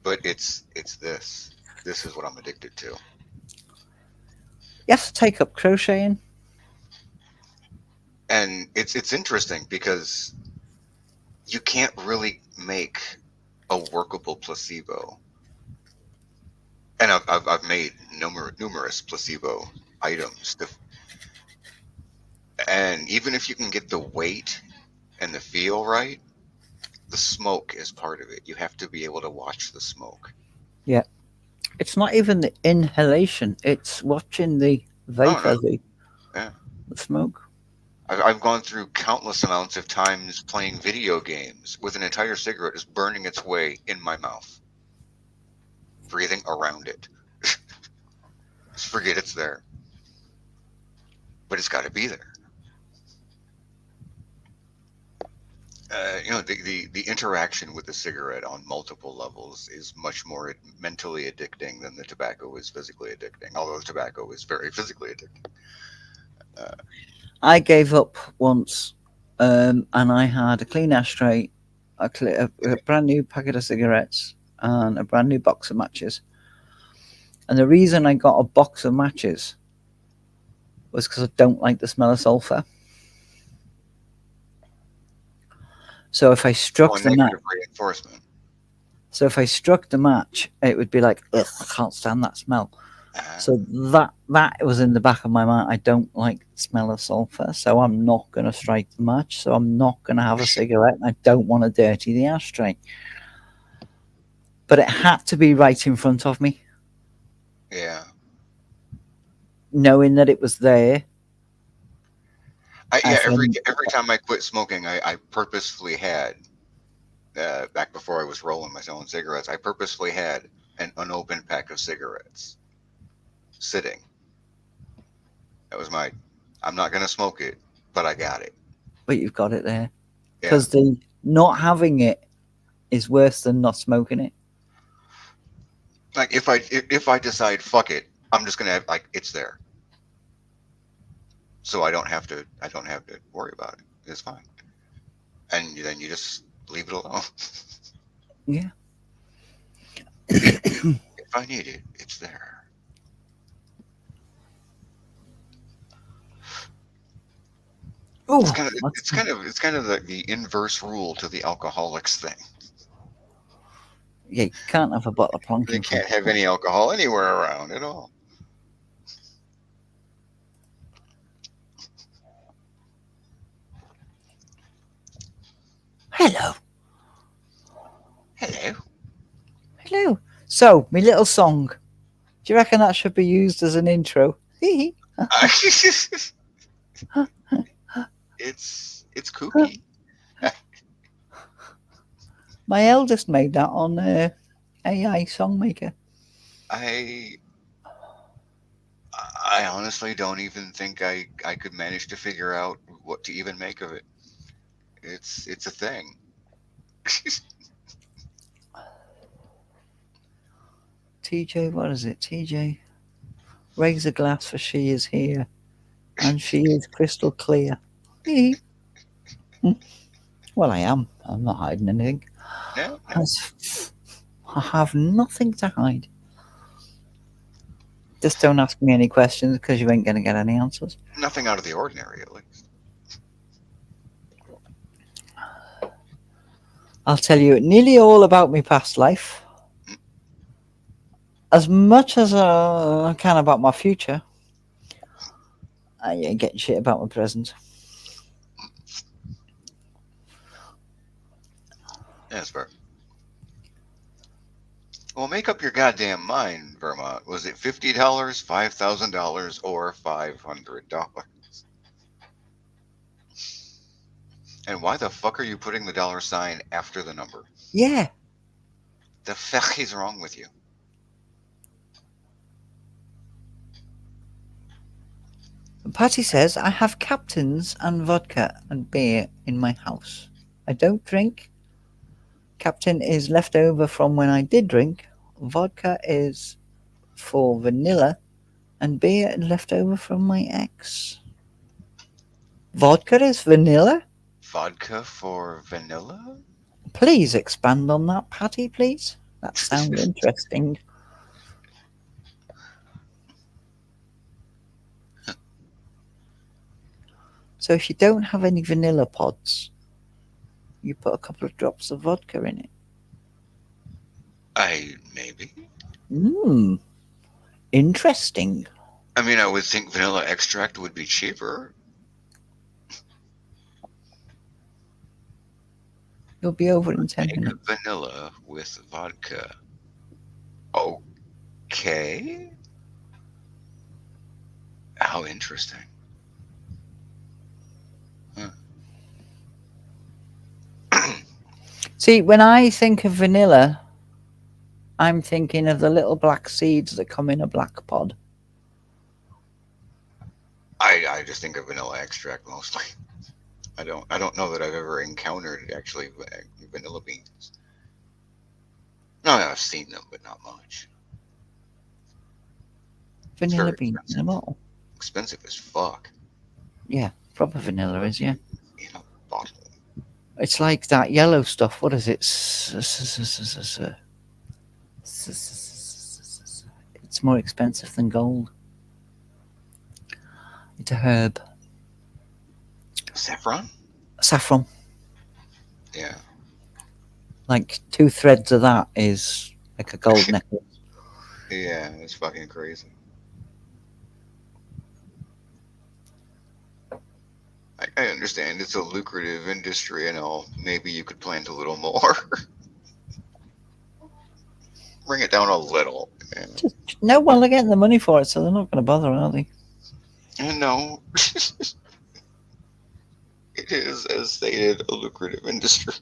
but it's this. This is what I'm addicted to. You have to take up crocheting. And it's interesting because you can't really make a workable placebo. And I've made numerous placebo items. And even if you can get the weight and the feel right, the smoke is part of it. You have to be able to watch the smoke. Yeah. It's not even the inhalation, it's watching the Oh no, vapor, yeah. the smoke. I've gone through countless amounts of times playing video games with an entire cigarette just burning its way in my mouth, breathing around it. Just forget it's there, but it's got to be there. The interaction with the cigarette on multiple levels is much more mentally addicting than the tobacco is physically addicting. Although the tobacco is very physically addicting. Uh, I gave up once, and I had a clean ashtray, a brand new packet of cigarettes, and a brand new box of matches. And the reason I got a box of matches was because I don't like the smell of sulfur. So if I oh, struck the match, negative reinforcement. it would be like, ugh, I can't stand that smell. Uh, So that was in the back of my mind. I don't like the smell of sulfur, so I'm not going to strike the match. So I'm not going to have a cigarette. And I don't want to dirty the ashtray. But it had to be right in front of me, yeah. knowing that it was there. Yeah. If I, Every time I quit smoking, I purposefully had back before I was rolling my own cigarettes. I purposefully had an unopened pack of cigarettes sitting. That was my. I'm not gonna smoke it, but I got it. but you've got it there Yeah. because the not having it is worse than not smoking it. Like if I decide fuck it, I'm just gonna have like it's there, so I don't have to worry about it. It's fine, and then you just leave it alone. Yeah. If I need it, it's there. Oh, that's It's kind of the inverse rule to the alcoholics thing. yeah. You can't have a bottle of plonk They in front can't of have you. any alcohol anywhere around at all. Hello, Hello. hello. So, my little song. Do you reckon that should be used as an intro? It's kooky. My eldest made that on AI Songmaker. I I honestly don't even think I could manage to figure out what to even make of it. It's a thing. TJ, what is it? TJ, raise a glass for she is here, and she is crystal clear. Hee. Well, I am. I'm not hiding anything. No, no, As- I have nothing to hide. Just don't ask me any questions because you ain't going to get any answers. nothing out of the ordinary at least. I'll tell you nearly all about my past life, as much as I can about my future. I ain't getting shit about my present. Yeah, that's fair. Well, make up your goddamn mind, Vermont. Was it $50, $5,000, or $500? And why the fuck are you putting the dollar sign after the number? Yeah. The fuck is wrong with you? Patty says, I have captains and vodka and beer in my house. I don't drink. Captain is left over from when I did drink. Vodka is for vanilla, and beer is left over from my ex. Vodka is vanilla? Vodka for vanilla? Please expand on that, Patty, please. That sounds interesting. So if you don't have any vanilla pods, you put a couple of drops of vodka in it. I maybe. Mmm, interesting. I mean, I would think vanilla extract would be cheaper. You'll be over in 10 Make minutes. vanilla with vodka. Okay. How interesting. Huh. See, when I think of vanilla, I'm thinking of the little black seeds that come in a black pod. I just think of vanilla extract mostly. I don't know that I've ever encountered actually vanilla beans. No, I've seen them, but not much. It's Vanilla very beans in a expensive. bottle. Expensive as fuck. Yeah, proper vanilla is, yeah. In a bottle. It's like that yellow stuff. What is it? It's more expensive than gold. It's a herb. Saffron? Saffron. Yeah. Like two threads of that is like a gold necklace. Yeah, it's fucking crazy. I understand it's a lucrative industry and all. Maybe you could plant a little more. Bring it down a little. Yeah. Just no, well, they're getting the money for it, so they're not going to bother, are they? And no, it is, as stated, a lucrative industry.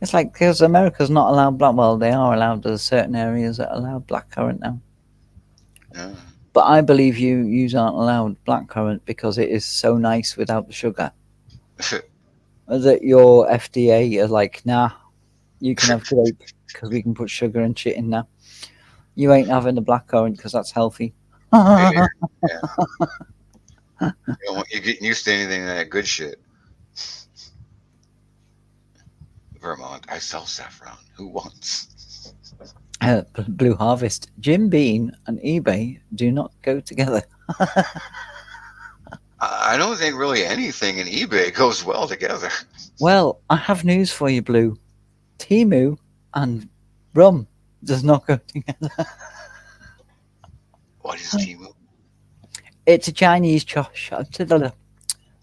It's like because America's not allowed black. Well, they are allowed. There's certain areas that allow blackcurrant now. Yeah. But I believe you aren't allowed blackcurrant because it is so nice without the sugar that your FDA are like, nah, you can have grape because we can put sugar and shit in now. You ain't having the blackcurrant because that's healthy. Hey, yeah. You're getting used to anything that good shit. Vermont, I sell saffron. Who wants? Blue Harvest, Jim Bean, and eBay do not go together. I don't think really anything in eBay goes well together. Well, I have news for you, Blue. Timu and rum does not go together. What is Timu? It's a Chinese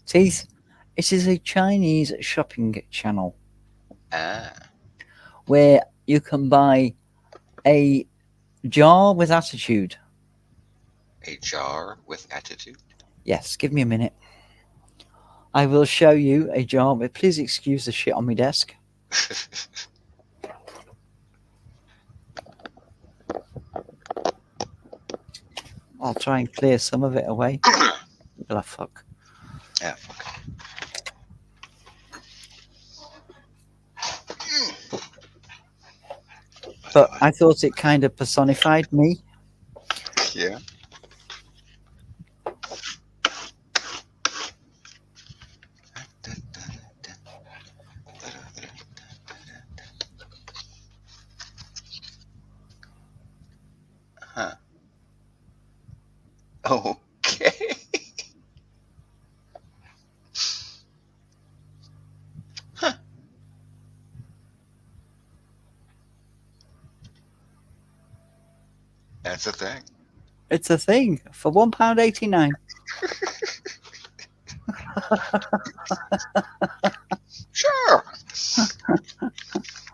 teeth. It is a Chinese shopping channel Ah, where you can buy a jar with attitude. a jar with attitude. Yes, give me a minute. I will show you a jar with. Please excuse the shit on my desk. I'll try and clear some of it away. Oh, fuck. Yeah, fuck. But I thought it kind of personified me. Yeah. Huh. Okay. Huh. That's a thing. It's a thing for £1.89. Sure.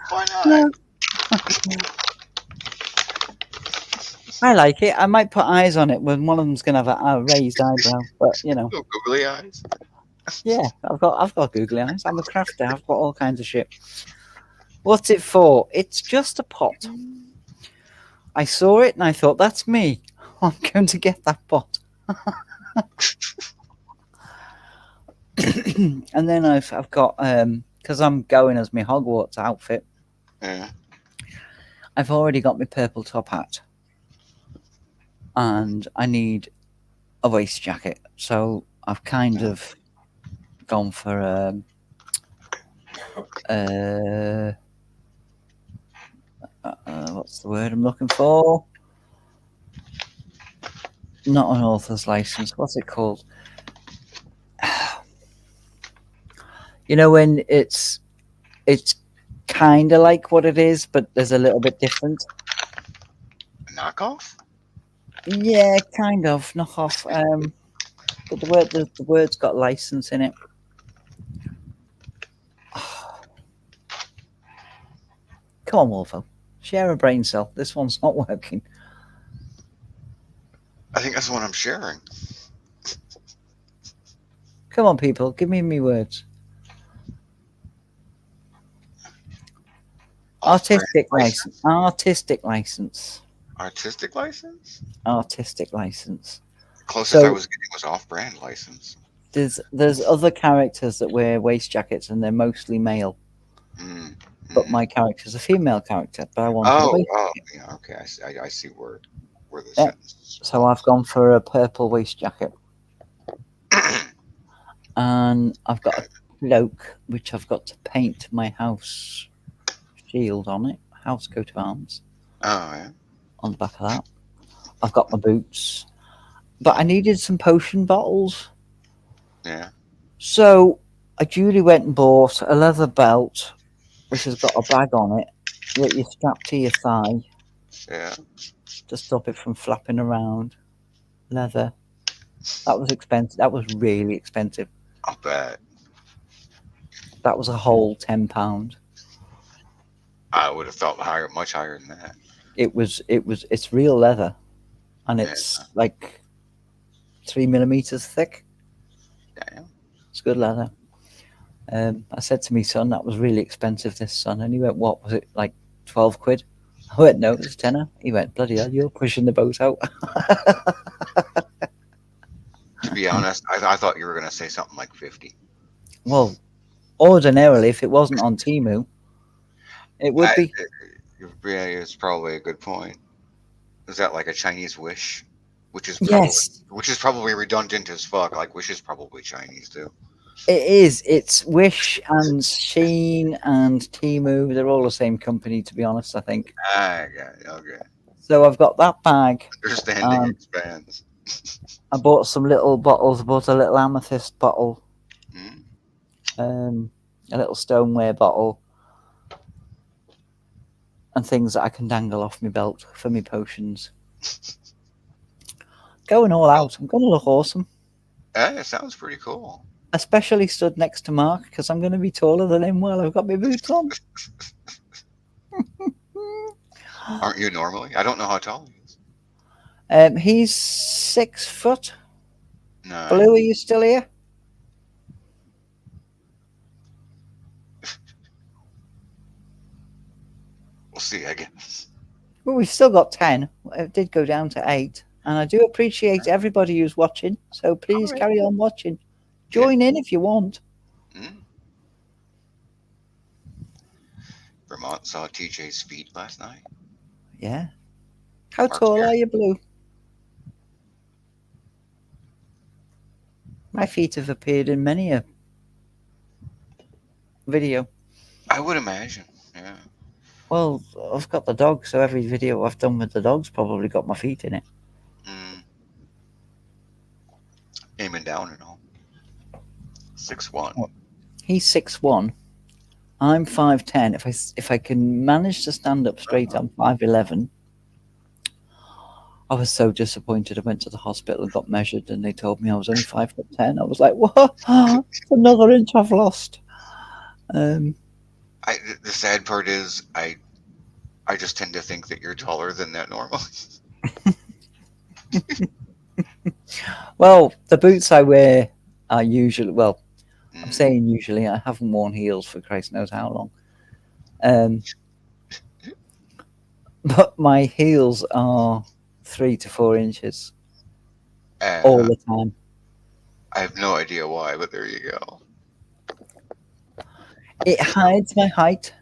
Why not? Yeah. I like it. I might put eyes on it when one of them's gonna have a raised eyebrow. But Little googly eyes. yeah, I've got googly eyes. I'm a crafter. I've got all kinds of shit. What's it for? It's just a pot. I saw it and I thought that's me. I'm going to get that pot. And then I've got because I'm going as my Hogwarts outfit. Yeah. I've already got my purple top hat, and I need a waist jacket. So I've kind of gone for uh, what's the word I'm looking for? Not an author's license. What's it called? You know when it's kind of like what it is, but there's a little bit different. Knockoff? Yeah, kind of knock off. But the word's got license in it. Come on, Wolfo. Share a brain cell. This one's not working. I think that's the one I'm sharing. Come on, people. Give me words. Off-brand Artistic license. license? Artistic license. Artistic license? Artistic license. Closest I So was getting was off-brand license. there's other characters that wear waist jackets and they're mostly male, Mm, but mm. my character's a female character, but I wanted a Oh, waist oh, jacket. yeah. Okay, I see where the Yeah. sentence is So I've closed. gone for a purple waist jacket, and I've got a cloak which I've got to paint my house shield on it, house coat of arms Oh yeah, on the back of that. I've got my boots, but I needed some potion bottles, yeah, so I duly went and bought a leather belt which has got a bag on it that you strap to your thigh yeah. to stop it from flapping around. Leather. That was expensive. That was really expensive. I'll bet. That was a whole £10. I would have felt higher, much higher than that. It's real leather, and Yeah, it's like 3 millimeters thick. damn. It's good leather. I said to my son, that was really expensive, this son. And he went, what was it, like 12 quid? I went, no, it was a tenner. He went, bloody hell, you're pushing the boat out. To be honest, I thought you were gonna say something like 50. Well, ordinarily, if it wasn't on Timu, it would I, be. yeah, it's probably a good point. Is that like a Chinese wish? Which is probably Yes, which is probably redundant as fuck. Like wish is probably Chinese too. it is. It's Wish and Sheen and Timu. They're all the same company, to be honest, I think. I got it. Okay. So I've got that bag. Understanding Um, expands. I bought some little bottles. I bought a little amethyst bottle, Mm. um, a little stoneware bottle, and things that I can dangle off my belt for me potions. Going all Oh, out. I'm going to look awesome. it sounds pretty cool. Especially stood next to Mark because I'm going to be taller than him while I've got my boots on. Aren't you normally? I don't know how tall he is. He's 6 foot. No, Blue, are you still here? we'll see. I guess. Well, we've still got 10. It did go down to 8. And I do appreciate everybody who's watching. So All please right. carry on watching. Yeah. Join in if you want. Mm. Vermont saw TJ's feet last night. Yeah. How Mark's tall here. are you, Blue? My feet have appeared in many a video. I would imagine. Yeah. Well, I've got the dog, so every video I've done with the dog's probably got my feet in it. Mm. Aiming down and all. 6'1". Well, he's 6'1". I'm 5'10". If I can manage to stand up straight, I'm 5'11". I was so disappointed. I went to the hospital and got measured, and they told me I was only 5'10". I was like, "What? It's another inch I've lost." Um, The sad part is I just tend to think that you're taller than that normally. well, the boots I wear are usually I'm Mm. saying usually. I haven't worn heels for Christ knows how long. Um, but my heels are 3 to 4 inches all Uh, the time. I have no idea why, but there you go. It Just sound, hides my height.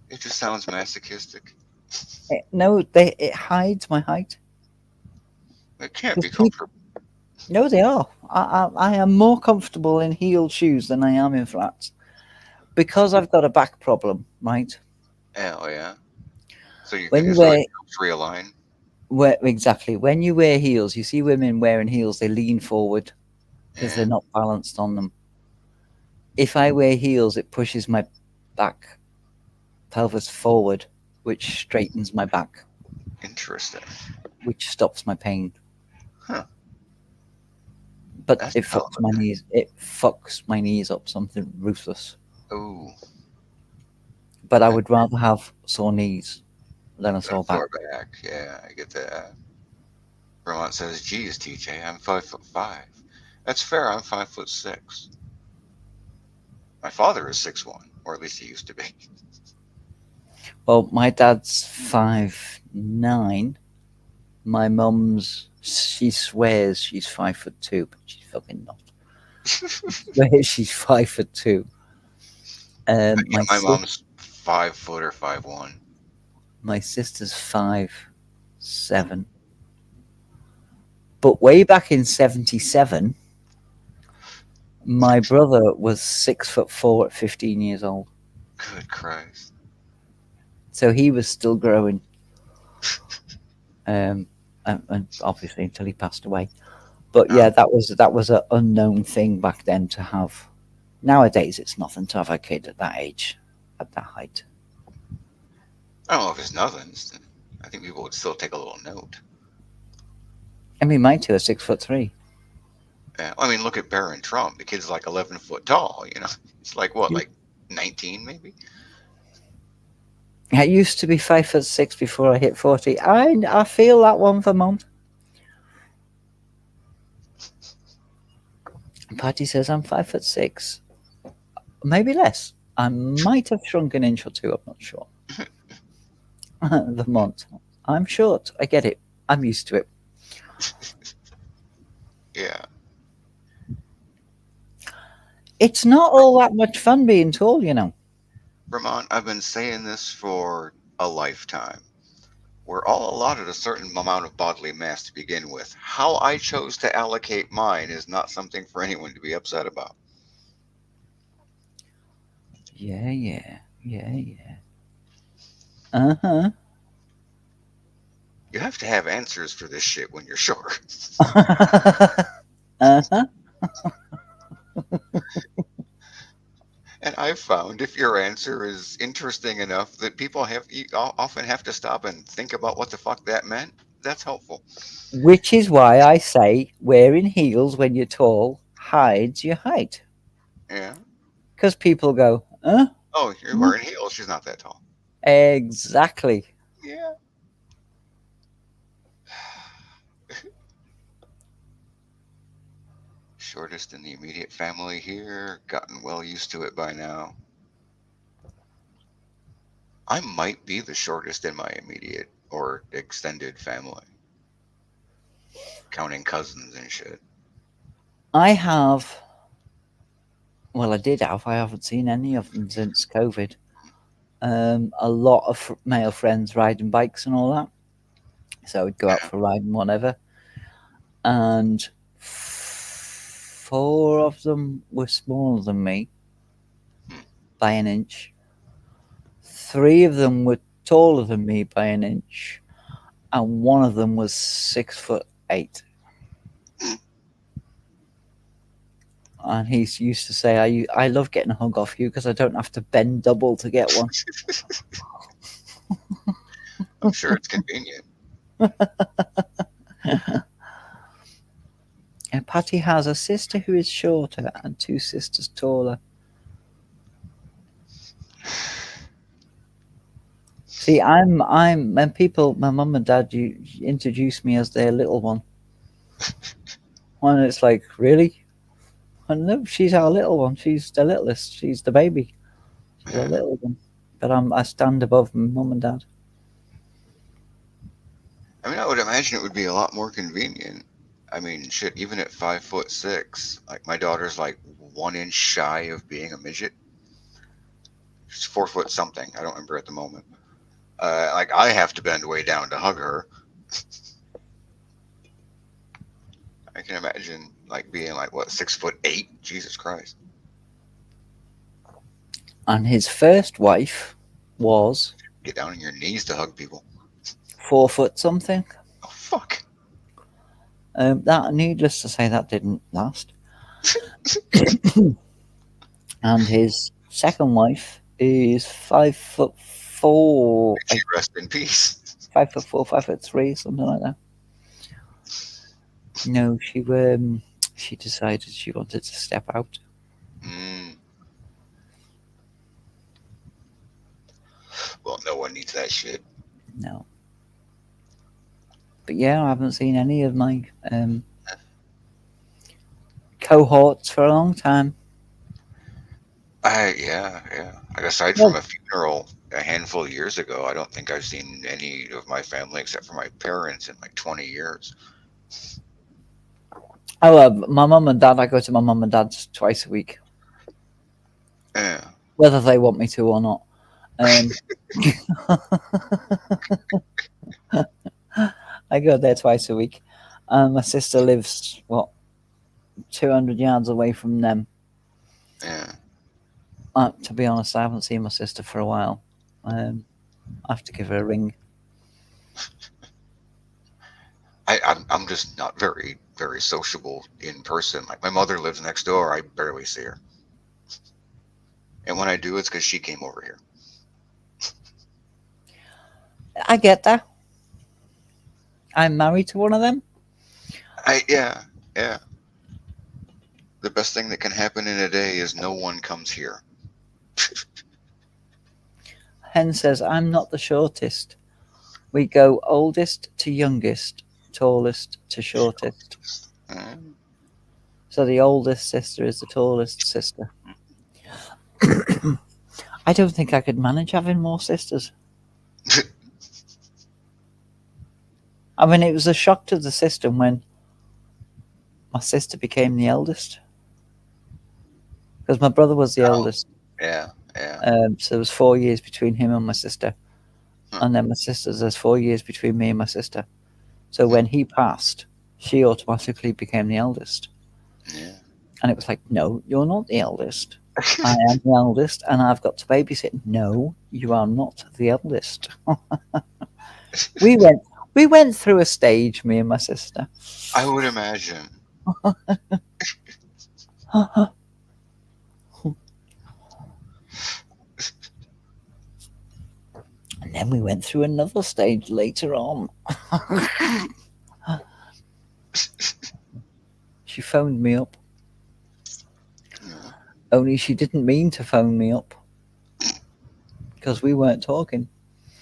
it just sounds masochistic. No, it hides my height It can't because be people. comfortable. No, they are. I am more comfortable in heeled shoes than I am in flats because I've got a back problem. Right? Hell yeah. So you When can you so it wear helps realign. exactly when you wear heels, you see women wearing heels. They lean forward because they're Yeah. not balanced on them. If I wear heels, it pushes my back pelvis forward, which straightens my back, Interesting. which stops my pain. Huh. But That's it hell fucks of my knees. It fucks my knees up. Something ruthless. a. Ooh. But I That, would rather have sore knees than a that sore back. sore back. Yeah, I get that. Vermont says, "Geez, TJ, I'm 5'5". That's fair. I'm 5'6". My father is 6'1", or at least he used to be. Well, my dad's 5'9". My mum's She swears she's 5'2", but she's fucking not. Swears she's 5'2". Yeah, my mom's 5 foot or 5'1". My sister's 5'7". But way back in '77, my brother was 6'4" at 15 years old. Good Christ. So he was still growing, and obviously until he passed away. But Oh, yeah, that was an unknown thing back then to have. Nowadays, it's nothing to have a kid at that age, at that height. I don't know if it's nothing. I think people would still take a little note. I mean, mine two are 6'3". Yeah, I mean, look at Barron Trump. The kid's like 11 foot tall. It's like what, like 19 maybe? I used to be 5'6" before I hit 40. I feel that one for mum. Patty says I'm 5'6", maybe less. I might have shrunk an inch or two. I'm not sure. The month. I'm short. I get it. I'm used to it. Yeah, It's not all that much fun being tall, you know. Vermont. I've been saying this for a lifetime. We're all allotted a certain amount of bodily mass to begin with. How I chose to allocate mine is not something for anyone to be upset about. Yeah, yeah, yeah, yeah. Uh huh. You have to have answers for this shit when you're short. Uh huh. And I've found if your answer is interesting enough that people often have to stop and think about what the fuck that meant, that's helpful. Which is why I say wearing heels when you're tall hides your height. Yeah. Because people go, huh? Oh, you're Huh?" wearing heels. She's not that tall. Exactly. Yeah. Shortest in the immediate family here. Gotten well used to it by now. I might be the shortest in my immediate or extended family, counting cousins and shit. I have, well, I did have, I haven't seen any of them since COVID. A lot of male friends riding bikes and all that. So I'd go out Yeah. for a ride and whatever. And four of them were smaller than me Hmm. by an inch. Three of them were taller than me by an inch, and one of them was 6'8". And he used to say, I love getting a hug off you because I don't have to bend double to get one." I'm sure it's convenient. And Patty has a sister who is shorter and two sisters taller. See, when people, my mum and dad, you introduce me as their little one. And it's like, really? And no, she's our little one. She's the littlest. She's the baby. She's a Yeah. little one. But I stand above mum and dad. I mean, I would imagine it would be a lot more convenient. I mean, shit, even at 5'6", like my daughter's like 1 inch shy of being a midget. She's 4 foot something. I don't remember at the moment. Like I have to bend way down to hug her. I can imagine like being like what 6'8". Jesus Christ. And his first wife was Get down on your knees to hug people. 4 foot something. Oh fuck. That, needless to say, that didn't last. And his second wife is 5'4", She rest in peace. 5'4", 5'3", something like that. No, she decided she wanted to step out. Mm, well, no one needs that shit. No, but yeah, I haven't seen any of my cohorts for a long time. Yeah. Like aside from Well, a funeral a handful of years ago, I don't think I've seen any of my family except for my parents in like 20 years. Oh, my mum and dad. I go to my mum and dad's twice a week, Yeah. whether they want me to or not. Um, I go there twice a week. My sister lives 200 yards away from them. Yeah. To be honest, I haven't seen my sister for a while. I have to give her a ring. I'm just not very sociable in person. Like my mother lives next door. I barely see her, and when I do, it's because she came over here. I get that. I'm married to one of them. Yeah. The best thing that can happen in a day is no one comes here. Hen says, I'm not the shortest. We go oldest to youngest, tallest to shortest. Mm. So the oldest sister is the tallest sister. I don't think I could manage having more sisters. I mean, it was a shock to the system when my sister became the eldest because my brother was the Oh, eldest. yeah, yeah. So there was 4 years between him and my sister, Huh. and then my sister's there's 4 years between me and my sister. So Hmm. when he passed, she automatically became the eldest, Yeah. and it was like, no, you're not the eldest. I am the eldest, and I've got to babysit. No, you are not the eldest. we went we went through a stage, me and my sister. I would imagine. And then we went through another stage later on. She phoned me up, Yeah. only she didn't mean to phone me up because we weren't talking.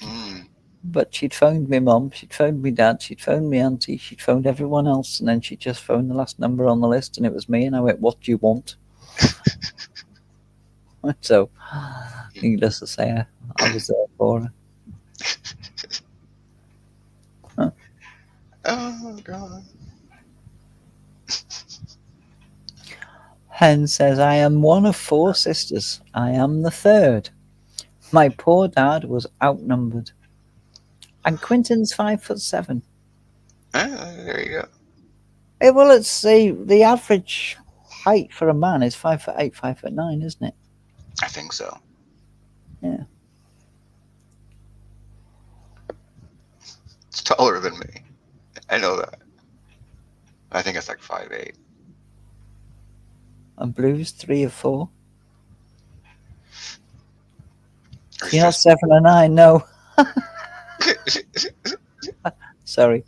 Mm. But she'd phoned me mum, she'd phoned me dad, she'd phoned me auntie, she'd phoned everyone else, and then she just phoned the last number on the list, and it was me. And I went, "What do you want?" So, needless to say, I was there for her. Huh. Oh God. Hen says, I am one of four sisters. I am the third. My poor dad was outnumbered. And Quentin's 5'7". There you go. Well, it's the average height for a man is 5'8", 5'9", isn't it? I think so. Yeah. It's taller than me. I know that. I think it's like 5'8". And Blue's 3 or 4. Or is it You're not just 7 or 9, no. Sorry.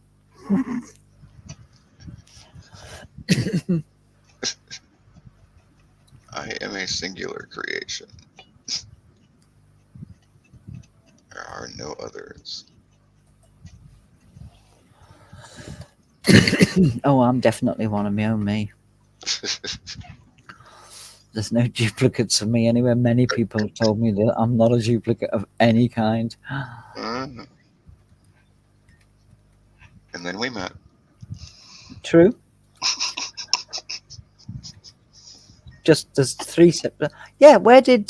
I am a singular creation. There are no others. Oh, I'm definitely one of my own me. There's no duplicates of me anywhere. Many people have told me that I'm not a duplicate of any kind. Mm. And then we met. True. Just there's 3 separate. Yeah, where did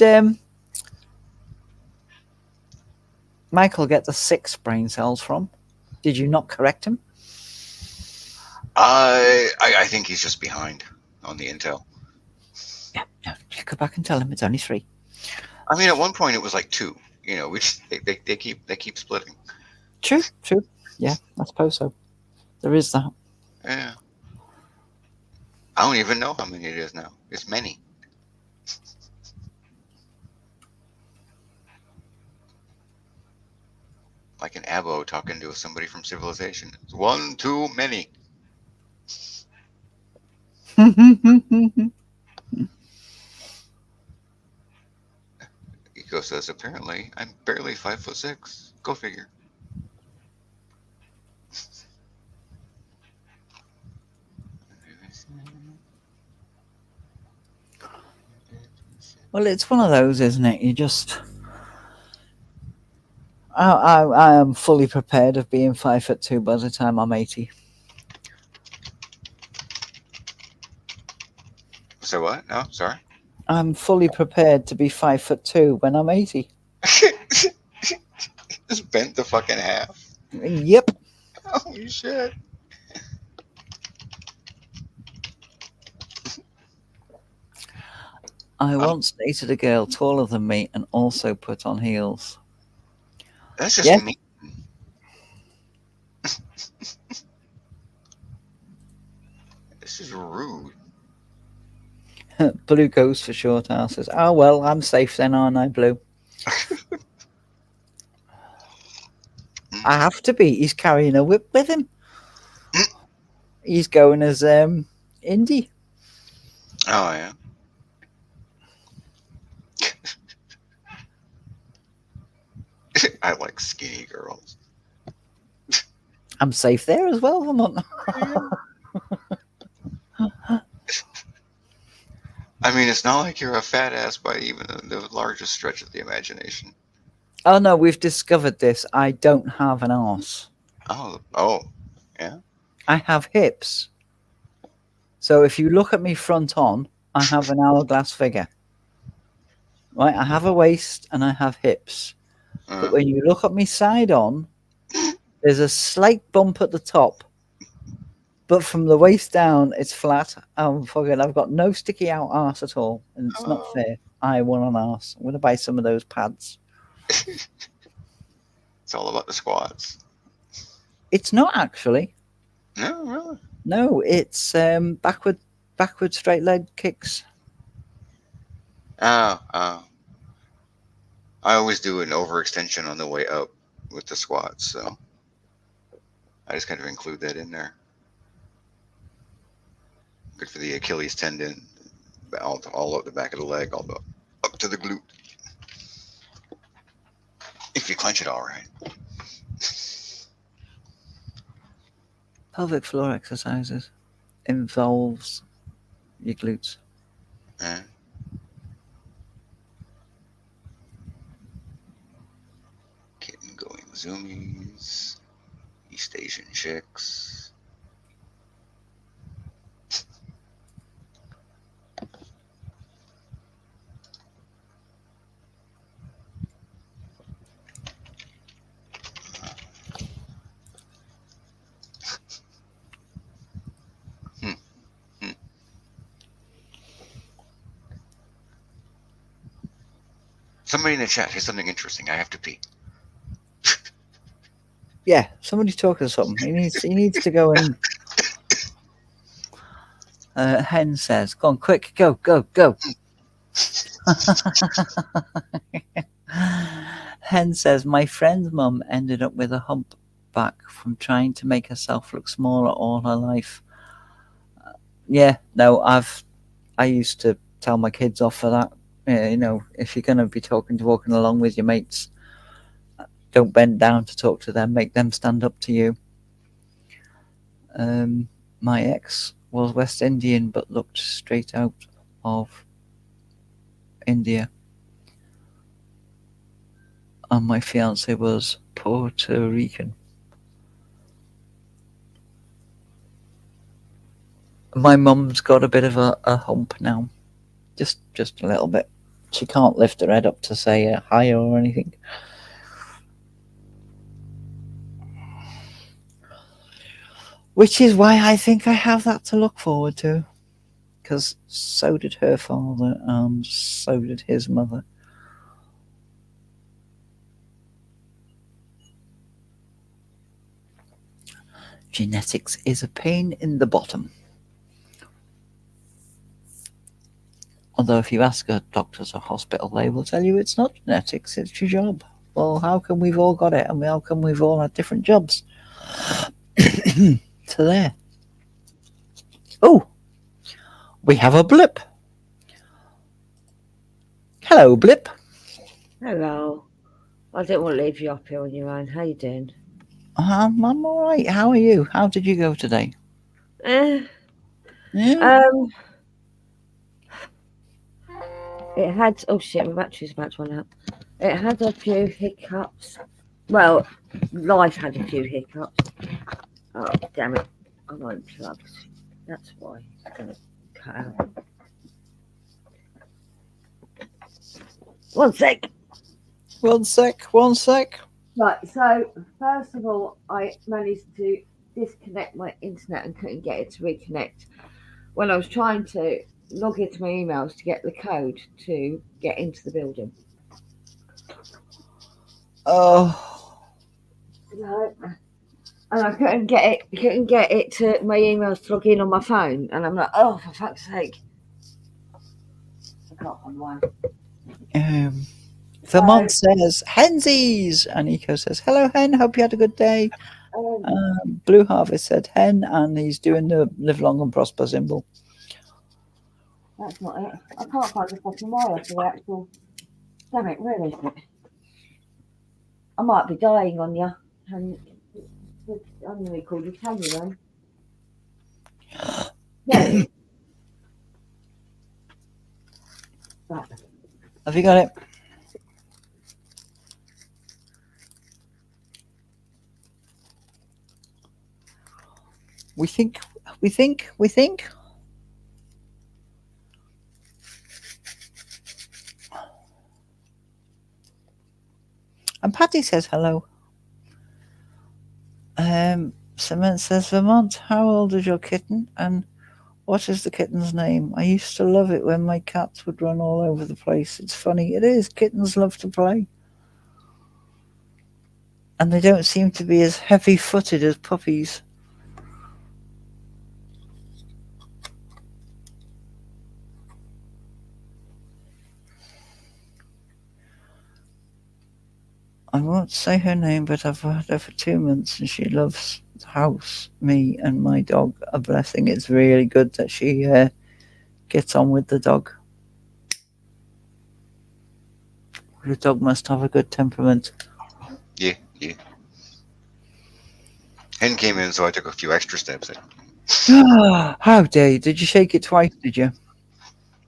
Michael get the 6 brain cells from? Did you not correct him? I think he's just behind on the intel. Yeah, no, you go back and tell him it's only 3. I mean, at one point it was like 2. We just they keep splitting. True, true. Yeah, I suppose so. There is that. Yeah. I don't even know how many it is now. It's many. Like an abo talking to somebody from Civilization. It's one too many. Eco says apparently I'm barely 5'6". Go figure. Well, it's one of those, isn't it? You just. I am fully prepared of being 5'2" by the time I'm 80. So what? No, sorry. I'm fully prepared to be 5'2" when I'm 80. Just bent the fucking half. Yep. Holy shit. I Um, once dated a girl taller than me and also put on heels. that's just Yes, me. This is rude. Blue goes for short asses. Oh well, I'm safe then, aren't I, Blue? I Mm. have to be. He's carrying a whip with him. Mm. He's going as Indy. Oh yeah. I like skinny girls. I'm safe there as well, am I not? I mean, it's not like you're a fat ass by even the largest stretch of the imagination. Oh no, we've discovered this. I don't have an arse. Oh, oh, yeah. I have hips. So if you look at me front on, I have an hourglass figure. Right? I have a waist and I have hips. But Uh, when you look at me side on, there's a slight bump at the top. But from the waist down, it's flat. I'm fucking. I've got no sticky out arse at all, and it's not oh, fair. I want an arse. I'm gonna buy some of those pads. it's all about the squats. It's not actually. No, really. No, it's backward straight leg kicks. Oh, oh. I always do an overextension on the way up with the squats, so I just kind of include that in there. Good for the Achilles tendon, all up the back of the leg, all the up to the glute. If you clench it all right. Pelvic floor exercises involves your glutes. Eh, Getting going zoomies, East Asian chicks. Hmm, hmm. Somebody in the chat, here's something interesting. I have to pee. Yeah, somebody's talking something. He needs to go and. Hen says, "Go on, quick, go, go, go." Hen says, "My friend's mum ended up with a humpback from trying to make herself look smaller all her life." Yeah, no, I used to tell my kids off for that. If you're going to be walking along with your mates, don't bend down to talk to them. Make them stand up to you. My ex was West Indian, but looked straight out of India, and my fiance was Puerto Rican. My mum's got a bit of a hump now, just a little bit. She can't lift her head up to say hi or anything. Which is why I think I have that to look forward to. Because so did her father, and so did his mother. Genetics is a pain in the bottom. Although, if you ask a doctor's or hospital, they will tell you it's not genetics, it's your job. Well, how come we've all got it, and how come we've all had different jobs? So, there. Oh, we have a blip. Hello, blip. Hello. I didn't want to leave you up here on your own. How you doing? I'm all right. How are you? How did you go today? Eh, Yeah. um, it had. Oh shit, my battery's about to run out. It had a few hiccups. Well, life had a few hiccups. Oh damn it! I won't plug. That's why it's gonna cut out. One sec. One sec, one sec. Right, so first of all, I managed to disconnect my internet and couldn't get it to reconnect. When I was trying to log into my emails to get the code to get into the building. Oh, No. And I couldn't get it to my emails to log in on my phone. And I'm like, oh, for fuck's sake. I can't find one. Vermont says, Hensies! And Eco says, hello, Hen. Hope you had a good day. Um, Blue Harvest said, Hen, and he's doing the live long and prosper symbol. that's not it. I can't find the fucking wire for the actual. Damn it, where is it? I might be dying on you. And I'm going to call you Tanya then. Yeah. Right. Have you got it? We think. And Patty says hello. Cement says, Vermont, how old is your kitten? And what is the kitten's name? I used to love it when my cats would run all over the place. It's funny. It is. Kittens love to play. And they don't seem to be as heavy-footed as puppies. I won't say her name, but I've had her for 2 months and she loves the house, me and my dog. A blessing. It's really good that she gets on with the dog. The dog must have a good temperament. Yeah. Hen came in, so I took a few extra steps in. How dare you? Did you shake it twice, did you?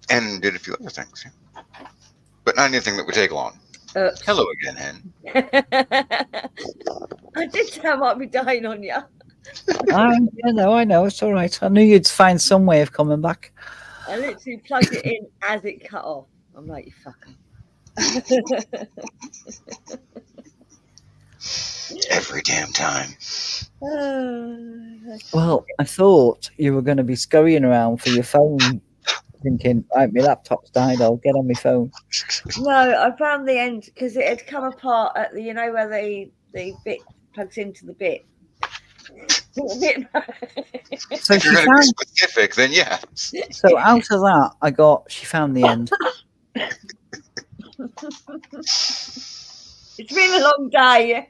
And did a few other things. Yeah. But not anything that would take long. Hello again, Hen. I did say I might be dying on you. I know. It's all right. I knew you'd find some way of coming back. I literally plugged it in as it cut off. I'm like, you fucker. Every damn time. Well, I thought you were going to be scurrying around for your phone, thinking, right, my laptop's died, I'll get on my phone. No, I found the end because it had come apart at the, where the bit plugs into the bit. So if you're going to be specific, then yeah. So out of that, she found the end. It's been a long day.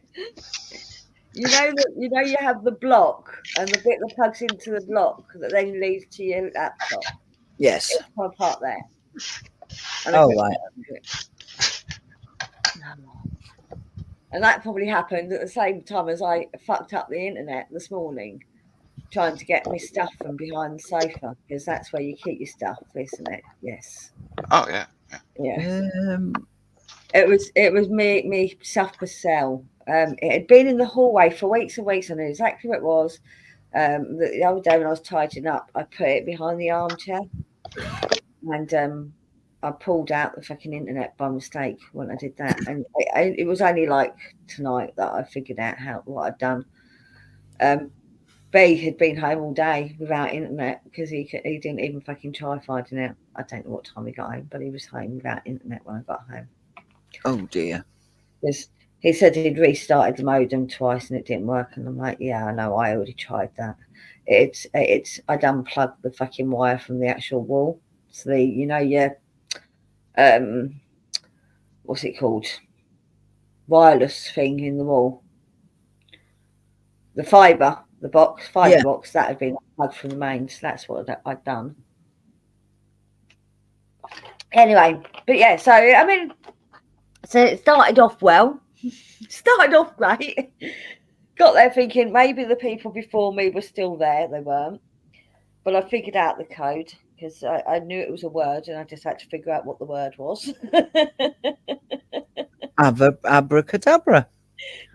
You have the block and the bit that plugs into the block that then leads to your laptop. Yes. It's my part there. Right. And that probably happened at the same time as I fucked up the internet this morning, trying to get my stuff from behind the sofa, because that's where you keep your stuff, isn't it? Yes. Oh yeah. It was me stuff to sell. It had been in the hallway for weeks and weeks. I knew exactly what it was. The other day when I was tidying up, I put it behind the armchair, and I pulled out the fucking internet by mistake when I did that. And it was only like tonight that I figured out what I'd done. B had been home all day without internet because he didn't even fucking try finding out. I don't know what time he got home, but he was home without internet when I got home. Oh dear. Because he said he'd restarted the modem twice and it didn't work, and I'm like, yeah, I know, I already tried that. I'd unplugged the fucking wire from the actual wall. So your what's it called? Wireless thing in the wall. The fibre box that had been unplugged from the mains. That's what I'd done. Anyway, but yeah, so I mean, so it started off well. Started off great. Got there thinking maybe the people before me were still there. They weren't. But I figured out the code because I knew it was a word and I just had to figure out what the word was. Abracadabra.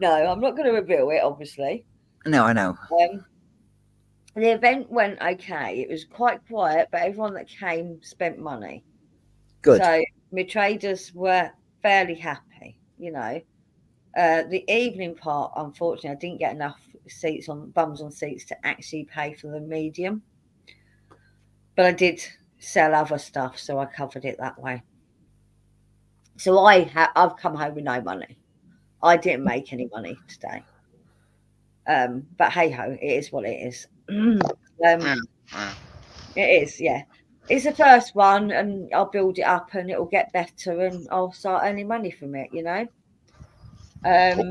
No, I'm not going to reveal it, obviously. No, I know. The event went okay. It was quite quiet, but everyone that came spent money. Good. So my traders were fairly happy, The evening part, unfortunately, I didn't get enough bums on seats to actually pay for the medium. But I did sell other stuff, so I covered it that way. So I've come home with no money. I didn't make any money today. But hey ho, it is what it is. Yeah, yeah. It is, yeah. It's the first one, and I'll build it up, and it'll get better, and I'll start earning money from it. That'd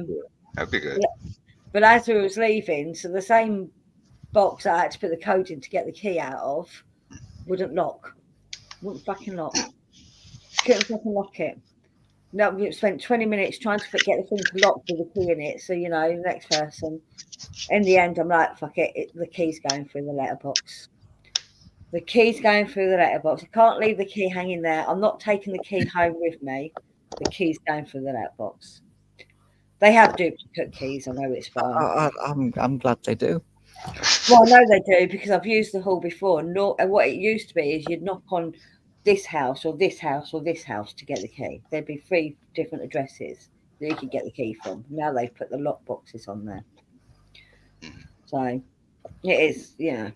be good. But as we was leaving, so the same box I had to put the code in to get the key out of wouldn't lock. Wouldn't fucking lock. Couldn't fucking lock it. No, we spent 20 minutes trying to get the thing to lock with the key in it. So, the next person. In the end, I'm like, fuck it, the key's going through the letterbox. The key's going through the letterbox. I can't leave the key hanging there. I'm not taking the key home with me. The key's going through the letterbox. They have duplicate keys. I know it's fine. I'm glad they do. Well, I know they do because I've used the hall before. And what it used to be is you'd knock on this house or this house or this house to get the key. There'd be 3 different addresses that you could get the key from. Now they've put the lock boxes on there. So it is, And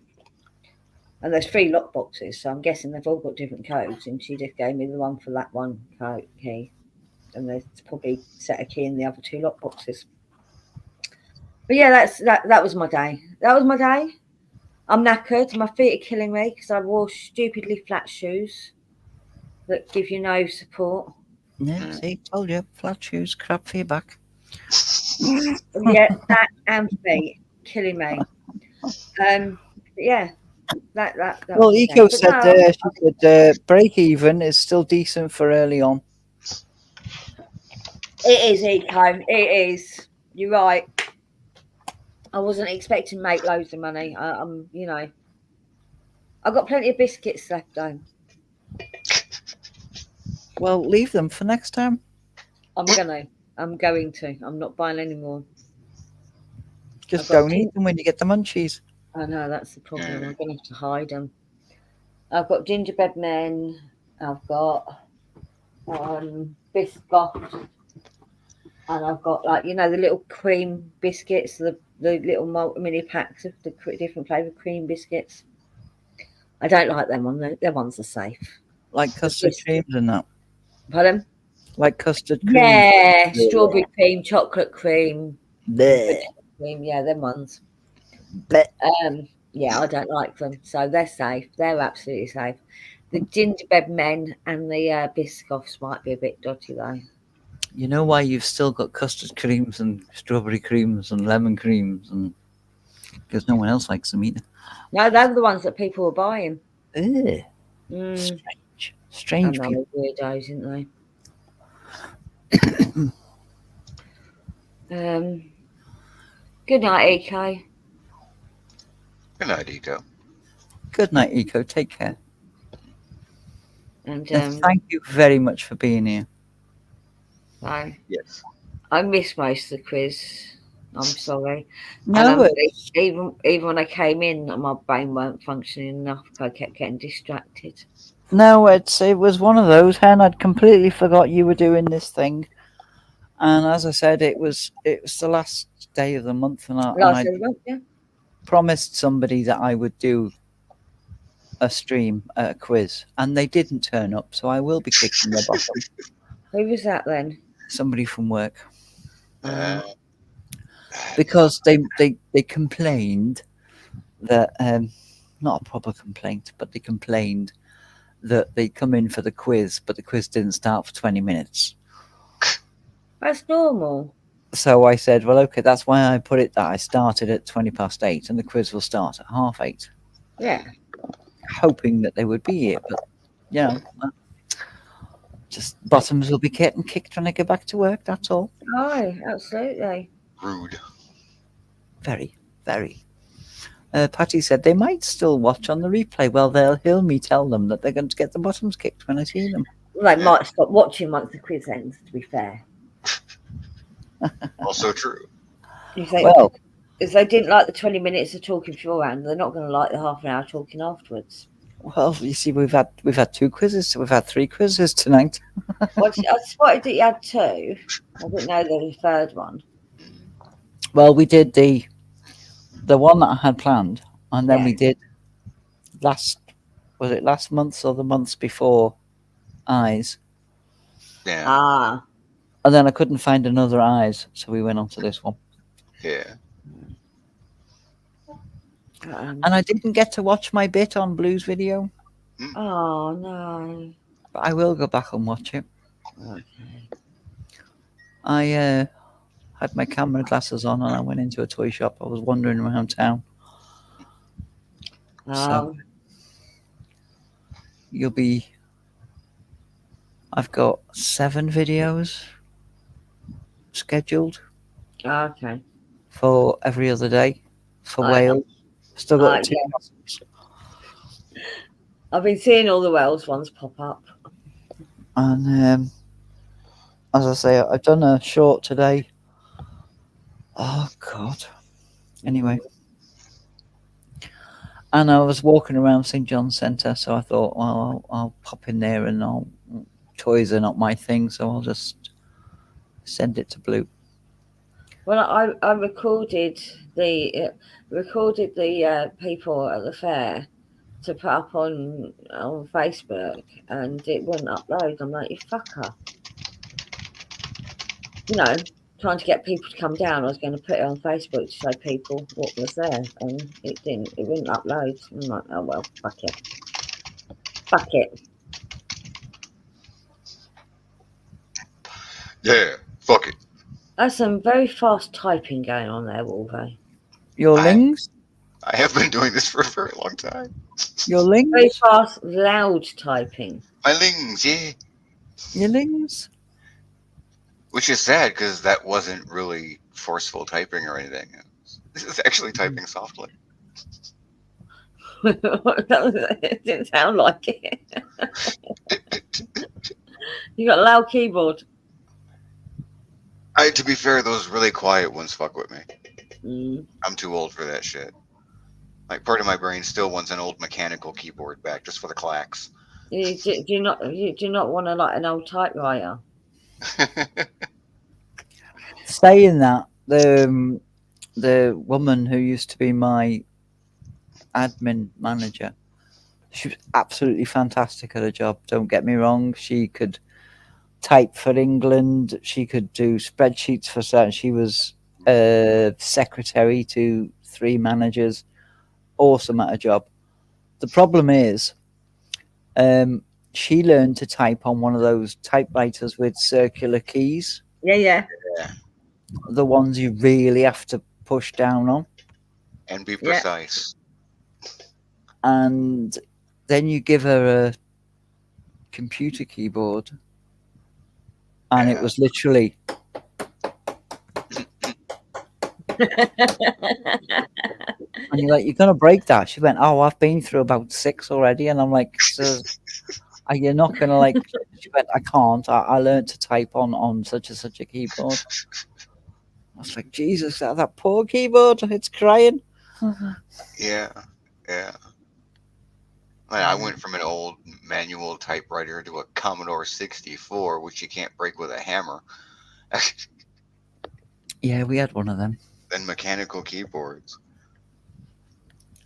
there's 3 lock boxes, so I'm guessing they've all got different codes. And she just gave me the one for that one key, and there's probably set a key in the other 2 lock boxes. But yeah, that was my day. That was my day. I'm knackered. My feet are killing me because I wore stupidly flat shoes that give you no support. Yeah, see, told you, flat shoes, crap for your back. Yeah, back and feet killing me. Yeah, that Well, was Eco insane. said But no, she said break even is still decent for early on. it is, Eco. It is. You're right. I wasn't expecting to make loads of money. I'm, I've got plenty of biscuits left though. Well, leave them for next time. I'm going to. I'm not buying any more. Just don't eat them when you get the munchies. I know, that's the problem. I'm going to have to hide them. I've got gingerbread men. I've got biscoff. And I've got the little cream biscuits, the little mini packs of the different flavoured cream biscuits. I don't like them on their ones are safe. Like custard creams and that. Pardon? Like custard cream. Yeah, strawberry cream, chocolate cream. Blech. Cream, yeah, them ones. Blech. Yeah, I don't like them. So they're safe. They're absolutely safe. The gingerbread men and the biscoffs might be a bit dodgy though. You know why you've still got custard creams and strawberry creams and lemon creams, and because no one else likes them either. No, they're the ones that people are buying. Strange I know, people. weirdos, isn't they? Good night, Eco. Good night, Eco. Good night, Eco. Take care. And thank you very much for being here. Yes. I missed most of the quiz. I'm sorry. No, even when I came in, my brain weren't functioning enough. I kept getting distracted. No, it was one of those, Hen. I'd completely forgot you were doing this thing, and as I said, it was the last day of the month, and I promised somebody that I would do a stream, a quiz, and they didn't turn up, so I will be kicking their bottom. Who was that then? Somebody from work. Because they complained that not a proper complaint, but they complained that they come in for the quiz, but the quiz didn't start for 20 minutes. That's normal. So I said, well, okay, that's why I put it that I started at 8:20, and the quiz will start at 8:30. Yeah. Hoping that they would be here, but just bottoms will be getting kicked when I get back to work, that's all. Oh, absolutely. Rude. Very, very. Patty said they might still watch on the replay. Well, they'll hear me tell them that they're going to get the bottoms kicked when I see them. Well, they might stop watching once the quiz ends, to be fair. Also true. Well, if they didn't like the 20 minutes of talking beforehand, they're not going to like the half an hour talking afterwards. Well, you see, we've had two quizzes. We've had three quizzes tonight. Well, I spotted that you had two. I didn't know there was a third one. Mm. Well, we did the one that I had planned, and then Yeah. we did last was it last month or the months before eyes, Yeah, Ah. and then I couldn't find another eyes, so we went on to this one. yeah. Um, And I didn't get to watch my bit on Blue's video, Mm. oh no. but I will go back and watch it. Okay. I had my camera glasses on and I went into a toy shop. I was wandering around town, so Um. you'll be. I've got 7 videos scheduled Okay. for every other day for I. Wales. Still got the two. Yeah. I've been seeing all the Wells ones pop up. And as I say, I've done a short today. Oh God. Anyway, and I was walking around St John's Centre, so I thought, well, I'll pop in there, and toys are not my thing, so I'll just send it to Blue. Well, I recorded the people at the fair to put up on Facebook, and it wouldn't upload. I'm like, you fucker. You know, trying to get people to come down. I was going to put it on Facebook to show people what was there, and it didn't. It wouldn't upload. I'm like, oh well, fuck it. Fuck it. Yeah, fuck it. There's some very fast typing going on there, Wolvo. Your I lings? I have been doing this for a very long time. Your Very lings? fast, loud typing. My lings, yeah. Your lings? Which is sad because that wasn't really forceful typing or anything. This is actually typing softly. It didn't sound like it. You got a loud keyboard. To be fair, those really quiet ones fuck with me. Mm. I'm too old for that shit. Like, part of my brain still wants an old mechanical keyboard back just for the clacks. Do you not want to like an old typewriter? Saying that, the woman who used to be my admin manager, she was absolutely fantastic at her job. Don't get me wrong. She could type for England. She could do spreadsheets for certain. She was secretary to 3 managers. Awesome at her job. The problem is, she learned to type on one of those typewriters with circular keys, Yeah, yeah. Yeah, the ones you really have to push down on. and be Yeah. precise. And then you give her a computer keyboard, and it Yeah. was literally, and you're like, you're gonna break that. She went, oh, I've been through about 6 already, and I'm like, so are you not gonna like? She went, I can't. I learned to type on such and such a keyboard. I was like, Jesus, that poor keyboard, it's crying. Yeah, yeah. I went from an old manual typewriter to a Commodore 64, which you can't break with a hammer. Yeah, we had one of them. Then mechanical keyboards.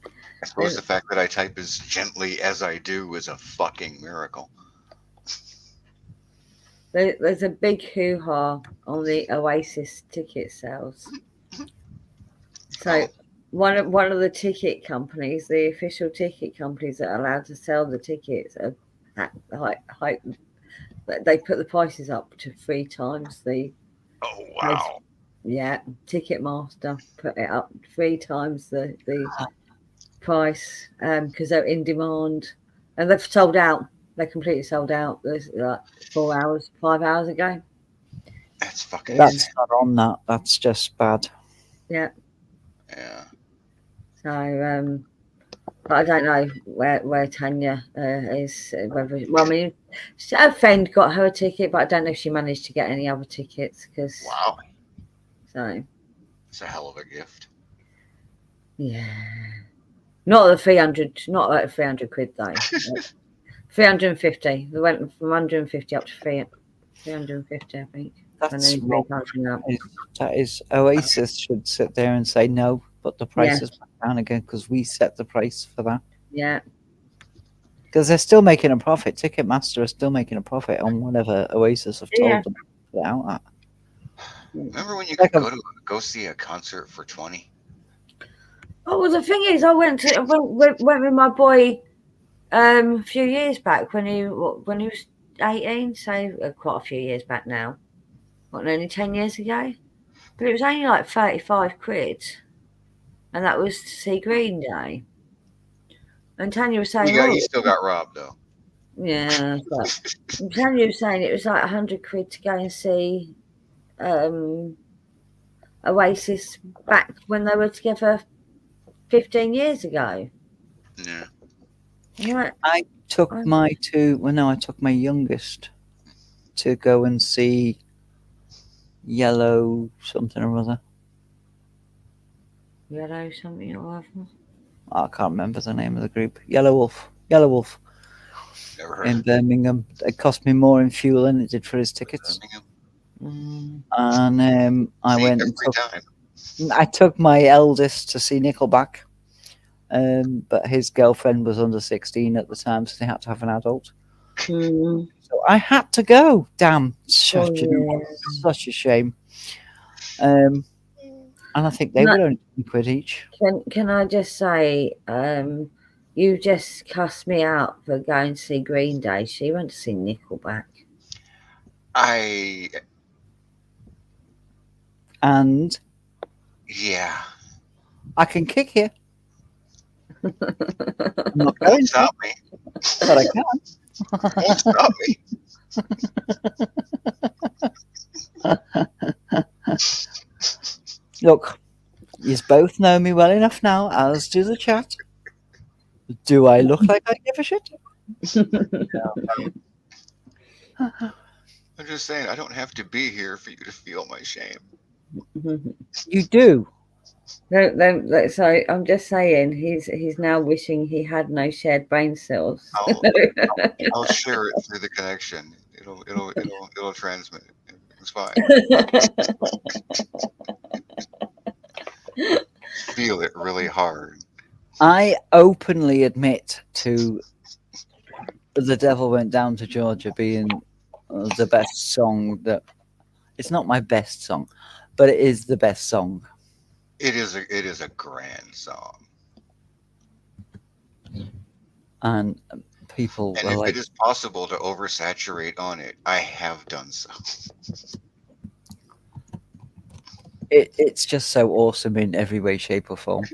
I suppose the fact that I type as gently as I do is a fucking miracle. There's a big hoo-ha on the Oasis ticket sales. So Oh. one of the ticket companies, the official ticket companies that are allowed to sell the tickets, are they put the prices up to 3 times the. Oh, wow. Yeah, Ticketmaster put it up 3 times the price because they're in demand, and they've sold out. They're completely sold out. There's like 4 hours, 5 hours ago. That's fucking Yeah. That's not on that. That's just bad. Yeah. Yeah. So, but I don't know where Tanya is. Whether, well, I mean, her friend got her a ticket, but I don't know if she managed to get any other tickets. Because Wow. so It's a hell of a gift. yeah. Not the 300, not like 300 quid though. 350. They went from 150 up to 350, I think. And That's then wrong. 3,000 up. That is Oasis should sit there and say no, but the Yeah, price is back down again because we set the price for that. yeah, Because they're still making a profit. Ticketmaster are still making a profit on whatever Oasis have yeah. told them to put it out at. Remember when you Like could a, go see a concert for 20? Oh, well, the thing is, I went with my boy a few years back when he was 18, so quite a few years back now. What, only 10 years ago? But it was only like 35 quid, and that was to see Green Day. And Tanya was saying, You oh, still got robbed though. yeah, but Tanya was saying it was like 100 quid to go and see um, Oasis back when they were together 15 years ago. Yeah. I'm like, I took oh, my two. Well, no, I took my youngest to go and see Yellow something or other. yellow something or other. I can't remember the name of the group. Yellow Wolf. Yellow Wolf Never heard in of it. Birmingham. It cost me more in fuel than it did for his tickets. Birmingham. Mm, And I See, went and every took. time. I took my eldest to see Nickelback. But his girlfriend was under 16 at the time, so they had to have an adult. mm, So I had to go. Damn, oh, yeah. such a shame. And I think they Can I, were only 20 quid each. can I just say, you just cussed me out for going to see Green Day. She went to see Nickelback. I And yeah. I can kick you. I'm not Won't going to, stop me. but I can. Won't stop me. Look, you both know me well enough now, as do the chat. Do I look like I give a shit? I'm just saying I don't have to be here for you to feel my shame. You do. No, so I'm just saying he's now wishing he had no shared brain cells. I'll share it through the connection. It'll transmit. It's fine. Feel it really hard. I openly admit to The Devil Went Down to Georgia being the best song that it's not my best song, but it is the best song. It is a grand song. And people And were if like, it is possible to oversaturate on it, I have done so. it's just so awesome in every way, shape, or form.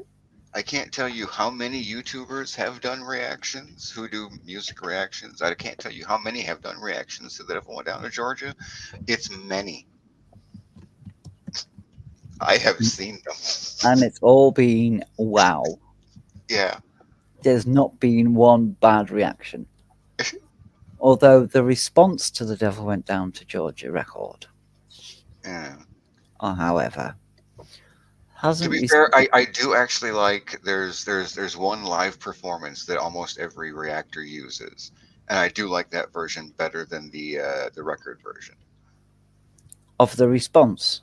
I can't tell you how many YouTubers have done reactions who do music reactions. I can't tell you how many have done reactions to The Devil Went Down to Georgia. It's many. I have seen them. And it's all been wow. Yeah. There's not been one bad reaction. Although the response to The Devil Went Down to Georgia record, Yeah. however, To hasn't be fair, I do actually like there's one live performance that almost every reactor uses, and I do like that version better than the record version. of the response.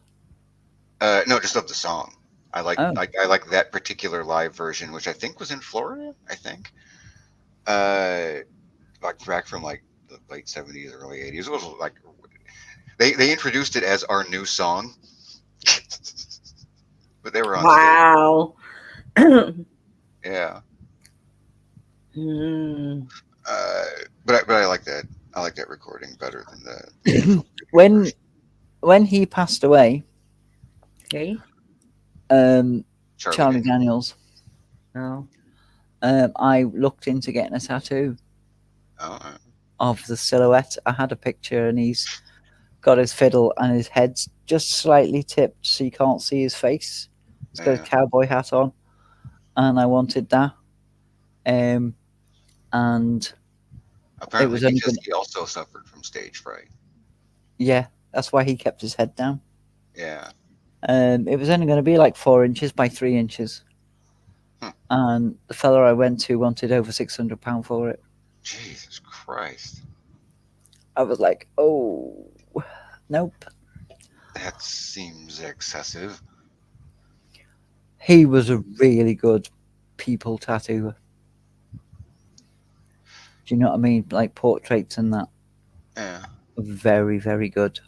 No, just of the song. I like Oh, I like that particular live version, which I think was in Florida. I think, uh, like back from like the late '70s, early '80s. It was like they introduced it as our new song, but they were on stage. Wow. Yeah. Mm. Uh, but I like that. I like that recording better than the when version. when he passed away, Okay. Charlie Daniels, Oh. I looked into getting a tattoo Oh, of the silhouette. I had a picture, and he's got his fiddle, and his head's just slightly tipped, so you can't see his face. He's got a yeah. cowboy hat on, and I wanted that. And it Apparently, was only gonna, he also suffered from stage fright. yeah, that's why he kept his head down. Yeah. It was only going to be like 4 inches by 3 inches. and the fella I went to wanted over £600 for it. Jesus Christ. I was like, oh, nope. That seems excessive. He was a really good people tattooer. Do you know what I mean? Like portraits and that. Yeah. Very, very good.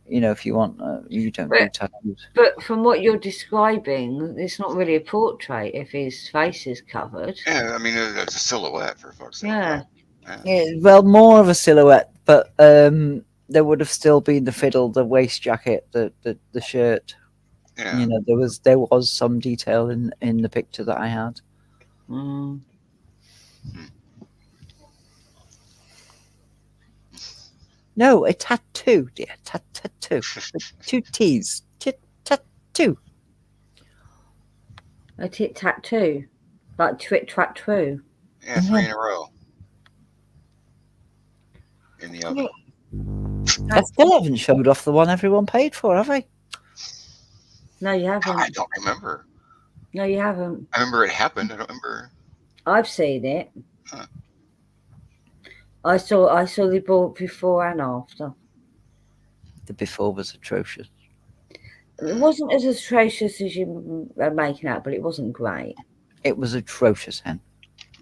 If you want, you don't do tattoos. But from what you're describing, it's not really a portrait if his face is covered. Yeah, I mean, it's a silhouette, for fuck's sake. Yeah. Yeah, well, more of a silhouette, but there would have still been the fiddle, the waist jacket, the shirt. Yeah. There was some detail in the picture that I had. Mm. No, a tattoo, dear. Tattoo. With 2 T's. Tattoo. A tit tattoo, like twit twat twoo. Yeah, 3 in a row. In the oven. I still haven't showed off the one everyone paid for, have I? No, you haven't. I don't remember. No, you haven't. I remember it happened. I don't remember. I've seen it. Huh. I saw the board before and after. The before was atrocious. It wasn't as atrocious as you are making out, but it wasn't great. It was atrocious, Hen.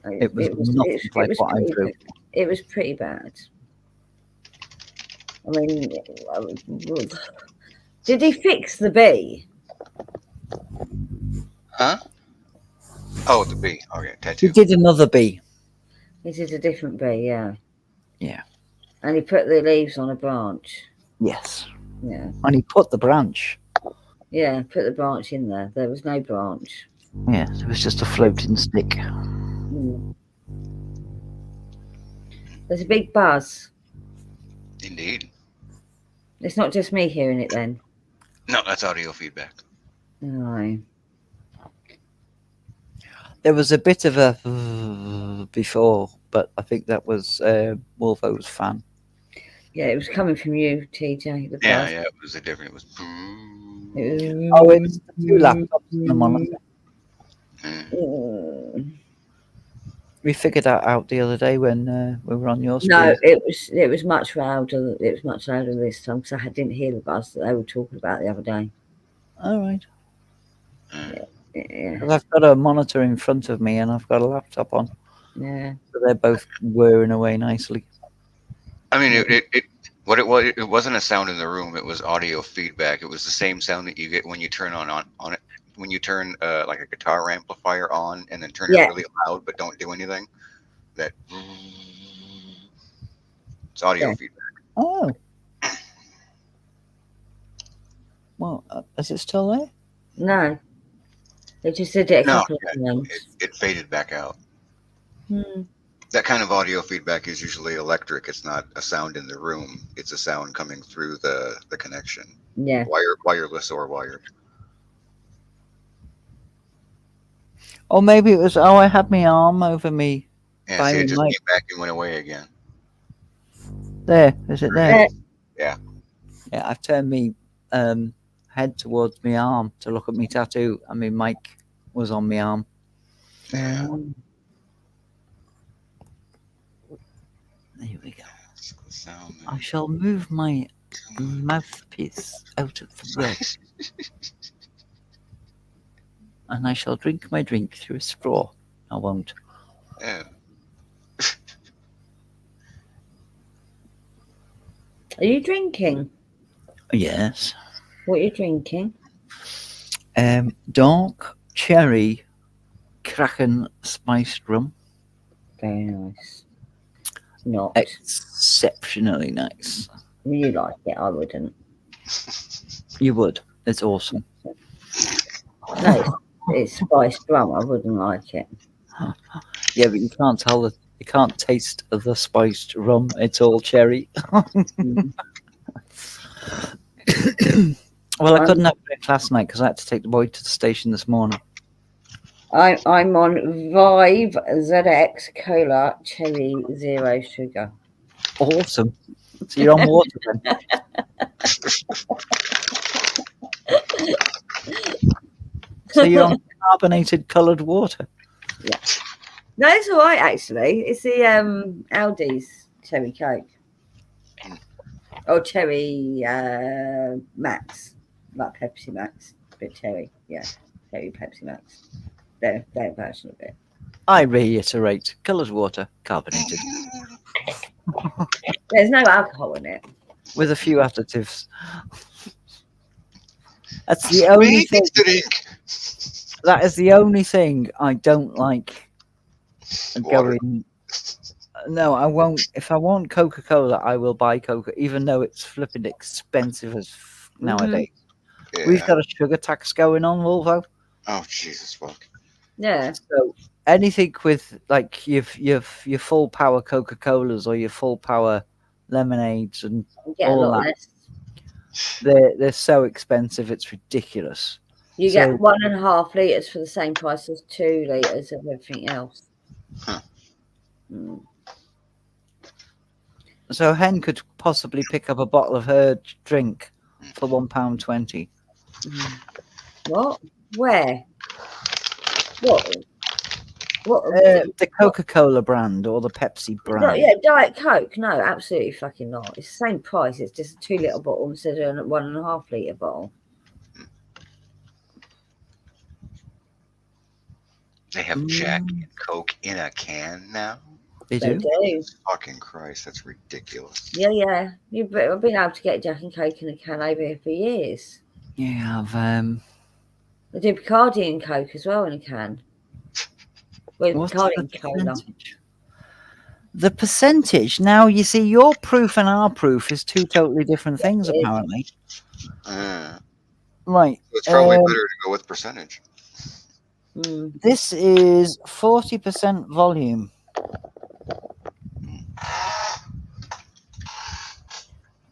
It was nothing like what I drew. It was pretty bad. I mean, did he fix the bee? Huh? Oh, the bee. Okay, tattoo. He did another bee. He did a different bee, yeah. Yeah. And he put the leaves on a branch. Yes. Yeah. And he put the branch. Yeah, put the branch in there. There was no branch. Yes, it was just a floating stick. Mm. There's a big buzz. Indeed. It's not just me hearing it then. No, that's audio feedback. No. There was a bit of a before, but I think that was Wolvo's fan. Yeah, it was coming from you, TJ. The buzz. Yeah, it was a different. It was. Oh, it was the 2 laptops and the monitor. We figured that out the other day when we were on your stream. No, it was much louder. It was much louder this time because I didn't hear the buzz that they were talking about the other day. All right. Yeah. 'Cause I've got a monitor in front of me and I've got a laptop on. Yeah. So they're both whirring away nicely. I mean, it wasn't a sound in the room. It was audio feedback. It was the same sound that you get when you turn on it. When you turn like a guitar amplifier on and then turn it really loud but don't do anything. That it's audio feedback. Oh. Well, is it still there? No. They just did it a couple of times. It faded back out. Hmm. That kind of audio feedback is usually electric. It's not a sound in the room. It's a sound coming through the connection. Yeah. Wireless or wired. Or maybe it was, I had my arm over me. Yeah, see, it just came back and went away again. There, is it there? Yeah. Yeah, I've turned me head towards my arm to look at my tattoo. I mean, mic was on my arm. Yeah. There we go. I shall move my mouthpiece out of the way. And I shall drink my drink through a straw. I won't. Yeah. Are you drinking? Yes. What are you drinking? Dark cherry Kraken spiced rum. Very nice. Not. Exceptionally nice. You like it, I wouldn't. You would. It's awesome. No, it's spiced rum. I wouldn't like it. Yeah, but you can't tell that. You can't taste the spiced rum. It's all cherry. Well, I couldn't have a drink last night because I had to take the boy to the station this morning. I'm on Vive ZX Cola Cherry Zero Sugar. Awesome. So you're on water then. So you're on carbonated coloured water. No, it's all right actually. It's the Aldi's cherry Coke or cherry Max, like Pepsi Max, but cherry, yeah, cherry Pepsi Max. Their version of it. I reiterate, coloured water, carbonated, There's no alcohol in it. with a few additives. That's the only thing. drink. That is the only thing I don't like. Water. Going. No, I won't. If I want Coca-Cola, I will buy Coca, even though it's flipping expensive as nowadays. Yeah. We've got a sugar tax going on, Volvo. Oh Jesus fuck. Yeah. So anything with like your full power Coca-Colas or your full power lemonades and You get a all lot that, less. they're so expensive, it's ridiculous. You So- get 1.5 litres for the same price as 2 litres of everything else. Huh. Mm. So Hen could possibly pick up a bottle of her drink for £1.20. What? Where? What? What? The Coca-Cola brand or the Pepsi brand. No, yeah, Diet Coke. No, absolutely fucking not. It's the same price. It's just a 2 litre bottle instead of a 1.5 litre bottle. They have Jack and Coke in a can now. They They do. do. Fucking Christ, that's ridiculous. Yeah, yeah. I've been able to get Jack and Coke in a can over here for years. Yeah, I've They do Bacardi and Coke as well in a can. With what's Bacardi the and Cola. percentage? The percentage. Now you see, your proof and our proof is two totally different things, it is. apparently. So Right. it's probably better to go with percentage. Mm. This is 40% volume.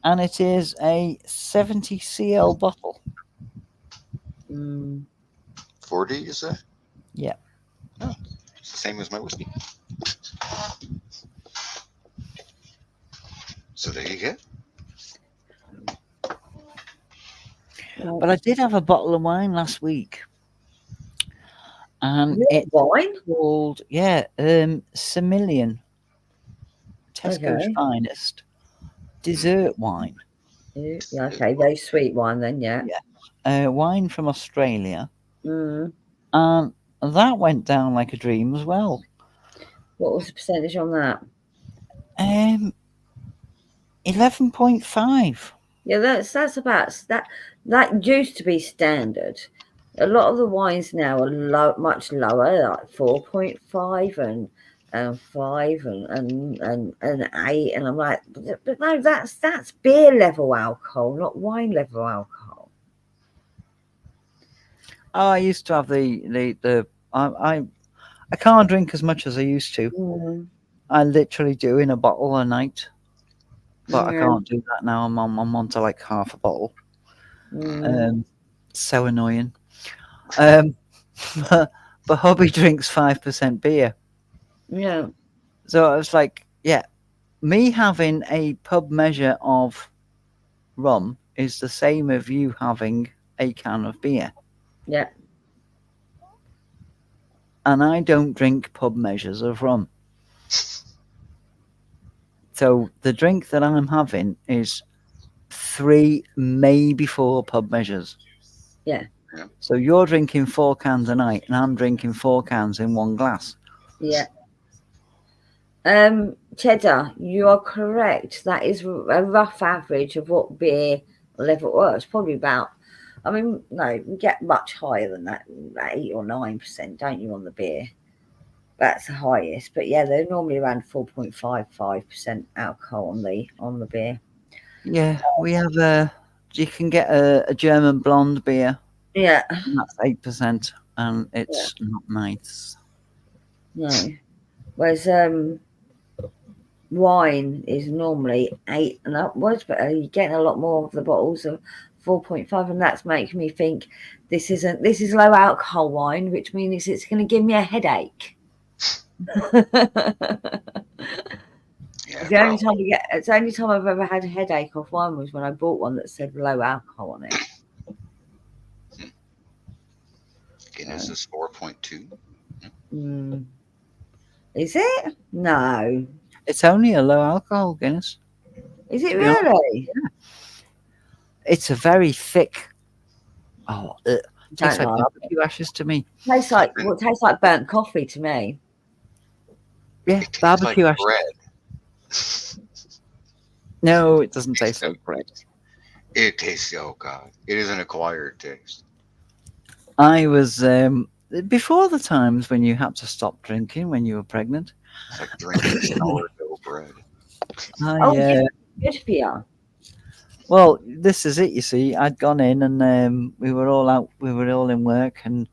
And it is a 70 cl bottle. Mm. 40, you say? Yeah. Oh, it's the same as my whiskey. So there you go. But I did have a bottle of wine last week. And it's Wine? called, Semillion. Tesco's Okay. finest. Dessert wine. Yeah, okay, very sweet wine then, yeah. Wine from Australia. Mm. And that went down like a dream as well. What was the percentage on that? 11.5. Yeah, that's about that used to be standard. A lot of the wines now are much lower, like 4.5 and 5 and 8, and I'm like, but no, that's beer level alcohol, not wine level alcohol. Oh, I used to have I can't drink as much as I used to. Mm. I literally do in a bottle a night, but I Yeah. can't do that now. I'm on to like half a bottle. Mm. So annoying. But hubby drinks 5% beer, Yeah. so I was like, yeah, me having a pub measure of rum is the same as you having a can of beer. Yeah. And I don't drink pub measures of rum. So the drink that I'm having is 3, maybe 4 pub measures. Yeah. So you're drinking 4 cans a night, and I'm drinking 4 cans in one glass. Yeah. Cheddar, you are correct. That is a rough average of what beer level was. Probably about, I mean, no, you get much higher than that, 8 or 9%, don't you, on the beer? That's the highest. But yeah, they're normally around 4.55% alcohol on the beer. Yeah, we have you can get a German blonde beer, Yeah. and that's 8%, and it's not nice. No. Whereas wine is normally 8 and upwards, but you're getting a lot more of the bottles of 4.5, and that's making me think this is low alcohol wine, which means it's going to give me a headache. Yeah, It's the only time I've ever had a headache off wine was when I bought one that said low alcohol on it. Guinness is 4.2. Mm. Is it? No. It's only a low alcohol Guinness. Is it To be honest, really? it's a very thick. Oh, it tastes Don't like like. barbecue ashes to me. Tastes like well, it tastes like burnt coffee to me. Yeah, It tastes like barbecue ashes. bread. No, it doesn't taste like bread. It tastes, oh God. It is an acquired taste. I was before the times when you had to stop drinking when you were pregnant. It's like drinking sourdough bread. Oh, I yeah, good for you. well, this is it. You see, I'd gone in and we were all out. We were all in work, and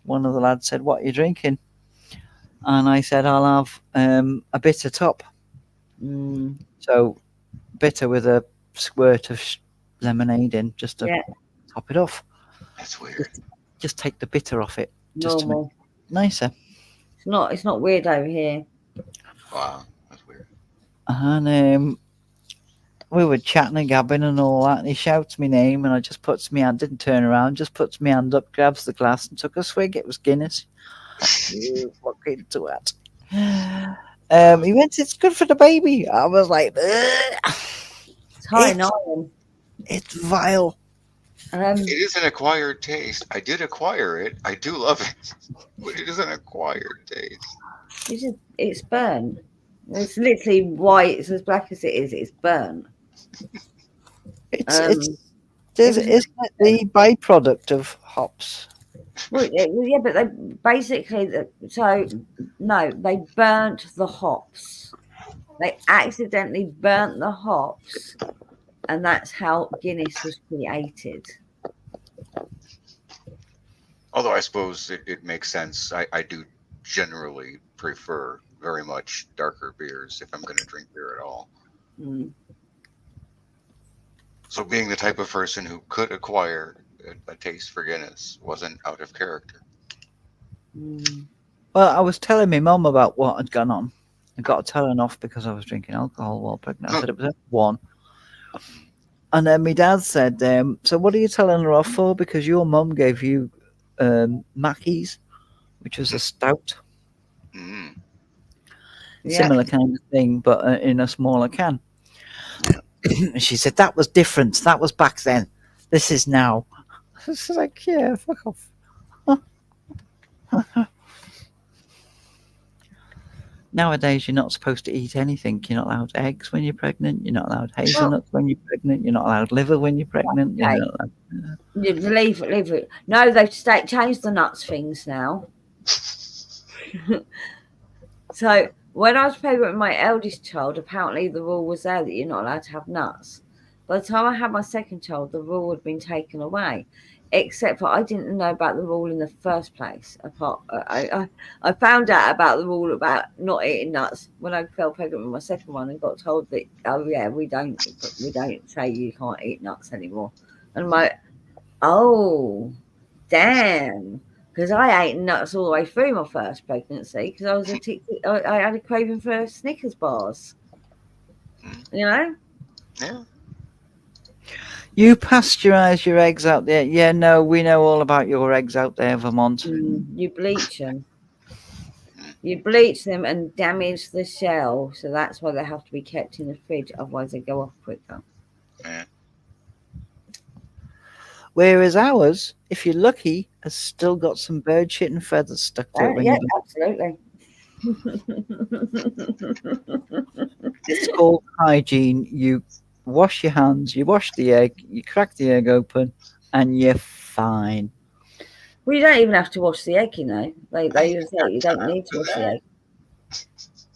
one of the lads said, "What are you drinking?" And I said, "I'll have a bitter top." Mm, So bitter with a squirt of lemonade in, just to yeah, top it off. That's weird. Just take the bitter off it, just to make normal. it nicer. It's not. It's not weird over here. Wow, that's weird. And we were chatting and gabbing and all that, and he shouts my name, and I just puts my hand, didn't turn around, just puts my hand up, grabs the glass, and took a swig. It was Guinness. You fucking twat. He went, "It's good for the baby." I was like, "Ugh." It's high in It's, iron. it's vile. It is an acquired taste. I did acquire it. I do love it. But it is an acquired taste. It's burnt. It's literally white. It's as black as it is. It's burnt. It's Um, it's it was isn't it the byproduct of hops? well, yeah, but they basically so no, they burnt the hops. They accidentally burnt the hops, and that's how Guinness was created. Although I suppose it makes sense. I do generally prefer very much darker beers if I'm going to drink beer at all. Mm. So being the type of person who could acquire a taste for Guinness wasn't out of character. Mm. Well, I was telling my mum about what had gone on. I got telling off because I was drinking alcohol while pregnant. I said it was only one. And then my dad said, "So what are you telling her off for? Because your mum gave you Mackey's, which was a stout, Mm. Yeah. similar kind of thing, but in a smaller can." And she said, "That was different. That was back then. This is now." I was like, "Yeah, fuck off." Nowadays, you're not supposed to eat anything. You're not allowed eggs when you're pregnant. You're not allowed Well, hazelnuts when you're pregnant. You're not allowed liver when you're pregnant. You're okay. not allowed... Leave it. No, they've changed the nuts things now. So when I was pregnant with my eldest child, apparently the rule was there that you're not allowed to have nuts. By the time I had my second child, the rule had been taken away. Except for I didn't know about the rule in the first place. I found out about the rule about not eating nuts when I fell pregnant with my second one and got told that we don't say you can't eat nuts anymore. And I'm like, oh damn, because I ate nuts all the way through my first pregnancy because I was I had a craving for Snickers bars. You know. Yeah. You pasteurize your eggs out there. Yeah, no, we know all about your eggs out there, Vermont. You bleach them. You bleach them and damage the shell, so that's why they have to be kept in the fridge. Otherwise, they go off quicker. Yeah. Whereas ours, if you're lucky, has still got some bird shit and feathers stuck to it when Yeah, you absolutely. It's called hygiene. You wash your hands, you wash the egg, you crack the egg open, and you're fine. Well, you don't even have to wash the egg, you know. They even say you don't time need to for wash the that. egg.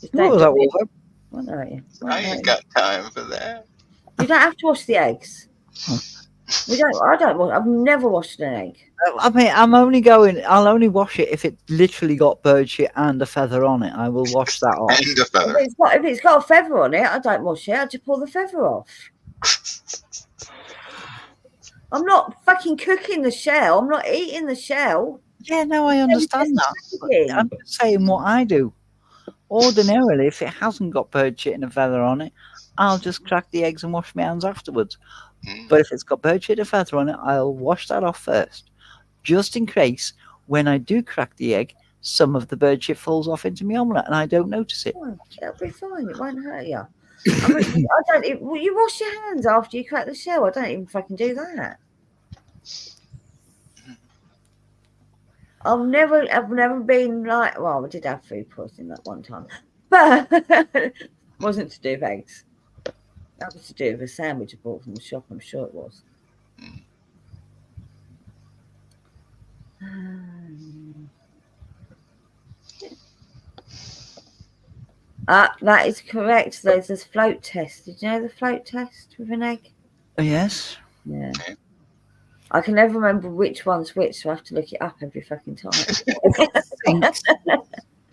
Just What don't was put that, the egg. Wolfo? What don't you? I ain't got time for that. You don't have to wash the eggs. Huh. I don't. I've never washed an egg. I mean, I'll only wash it if it literally got bird shit and a feather on it. I will wash that off. And a feather. If it's got a feather on it, I don't wash it. I just pull the feather off. I'm not fucking cooking the shell. I'm not eating the shell. Yeah, no, I understand that. But I'm just saying what I do. Ordinarily, if it hasn't got bird shit and a feather on it, I'll just crack the eggs and wash my hands afterwards. But if it's got bird shit and a feather on it, I'll wash that off first, just in case when I do crack the egg, some of the bird shit falls off into my omelette, and I don't notice it. Fine. It'll be fine. It won't hurt you. I mean, I don't. Well, you wash your hands after you crack the shell. I don't even fucking do that. I've never been like. Well, I did have food poisoning that one time, but wasn't to do with eggs. That was to do with a sandwich I bought from the shop. I'm sure it was. That is correct. There's this float test. Did you know the float test with an egg? Oh, yes. Yeah. I can never remember which one's which, so I have to look it up every fucking time.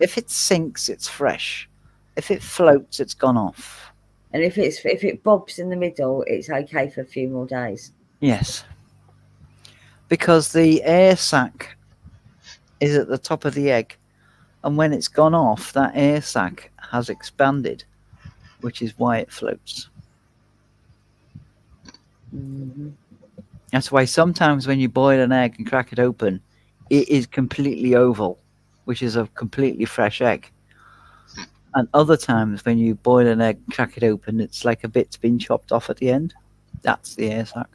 If it sinks, it's fresh. If it floats, it's gone off. And if it bobs in the middle, it's okay for a few more days. Yes. Because the air sac is at the top of the egg, and when it's gone off, that air sac has expanded, which is why it floats. Mm-hmm. That's why sometimes when you boil an egg and crack it open, it is completely oval, which is a completely fresh egg. And other times when you boil an egg and crack it open, it's like a bit's been chopped off at the end. That's the air sac.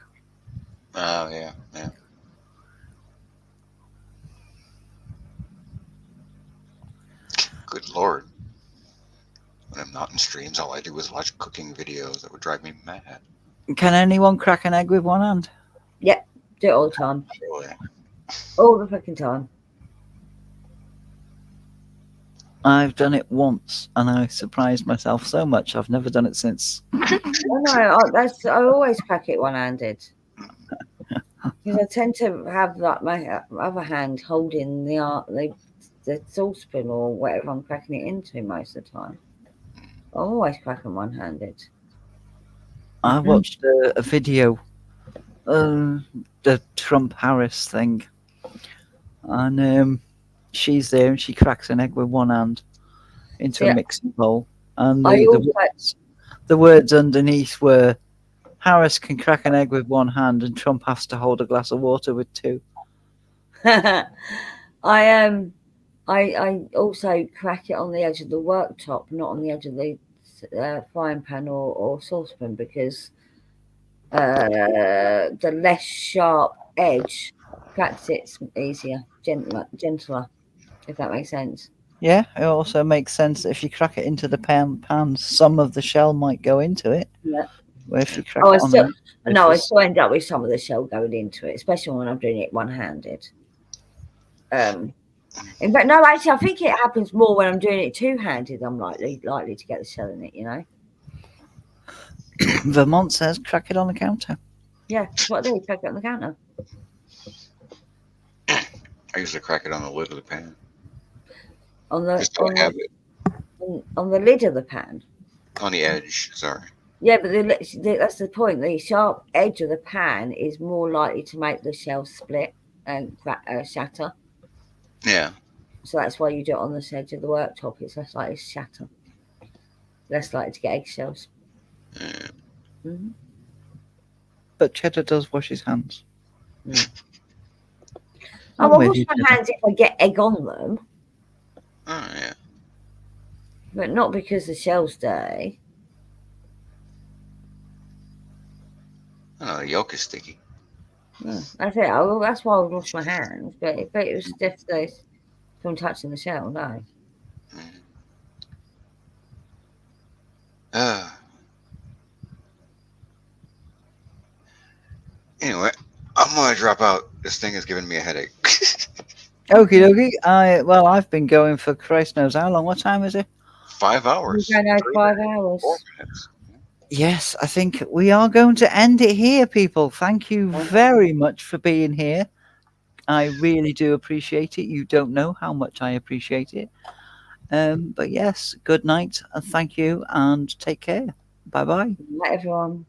Oh, yeah. Good Lord. When I'm not in streams, all I do is watch cooking videos that would drive me mad. Can anyone crack an egg with one hand? Yep, do it all the time. Oh, yeah. All the fucking time. I've done it once, and I surprised myself so much. I've never done it since. I always crack it one-handed. Because I tend to have like my other hand holding the saucepan or whatever I'm cracking it into most of the time. I'm always cracking one-handed. I watched a video, the Trump-Harris thing, and she's there and she cracks an egg with one hand into a mixing bowl, and the words underneath were, Harris can crack an egg with one hand and Trump has to hold a glass of water with two. I also crack it on the edge of the worktop, not on the edge of the frying pan or saucepan, because the less sharp edge cracks it easier, gentler, if that makes sense. Yeah, it also makes sense that if you crack it into the pan, some of the shell might go into it. Yeah. Where if you crack it on I still end up with some of the shell going into it, especially when I'm doing it one-handed. But no, actually, I think it happens more when I'm doing it two-handed. I'm likely to get the shell in it, you know. Vermont says crack it on the counter. Yeah, what do you crack it on the counter? I usually crack it on the lid of the pan. On the lid of the pan. On the edge, sorry. Yeah, but that's the point. The sharp edge of the pan is more likely to make the shell split and shatter. Yeah. So that's why you do it on the edge of the worktop. It's less likely to shatter. Less likely to get eggshells. Yeah. Mm-hmm. But Cheddar does wash his hands. I wash my hands if I get egg on them. Oh, yeah. But not because the shell's dirty. Oh, the yolk is sticky. That's it. That's why I would wash my hands. But if it was definitely from touching the shell, no. Anyway, I'm gonna drop out. This thing is giving me a headache. Okie dokie. I've been going for Christ knows how long. What time is it? 5 hours. We're going 5 hours. 4 minutes. Yes, I think we are going to end it here, people. Thank you very much for being here. I really do appreciate it. You don't know how much I appreciate it. But yes, good night and thank you and take care. Bye-bye. Night, everyone.